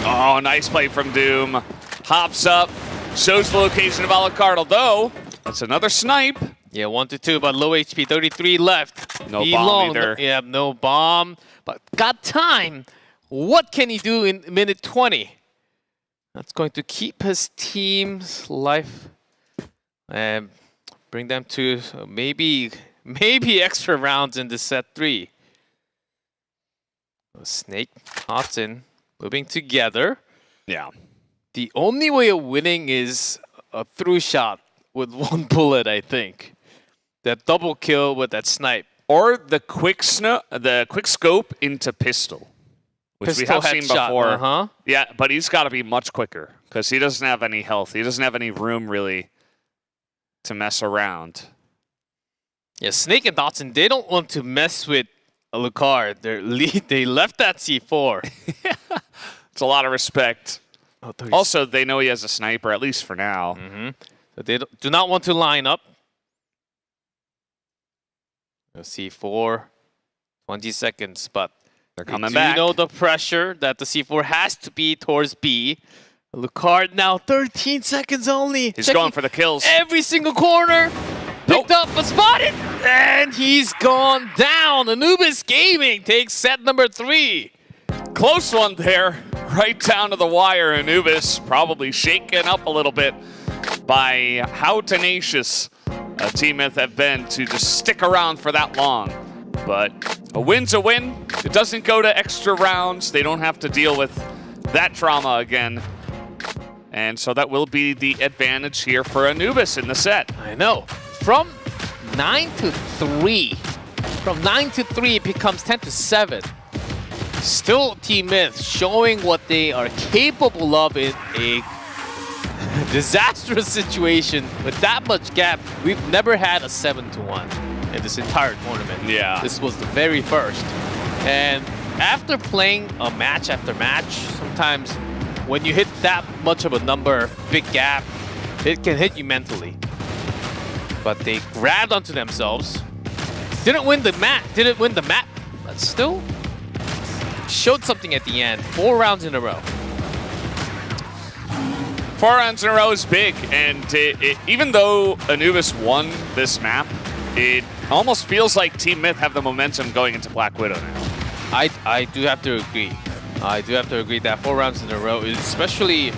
Oh, nice play from Doom. Hops up, shows the location of Alucard, although that's another snipe. Yeah, 1-2, but low HP, 33 left. No bomb either. Yeah, no bomb, but got time. What can he do in minute 20? That's going to keep his team's life and bring them to maybe extra rounds in the set 3. Snake, Hudson, moving together. Yeah. The only way of winning is a through shot with 1 bullet, I think. That double kill with that snipe. Or the quick scope into pistol. Which we have seen before. Yeah, but he's got to be much quicker because he doesn't have any health. He doesn't have any room really to mess around. Yeah, Snake and Dotson, they don't want to mess with Alucard. They left that C4. It's a lot of respect. Oh, also, they know he has a sniper, at least for now. So they do not want to line up. C4, 20 seconds, but they're coming back. You know the pressure that the C4 has to be towards B. Lucard now 13 seconds only. He's going for the kills. Every single corner. Picked up, but spotted! And he's gone down. Anubis Gaming takes set number 3. Close one there, right down to the wire. Anubis probably shaken up a little bit by how tenacious Team Myth have been to just stick around for that long. But a win's a win. It doesn't go to extra rounds. They don't have to deal with that trauma again. And so that will be the advantage here for Anubis in the set. I know. From 9 to 3. From 9 to 3, it becomes 10 to 7. Still Team Myth showing what they are capable of in a disastrous situation with that much gap. We've never had a 7-1 in this entire tournament. Yeah. This was the very first. And after playing a match after match, sometimes when you hit that much of a number, big gap, it can hit you mentally. But they grabbed onto themselves. Didn't win the map, but still showed something at the end. 4 rounds in a row. 4 rounds in a row is big, and even though Anubis won this map, it almost feels like Team Myth have the momentum going into Black Widow now. I do have to agree. I do have to agree that 4 rounds in a row is especially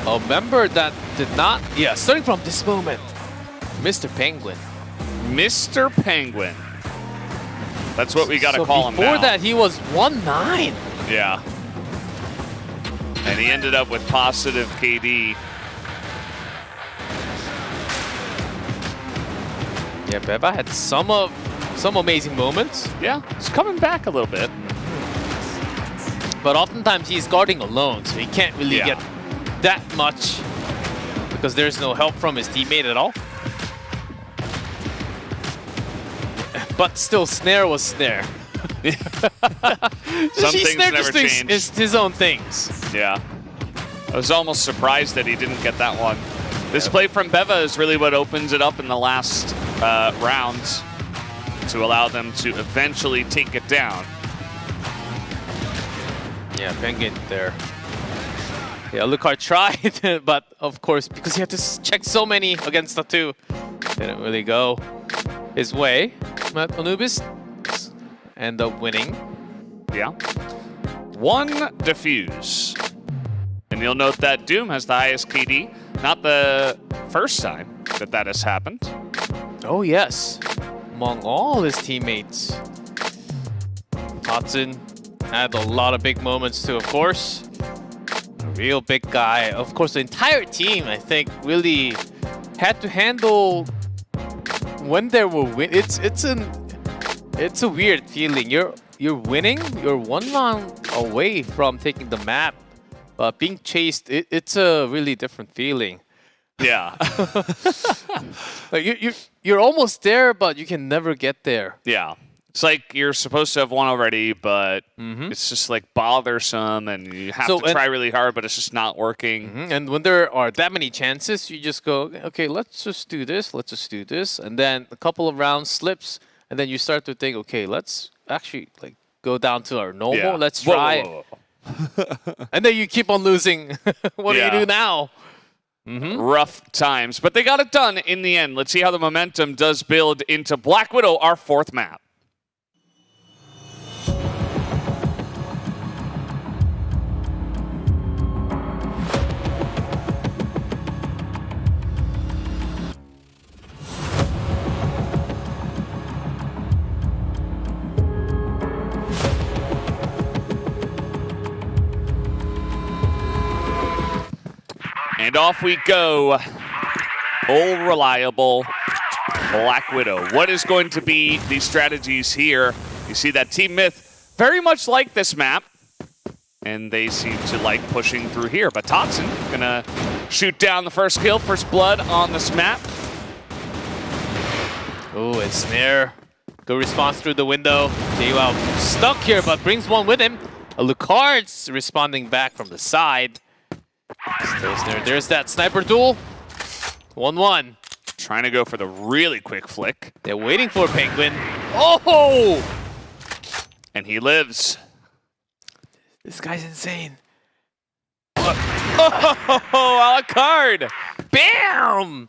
a member that did not... Yeah, starting from this moment, Mr. Penguin. Mr. Penguin. That's what we got to call him now. Before that, he was 1-9. Yeah. And he ended up with positive KD. Yeah, Beva had some amazing moments. Yeah, he's coming back a little bit. But oftentimes he's guarding alone, so he can't really get that much because there's no help from his teammate at all. But still, Snare was Snare. Some things never change. It's his own things. Yeah. I was almost surprised that he didn't get that one. This play from Beva is really what opens it up in the last rounds to allow them to eventually take it down. Yeah, Penguin there. Yeah, Alucard tried, but of course, because he had to check so many against the 2, didn't really go his way. But Anubis end up winning. Yeah. 1 defuse. And you'll note that Doom has the highest KD. Not the first time that that has happened. Oh yes, among all his teammates. Hudson had a lot of big moments too, of course. A real big guy. Of course, the entire team, I think, really had to handle when there were it's a weird feeling. You're winning. You're 1 round away from taking the map, but being chased, it's a really different feeling. Yeah. Like you're almost there, but you can never get there. Yeah. It's like you're supposed to have won already, but it's just like bothersome, and you have to try really hard, but it's just not working. And when there are that many chances, you just go, okay, let's just do this, and then a couple of rounds slips, and then you start to think, okay, let's actually like go down to our normal. Yeah. Let's try. Whoa. And then you keep on losing. What do you do now? Rough times, but they got it done in the end. Let's see how the momentum does build into Black Widow, our 4th map. And off we go. Old reliable Black Widow. What is going to be the strategies here? You see that Team Myth very much like this map, and they seem to like pushing through here. But Totson gonna shoot down the first kill, first blood on this map. Oh, and Snare. Good response through the window. JWoww stuck here, but brings one with him. Alucard's responding back from the side. Still Snare. There's that sniper duel. 1-1. Trying to go for the really quick flick. They're waiting for Penguin. Oh! And he lives. This guy's insane. Oh, Alucard! Bam!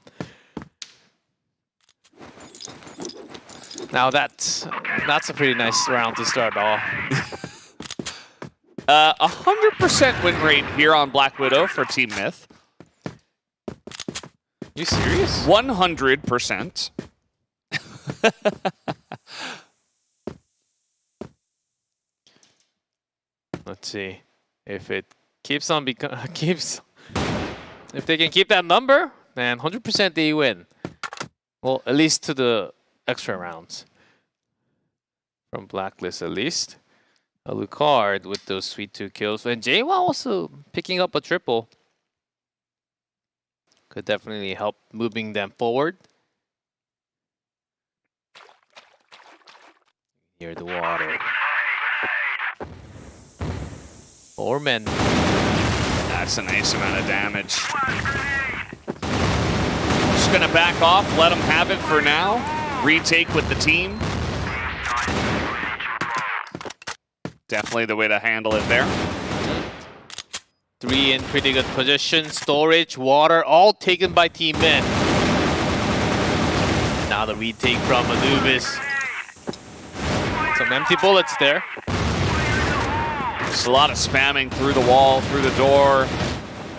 Now that's a pretty nice round to start off. 100% win rate here on Black Widow for Team Myth. You serious? 100%. Let's see if it keeps on if they can keep that number, then 100% they win. Well, at least to the extra rounds. From Blacklist at least. Alucard with those sweet 2 kills. And JWoww also picking up a triple. Could definitely help moving them forward. Near the water. 4 men. That's a nice amount of damage. Just gonna back off, let them have it for now. Retake with the team. Definitely the way to handle it there. 3 in pretty good position. Storage, water, all taken by Team Men. Now the retake from Anubis. Some empty bullets there. There's a lot of spamming through the wall, through the door,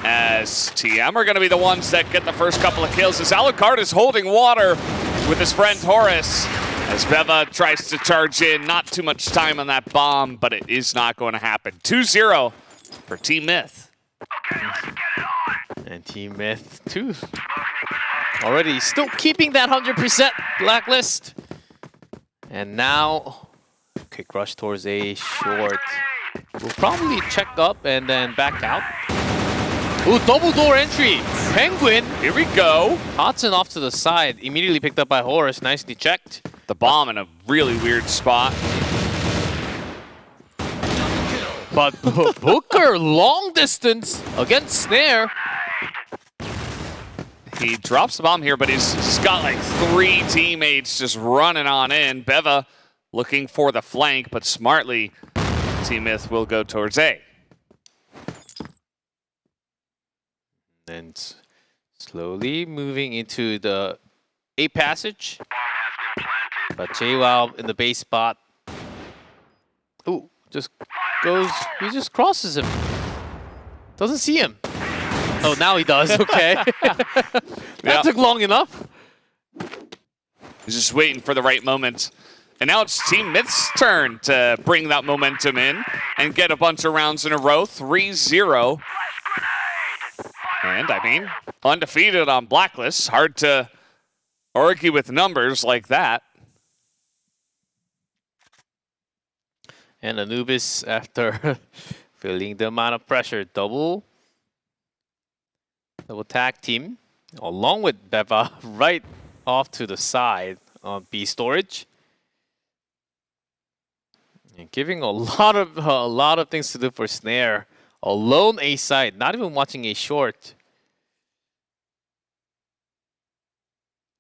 as TM are going to be the ones that get the first couple of kills. As Alucard is holding water with his friend Horus, as Beva tries to charge in. Not too much time on that bomb, but it is not going to happen. 2-0 for Team Myth. And Team Myth, too. Already still keeping that 100% Blacklist. And now, quick rush towards A short. We'll probably check up and then back out. Ooh, double door entry. Penguin. Here we go. Hudson off to the side. Immediately picked up by Horus. Nicely checked. The bomb in a really weird spot. But Booker, long distance against Snare. He drops the bomb here, but he's got like 3 teammates just running on in. Beva looking for the flank, but smartly, Team Myth will go towards A. And slowly moving into the A passage. But JWoww in the base spot. Ooh, just goes, he just crosses him. Doesn't see him. Oh, now he does, okay. That took long enough. He's just waiting for the right moment. And now it's Team Myth's turn to bring that momentum in and get a bunch of rounds in a row. 3-0. And, I mean, undefeated on Blacklist. Hard to argue with numbers like that. And Anubis, after feeling the amount of pressure, double tag team, along with Beva, right off to the side on B storage. And giving a lot of things to do for Snare. Alone A side, not even watching A short.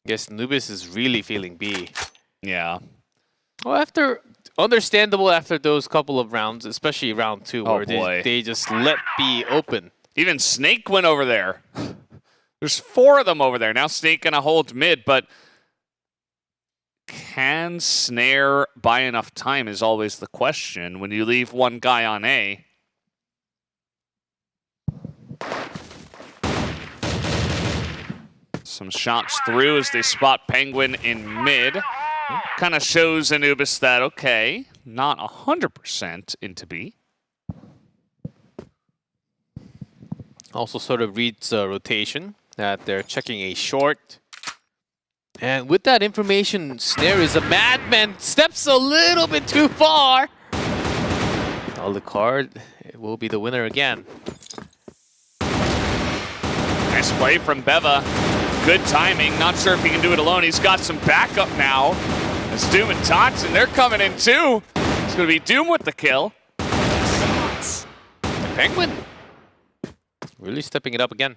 Guess Anubis is really feeling B. Yeah. Well, understandable after those couple of rounds, especially round 2, where they just let B open. Even Snake went over there. There's 4 of them over there. Now Snake gonna hold mid, but can Snare buy enough time is always the question when you leave one guy on A. Some shots through as they spot Penguin in mid. Kind of shows Anubis that, okay, not 100% into B. Also sort of reads rotation, that they're checking A short. And with that information, Snare is a madman, steps a little bit too far. Alucard will be the winner again. Nice play from Beva. Good timing. Not sure if he can do it alone. He's got some backup now. It's Doom and Tots, and they're coming in too. It's going to be Doom with the kill. Penguin really stepping it up again.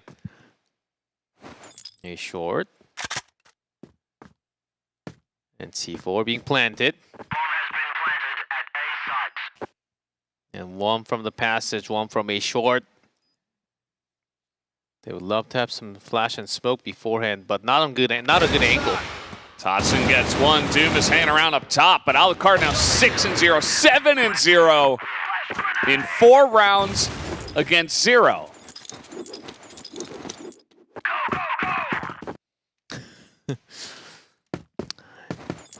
A short. And C4 being planted. And one from the passage, one from A short. They would love to have some flash and smoke beforehand, but not a good angle. Totson gets one. Doom is hanging around up top, but Alucard now 6-0, 7-0 in 4 rounds against 0.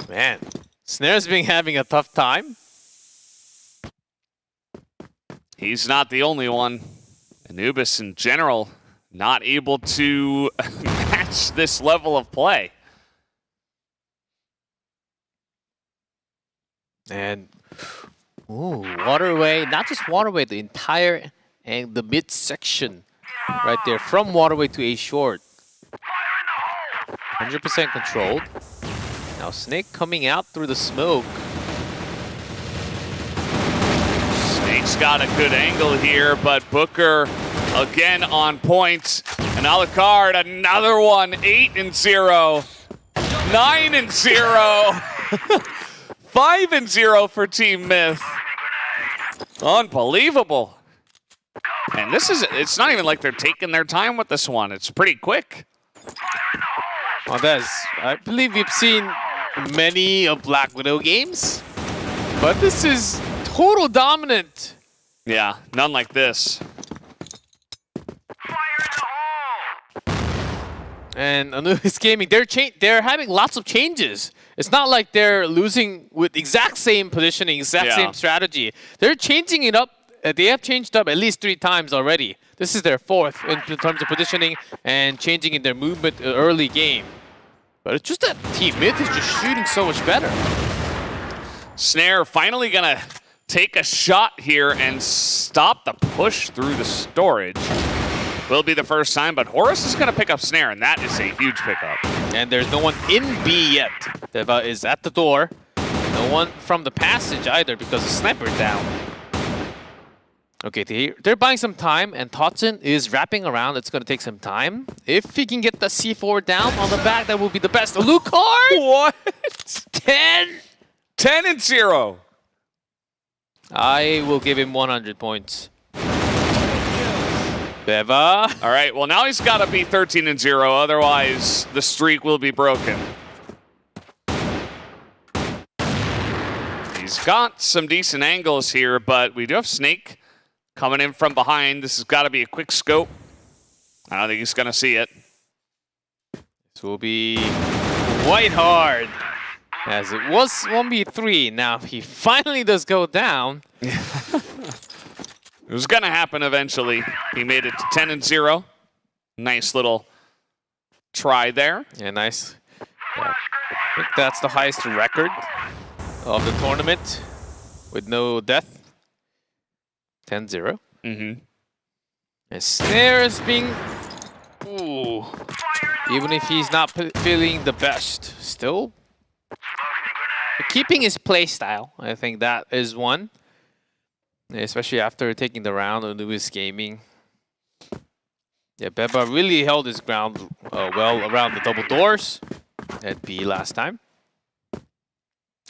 Man, Snare's been having a tough time. He's not the only one. Anubis in general not able to match this level of play. And Waterway, not just Waterway, the entire and the mid section right there from Waterway to A short. 100% controlled. Now Snake coming out through the smoke. Snake's got a good angle here, but Booker again on point. And Alucard, another one, 8-0, 9-0, 5-0 for Team Myth. Unbelievable. And it's not even like they're taking their time with this one. It's pretty quick. Well, I believe we've seen many of Black Widow games, but this is total dominant. Yeah, none like this. And Anubis Gaming, they're having lots of changes. It's not like they're losing with exact same positioning, exact same strategy. They're changing it up. They have changed up at least 3 times already. This is their 4th in terms of positioning and changing in their movement early game. But it's just that Team Myth is just shooting so much better. Snare finally gonna take a shot here and stop the push through the storage. Will be the first time, but Horus is gonna pick up Snare, and that is a huge pickup. And there's no one in B yet. Deva is at the door. No one from the passage either because the sniper's down. Okay, they're buying some time, and Totson is wrapping around. It's going to take some time. If he can get the C4 down on the back, that will be the best. Alucard! What? 10-0. I will give him 100 points. Deva. All right, well, now he's got to be 13-0. Otherwise, the streak will be broken. He's got some decent angles here, but we do have Snake coming in from behind. This has got to be a quick scope. I don't think he's going to see it. This will be quite hard. As it was 1v3. Now, if he finally does go down. It was going to happen eventually. He made it to 10-0. Nice little try there. Yeah, nice. Yeah. I think that's the highest record of the tournament with no death. 10-0. Mm-hmm. And Snare is being... Ooh. Even if he's not feeling the best, still keeping his play style. I think that is one. Especially after taking the round of Lewis Gaming. Yeah, Beba really held his ground well around the double doors at B last time.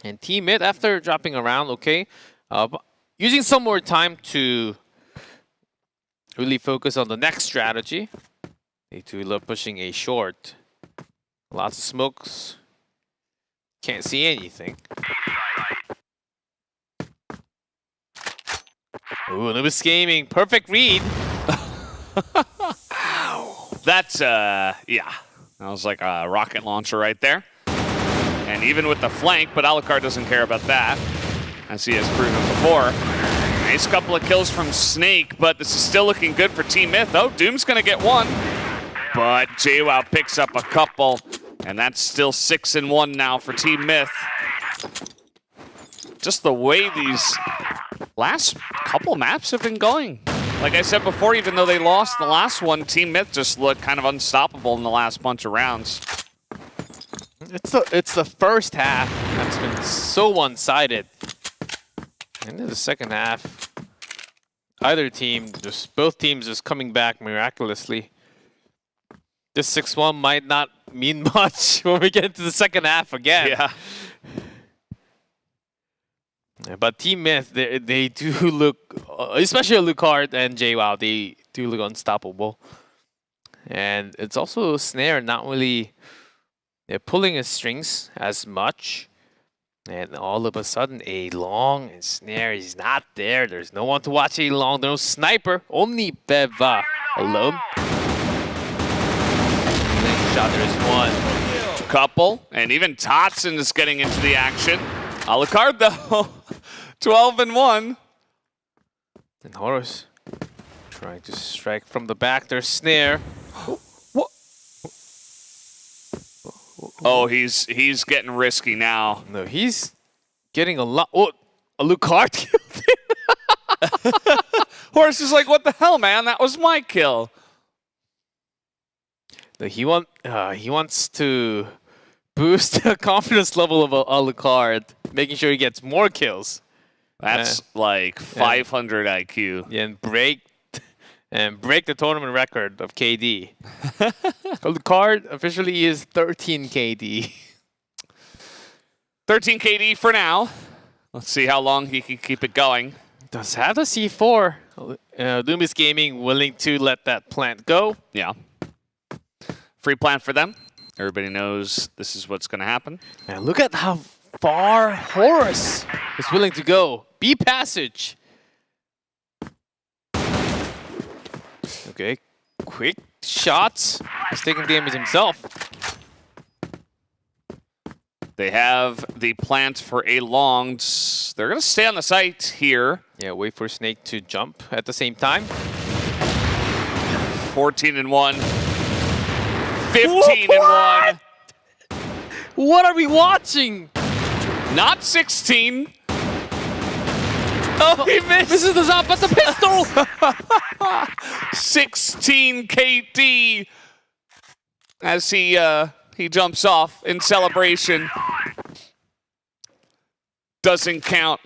And Team Mid, after dropping around, okay, using some more time to really focus on the next strategy. They do love pushing A short. Lots of smokes. Can't see anything. Ooh, Anubis Gaming, perfect read. That's, yeah. That was like a rocket launcher right there. And even with the flank, but Alucard doesn't care about that, as he has proven before. Nice couple of kills from Snake, but this is still looking good for Team Myth. Oh, Doom's gonna get one. But JWoww picks up a couple, and that's still 6-1 now for Team Myth. Just the way these last couple maps have been going. Like I said before, even though they lost the last one, Team Myth just looked kind of unstoppable in the last bunch of rounds. It's the first half that's been so one-sided. And in the second half, either team, both teams just coming back miraculously. This 6-1 might not mean much when we get into the second half again. Yeah. But Team Myth, they do look, especially Alucard and JWoww, they do look unstoppable. And it's also Snare not really They're pulling his strings as much. And all of a sudden, a long and snare is not there. There's no one to watch a long. No sniper. Only Beva alone. Next shot, there's one. Couple, and even Totson is getting into the action. Alucard, though, 12 and 1. And Horus trying to strike from the back. There's snare. What? Oh, he's getting risky now. No, he's getting a lot. Oh, Alucard killed him. Horus is like, what the hell, man? That was my kill. No, he wants to boost the confidence level of Alucard, making sure he gets more kills. That's like 500 IQ. Yeah, and break the tournament record of KD. Alucard officially is 13 KD. 13 KD for now. Let's see how long he can keep it going. Does have the C4. Loomis Gaming willing to let that plant go. Yeah. Free plant for them. Everybody knows this is what's going to happen. And look at how far Horus is willing to go. B passage. Okay, quick shots. He's taking damage himself. They have the plant for a long. They're going to stay on the site here. Yeah, wait for Snake to jump at the same time. 14 and 1. 15 and 1. What are we watching? Not 16. Oh, he missed. This is the shot, but the pistol. 16 KD as he jumps off in celebration. Doesn't count.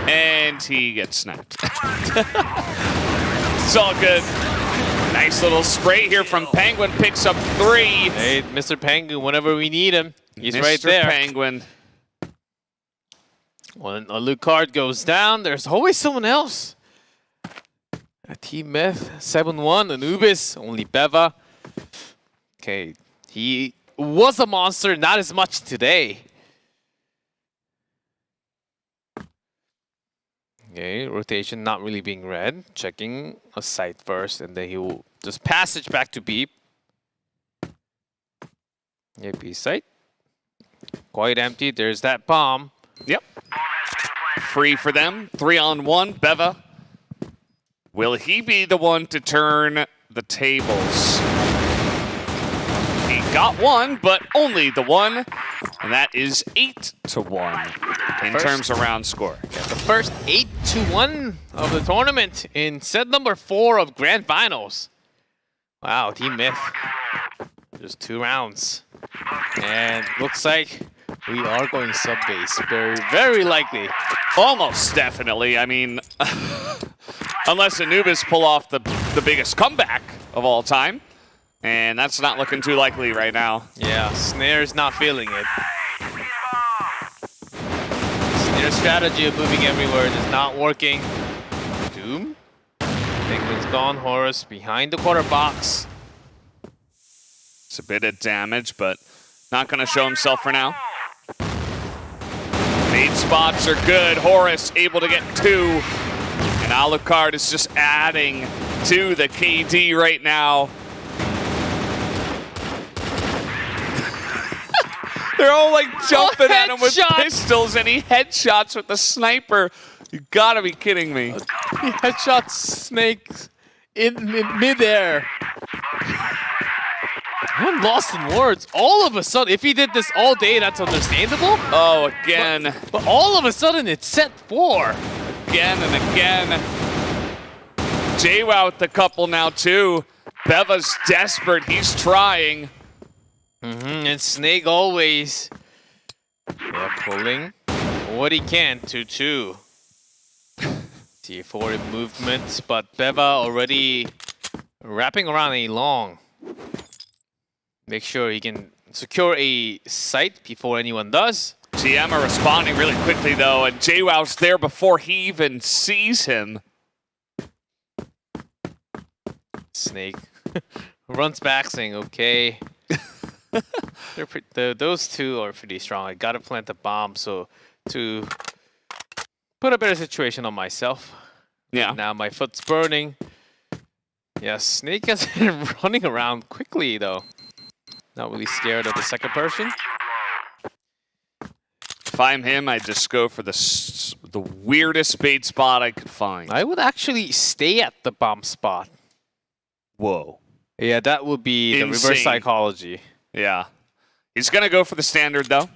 And he gets sniped. It's all good. Nice little spray here from Penguin. Picks up 3. Hey, Mr. Penguin, whenever we need him, he's Mr. right there. Penguin. When Alucard goes down, there's always someone else. Team Meth, 7-1. Anubis, only Beva. Okay, he was a monster, not as much today. Okay, rotation not really being read. Checking a site first, and then he will just passage back to B. Yeah, B site. Quite empty. There's that bomb. Yep. Free for them. 3-on-1. Beva. Will he be the one to turn the tables? He got one, but only the one. And that is 8-1 in terms of round score. Yeah, the first 8-1 of the tournament in set number 4 of Grand Finals. Wow, Team Myth. Just 2 rounds. And looks like we are going sub-base. Very, very likely. Almost definitely. I mean, unless Anubis pull off the biggest comeback of all time. And that's not looking too likely right now. Yeah, Snare's not feeling it. Snare's strategy of moving everywhere is not working. Doom. Penguin's gone. Horus behind the quarter box. It's a bit of damage, but not going to show himself for now. Nade spots are good. Horus able to get 2. And Alucard is just adding to the KD right now. They're all like jumping at him with pistols, and he headshots with the sniper. You gotta be kidding me. He headshots Snake in midair. I'm lost in words. All of a sudden, if he did this all day, that's understandable. Oh, again. But all of a sudden, it's set 4. Again and again. JWoww with the couple now, too. Beva's desperate. He's trying. And Snake always pulling what he can. 2-2. T4 movement, but Beva already wrapping around a long. Make sure he can secure a site before anyone does. TM are responding really quickly, though, and JWoww's there before he even sees him. Snake runs back saying, okay. Those two are pretty strong. I gotta plant the bomb so to put a better situation on myself. Yeah. Now my foot's burning. Yeah, Snake has been running around quickly though. Not really scared of the second person. If I'm him, I'd just go for the weirdest bait spot I could find. I would actually stay at the bomb spot. Whoa. Yeah, that would be the reverse psychology. Yeah. He's going to go for the standard, though.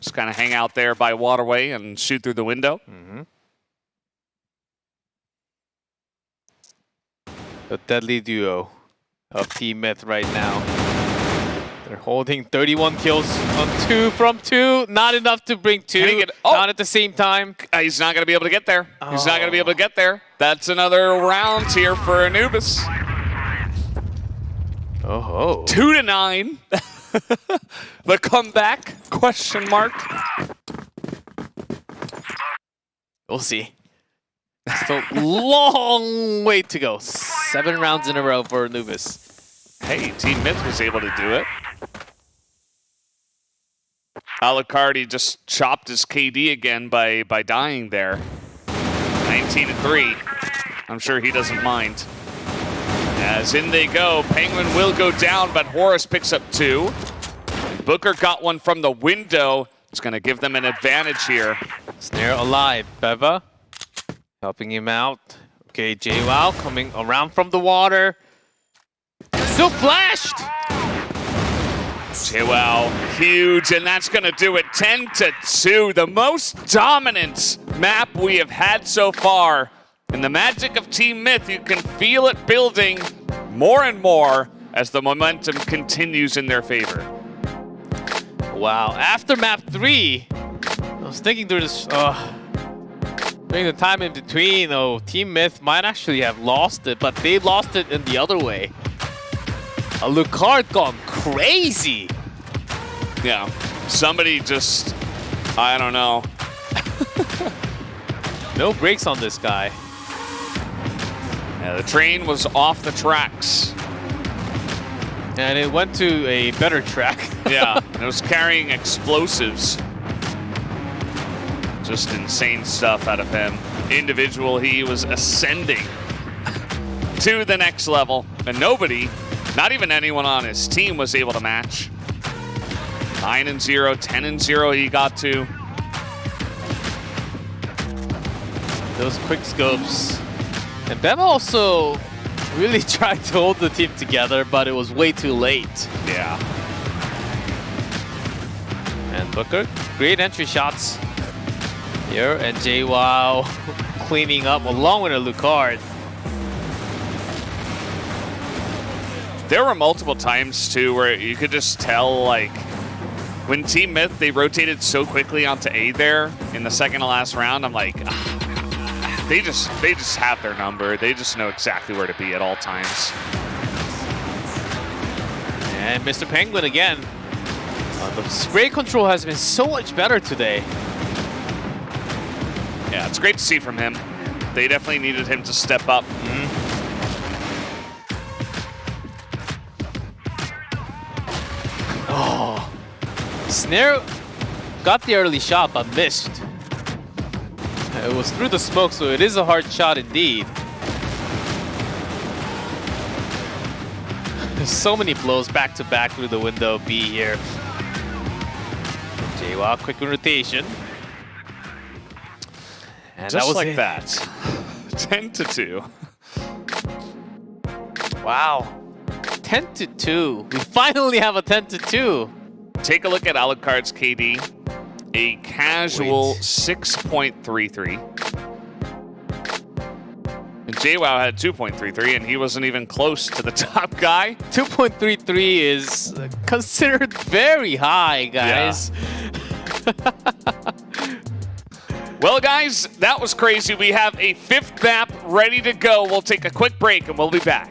Just kind of hang out there by waterway and shoot through the window. The deadly duo of Team Myth right now. They're holding 31 kills on 2 from 2. Not enough to bring 2. Not at the same time. He's not going to be able to get there. He's not going to be able to get there. That's another round here for Anubis. Oh. 2-9. The comeback? Question mark. We'll see. Still long way to go. 7 rounds in a row for Anubis. Hey, Team Myth was able to do it. Alucard just chopped his KD again by dying there. 19-3. I'm sure he doesn't mind. As in they go, Penguin will go down, but Horus picks up 2. Booker got one from the window. It's going to give them an advantage here. Snare alive. Beva helping him out. Okay, JWoww coming around from the water. Still flashed! JWoww, huge, and that's going to do it. 10-2, the most dominant map we have had so far. And the magic of Team Myth, you can feel it building more and more as the momentum continues in their favor. Wow, after map 3, I was thinking through this, during the time in between, Team Myth might actually have lost it, but they lost it in the other way. Alucard gone crazy. Yeah, somebody just, I don't know. No brakes on this guy. Yeah, the train was off the tracks. And it went to a better track. Yeah, and it was carrying explosives. Just insane stuff out of him. Individual, he was ascending to the next level. And nobody, not even anyone on his team, was able to match. 9-0, 10-0 he got to. Those quick scopes. And Beva also really tried to hold the team together, but it was way too late. Yeah. And Booker, great entry shots here, and JWoww cleaning up along with Alucard. There were multiple times too where you could just tell, like, when Team Myth, they rotated so quickly onto A there in the second to last round. I'm like, they just have their number. They just know exactly where to be at all times. And Mr. Penguin again. The spray control has been so much better today. Yeah, it's great to see from him. They definitely needed him to step up. Oh, Snare got the early shot but missed. It was through the smoke, so it is a hard shot indeed. There's so many blows back to back through the window B here. JWoww, quick rotation. And just that was like it. that. 10-2. Wow. 10-2. We finally have a 10-2. Take a look at Alucard's KD. A casual 6.33. And JWoww had 2.33, and he wasn't even close to the top guy. 2.33 is considered very high, guys. Yeah. Well, guys, that was crazy. We have a 5th map ready to go. We'll take a quick break, and we'll be back.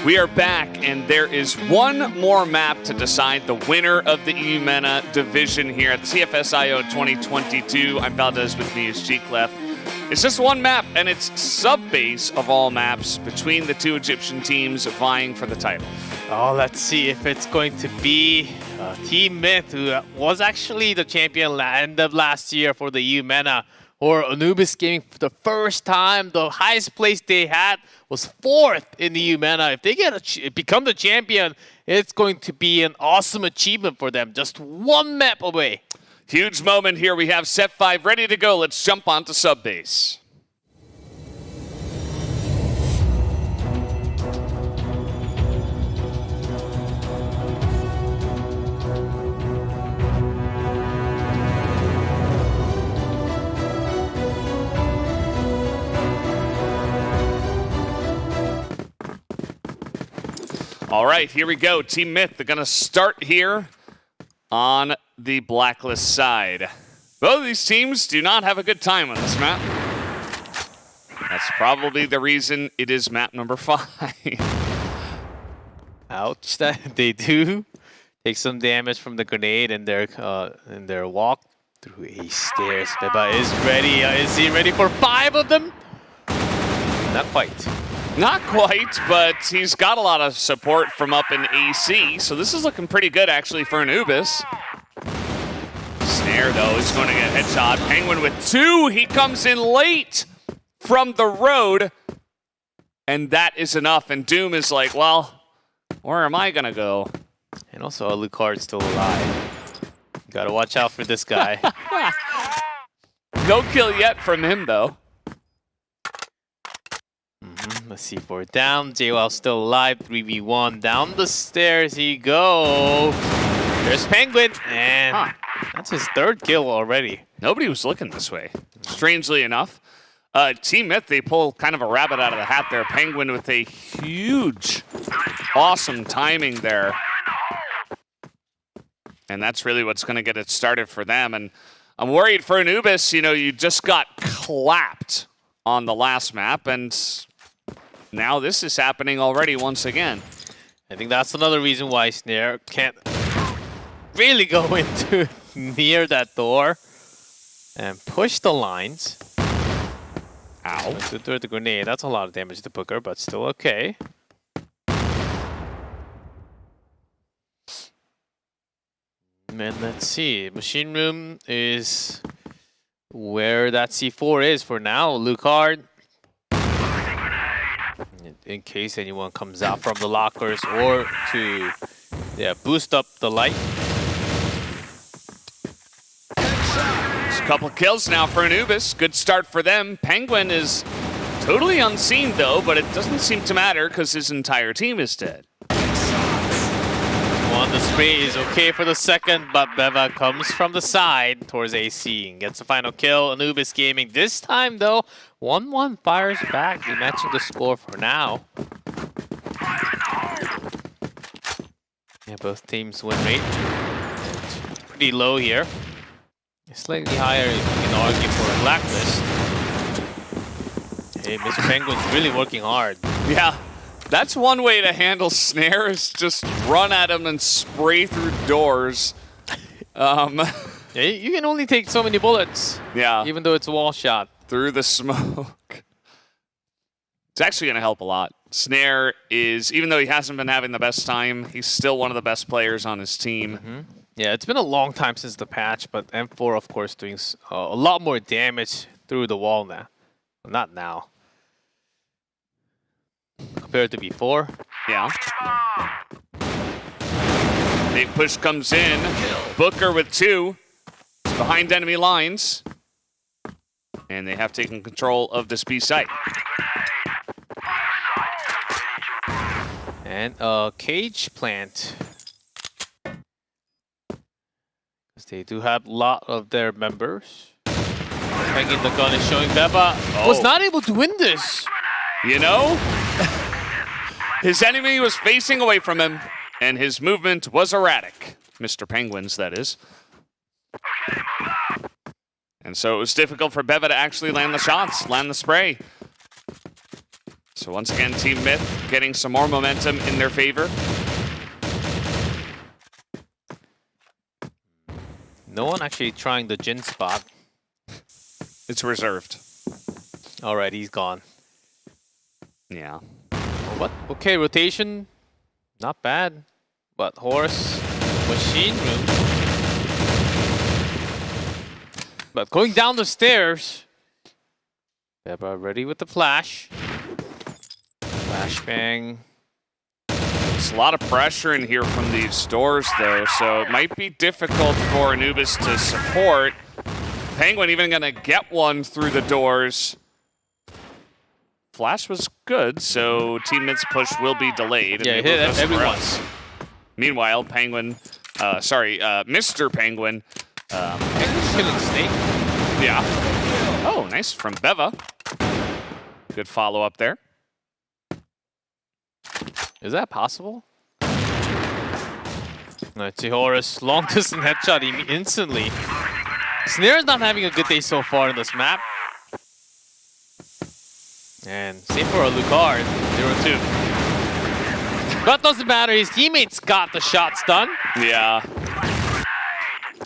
We are back, and there is one more map to decide the winner of the Eumena division here at the CFS IO 2022. I'm Valdez, with me is Cfs. It's just one map, and it's sub-base of all maps between the two Egyptian teams vying for the title. Oh, let's see if it's going to be Team Myth, who was actually the champion end of last year for the Eumena, or Anubis Gaming for the first time. The highest place they had was 4th in the Eumena. If they become the champion, it's going to be an awesome achievement for them. Just one map away. Huge moment here. We have set 5 ready to go. Let's jump onto sub-base. All right, here we go. Team Myth, they're going to start here on the Blacklist side. Both of these teams do not have a good time on this map. That's probably the reason it is map number 5. Ouch, they do take some damage from the grenade in their walk through a stairs. Beba is ready. Is he ready for 5 of them? Not quite. Not quite, but he's got a lot of support from up in AC, so this is looking pretty good actually for Anubis. Snare, though, is going to get headshot. Penguin with 2. He comes in late from the road, and that is enough. And Doom is like, well, where am I going to go? And also, Alucard's still alive. Gotta watch out for this guy. No kill yet from him, though. Let's see, 4 down. JWoww still alive. 3v1. Down the stairs he go. There's Penguin, and that's his 3rd kill already. Nobody was looking this way, strangely enough. Team Myth, they pull kind of a rabbit out of the hat there. Penguin with a huge, awesome timing there. And that's really what's going to get it started for them. And I'm worried for Anubis. You know, you just got clapped on the last map, and now this is happening already once again. I think that's another reason why Snare can't really go into near that door and push the lines. Ow. To throw the grenade. That's a lot of damage to Booker, but still okay. And let's see. Machine Room is where that C4 is for now. Lucard, in case anyone comes out from the lockers or to boost up the light. Just a couple kills now for Anubis. Good start for them. Penguin is totally unseen, though, but it doesn't seem to matter because his entire team is dead. One, the spray is okay for the second, but Beva comes from the side towards AC and gets the final kill. Anubis Gaming this time, though, 1-1 fires back. We matching the score for now. Yeah, both teams win rate pretty low here. Slightly higher if you can argue for a Blacklist. Hey, Mr. Penguin's really working hard. Yeah. That's one way to handle Snare, is just run at him and spray through doors. Yeah, you can only take so many bullets. Yeah. Even though it's a wall shot. Through the smoke. It's actually going to help a lot. Snare is, even though he hasn't been having the best time, he's still one of the best players on his team. Yeah, it's been a long time since the patch, but M4, of course, doing a lot more damage through the wall now. Well, not now. Compared to before. Yeah. Big push comes in. Booker with 2. He's behind enemy lines. And they have taken control of this B site. And a cage plant. Because they do have a lot of their members. Hanging the gun is showing Beba was not able to win this. You know? His enemy was facing away from him, and his movement was erratic. Mr. Penguins, that is. And so it was difficult for Beva to actually land the shots, land the spray. So once again, Team Myth getting some more momentum in their favor. No one actually trying the Jin spot. It's reserved. All right, he's gone. Yeah. What? Okay, rotation. Not bad. But Horse, Machine Room. But going down the stairs. Beba ready with the flash. Flashbang. There's a lot of pressure in here from these doors, though, so it might be difficult for Anubis to support. Penguin even going to get one through the doors. Flash was good, so Team Myth's push will be delayed. Yeah, and they will hit go somewhere everyone. else. Meanwhile, Penguin, Mr. Penguin. Killing Snake. Yeah. Oh, nice from Beva. Good follow-up there. Is that possible? Let's see Horus. Long distance headshot instantly. Snare's not having a good day so far in this map. And same for Alucard, 0-2. But doesn't matter, his teammates got the shots done. Yeah.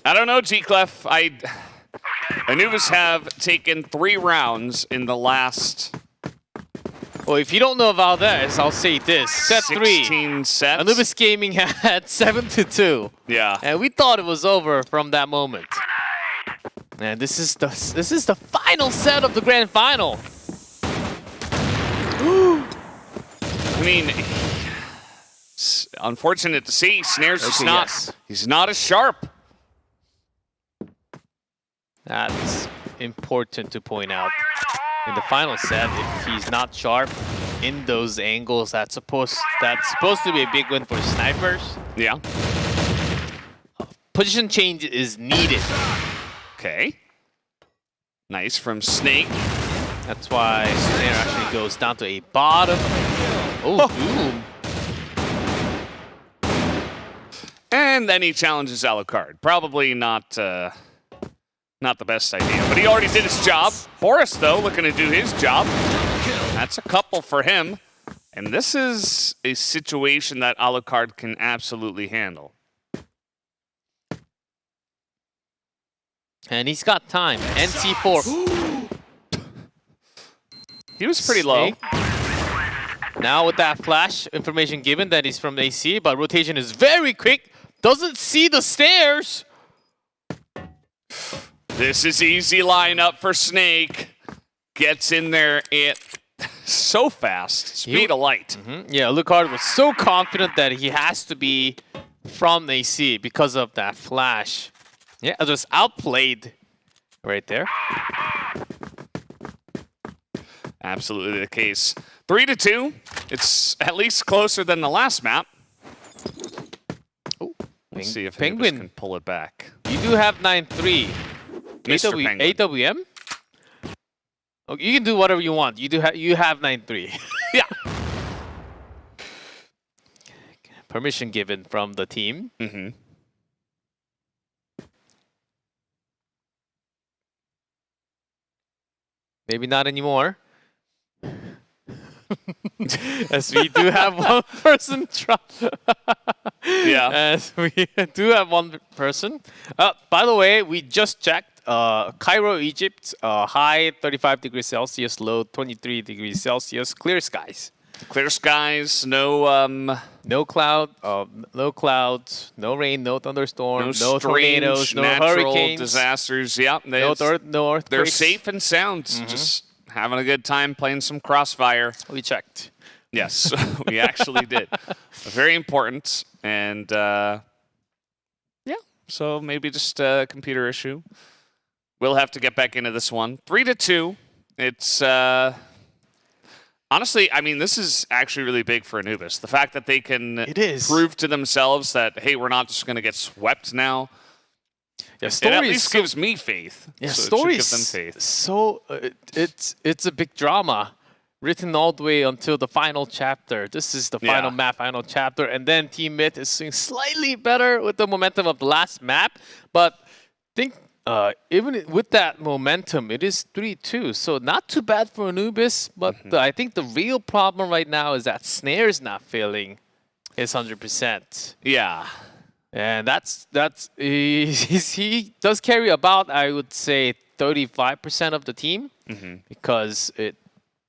I don't know, G-Clef. Anubis have taken 3 rounds in the last... Well, if you don't know Valdez, I'll say this. Set 3. 16 sets. Anubis Gaming had 7-2. Yeah. And we thought it was over from that moment. And this is the final set of the grand final. I mean, it's unfortunate to see. Snare's just not. He's not as sharp. That's important to point out. In the final set, if he's not sharp in those angles, that's supposed to be a big win for snipers. Yeah. Position change is needed. Okay. Nice from Snake. That's why Snare actually goes down to a bottom. Oh, Doom. And then he challenges Alucard. Probably not the best idea, but he already did his job. Horus, though, looking to do his job. That's a couple for him. And this is a situation that Alucard can absolutely handle. And he's got time. NC4. He was pretty low. Now with that flash information given that he's from AC, but rotation is very quick. Doesn't see the stairs. This is easy lineup for Snake. Gets in there so fast. Speed of light. Yeah, Alucard was so confident that he has to be from AC because of that flash. Yeah, just outplayed right there. Absolutely the case. 3-2. It's at least closer than the last map. Let's see if Penguin can pull it back. You do have 9-3. Mr. Penguin. AWM? Oh, you can do whatever you want. You have 9-3. Yeah. Permission given from the team. Maybe not anymore. As we do have one person Yeah. As we do have one person. By the way, we just checked. Cairo, Egypt, high 35 degrees Celsius, low 23 degrees Celsius, clear skies. Clear skies, no clouds, no rain, no thunderstorms, no strange tornadoes, no natural hurricanes, disasters. Yeah, no earthquakes. They're safe and sound. Just having a good time playing some Crossfire. We checked. Yes, we actually did. Very important, and yeah, so maybe just a computer issue. We'll have to get back into this one. 3-2. It's honestly, I mean, this is actually really big for Anubis. The fact that they can prove to themselves that, hey, we're not just going to get swept now. Yeah, it at least gives me faith. Yeah, so story it should give them faith. So it's a big drama, written all the way until the final chapter. This is the final map, final chapter, and then Team Myth is doing slightly better with the momentum of the last map. But think even with that momentum, it is 3-2. So not too bad for Anubis, but I think the real problem right now is that Snare's not feeling his 100%. Yeah. And he does carry about, I would say, 35% of the team, because it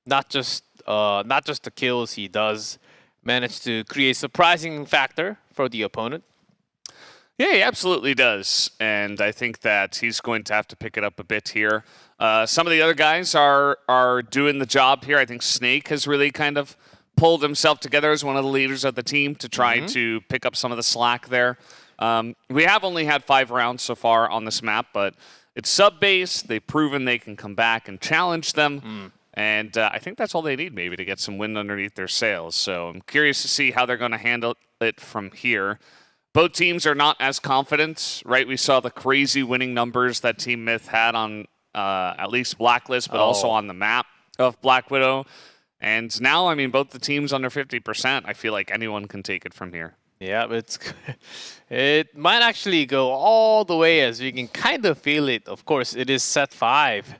not just the kills, he does manage to create surprising factor for the opponent. Yeah, he absolutely does. And I think that he's going to have to pick it up a bit here. Some of the other guys are doing the job here. I think Snake has really kind of pulled himself together as one of the leaders of the team to try to pick up some of the slack there. We have only had 5 rounds so far on this map, but it's sub-base. They've proven they can come back and challenge them. And I think that's all they need maybe to get some wind underneath their sails. So I'm curious to see how they're going to handle it from here. Both teams are not as confident, right? We saw the crazy winning numbers that Team Myth had on at least Blacklist, but also on the map of Black Widow. And now, I mean, both the teams under 50%. I feel like anyone can take it from here. Yeah, but it might actually go all the way, as you can kind of feel it. Of course, it is set 5,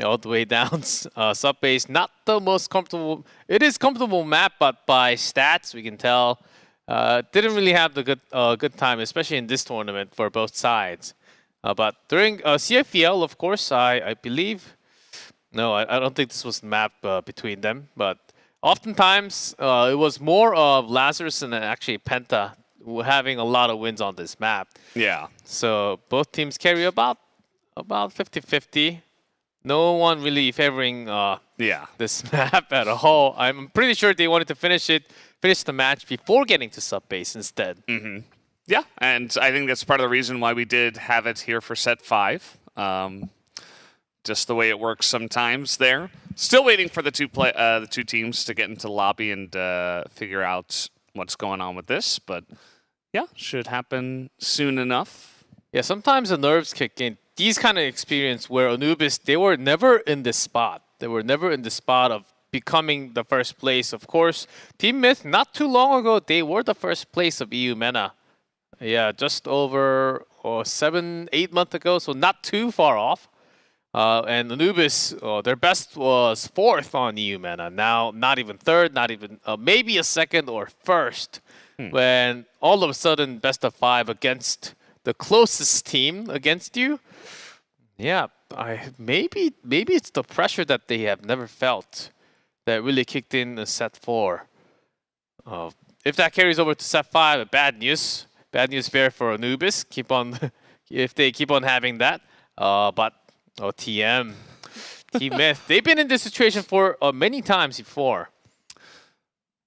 all the way down sub-base. Not the most comfortable. It is comfortable map, but by stats, we can tell didn't really have the good time, especially in this tournament for both sides. But during CFEL, of course, I believe. No, I don't think this was the map between them, but oftentimes it was more of Lazarus and actually Penta having a lot of wins on this map. Yeah. So both teams carry about 50-50. No one really favoring this map at all. I'm pretty sure they wanted to finish the match before getting to sub-base instead. Yeah, and I think that's part of the reason why we did have it here for set 5. Just the way it works sometimes there. Still waiting for the two teams to get into the lobby and figure out what's going on with this, but yeah, should happen soon enough. Yeah, sometimes the nerves kick in. These kind of experience where Anubis, they were never in this spot. They were never in the spot of becoming the first place. Of course, Team Myth, not too long ago, they were the first place of Eumena. Yeah, just over 7-8 months ago, so not too far off. And Anubis, their best was 4th on Eumena. Now, not even 3rd, not even maybe a 2nd or 1st. When all of a sudden, best of 5 against the closest team against you. Yeah, maybe it's the pressure that they have never felt that really kicked in set 4. If that carries over to set 5, bad news bear for Anubis. If they keep on having that. But Team Myth, they've been in this situation for many times before.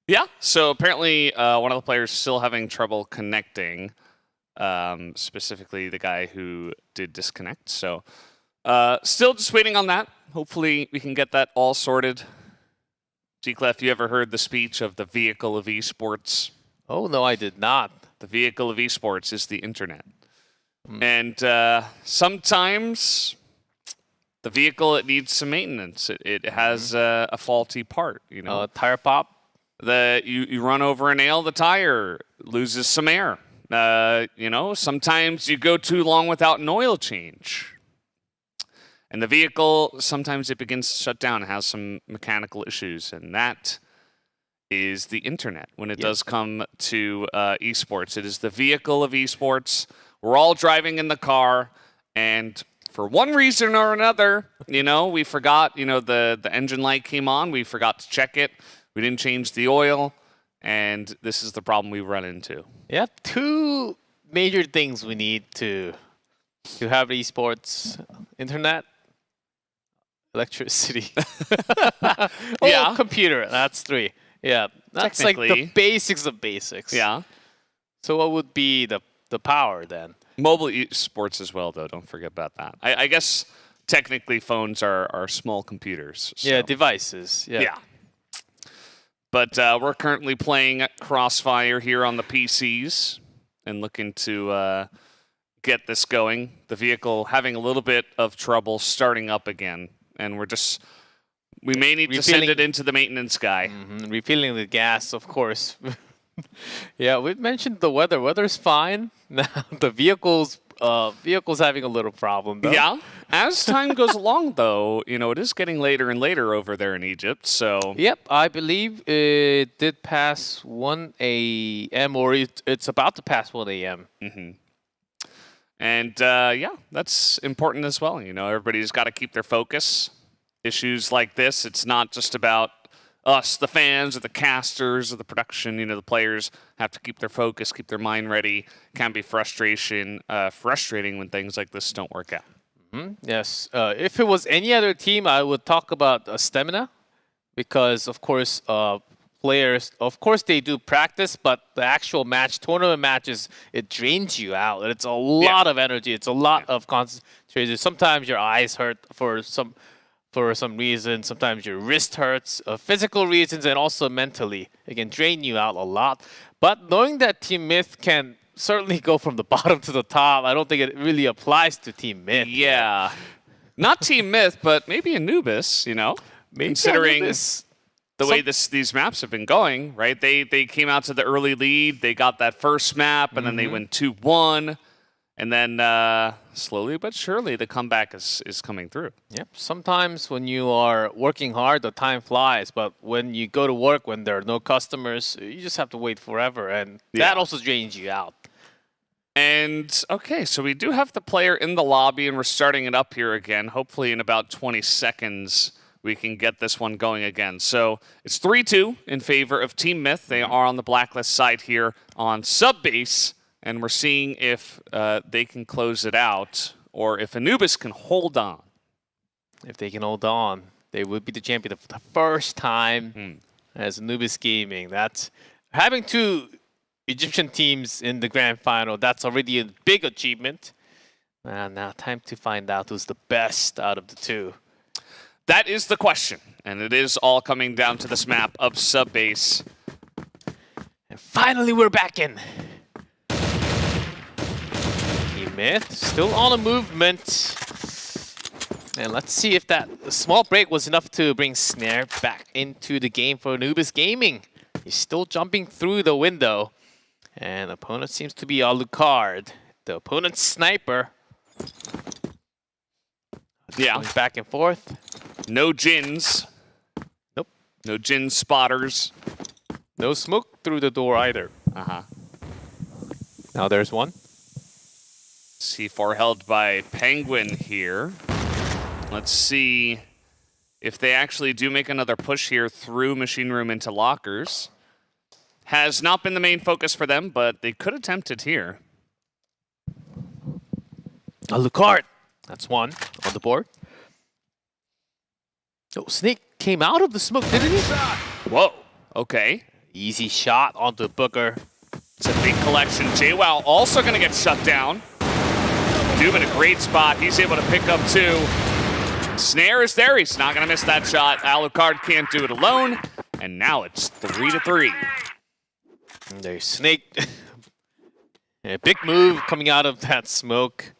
Yeah, so apparently one of the players still having trouble connecting, specifically the guy who did disconnect. So still just waiting on that. Hopefully we can get that all sorted. G-Clef, you ever heard the speech of the vehicle of esports? Oh, no, I did not. The vehicle of esports is the internet. And sometimes the vehicle, it needs some maintenance. It has a faulty part, you know. Tire pop? You run over a nail, the tire loses some air. You know, sometimes you go too long without an oil change. And the vehicle, sometimes it begins to shut down and has some mechanical issues. And that is the internet when it does come to esports. It is the vehicle of esports. We're all driving in the car, and for one reason or another, you know, we forgot, you know, the engine light came on. We forgot to check it. We didn't change the oil, and this is the problem we run into. Yeah, 2 major things we need to have esports: internet, electricity. Computer. That's 3. Yeah, that's like the basics of basics. Yeah. So what would be the power then? Mobile esports as well, though. Don't forget about that. I guess technically phones are small computers. So. Yeah, devices. Yeah. But we're currently playing Crossfire here on the PCs and looking to get this going. The vehicle having a little bit of trouble starting up again, and we may need to send it into the maintenance guy. Refilling the gas, of course. Yeah, we mentioned the weather. Weather's fine. Now the vehicle's vehicle's having a little problem, though. Yeah. As time goes along, though, you know, it is getting later and later over there in Egypt, so... Yep, I believe it did pass 1 a.m. or it's about to pass 1 a.m. Mm-hmm. And, yeah, that's important as well. You know, everybody's got to keep their focus. Issues like this, it's not just about us, the fans, or the casters, or the production. You know, the players have to keep their focus, keep their mind ready. Can be frustrating when things like this don't work out. Yes. If it was any other team, I would talk about stamina, because of course players, of course they do practice, but the actual tournament matches, it drains you out. It's a lot of energy. It's a lot of concentration. Sometimes your eyes hurt for some reason. Sometimes your wrist hurts, physical reasons, and also mentally. It can drain you out a lot. But knowing that Team Myth can certainly go from the bottom to the top, I don't think it really applies to Team Myth. Yeah. Not Team Myth, but maybe Anubis, you know? Maybe considering Anubis. the way these maps have been going, right? They came out to the early lead. They got that first map, and then they went 2-1. And then slowly but surely, the comeback is coming through. Yep. Sometimes when you are working hard, the time flies. But when you go to work, when there are no customers, you just have to wait forever. And that also drains you out. And, okay, so we do have the player in the lobby, and we're starting it up here again. Hopefully in about 20 seconds, we can get this one going again. So it's 3-2 in favor of Team Myth. They are on the blacklist side here on sub-base. And we're seeing if they can close it out, or if Anubis can hold on. If they can hold on, they would be the champion for the first time as Anubis Gaming. That's having 2 Egyptian teams in the grand final. That's already a big achievement. And now time to find out who's the best out of the 2. That is the question, and it is all coming down to this map of sub-base. And finally, we're back in. Myth still on a movement, and let's see if that small break was enough to bring Snare back into the game for Anubis Gaming. He's still jumping through the window, and opponent seems to be Alucard, the opponent's sniper. Yeah, going back and forth. No Jins. Nope. No Jin spotters. No smoke through the door either. Now there's one. C4 held by Penguin here. Let's see if they actually do make another push here through Machine Room into lockers. Has not been the main focus for them, but they could attempt it here. Alucard. That's one on the board. Oh, Snake came out of the smoke, didn't he? Whoa. Okay. Easy shot onto Booker. It's a big collection. JWoww also going to get shut down. Doom in a great spot. He's able to pick up 2. Snare is there. He's not going to miss that shot. Alucard can't do it alone. And now it's 3-3. And there's Snake. A big move coming out of that smoke.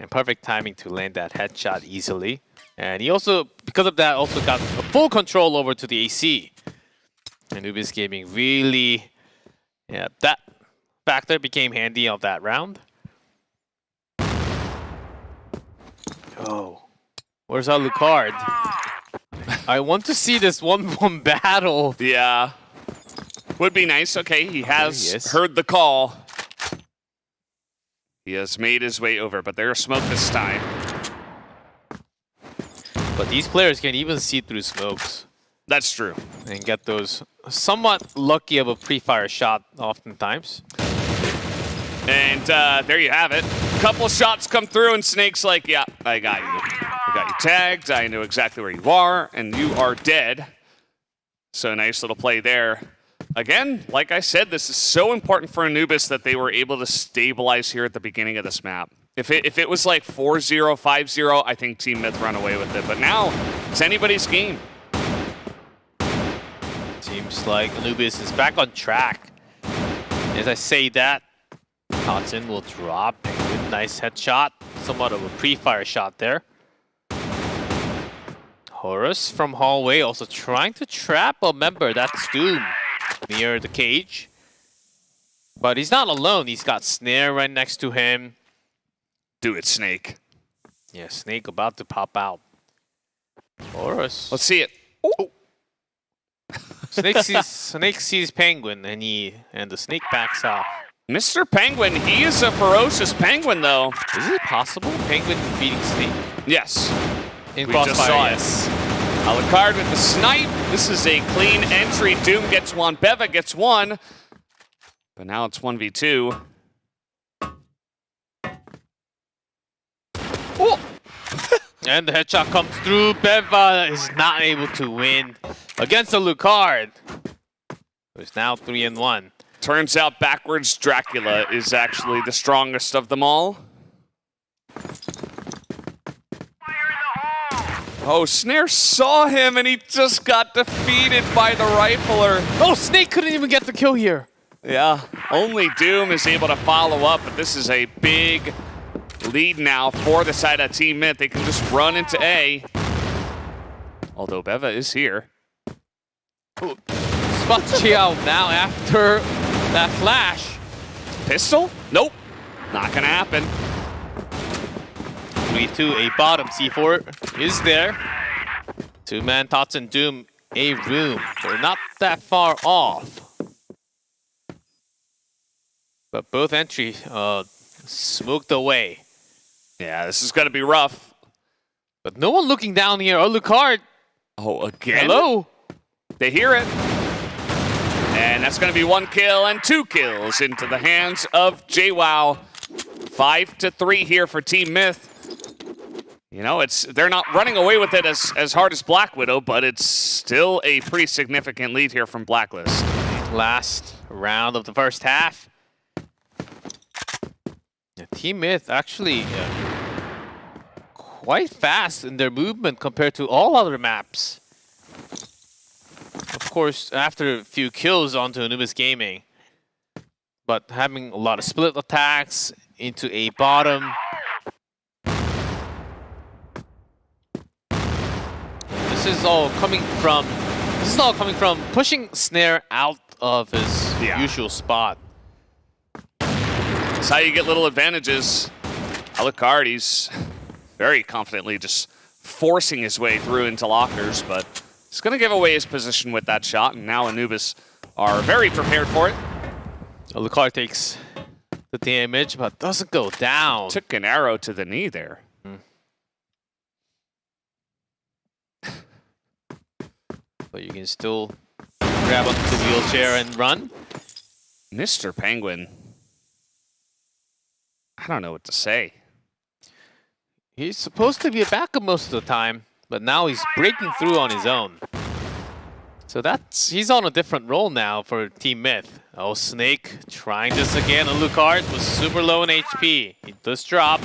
And perfect timing to land that headshot easily. And he also, because of that, also got full control over to the AC. Anubis Gaming really, that factor became handy of that round. Oh, where's Alucard? I want to see this 1v1 battle. Yeah, would be nice. Okay, he has heard the call. He has made his way over, but there's smoke this time. But these players can even see through smokes. That's true. And get those somewhat lucky of a pre-fire shot oftentimes. And there you have it. Couple shots come through and Snake's like, yeah, I got you. I got you tagged. I know exactly where you are, and you are dead. So nice little play there. Again, like I said, this is so important for Anubis that they were able to stabilize here at the beginning of this map. If it was like 4-0, 5-0, I think Team Myth run away with it. But now, it's anybody's game. Seems like Anubis is back on track. As I say that, Hudson will drop. A good, nice headshot. Somewhat of a pre-fire shot there. Horus from hallway also trying to trap a member. That's Doom near the cage. But he's not alone. He's got Snare right next to him. Do it, Snake. Yeah, Snake about to pop out. Horus. Let's see it. Oh. Snake sees Penguin, and the Snake backs off. Mr. Penguin, he is a ferocious Penguin, though. Is it possible Penguin beating Snake? Yes. In we just saw Crossfire, it. Alucard with the snipe. This is a clean entry. Doom gets one. Beva gets one. But now it's 1v2. Oh! And the headshot comes through. Beva is not able to win against Alucard. It's now 3-1. Turns out backwards Dracula is actually the strongest of them all. Oh, Snare saw him and he just got defeated by the rifler. Oh, Snake couldn't even get the kill here. Yeah, only Doom is able to follow up, but this is a big lead now for the side of Team Myth. They can just run into A. Although Beva is here. Ooh. Spots Chiao now after that flash. Pistol? Nope. Not gonna happen. 3-2, A bottom. C4 is there. Two-man Tots and Doom, A room. They're not that far off. But both entry smoked away. Yeah, this is gonna be rough. But no one looking down here. Alucard. Oh, again? Hello? They hear it. And that's going to be 1 kill and 2 kills into the hands of JWoww. 5-3 here for Team Myth. You know, they're not running away with it as hard as Black Widow, but it's still a pretty significant lead here from Blacklist. Last round of the first half. Yeah, Team Myth actually quite fast in their movement compared to all other maps. Of course, after a few kills onto Anubis Gaming, but having a lot of split attacks into A bottom. This is all coming from pushing Snare out of his usual spot. That's how you get little advantages. Alucard, he's very confidently just forcing his way through into lockers, but he's going to give away his position with that shot, and now Anubis are very prepared for it. Alucard takes the damage, but doesn't go down. Took an arrow to the knee there. But you can still grab onto the wheelchair and run. Mr. Penguin. I don't know what to say. He's supposed to be a backup most of the time, but now he's breaking through on his own. So he's on a different role now for Team Myth. Oh, Snake trying this again. Alucard was super low in HP. He does drop.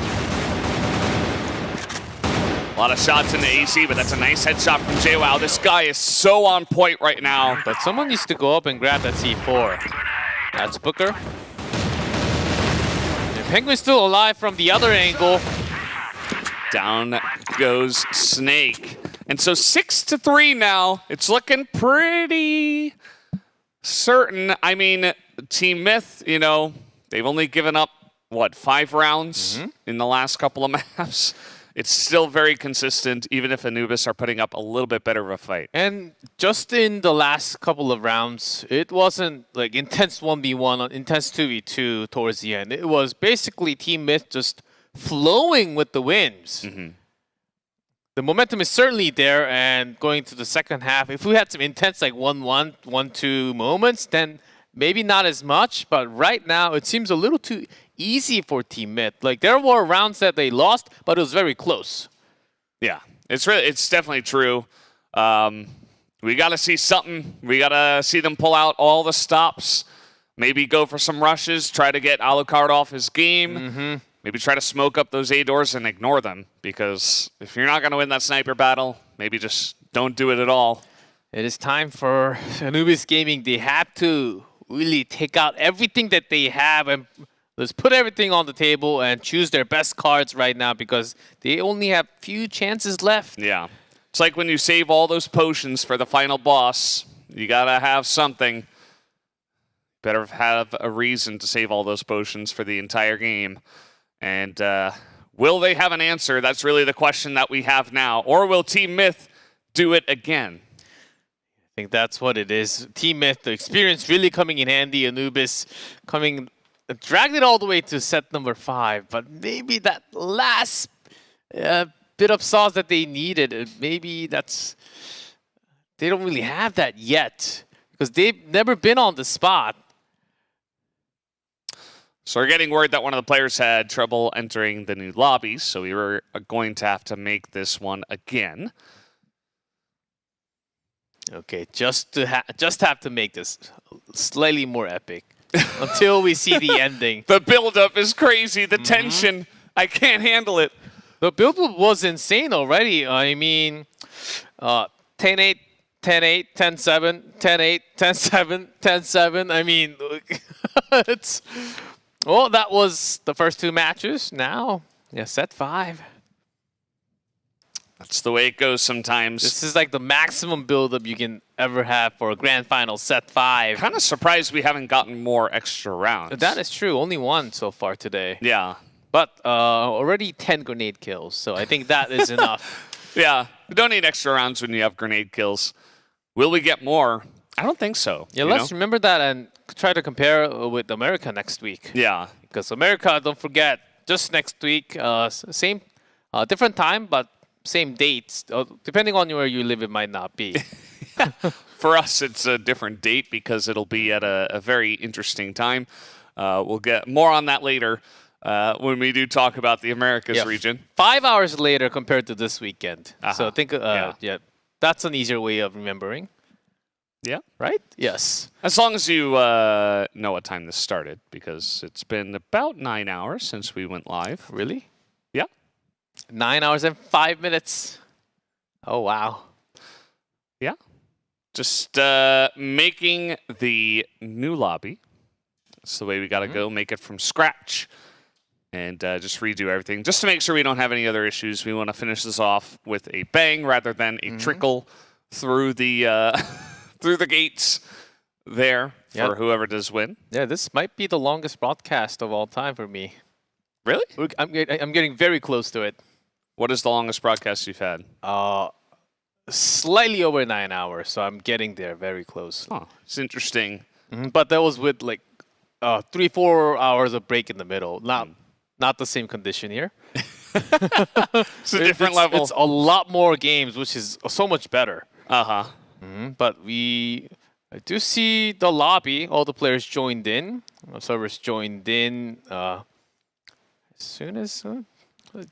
A lot of shots in the AC, but that's a nice headshot from JWoww. This guy is so on point right now. But someone needs to go up and grab that C4. That's Booker. And Penguin's still alive from the other angle. Down goes Snake. And so 6-3 now. It's looking pretty certain. I mean, Team Myth, you know, they've only given up, what, 5 rounds in the last couple of maps. It's still very consistent, even if Anubis are putting up a little bit better of a fight. And just in the last couple of rounds, it wasn't like intense 1v1, intense 2v2 towards the end. It was basically Team Myth just flowing with the wins. The momentum is certainly there, and going to the second half, if we had some intense like 1-1, 1-2 moments, then maybe not as much, but right now it seems a little too easy for Team Myth. Like, there were rounds that they lost, but it was very close. Yeah, it's definitely true. We got to see something. We got to see them pull out all the stops, maybe go for some rushes, try to get Alucard off his game. Maybe try to smoke up those A doors and ignore them, because if you're not going to win that sniper battle, maybe just don't do it at all. It is time for Anubis Gaming. They have to really take out everything that they have and let's put everything on the table and choose their best cards right now, because they only have few chances left. Yeah. It's like when you save all those potions for the final boss, you got to have something. Better have a reason to save all those potions for the entire game. And Will they have an answer? That's really the question that we have now. Or will Team Myth do it again? I think that's what it is. Team Myth, the experience really coming in handy. Anubis dragged it all the way to set number 5, but maybe that last bit of sauce that they needed, maybe they don't really have that yet because they've never been on the spot. So we're getting word that one of the players had trouble entering the new lobby, so we were going to have to make this one again. Okay, just have to make this slightly more epic until we see the ending. The build-up is crazy. The tension, I can't handle it. The build-up was insane already. I mean, 10-8, 10-8, 10-7, 10-8, 10-7, 10-7. I mean, it's... Well, that was the first 2 matches. Now, yeah, set 5. That's the way it goes sometimes. This is like the maximum build-up you can ever have for a grand final, set 5. Kind of surprised we haven't gotten more extra rounds. That is true. Only 1 so far today. Yeah. But already 10 grenade kills, so I think that is enough. Yeah, we don't need extra rounds when you have grenade kills. Will we get more? I don't think so. Yeah, let's remember that and try to compare with America next week. Yeah. Because America, don't forget, just next week, same, different time, but same dates. Depending on where you live, it might not be. For us, it's a different date because it'll be at a very interesting time. We'll get more on that later when we do talk about the Americas region. 5 hours later compared to this weekend. So think, yeah, that's an easier way of remembering. Yeah. Right? Yes. As long as you know what time this started, because it's been about 9 hours since we went live. Really? Yeah. 9 hours and 5 minutes. Oh, wow. Yeah. Just making the new lobby. That's the way we got to go. Make it from scratch. And just redo everything. Just to make sure we don't have any other issues. We want to finish this off with a bang rather than a trickle through the... through the gates there for whoever does win. Yeah, this might be the longest broadcast of all time for me. Really? I'm getting very close to it. What is the longest broadcast you've had? Slightly over 9 hours, so I'm getting there very close. Oh, it's interesting. But that was with like 3-4 hours of break in the middle. Not the same condition here. It's a different level. It's a lot more games, which is so much better. Uh-huh. But I do see the lobby. All the players joined in. Servers joined in. As soon as I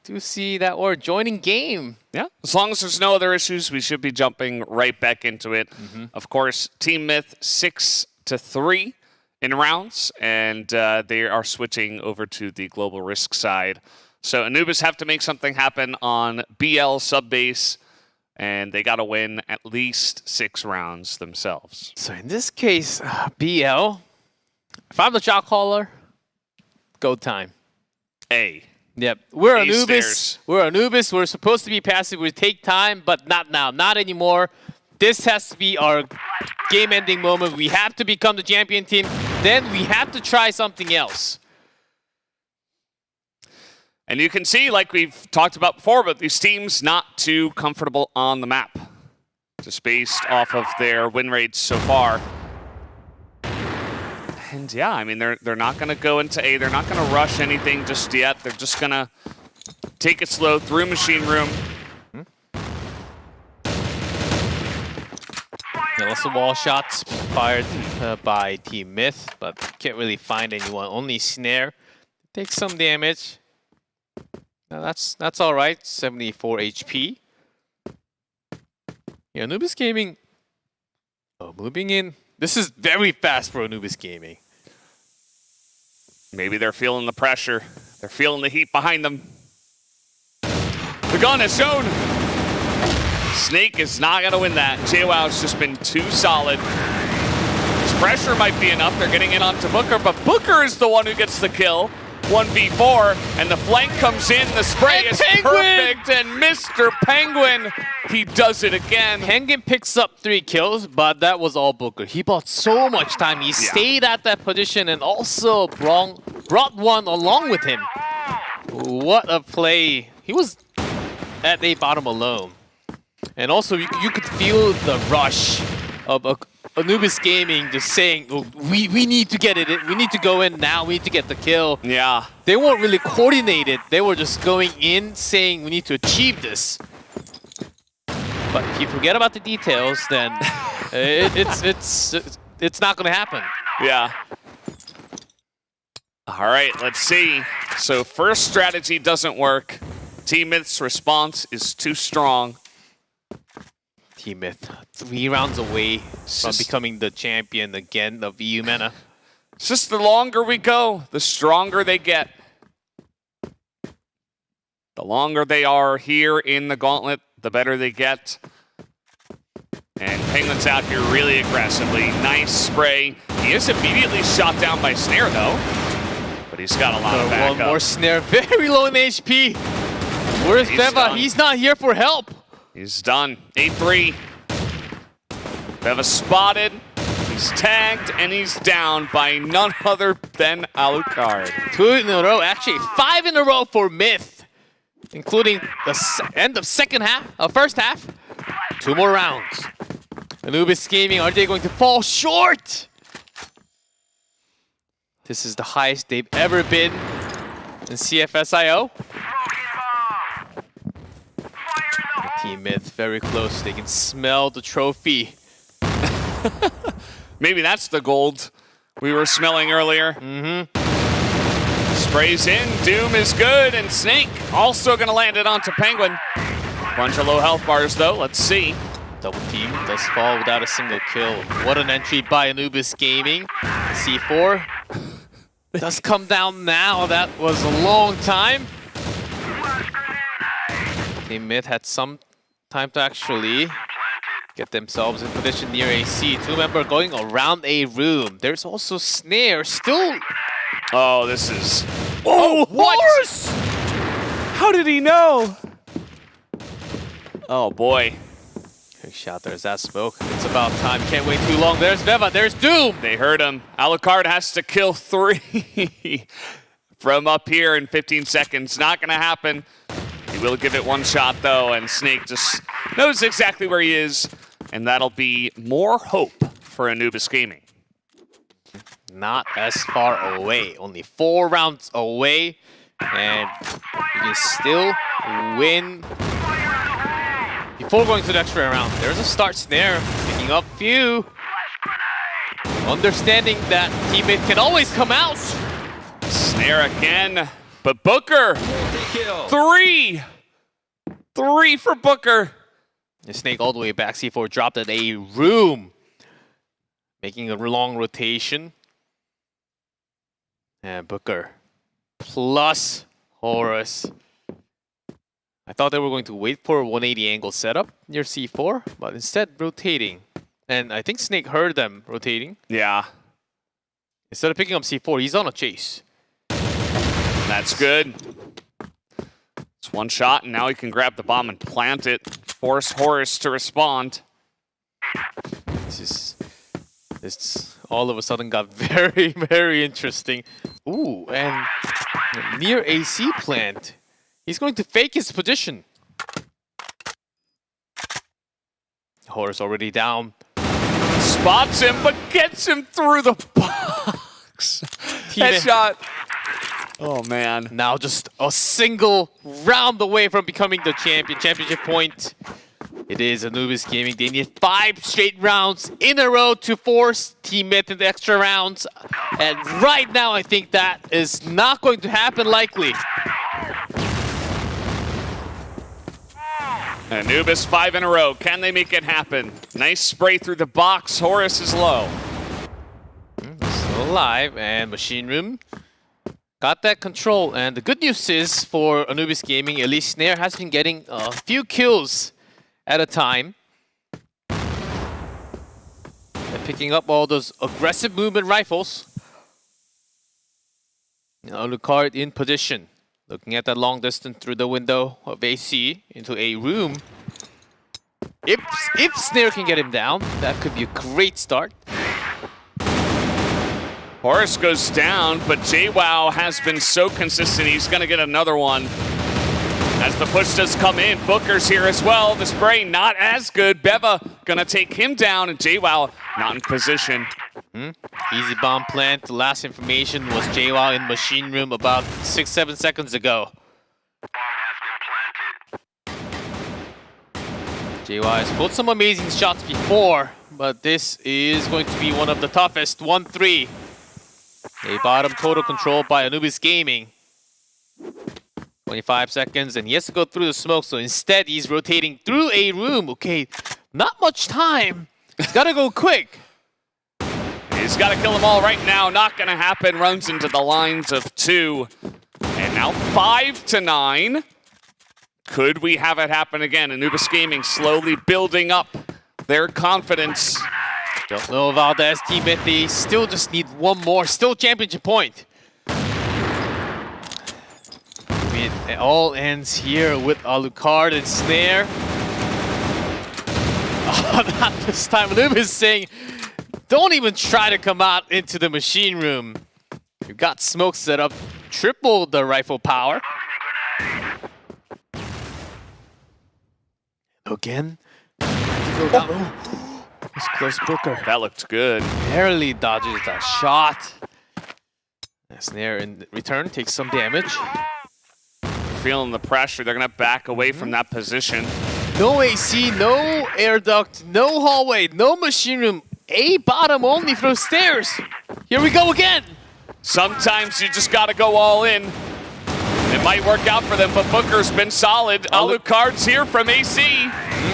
do see that we're joining game. Yeah, as long as there's no other issues, we should be jumping right back into it. Of course, Team Myth 6-3 in rounds, and they are switching over to the global risk side. So Anubis have to make something happen on BL sub-base. And they got to win at least 6 rounds themselves. So in this case, BL, if I'm the shot caller, go time. A. Yep. We're A Anubis. stairs. We're Anubis. We're supposed to be passive. We take time, but not now. Not anymore. This has to be our game-ending moment. We have to become the champion team. Then we have to try something else. And you can see, like we've talked about before, but these teams not too comfortable on the map. Just based off of their win rates so far. And yeah, I mean, they're not going to go into A. They're not going to rush anything just yet. They're just going to take it slow through machine room. Yeah, lots of wall shots fired by Team Myth, but can't really find anyone. Only Snare takes some damage. Now that's all right. 74 HP. Yeah, Anubis Gaming. Oh, moving in. This is very fast for Anubis Gaming. Maybe they're feeling the pressure. They're feeling the heat behind them. The gun is shown. Snake is not going to win that. JWoww's just been too solid. This pressure might be enough. They're getting in onto Booker, but Booker is the one who gets the kill. 1v4, and the flank comes in. The spray is perfect, and Mr. Penguin, he does it again. Penguin picks up 3 kills, but that was all Booker. He bought so much time. He stayed at that position and also brought one along with him. What a play. He was at A bottom alone. And also, you could feel the rush of Anubis Gaming just saying, oh, we need to get it. We need to go in now. We need to get the kill. Yeah. They weren't really coordinated. They were just going in saying we need to achieve this. But if you forget about the details, then it's not going to happen. Yeah. All right, let's see. So first strategy doesn't work. Team Myth's response is too strong. Team Myth, 3 rounds away from becoming the champion again of Eumena. It's just the longer we go, the stronger they get. The longer they are here in the gauntlet, the better they get. And Penguin's out here really aggressively. Nice spray. He is immediately shot down by Snare, though. But he's got a lot of backup. One more Snare, very low in HP. Where's Beva? He's not here for help. He's done. 8-3. Beva spotted. He's tagged, and he's down by none other than Alucard. 2 in a row, actually 5 in a row for Myth, including the end of first half. 2 more rounds. Anubis Gaming, are they going to fall short? This is the highest they've ever been in CFSIO. Team Myth very close. They can smell the trophy. Maybe that's the gold we were smelling earlier. Sprays in. Doom is good. And Snake also going to land it onto Penguin. Bunch of low health bars, though. Let's see. Double team does fall without a single kill. What an entry by Anubis Gaming. C4 does come down now. That was a long time. Team Myth had some time to actually get themselves in position near AC. 2-member going around a room. There's also Snare still. Oh, this is... Oh, what? Horse! How did he know? Oh, boy. Big shot. There's that smoke. It's about time. Can't wait too long. There's Beva. There's Doom. They heard him. Alucard has to kill 3 from up here in 15 seconds. Not going to happen. He will give it 1 shot, though, and Snake just knows exactly where he is, and that'll be more hope for Anubis Gaming. Not as far away. Only 4 rounds away, and you can still win before going to the extra round. There's a start Snare, picking up few. Understanding that teammate can always come out. Snare again, but Booker, 3 for Booker. The Snake all the way back. C4 dropped at a room, making a long rotation. And Booker plus Horus. I thought they were going to wait for a 180 angle setup near C4, but instead rotating. And I think Snake heard them rotating. Yeah. Instead of picking up C4, he's on a chase. That's good. It's 1 shot, and now he can grab the bomb and plant it. Force Horus to respond. This all of a sudden got very, very interesting. Ooh, and near AC plant. He's going to fake his position. Horus already down. Spots him, but gets him through the box. Headshot. Oh, man. Now just a single round away from becoming the champion. Championship point. It is Anubis Gaming. They need 5 straight rounds in a row to force Team Myth in the extra rounds. And right now, I think that is not going to happen likely. Anubis 5 in a row. Can they make it happen? Nice spray through the box. Horus is low. Still alive, and Machine Room got that control. And the good news is for Anubis Gaming, at least Snare has been getting a few kills at a time. And picking up all those aggressive movement rifles. Now Alucard in position. Looking at that long distance through the window of AC into a room. If Snare can get him down, that could be a great start. Horace goes down, but JWoww has been so consistent. He's going to get another one. As the push does come in, Booker's here as well. The spray not as good. Beva going to take him down, and JWoww not in position. Easy bomb plant. The last information was JWoww in machine room about 6-7 seconds ago. JWoww has pulled some amazing shots before, but this is going to be one of the toughest. 1-3. A bottom total control by Anubis Gaming. 25 seconds, and he has to go through the smoke, so instead he's rotating through a room. Okay, not much time. He's got to go quick. He's got to kill them all right now. Not going to happen. Runs into the lines of 2. And now 5-9. Could we have it happen again? Anubis Gaming slowly building up their confidence. Don't know Valdez teammate. They still just need one more. Still championship point. It all ends here with Alucard and Snare. Oh, not this time. Anubis saying, don't even try to come out into the machine room. You've got smoke set up. Triple the rifle power. Again. It's close Booker. That looked good. Barely dodges that shot. Snare in return takes some damage. Feeling the pressure. They're going to back away from that position. No AC, no air duct, no hallway, no machine room. A bottom only through stairs. Here we go again. Sometimes you just got to go all in. It might work out for them, but Booker's been solid. Alucard's here from AC.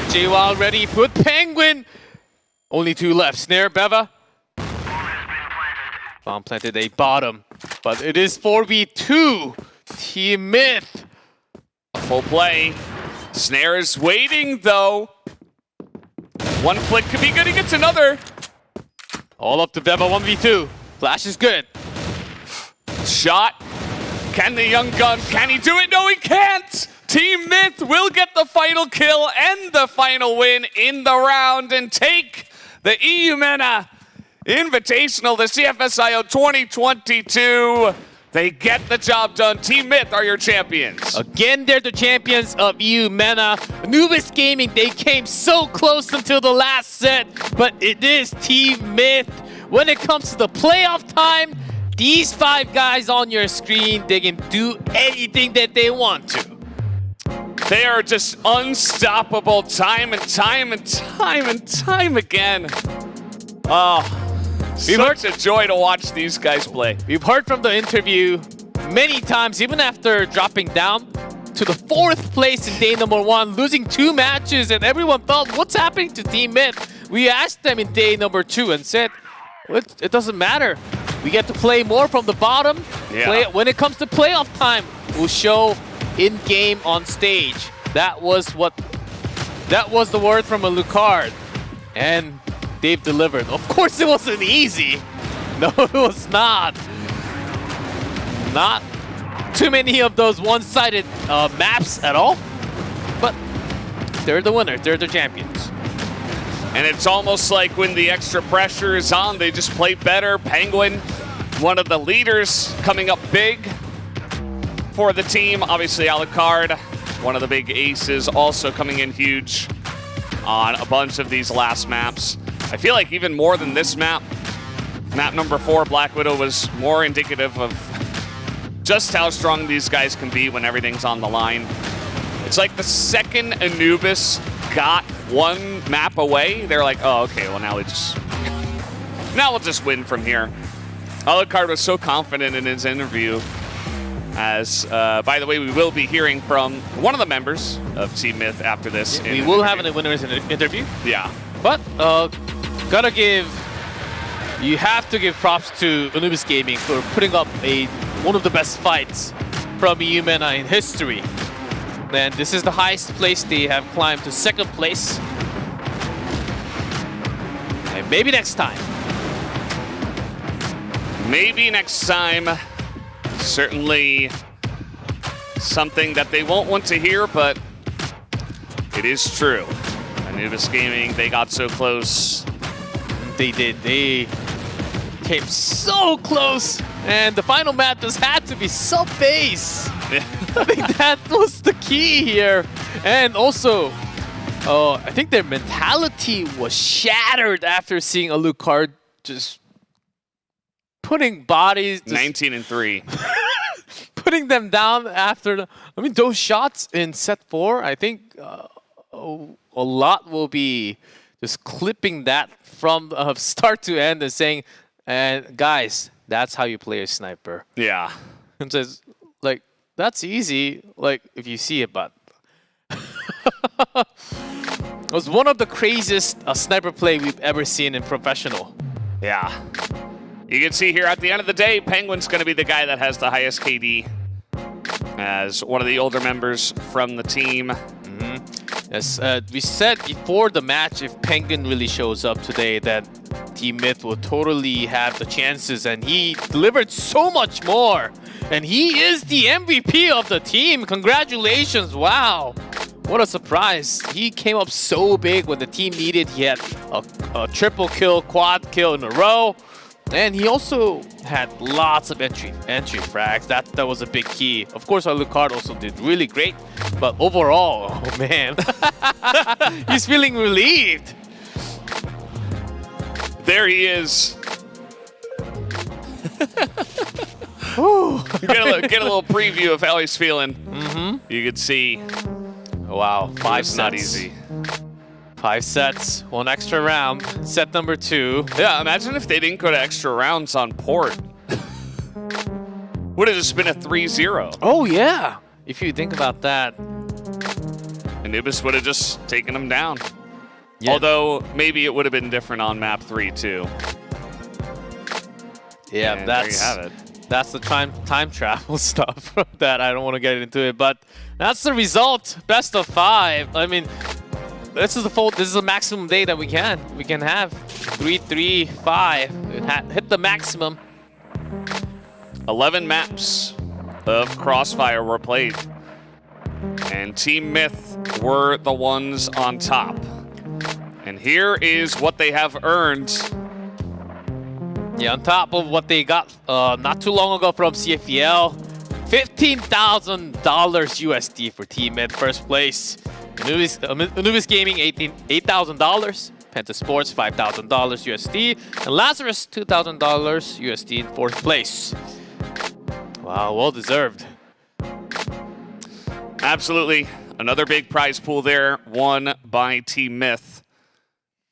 JWoww ready with Penguin. Only 2 left. Snare, Beva. Bomb planted a bottom, but it is 4v2. Team Myth. Full play. Snare is waiting, though. One flick could be good. He gets another. All up to Beva, 1v2. Flash is good. Shot. Can the young gun, can he do it? No, he can't. Team Myth will get the final kill and the final win in the round and take the Eumena Invitational, the CFSIO 2022. They get the job done. Team Myth are your champions. Again, they're the champions of Eumena. Anubis Gaming, they came so close until the last set, but it is Team Myth. When it comes to the playoff time, these 5 guys on your screen, they can do anything that they want to. They are just unstoppable time and time and time and time again. Oh. Such a joy to watch these guys play. We've heard from the interview many times, even after dropping down to the 4th place in day number 1, losing 2 matches, and everyone felt, what's happening to Team Myth? We asked them in day number 2 and said, it doesn't matter. We get to play more from the bottom. Yeah. When it comes to playoff time, we'll show in-game on stage. That was the word from Alucard. And they've delivered. Of course it wasn't easy. No, it was not. Not too many of those one-sided maps at all. But they're the winners. They're the champions. And it's almost like when the extra pressure is on, they just play better. Penguin, one of the leaders, coming up big for the team. Obviously, Alucard, one of the big aces, also coming in huge on a bunch of these last maps. I feel like even more than this map, map number 4, Black Widow, was more indicative of just how strong these guys can be when everything's on the line. It's like the second Anubis got 1 map away, they're like, oh, okay, well now we'll just win from here. Alucard was so confident in his interview, as, by the way, we will be hearing from one of the members of Team Myth after this. We will have a winner's interview. Yeah. But, you have to give props to Anubis Gaming for putting up one of the best fights from Eumena in history. And this is the highest place. They have climbed to 2nd place. And maybe next time. Maybe next time. Certainly something that they won't want to hear, but it is true. Anubis Gaming, they got so close. They did. They came so close, and the final map just had to be sub-base. I think that was the key here. And also, I think their mentality was shattered after seeing Alucard just putting bodies... 19-3. Putting them down after... those shots in set 4, I think a lot will be just clipping that from start to end and saying, and guys, that's how you play a sniper. Yeah. And says, like, that's easy, like, if you see it, but... It was one of the craziest sniper play we've ever seen in professional. Yeah. You can see here at the end of the day, Penguin's going to be the guy that has the highest KD as one of the older members from the team. Yes, we said before the match, if Penguin really shows up today, that Team Myth will totally have the chances, and he delivered so much more. And he is the MVP of the team. Congratulations, wow. What a surprise. He came up so big when the team needed. He had a triple kill, quad kill in a row. And he also had lots of entry frags. That was a big key. Of course, Alucard also did really great. But overall, oh man, he's feeling relieved. There he is. Get a little preview of how he's feeling. You could see. Wow, 5 It's not sets. easy. 5 sets, 1 extra round. Set number 2. Yeah, imagine if they didn't go to extra rounds on port. Would have just been a 3-0. Oh yeah, if you think about that. Anubis would have just taken him down. Yeah. Although, maybe it would have been different on map 3 too. Yeah, And that's there you have it. That's the time travel stuff that I don't want to get into it, but that's the result. Best of 5. I mean, this is the maximum day that we can have. 3-3-5. Hit the maximum. 11 maps of Crossfire were played. And Team Myth were the ones on top. And here is what they have earned. Yeah, on top of what they got not too long ago from CFEL. $15,000 USD for Team Myth, first place. Anubis Gaming, $8,000. Penta Sports, $5,000 USD. And Lazarus, $2,000 USD in 4th place. Wow, well deserved. Absolutely. Another big prize pool there, won by Team Myth.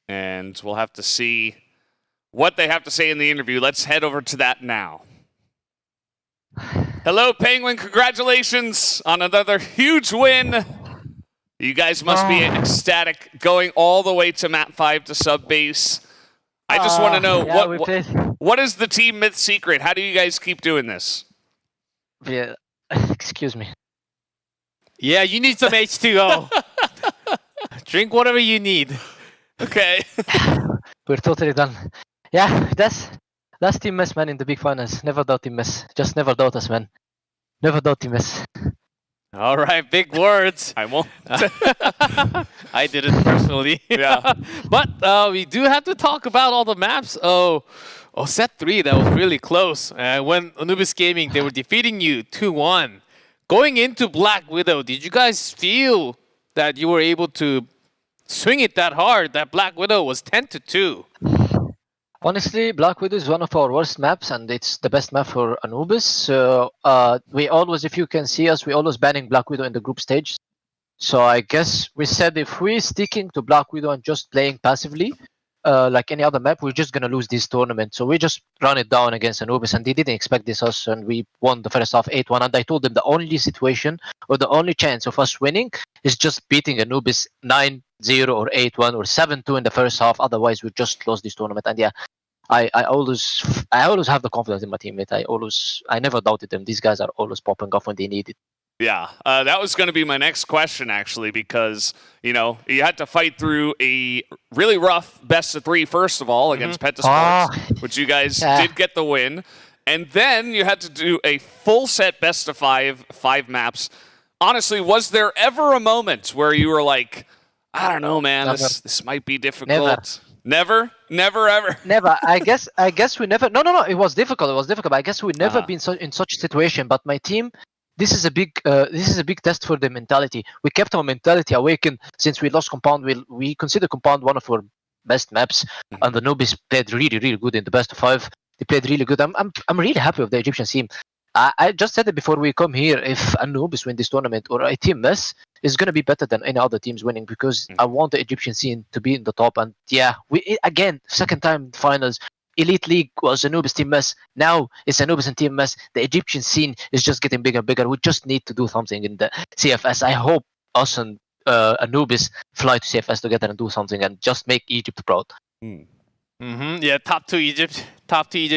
And we'll have to see what they have to say in the interview. Let's head over to that now. Hello, Penguin. Congratulations on another huge win. You guys must be ecstatic going all the way to map 5 to sub base. I just want to know, what is the Team Myth secret? How do you guys keep doing this? Yeah, excuse me. Yeah, you need some H2O. Drink whatever you need. Okay. We're totally done. Yeah, that's Team Myth, man, in the big finals. Never doubt Team Myth. Just never doubt us, man. Never doubt Team Myth. All right, big words. I won't. I did it personally. Yeah. But we do have to talk about all the maps. Set 3, that was really close. When Anubis Gaming, they were defeating you 2-1. Going into Black Widow, did you guys feel that you were able to swing it that hard? That Black Widow was 10-2. Honestly, Black Widow is one of our worst maps, and it's the best map for Anubis. So we always, if you can see us, we always banning Black Widow in the group stage. So I guess we said if we're sticking to Black Widow and just playing passively, like any other map, we're just gonna lose this tournament. So we just run it down against Anubis, and they didn't expect this us, and we won the first half 8-1. And I told them the only situation or the only chance of us winning is just beating Anubis 9-0 or 8-1 or 7-2 in the first half. Otherwise, we just lost this tournament. And yeah, I always have the confidence in my teammate. I never doubted them. These guys are always popping off when they need it. Yeah, that was going to be my next question, actually, because, you know, you had to fight through a really rough best of 3, first of all, against Penta Sports, which you guys did get the win. And then you had to do a full set best of 5 maps. Honestly, was there ever a moment where you were like, I don't know, man, this might be difficult? Never ever. Never. I guess we never. No. It was difficult. But I guess we never been in such a situation. But my team, this is a big test for the mentality. We kept our mentality awakened since we lost Compound. We consider Compound one of our best maps, and the Nubis played really good in the best of 5. They played really good. I'm really happy with the Egyptian team. I just said it before we come here. If Anubis win this tournament or a team mess, it's going to be better than any other teams winning because I want the Egyptian scene to be in the top. And yeah, we again, second time in finals. Elite League was Anubis team mess. Now it's Anubis and team mess. The Egyptian scene is just getting bigger and bigger. We just need to do something in the CFS. I hope us and Anubis fly to CFS together and do something and just make Egypt proud. Yeah, top two Egypt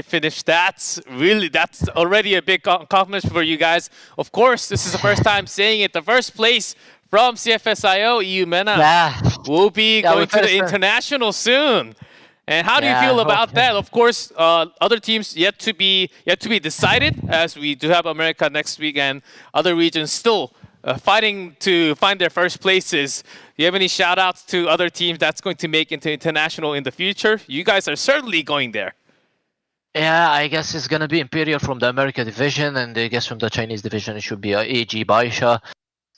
finish. That's already a big accomplishment for you guys. Of course, this is the first time saying it. The first place from CFSIO, Eumena, will be going to the international soon. And how do you feel about that? Of course, other teams yet to be decided, as we do have America next week and other regions still fighting to find their first places. Do you have any shout outs to other teams that's going to make into international in the future? You guys are certainly going there. Yeah, I guess it's going to be Imperial from the America division, and I guess from the Chinese division it should be AG Baisha.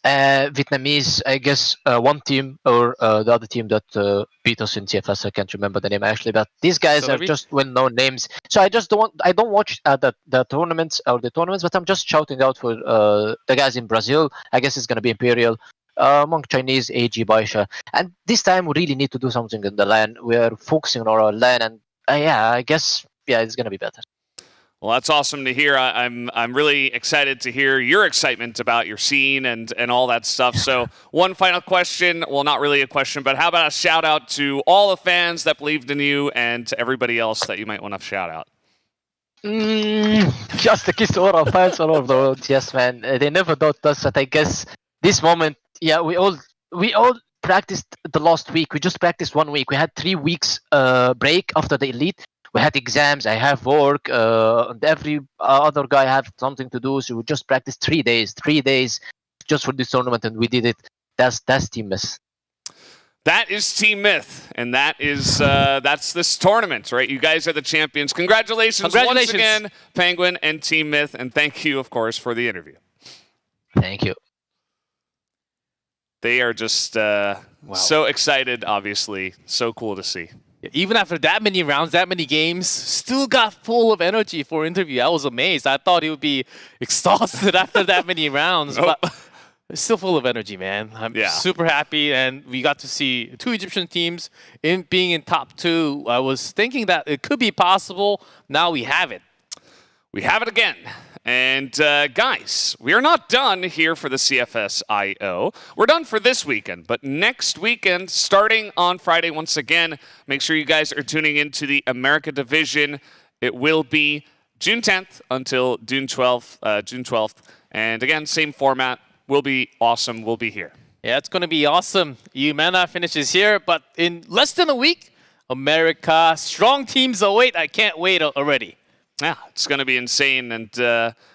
Vietnamese, I guess one team or the other team that beat us in CFS. I can't remember the name actually, but these guys are just well-known names. So I don't watch the tournaments, but I'm just shouting out for the guys in Brazil. I guess it's gonna be Imperial. Among Chinese, AG Baisha, and this time we really need to do something in the LAN. We are focusing on our LAN, and I guess it's gonna be better. Well, that's awesome to hear. I'm really excited to hear your excitement about your scene and all that stuff. So one final question, well, not really a question, but how about a shout out to all the fans that believed in you and to everybody else that you might want to shout out? Just a kiss to all our fans all over the world. Yes, man. They never doubted us, but I guess this moment, we all practiced the last week. We just practiced 1 week. We had 3 weeks break after the Elite. We had exams, I have work, and every other guy had something to do, so we just practiced 3 days just for this tournament, and we did it. That's Team Myth. That is Team Myth, and that is that's this tournament, right? You guys are the champions. Congratulations once again, Penguin and Team Myth, and thank you, of course, for the interview. Thank you. They are just so excited, obviously. So cool to see. Even after that many rounds, that many games, still got full of energy for interview. I was amazed. I thought he would be exhausted after that many rounds, but still full of energy, man. I'm super happy, and we got to see 2 Egyptian teams being in top 2. I was thinking that it could be possible. Now we have it. We have it again. And guys, we are not done here for the CFS IO. We're done for this weekend, but next weekend, starting on Friday once again, make sure you guys are tuning into the America Division. It will be June 10th until June 12th. And again, same format. Will be awesome. We'll be here. Yeah, it's going to be awesome. Eumena finishes here, but in less than a week, America, strong teams await. I can't wait already. Yeah, it's going to be insane, and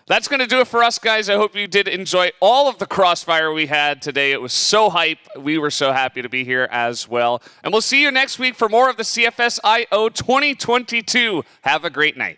that's going to do it for us, guys. I hope you did enjoy all of the crossfire we had today. It was so hype. We were so happy to be here as well. And we'll see you next week for more of the CFS IO 2022. Have a great night.